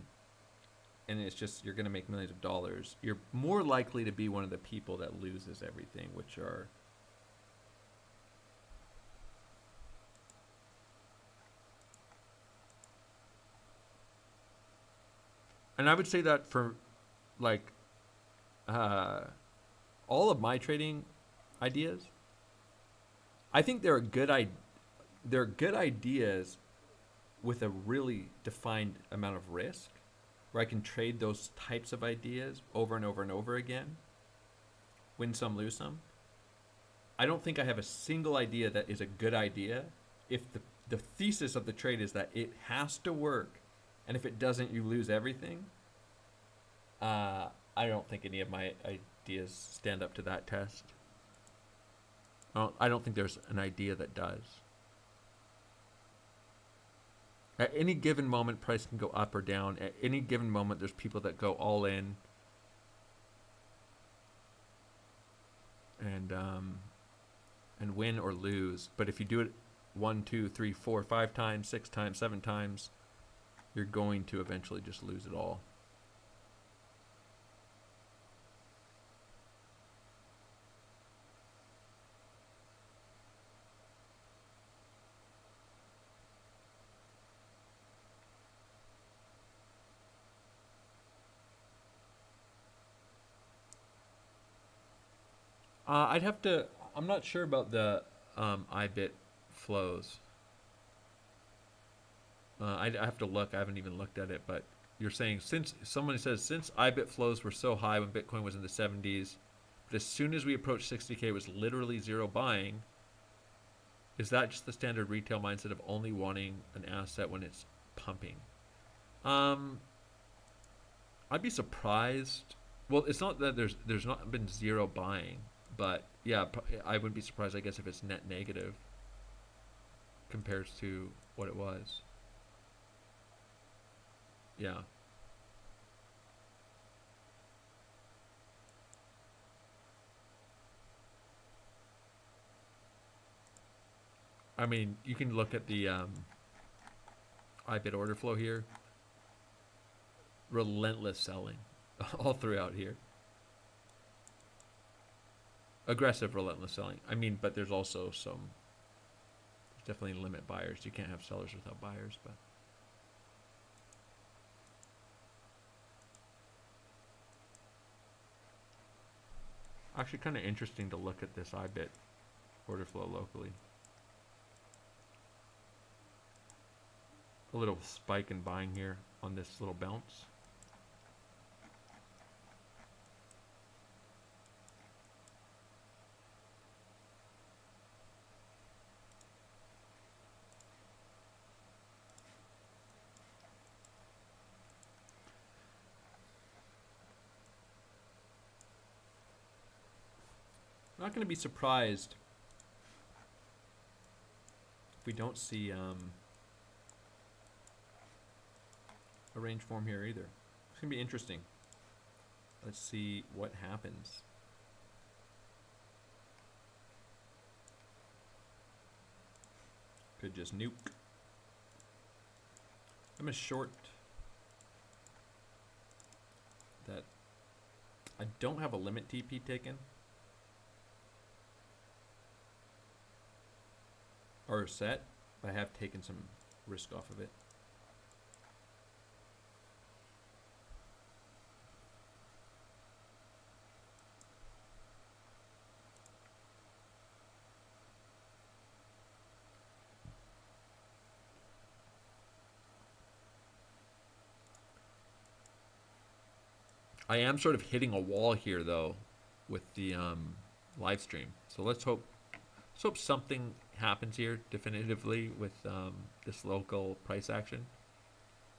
and it's just you're going to make millions of dollars, you're more likely to be one of the people that loses everything, which are and I would say that for like all of my trading ideas, I think they're good ideas with a really defined amount of risk, where I can trade those types of ideas over and over and over again, win some, lose some. I don't think I have a single idea that is a good idea if the thesis of the trade is that it has to work, and if it doesn't, you lose everything. I don't think any of my ideas stand up to that test. I don't think there's an idea that does. At any given moment, price can go up or down. At any given moment, there's people that go all in and win or lose. But if you do it 1, 2, 3, 4, 5 times, 6 times, 7 times, you're going to eventually just lose it all. I'd have to. I'm not sure about the IBIT flows. I have to look. I haven't even looked at it. But you're saying since IBIT flows were so high when Bitcoin was in the 70s, but as soon as we approached 60K, it was literally zero buying. Is that just the standard retail mindset of only wanting an asset when it's pumping? I'd be surprised. Well, it's not that there's not been zero buying. But yeah, I wouldn't be surprised, I guess, if it's net negative compared to what it was. Yeah. I mean, you can look at the IBIT order flow here. Relentless selling all throughout here. Aggressive, relentless selling. I mean, but there's also there's definitely limit buyers. You can't have sellers without buyers, but. Actually kind of interesting to look at this IBIT order flow locally. A little spike in buying here on this little bounce. I'm not going to be surprised if we don't see a range form here either. It's going to be interesting. Let's see what happens. Could just nuke. I'm a short. I don't have a limit TP taken. Or set, but I have taken some risk off of it. I am sort of hitting a wall here though with the live stream. So let's hope something happens here definitively with this local price action.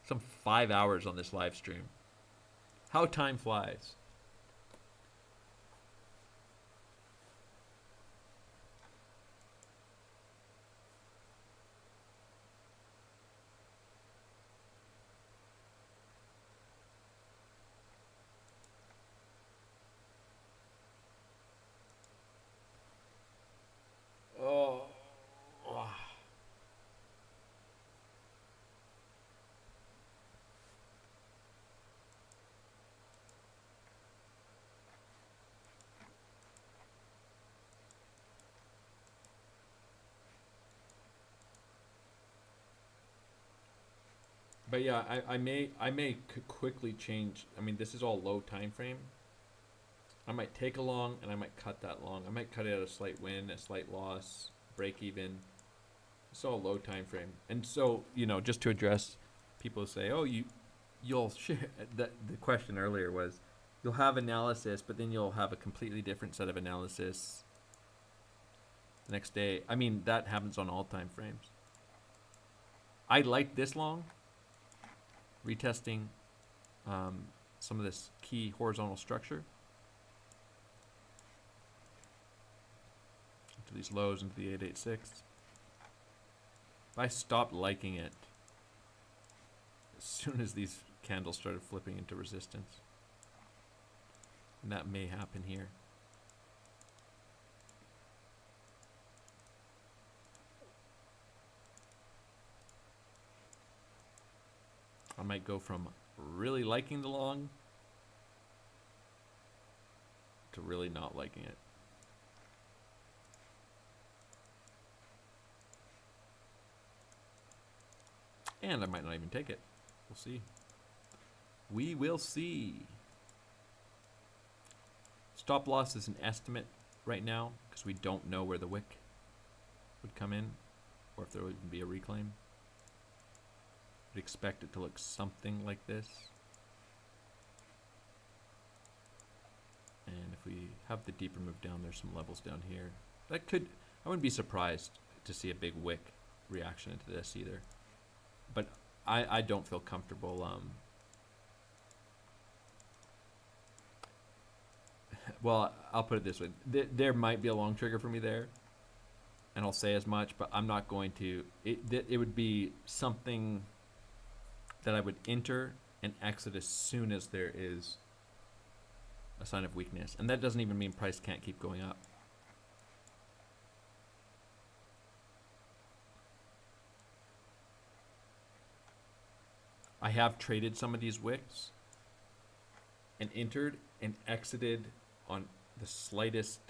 Some 5 hours on this live stream. How time flies. Oh. But yeah, I may quickly change. I mean, this is all low time frame. I might take a long and I might cut that long. I might cut it at a slight win, a slight loss, break even. It's all low time frame. And so, you know, just to address people who say, "Oh, you'll share." The question earlier was, you'll have analysis, but then you'll have a completely different set of analysis the next day. I mean, that happens on all time frames. I like this long. Retesting some of this key horizontal structure into these lows into the 886. I stopped liking it as soon as these candles started flipping into resistance, and that may happen here. I might go from really liking the long to really not liking it. And I might not even take it. We'll see. We will see. Stop loss is an estimate right now because we don't know where the wick would come in or if there would be a reclaim. Would expect it to look something like this. And if we have the deeper move down, there's some levels down here. That could, I wouldn't be surprised to see a big wick reaction into this either. But I don't feel comfortable. Well, I'll put it this way. There might be a long trigger for me there. And I'll say as much, but I'm not going to. It would be something that I would enter and exit as soon as there is a sign of weakness. And that doesn't even mean price can't keep going up. I have traded some of these wicks and entered and exited on the slightest,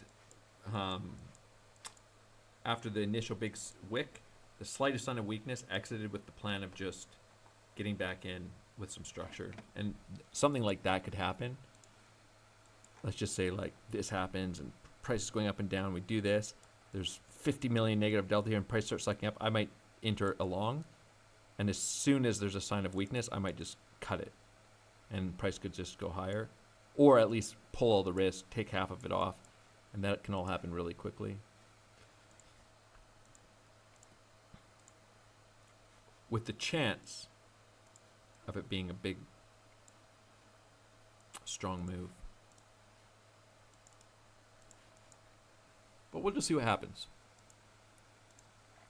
after the initial big wick, the slightest sign of weakness, exited with the plan of just getting back in with some structure. And something like that could happen. Let's just say like this happens and price is going up and down. We do this. There's 50 million negative delta here and price starts sucking up. I might enter along. And as soon as there's a sign of weakness, I might just cut it. And price could just go higher. Or at least pull all the risk, take half of it off. And that can all happen really quickly. With the chance of it being a big, strong move. But we'll just see what happens.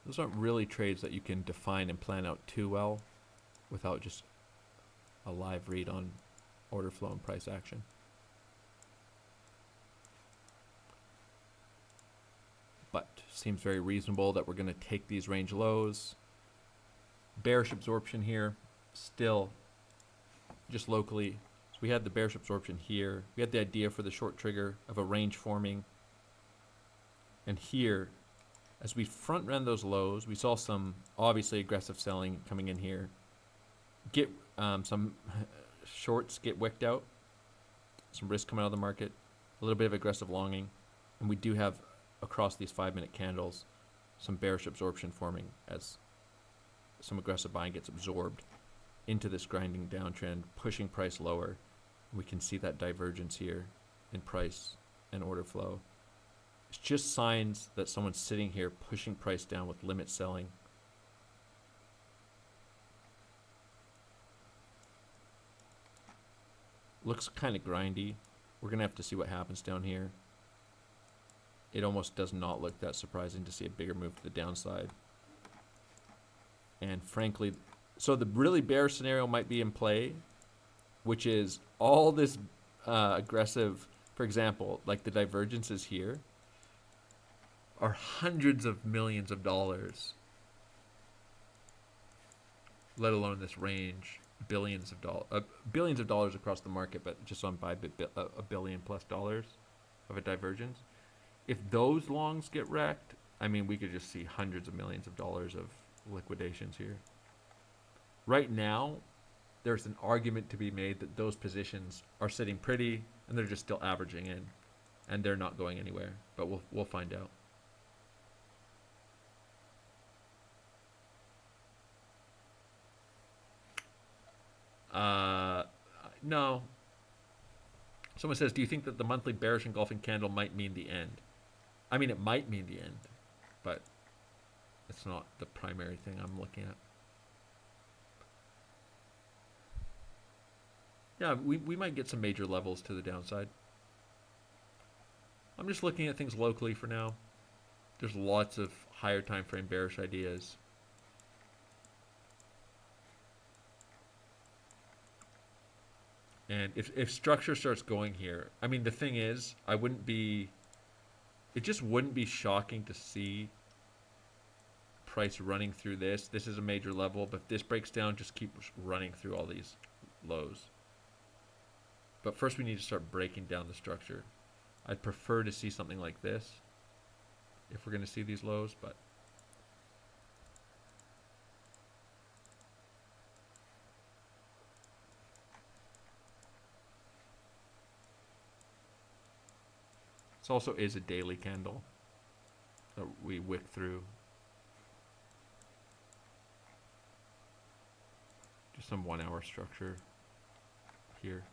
Those aren't really trades that you can define and plan out too well without just a live read on order flow and price action. But seems very reasonable that we're going to take these range lows. Bearish absorption here, still just locally So we had the bearish absorption here. We had the idea for the short trigger of a range forming. And here, as we front ran those lows, we saw some obviously aggressive selling coming in here. Get some shorts get wicked out. Some risk coming out of the market. A little bit of aggressive longing. And we do have, across these 5-minute candles, some bearish absorption forming as some aggressive buying gets absorbed into this grinding downtrend, pushing price lower. We can see that divergence here in price and order flow. It's just signs that someone's sitting here pushing price down with limit selling. Looks kind of grindy. We're going to have to see what happens down here. It almost does not look that surprising to see a bigger move to the downside. And frankly, so the really bearish scenario might be in play, which is all this aggressive, for example, like the divergences here are hundreds of millions of dollars, let alone this range, billions of dollars across the market, but just on by a billion plus dollars of a divergence. If those longs get wrecked, I mean, we could just see hundreds of millions of dollars of liquidations here. Right now, there's an argument to be made that those positions are sitting pretty and they're just still averaging in and they're not going anywhere, but we'll find out. No. Someone says, do you think that the monthly bearish engulfing candle might mean the end? I mean, it might mean the end, but it's not the primary thing I'm looking at. Yeah, we might get some major levels to the downside. I'm just looking at things locally for now. There's lots of higher time frame bearish ideas. And if structure starts going here, I mean, the thing is, it just wouldn't be shocking to see price running through this. This is a major level, but if this breaks down, just keep running through all these lows. But first we need to start breaking down the structure. I'd prefer to see something like this if we're going to see these lows, but this also is a daily candle that we wick through. Just some 1 hour structure here.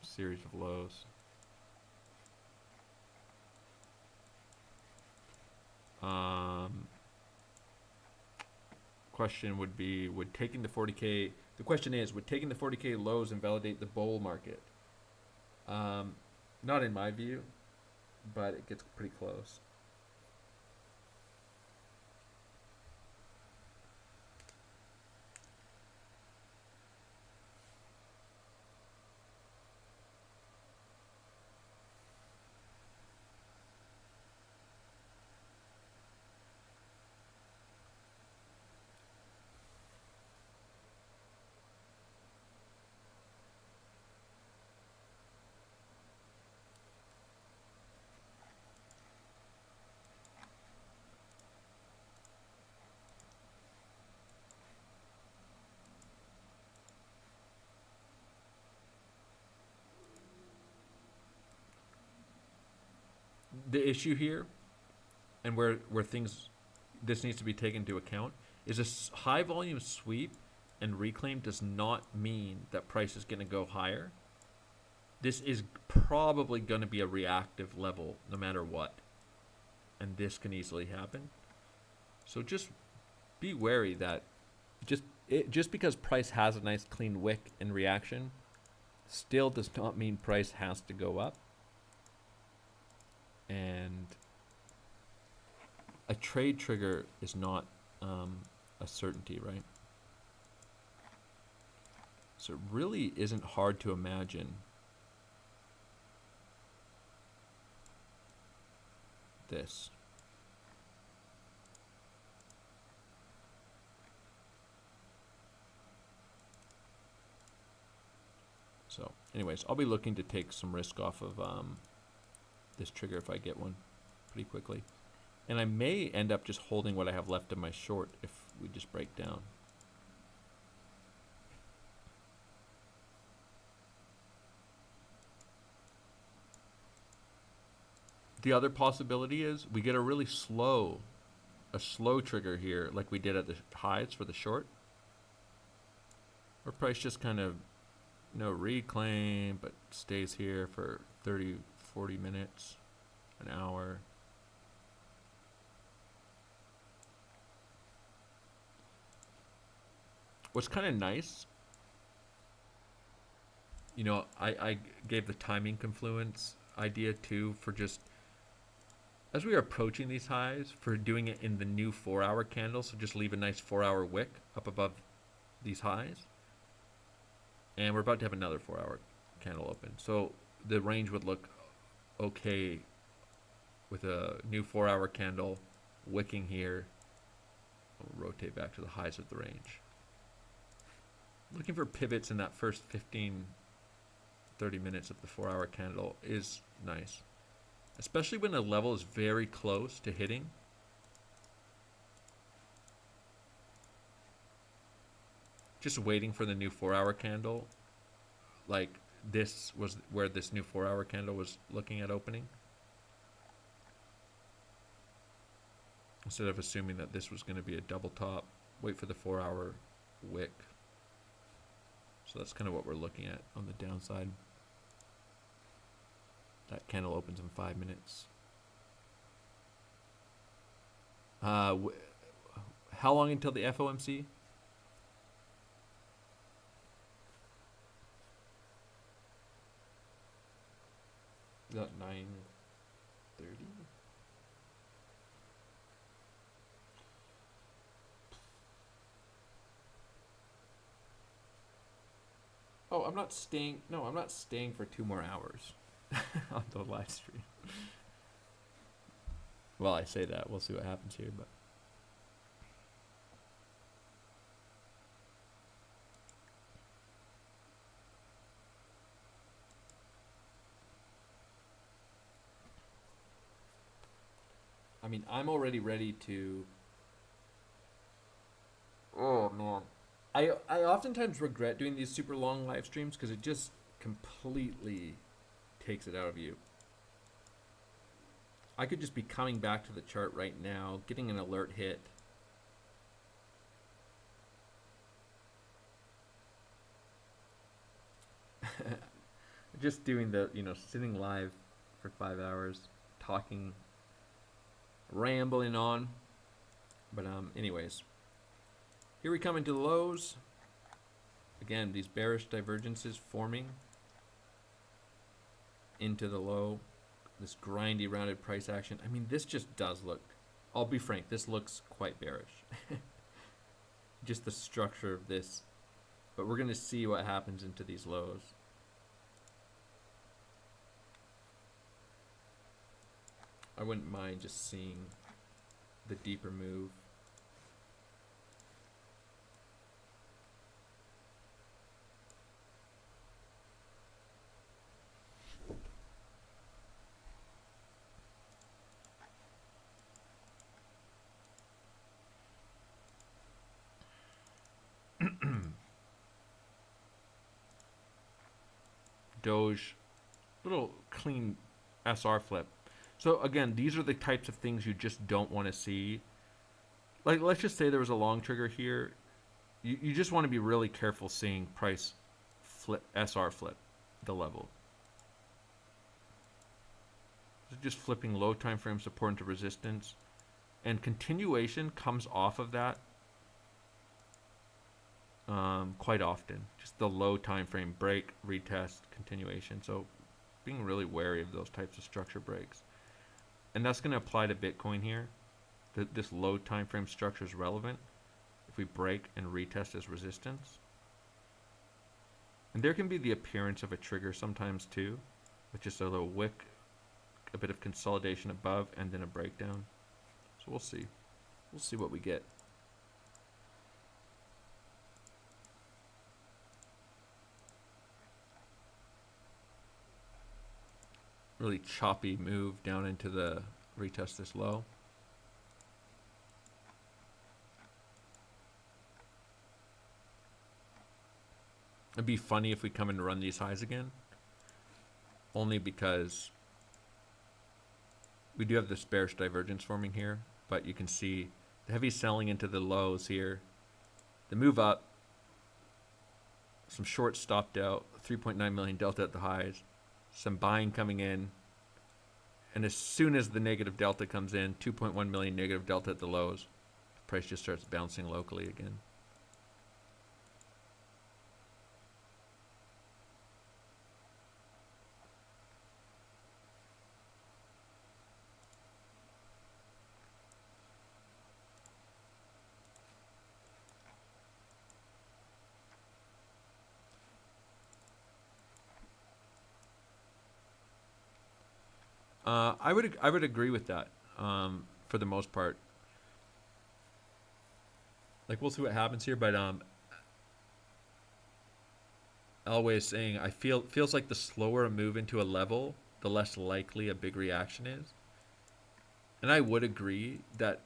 Series of lows. Question would be, would taking the 40K, the question is, would taking the 40K lows invalidate the bull market? Not in my view, but it gets pretty close. The issue here, and where this needs to be taken into account, is a high volume sweep and reclaim does not mean that price is going to go higher. This is probably going to be a reactive level no matter what, and this can easily happen. So just be wary that just because price has a nice clean wick in reaction still does not mean price has to go up. And a trade trigger is not a certainty, right? So it really isn't hard to imagine this. So anyways, I'll be looking to take some risk off of this trigger if I get one pretty quickly. And I may end up just holding what I have left of my short if we just break down. The other possibility is we get a really slow trigger here like we did at the highs for the short. Or price just kind of, reclaim, but stays here for 30, 40 minutes, an hour. What's kind of nice, I gave the timing confluence idea too for just, as we are approaching these highs, for doing it in the new 4-hour candle, so just leave a nice 4-hour wick up above these highs. And we're about to have another 4-hour candle open. So the range would look okay with a new 4-hour candle wicking here. We'll rotate back to the highs of the range. Looking for pivots in that first 15, 30 minutes of the 4-hour candle is nice. Especially when a level is very close to hitting. Just waiting for the new 4-hour candle. Like this was where this new 4-hour candle was looking at opening. Instead of assuming that this was going to be a double top, wait for the 4-hour wick. So that's kind of what we're looking at on the downside. That candle opens in 5 minutes. How long until the FOMC? Is that 9:30? Oh, I'm not staying. No, I'm not staying for 2 more hours on the live stream. Well, I say that. We'll see what happens here, but. I mean, I'm already ready to. Oh man, I oftentimes regret doing these super long live streams because it just completely takes it out of you. I could just be coming back to the chart right now, getting an alert hit. Just doing the, sitting live for 5 hours, talking, rambling on. But anyways, here we come into the lows. Again, these bearish divergences forming into the low. This grindy rounded price action. I mean, this just does look, I'll be frank, this looks quite bearish. Just the structure of this. But we're going to see what happens into these lows. I wouldn't mind just seeing the deeper move. Doge, little clean SR flip. So again, these are the types of things you just don't want to see. Like, let's just say there was a long trigger here. You just want to be really careful seeing price flip, SR flip the level. Just flipping low time frame support into resistance. And continuation comes off of that quite often. Just the low time frame break, retest, continuation. So being really wary of those types of structure breaks. And that's going to apply to Bitcoin here. This low time frame structure is relevant if we break and retest as resistance. And there can be the appearance of a trigger sometimes too, with just a little wick, a bit of consolidation above, and then a breakdown. So we'll see. We'll see what we get. really choppy move down into the retest this low. It'd be funny if we come in and run these highs again. Only because we do have this bearish divergence forming here, but you can see the heavy selling into the lows here. The move up, some short stopped out, 3.9 million delta at the highs, some buying coming in, and as soon as the negative delta comes in, 2.1 million negative delta at the lows, the price just starts bouncing locally again. I would agree with that for the most part. Like, we'll see what happens here, but always saying feels like the slower a move into a level, the less likely a big reaction is. And I would agree that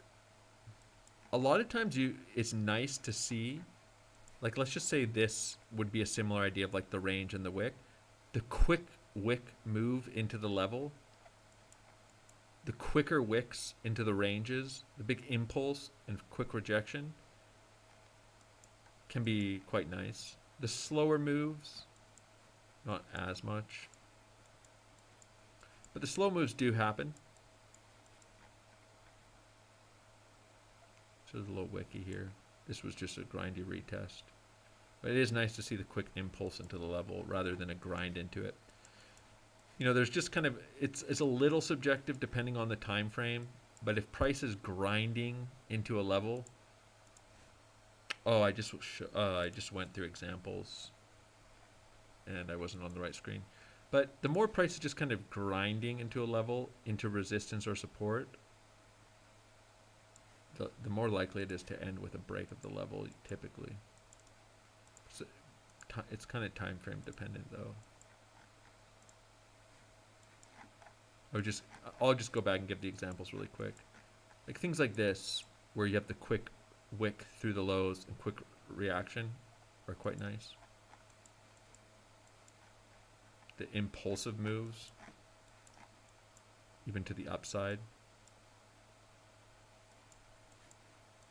a lot of times it's nice to see, like, let's just say this would be a similar idea of like the range and the wick. The quick wick move into the level, the quicker wicks into the ranges, the big impulse and quick rejection can be quite nice. The slower moves, not as much. But the slow moves do happen. So there's a little wicky here. This was just a grindy retest. But it is nice to see the quick impulse into the level rather than a grind into it. You know, there's just kind of, it's a little subjective depending on the time frame, but if price is grinding into a level, I just went through examples and I wasn't on the right screen. But the more price is just kind of grinding into a level, into resistance or support, the more likely it is to end with a break of the level typically. So it's kind of time frame dependent though. I'll just go back and give the examples really quick. Like things like this, where you have the quick wick through the lows and quick reaction, are quite nice. The impulsive moves, even to the upside.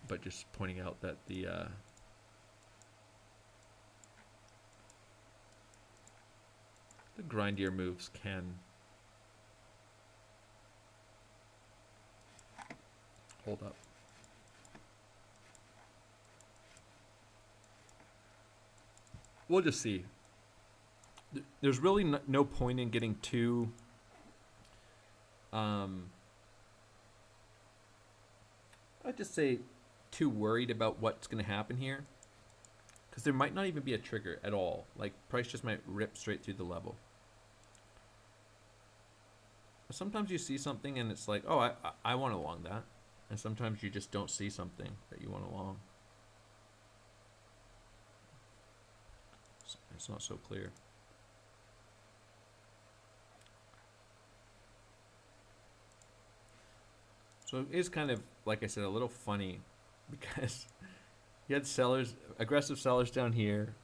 But just pointing out that the grindier moves can hold up. We'll just see. There's really no point in getting too I'd just say too worried about what's going to happen here, because there might not even be a trigger at all. Like, price just might rip straight through the level. Sometimes you see something and it's like, oh, I want to long that. And sometimes you just don't see something that you want to long. It's not so clear. So it is kind of, like I said, a little funny, because you had sellers, aggressive sellers down here,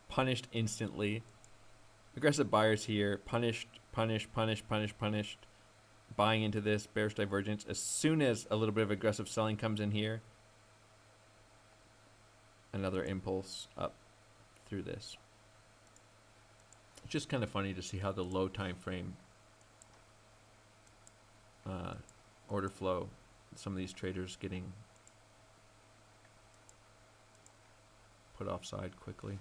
punished instantly. Aggressive buyers here, punished, buying into this, bearish divergence. As soon as a little bit of aggressive selling comes in here, another impulse up through this. It's just kind of funny to see how the low time frame order flow, some of these traders getting put offside quickly.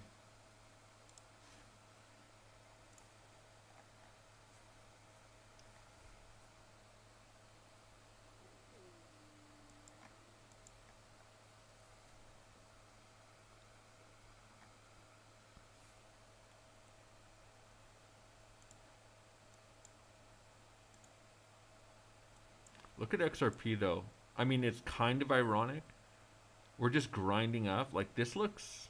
Look at XRP though. I mean, it's kind of ironic. We're just grinding up. Like, this looks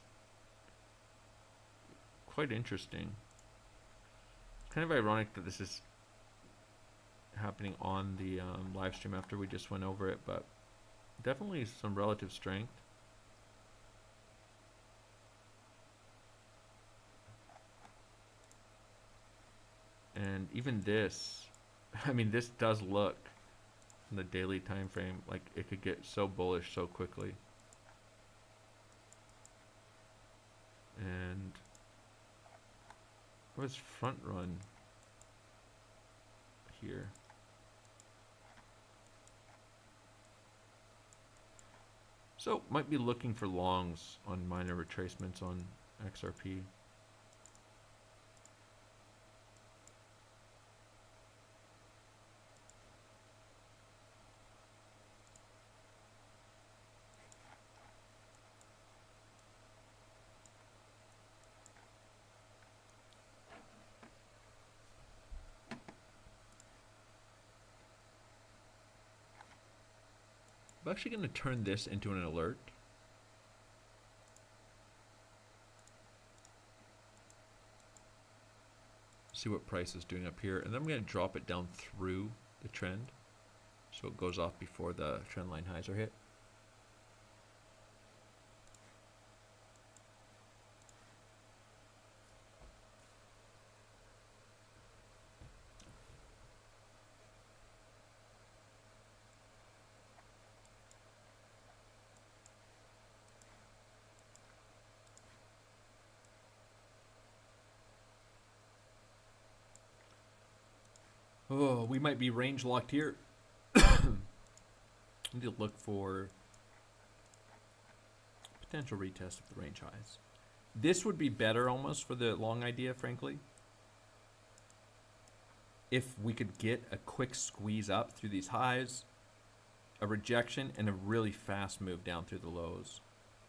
quite interesting. It's kind of ironic that this is happening on the live stream after we just went over it, but definitely some relative strength. And even this, I mean, this does look in the daily time frame like it could get so bullish so quickly. And what was front run here? So might be looking for longs on minor retracements on XRP. I'm actually going to turn this into an alert. See what price is doing up here, and then I'm going to drop it down through the trend so it goes off before the trend line highs are hit. Oh, we might be range locked here. Need to look for potential retest of the range highs. This would be better almost for the long idea, frankly. If we could get a quick squeeze up through these highs, a rejection, and a really fast move down through the lows.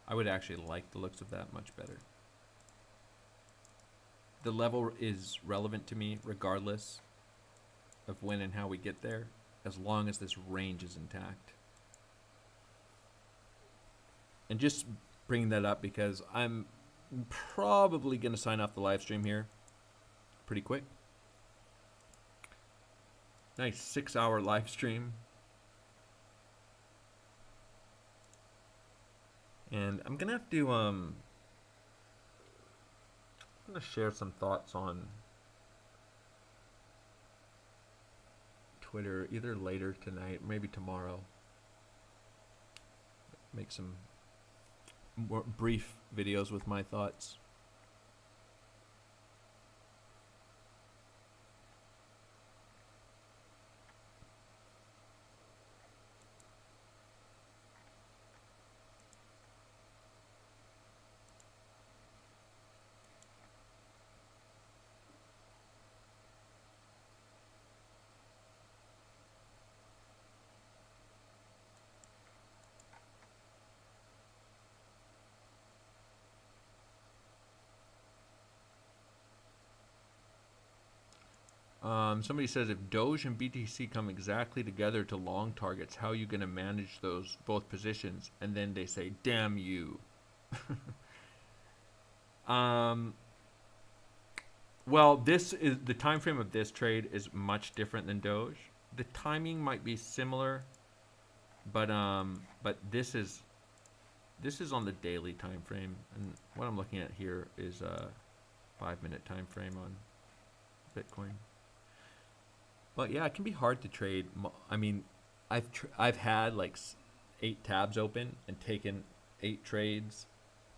I would actually like the looks of that much better. The level is relevant to me regardless of when and how we get there, as long as this range is intact. And just bringing that up because I'm probably going to sign off the live stream here pretty quick. Nice 6-hour live stream. And I'm going to have to I'm going to share some thoughts on Twitter either later tonight, maybe tomorrow. Make some more brief videos with my thoughts. Somebody says if Doge and BTC come exactly together to long targets, how are you going to manage those both positions? And then they say, damn you. Well, this is the time frame of this trade is much different than Doge. The timing might be similar, but this is on the daily time frame, and what I'm looking at here is a 5-minute time frame on Bitcoin. But yeah, it can be hard to trade. I mean, I've had like 8 tabs open and taken 8 trades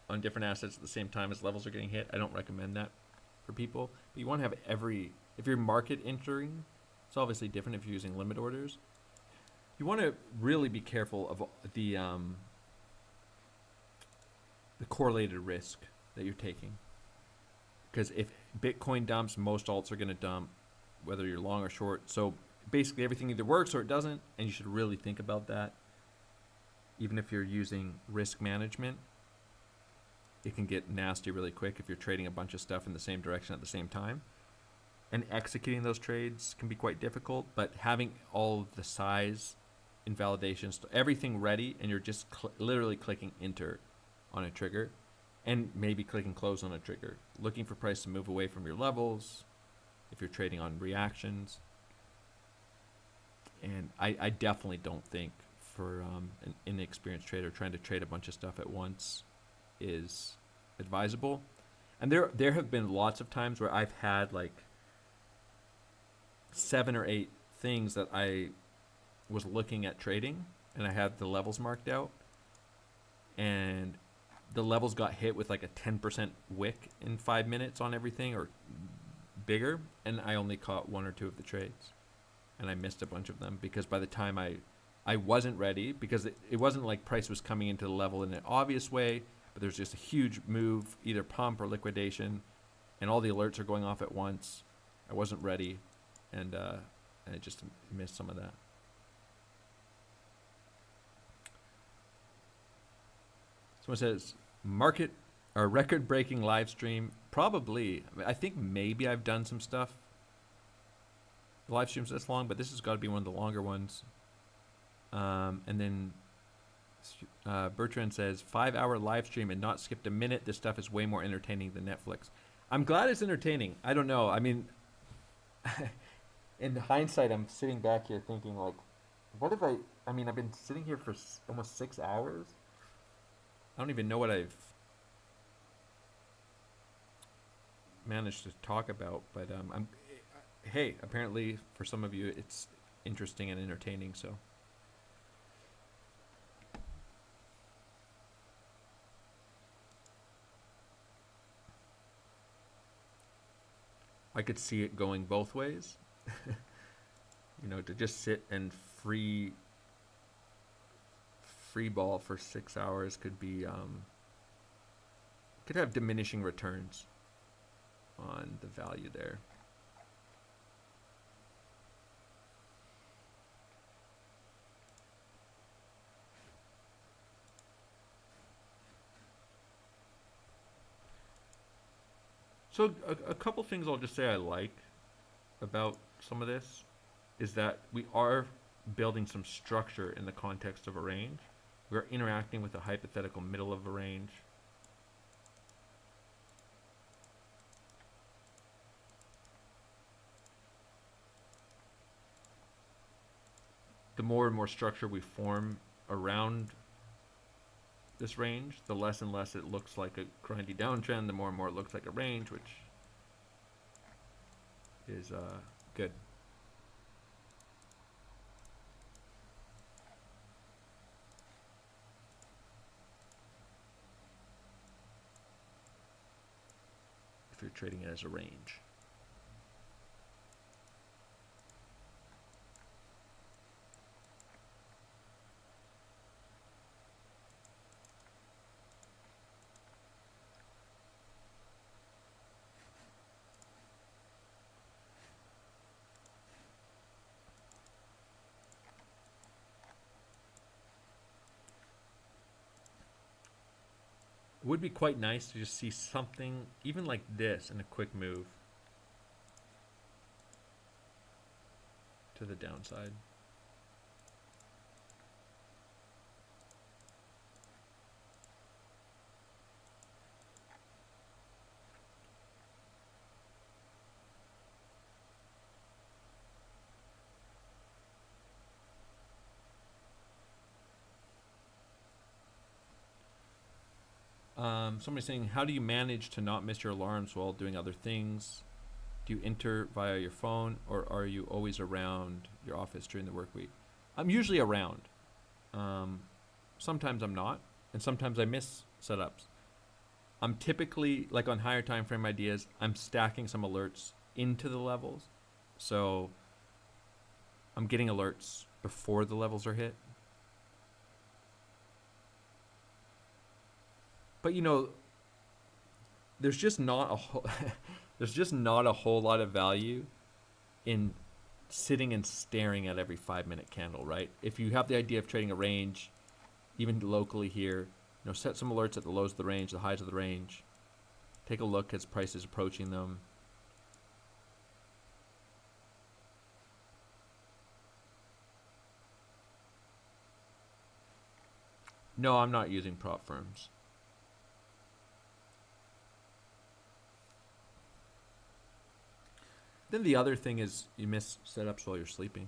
on different assets at the same time as levels are getting hit. I don't recommend that for people. But you want to have if you're market entering, it's obviously different if you're using limit orders. You want to really be careful of the correlated risk that you're taking. Because if Bitcoin dumps, most alts are going to dump, whether you're long or short. So basically everything either works or it doesn't, and you should really think about that. Even if you're using risk management, it can get nasty really quick if you're trading a bunch of stuff in the same direction at the same time. And executing those trades can be quite difficult, but having all of the size invalidations, everything ready, and you're just literally clicking enter on a trigger, and maybe clicking close on a trigger, looking for price to move away from your levels, if you're trading on reactions. And I definitely don't think for an inexperienced trader trying to trade a bunch of stuff at once is advisable. And there have been lots of times where I've had like 7 or 8 things that I was looking at trading, and I had the levels marked out, and the levels got hit with like a 10% wick in 5 minutes on everything or bigger, and I only caught 1 or 2 of the trades, and I missed a bunch of them because by the time I wasn't ready, because it wasn't like price was coming into the level in an obvious way, but there's just a huge move, either pump or liquidation, and all the alerts are going off at once. I wasn't ready, and I just missed some of that. Someone says, market or record-breaking live stream. Probably. I think maybe I've done some stuff. The live stream's this long, but this has got to be one of the longer ones. And then Bertrand says, 5-hour live stream and not skipped a minute. This stuff is way more entertaining than Netflix. I'm glad it's entertaining. I don't know. I mean, in hindsight, I'm sitting back here thinking, like, what if I mean, I've been sitting here for almost 6 hours. I don't even know what I've managed to talk about, but hey, apparently for some of you it's interesting and entertaining, so. I could see it going both ways. You know, to just sit and free ball for 6 hours could be could have diminishing returns on the value there. So a couple things I'll just say I like about some of this is that we are building some structure in the context of a range. We're interacting with a hypothetical middle of a range. The more and more structure we form around this range, the less and less it looks like a grindy downtrend, the more and more it looks like a range, which is good. If you're trading it as a range. It would be quite nice to just see something even like this in a quick move to the downside. Somebody's saying, how do you manage to not miss your alarms while doing other things? Do you enter via your phone, or are you always around your office during the work week? I'm usually around. Sometimes I'm not, and sometimes I miss setups. I'm typically, like on higher time frame ideas, I'm stacking some alerts into the levels. So I'm getting alerts before the levels are hit. But you know, there's just not a whole there's just not a whole lot of value in sitting and staring at every 5-minute candle, right? If you have the idea of trading a range, even locally here, you know, set some alerts at the lows of the range, the highs of the range. Take a look as price is approaching them. No, I'm not using prop firms. Then the other thing is you miss setups while you're sleeping.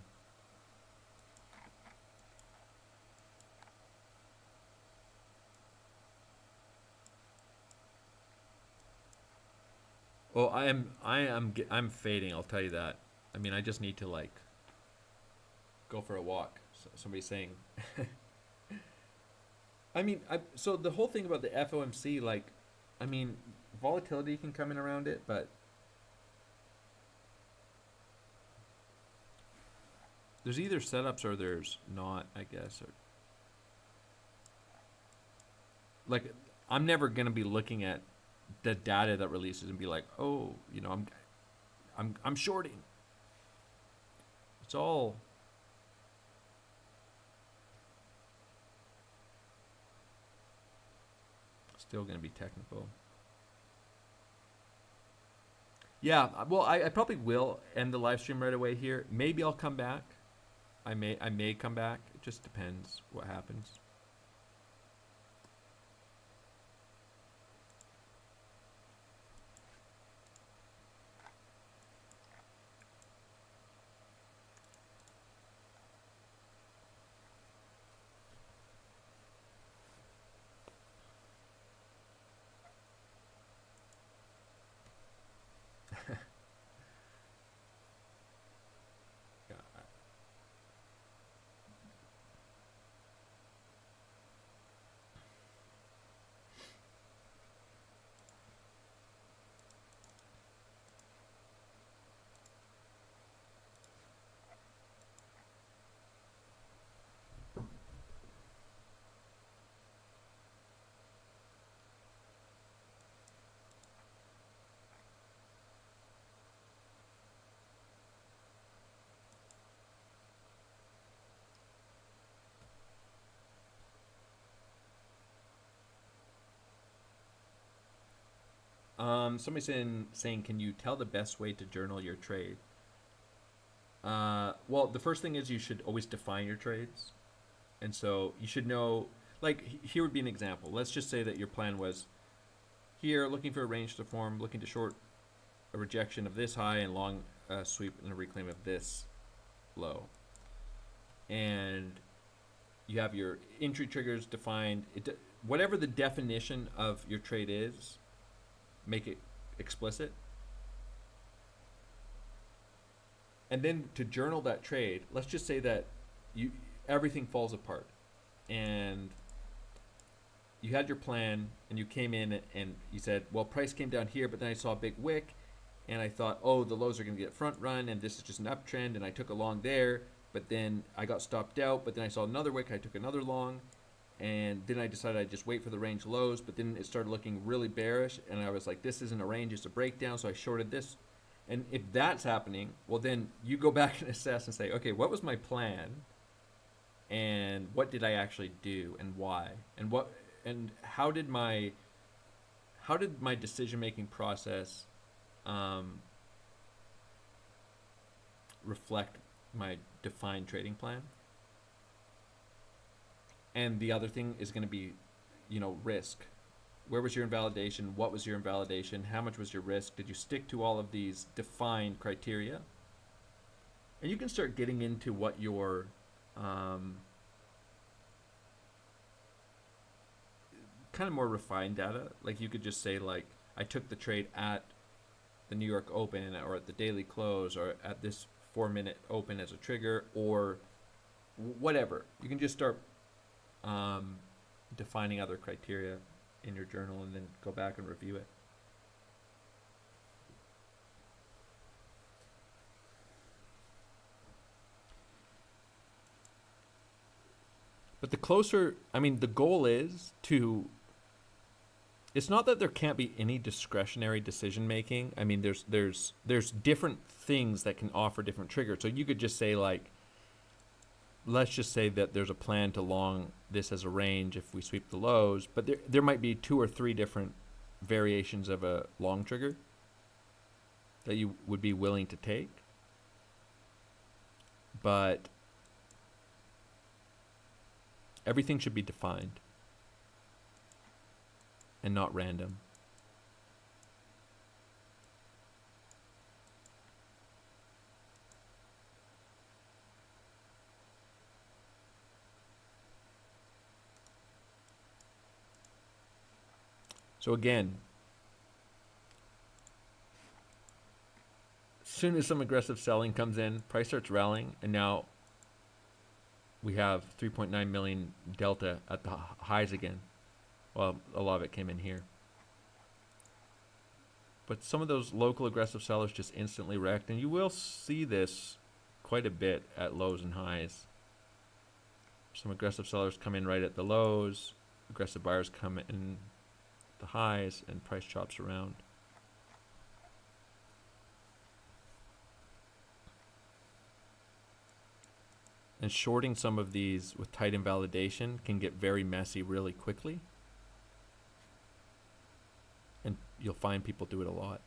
Oh, I'm fading. I'll tell you that. I mean, I just need to like go for a walk. So somebody's saying. I mean, so the whole thing about the FOMC, like, I mean, volatility can come in around it, but there's either setups or there's not, I guess. Or like, I'm never gonna be looking at the data that releases and be like, oh, you know, I'm shorting. It's all still gonna be technical. Yeah, well, I probably will end the live stream right away here. Maybe I'll come back. I may come back. It just depends what happens. Yeah. Somebody's saying, can you tell the best way to journal your trade? Well, the first thing is you should always define your trades. And so you should know, like, here would be an example. Let's just say that your plan was here, looking for a range to form, looking to short a rejection of this high and long sweep and a reclaim of this low. And you have your entry triggers defined. Whatever the definition of your trade is, make it explicit. And then to journal that trade, let's just say that everything falls apart and you had your plan and you came in and you said, well, price came down here, but then I saw a big wick and I thought, oh, the lows are going to get front run and this is just an uptrend, and I took a long there, but then I got stopped out, but then I saw another wick, I took another long, and then I decided I'd just wait for the range lows, but then it started looking really bearish and I was like, this isn't a range, it's a breakdown, so I shorted this. And if that's happening, well, then you go back and assess and say, okay, what was my plan and what did I actually do and why, and how did my decision-making process reflect my defined trading plan. And the other thing is going to be, risk. Where was your invalidation? What was your invalidation? How much was your risk? Did you stick to all of these defined criteria? And you can start getting into what your kind of more refined data. Like you could just say, like, I took the trade at the New York Open or at the daily close or at this 4-minute open as a trigger or whatever. You can just start defining other criteria in your journal and then go back and review it. But the goal is to, it's not that there can't be any discretionary decision making. I mean, there's different things that can offer different triggers. So you could just say, like, let's just say that there's a plan to long this as a range if we sweep the lows, but there might be 2 or 3 different variations of a long trigger that you would be willing to take. But everything should be defined and not random. So again, soon as some aggressive selling comes in, price starts rallying, and now we have 3.9 million delta at the highs again. Well, a lot of it came in here. But some of those local aggressive sellers just instantly wrecked, and you will see this quite a bit at lows and highs. Some aggressive sellers come in right at the lows, aggressive buyers come in the highs, and price chops around. And shorting some of these with tight invalidation can get very messy really quickly. And you'll find people do it a lot.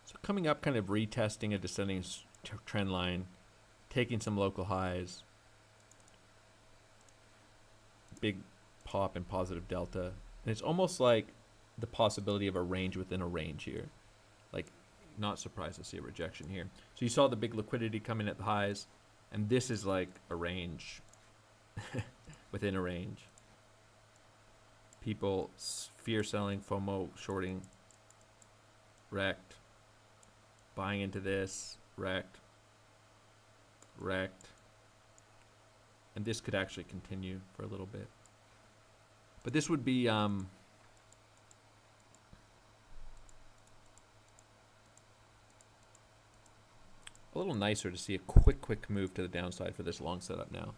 So coming up, kind of retesting a descending trend line, taking some local highs, big pop and positive delta. And it's almost like the possibility of a range within a range here. Like, not surprised to see a rejection here. So you saw the big liquidity come in at the highs, and this is like a range within a range. People fear selling, FOMO shorting, wrecked, buying into this, wrecked, wrecked. And this could actually continue for a little bit. But this would be a little nicer to see a quick move to the downside for this long setup now.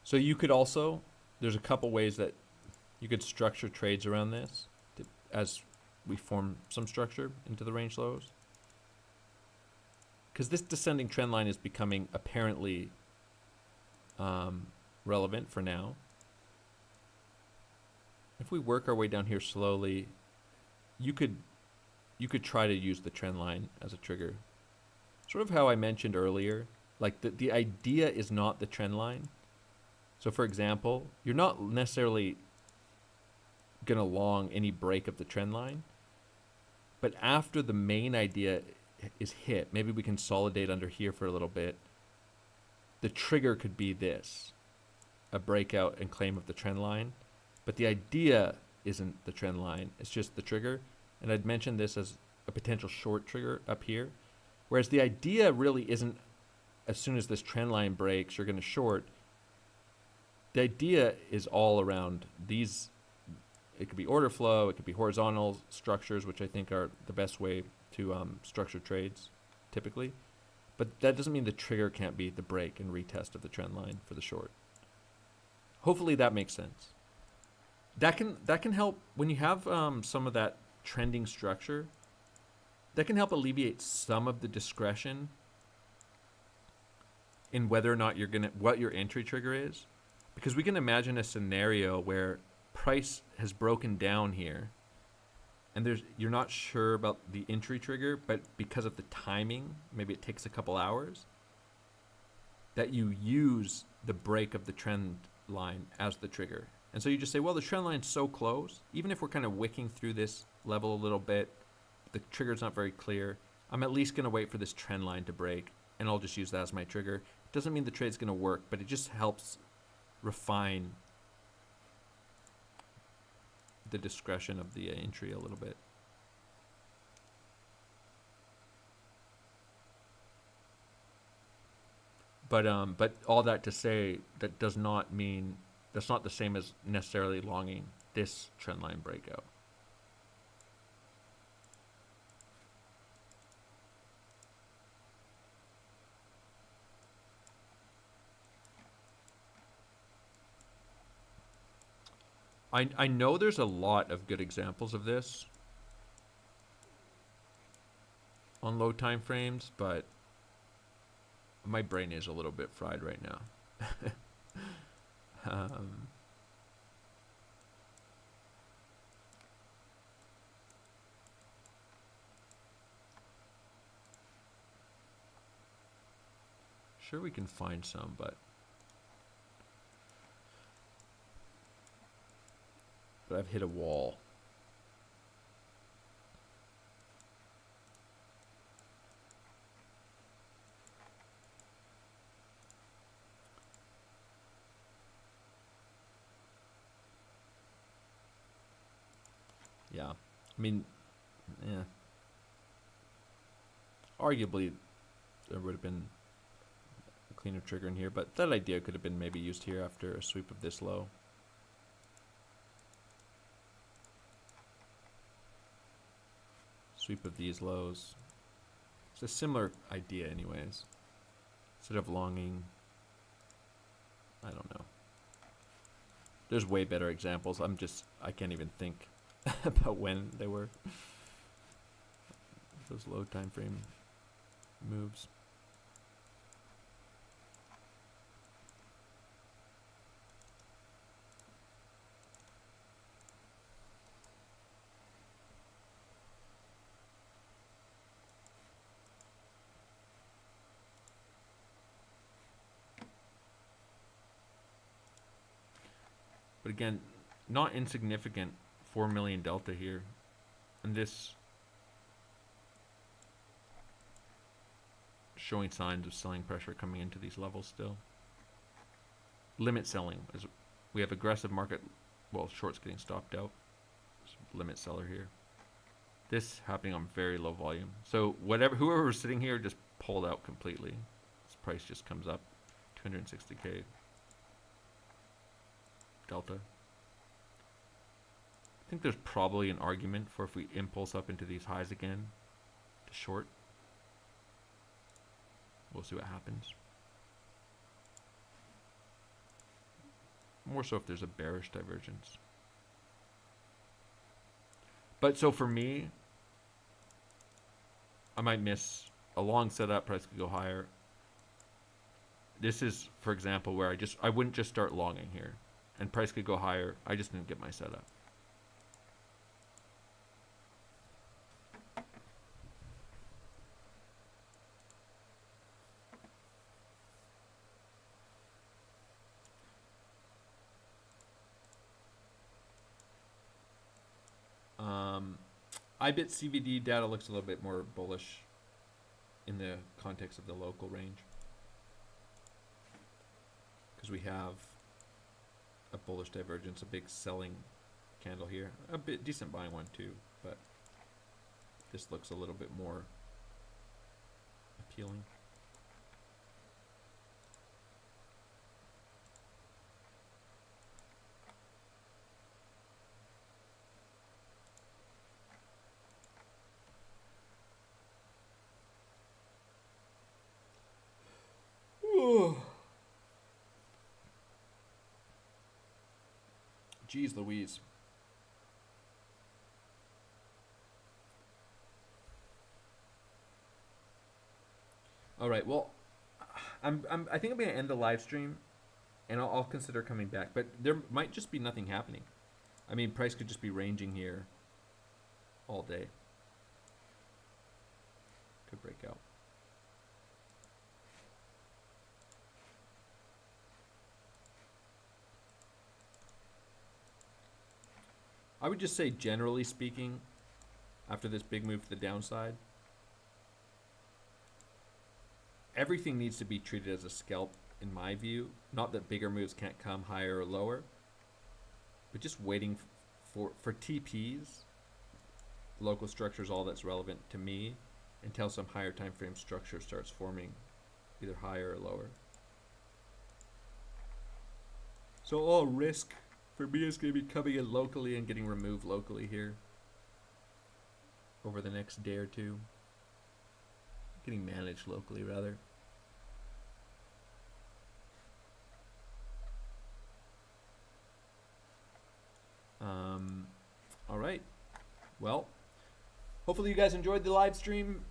So you could also, there's a couple ways that you could structure trades around this as we form some structure into the range lows. Because this descending trend line is becoming apparently relevant for now. If we work our way down here slowly, you could try to use the trend line as a trigger. Sort of how I mentioned earlier, like the idea is not the trend line. So for example, you're not necessarily gonna long any break of the trend line, but after the main idea is hit, maybe we consolidate under here for a little bit. The trigger could be this, a breakout and claim of the trend line. But the idea isn't the trend line, it's just the trigger. And I'd mentioned this as a potential short trigger up here. Whereas the idea really isn't as soon as this trend line breaks, you're gonna short. The idea is all around these. It could be order flow, it could be horizontal structures, which I think are the best way to structure trades typically. But that doesn't mean the trigger can't be the break and retest of the trend line for the short. Hopefully that makes sense. That can help when you have some of that trending structure. That can help alleviate some of the discretion in whether or not what your entry trigger is, because we can imagine a scenario where price has broken down here, and you're not sure about the entry trigger, but because of the timing, maybe it takes a couple hours, that you use the break of the trend line as the trigger. And so you just say, well, the trend line's so close, even if we're kind of wicking through this level a little bit, the trigger's not very clear, I'm at least going to wait for this trend line to break, and I'll just use that as my trigger. It doesn't mean the trade's going to work, but it just helps refine the discretion of the entry a little bit. But all that to say, that does not mean, that's not the same as necessarily longing this trend line breakout. I know there's a lot of good examples of this on low time frames, but my brain is a little bit fried right now. Sure, we can find some, but I've hit a wall. Yeah. I mean, yeah. Arguably, there would have been a cleaner trigger in here, but that idea could have been maybe used here after a sweep of this low. Sweep of these lows. It's a similar idea anyways. Instead of longing, I don't know. There's way better examples. I can't even think about when they were. Those low time frame moves. But again, not insignificant 4 million delta here. And this showing signs of selling pressure coming into these levels still. Limit selling. As we have aggressive market, well, shorts getting stopped out. Limit seller here. This happening on very low volume. So whoever was sitting here just pulled out completely. This price just comes up 260K. Delta. I think there's probably an argument for if we impulse up into these highs again to short. We'll see what happens. More so if there's a bearish divergence. But so for me, I might miss a long setup, price could go higher. This is, for example, where I wouldn't just start longing here. And price could go higher. I just didn't get my setup. IBIT CVD data looks a little bit more bullish in the context of the local range. Because we have a bullish divergence, a big selling candle here. A bit decent buying one too, but this looks a little bit more appealing. Jeez Louise. All right, well, I think I'm going to end the live stream, and I'll consider coming back. But there might just be nothing happening. I mean, price could just be ranging here all day. Could break out. I would just say, generally speaking, after this big move to the downside, everything needs to be treated as a scalp, in my view. Not that bigger moves can't come higher or lower, but just waiting for TPs, local structure is all that's relevant to me until some higher time frame structure starts forming, either higher or lower. So all risk for me is going to be coming in locally and getting removed locally here over the next day or two. Getting managed locally, rather. All right. Well, hopefully you guys enjoyed the live stream,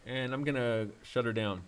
and I'm going to shut her down.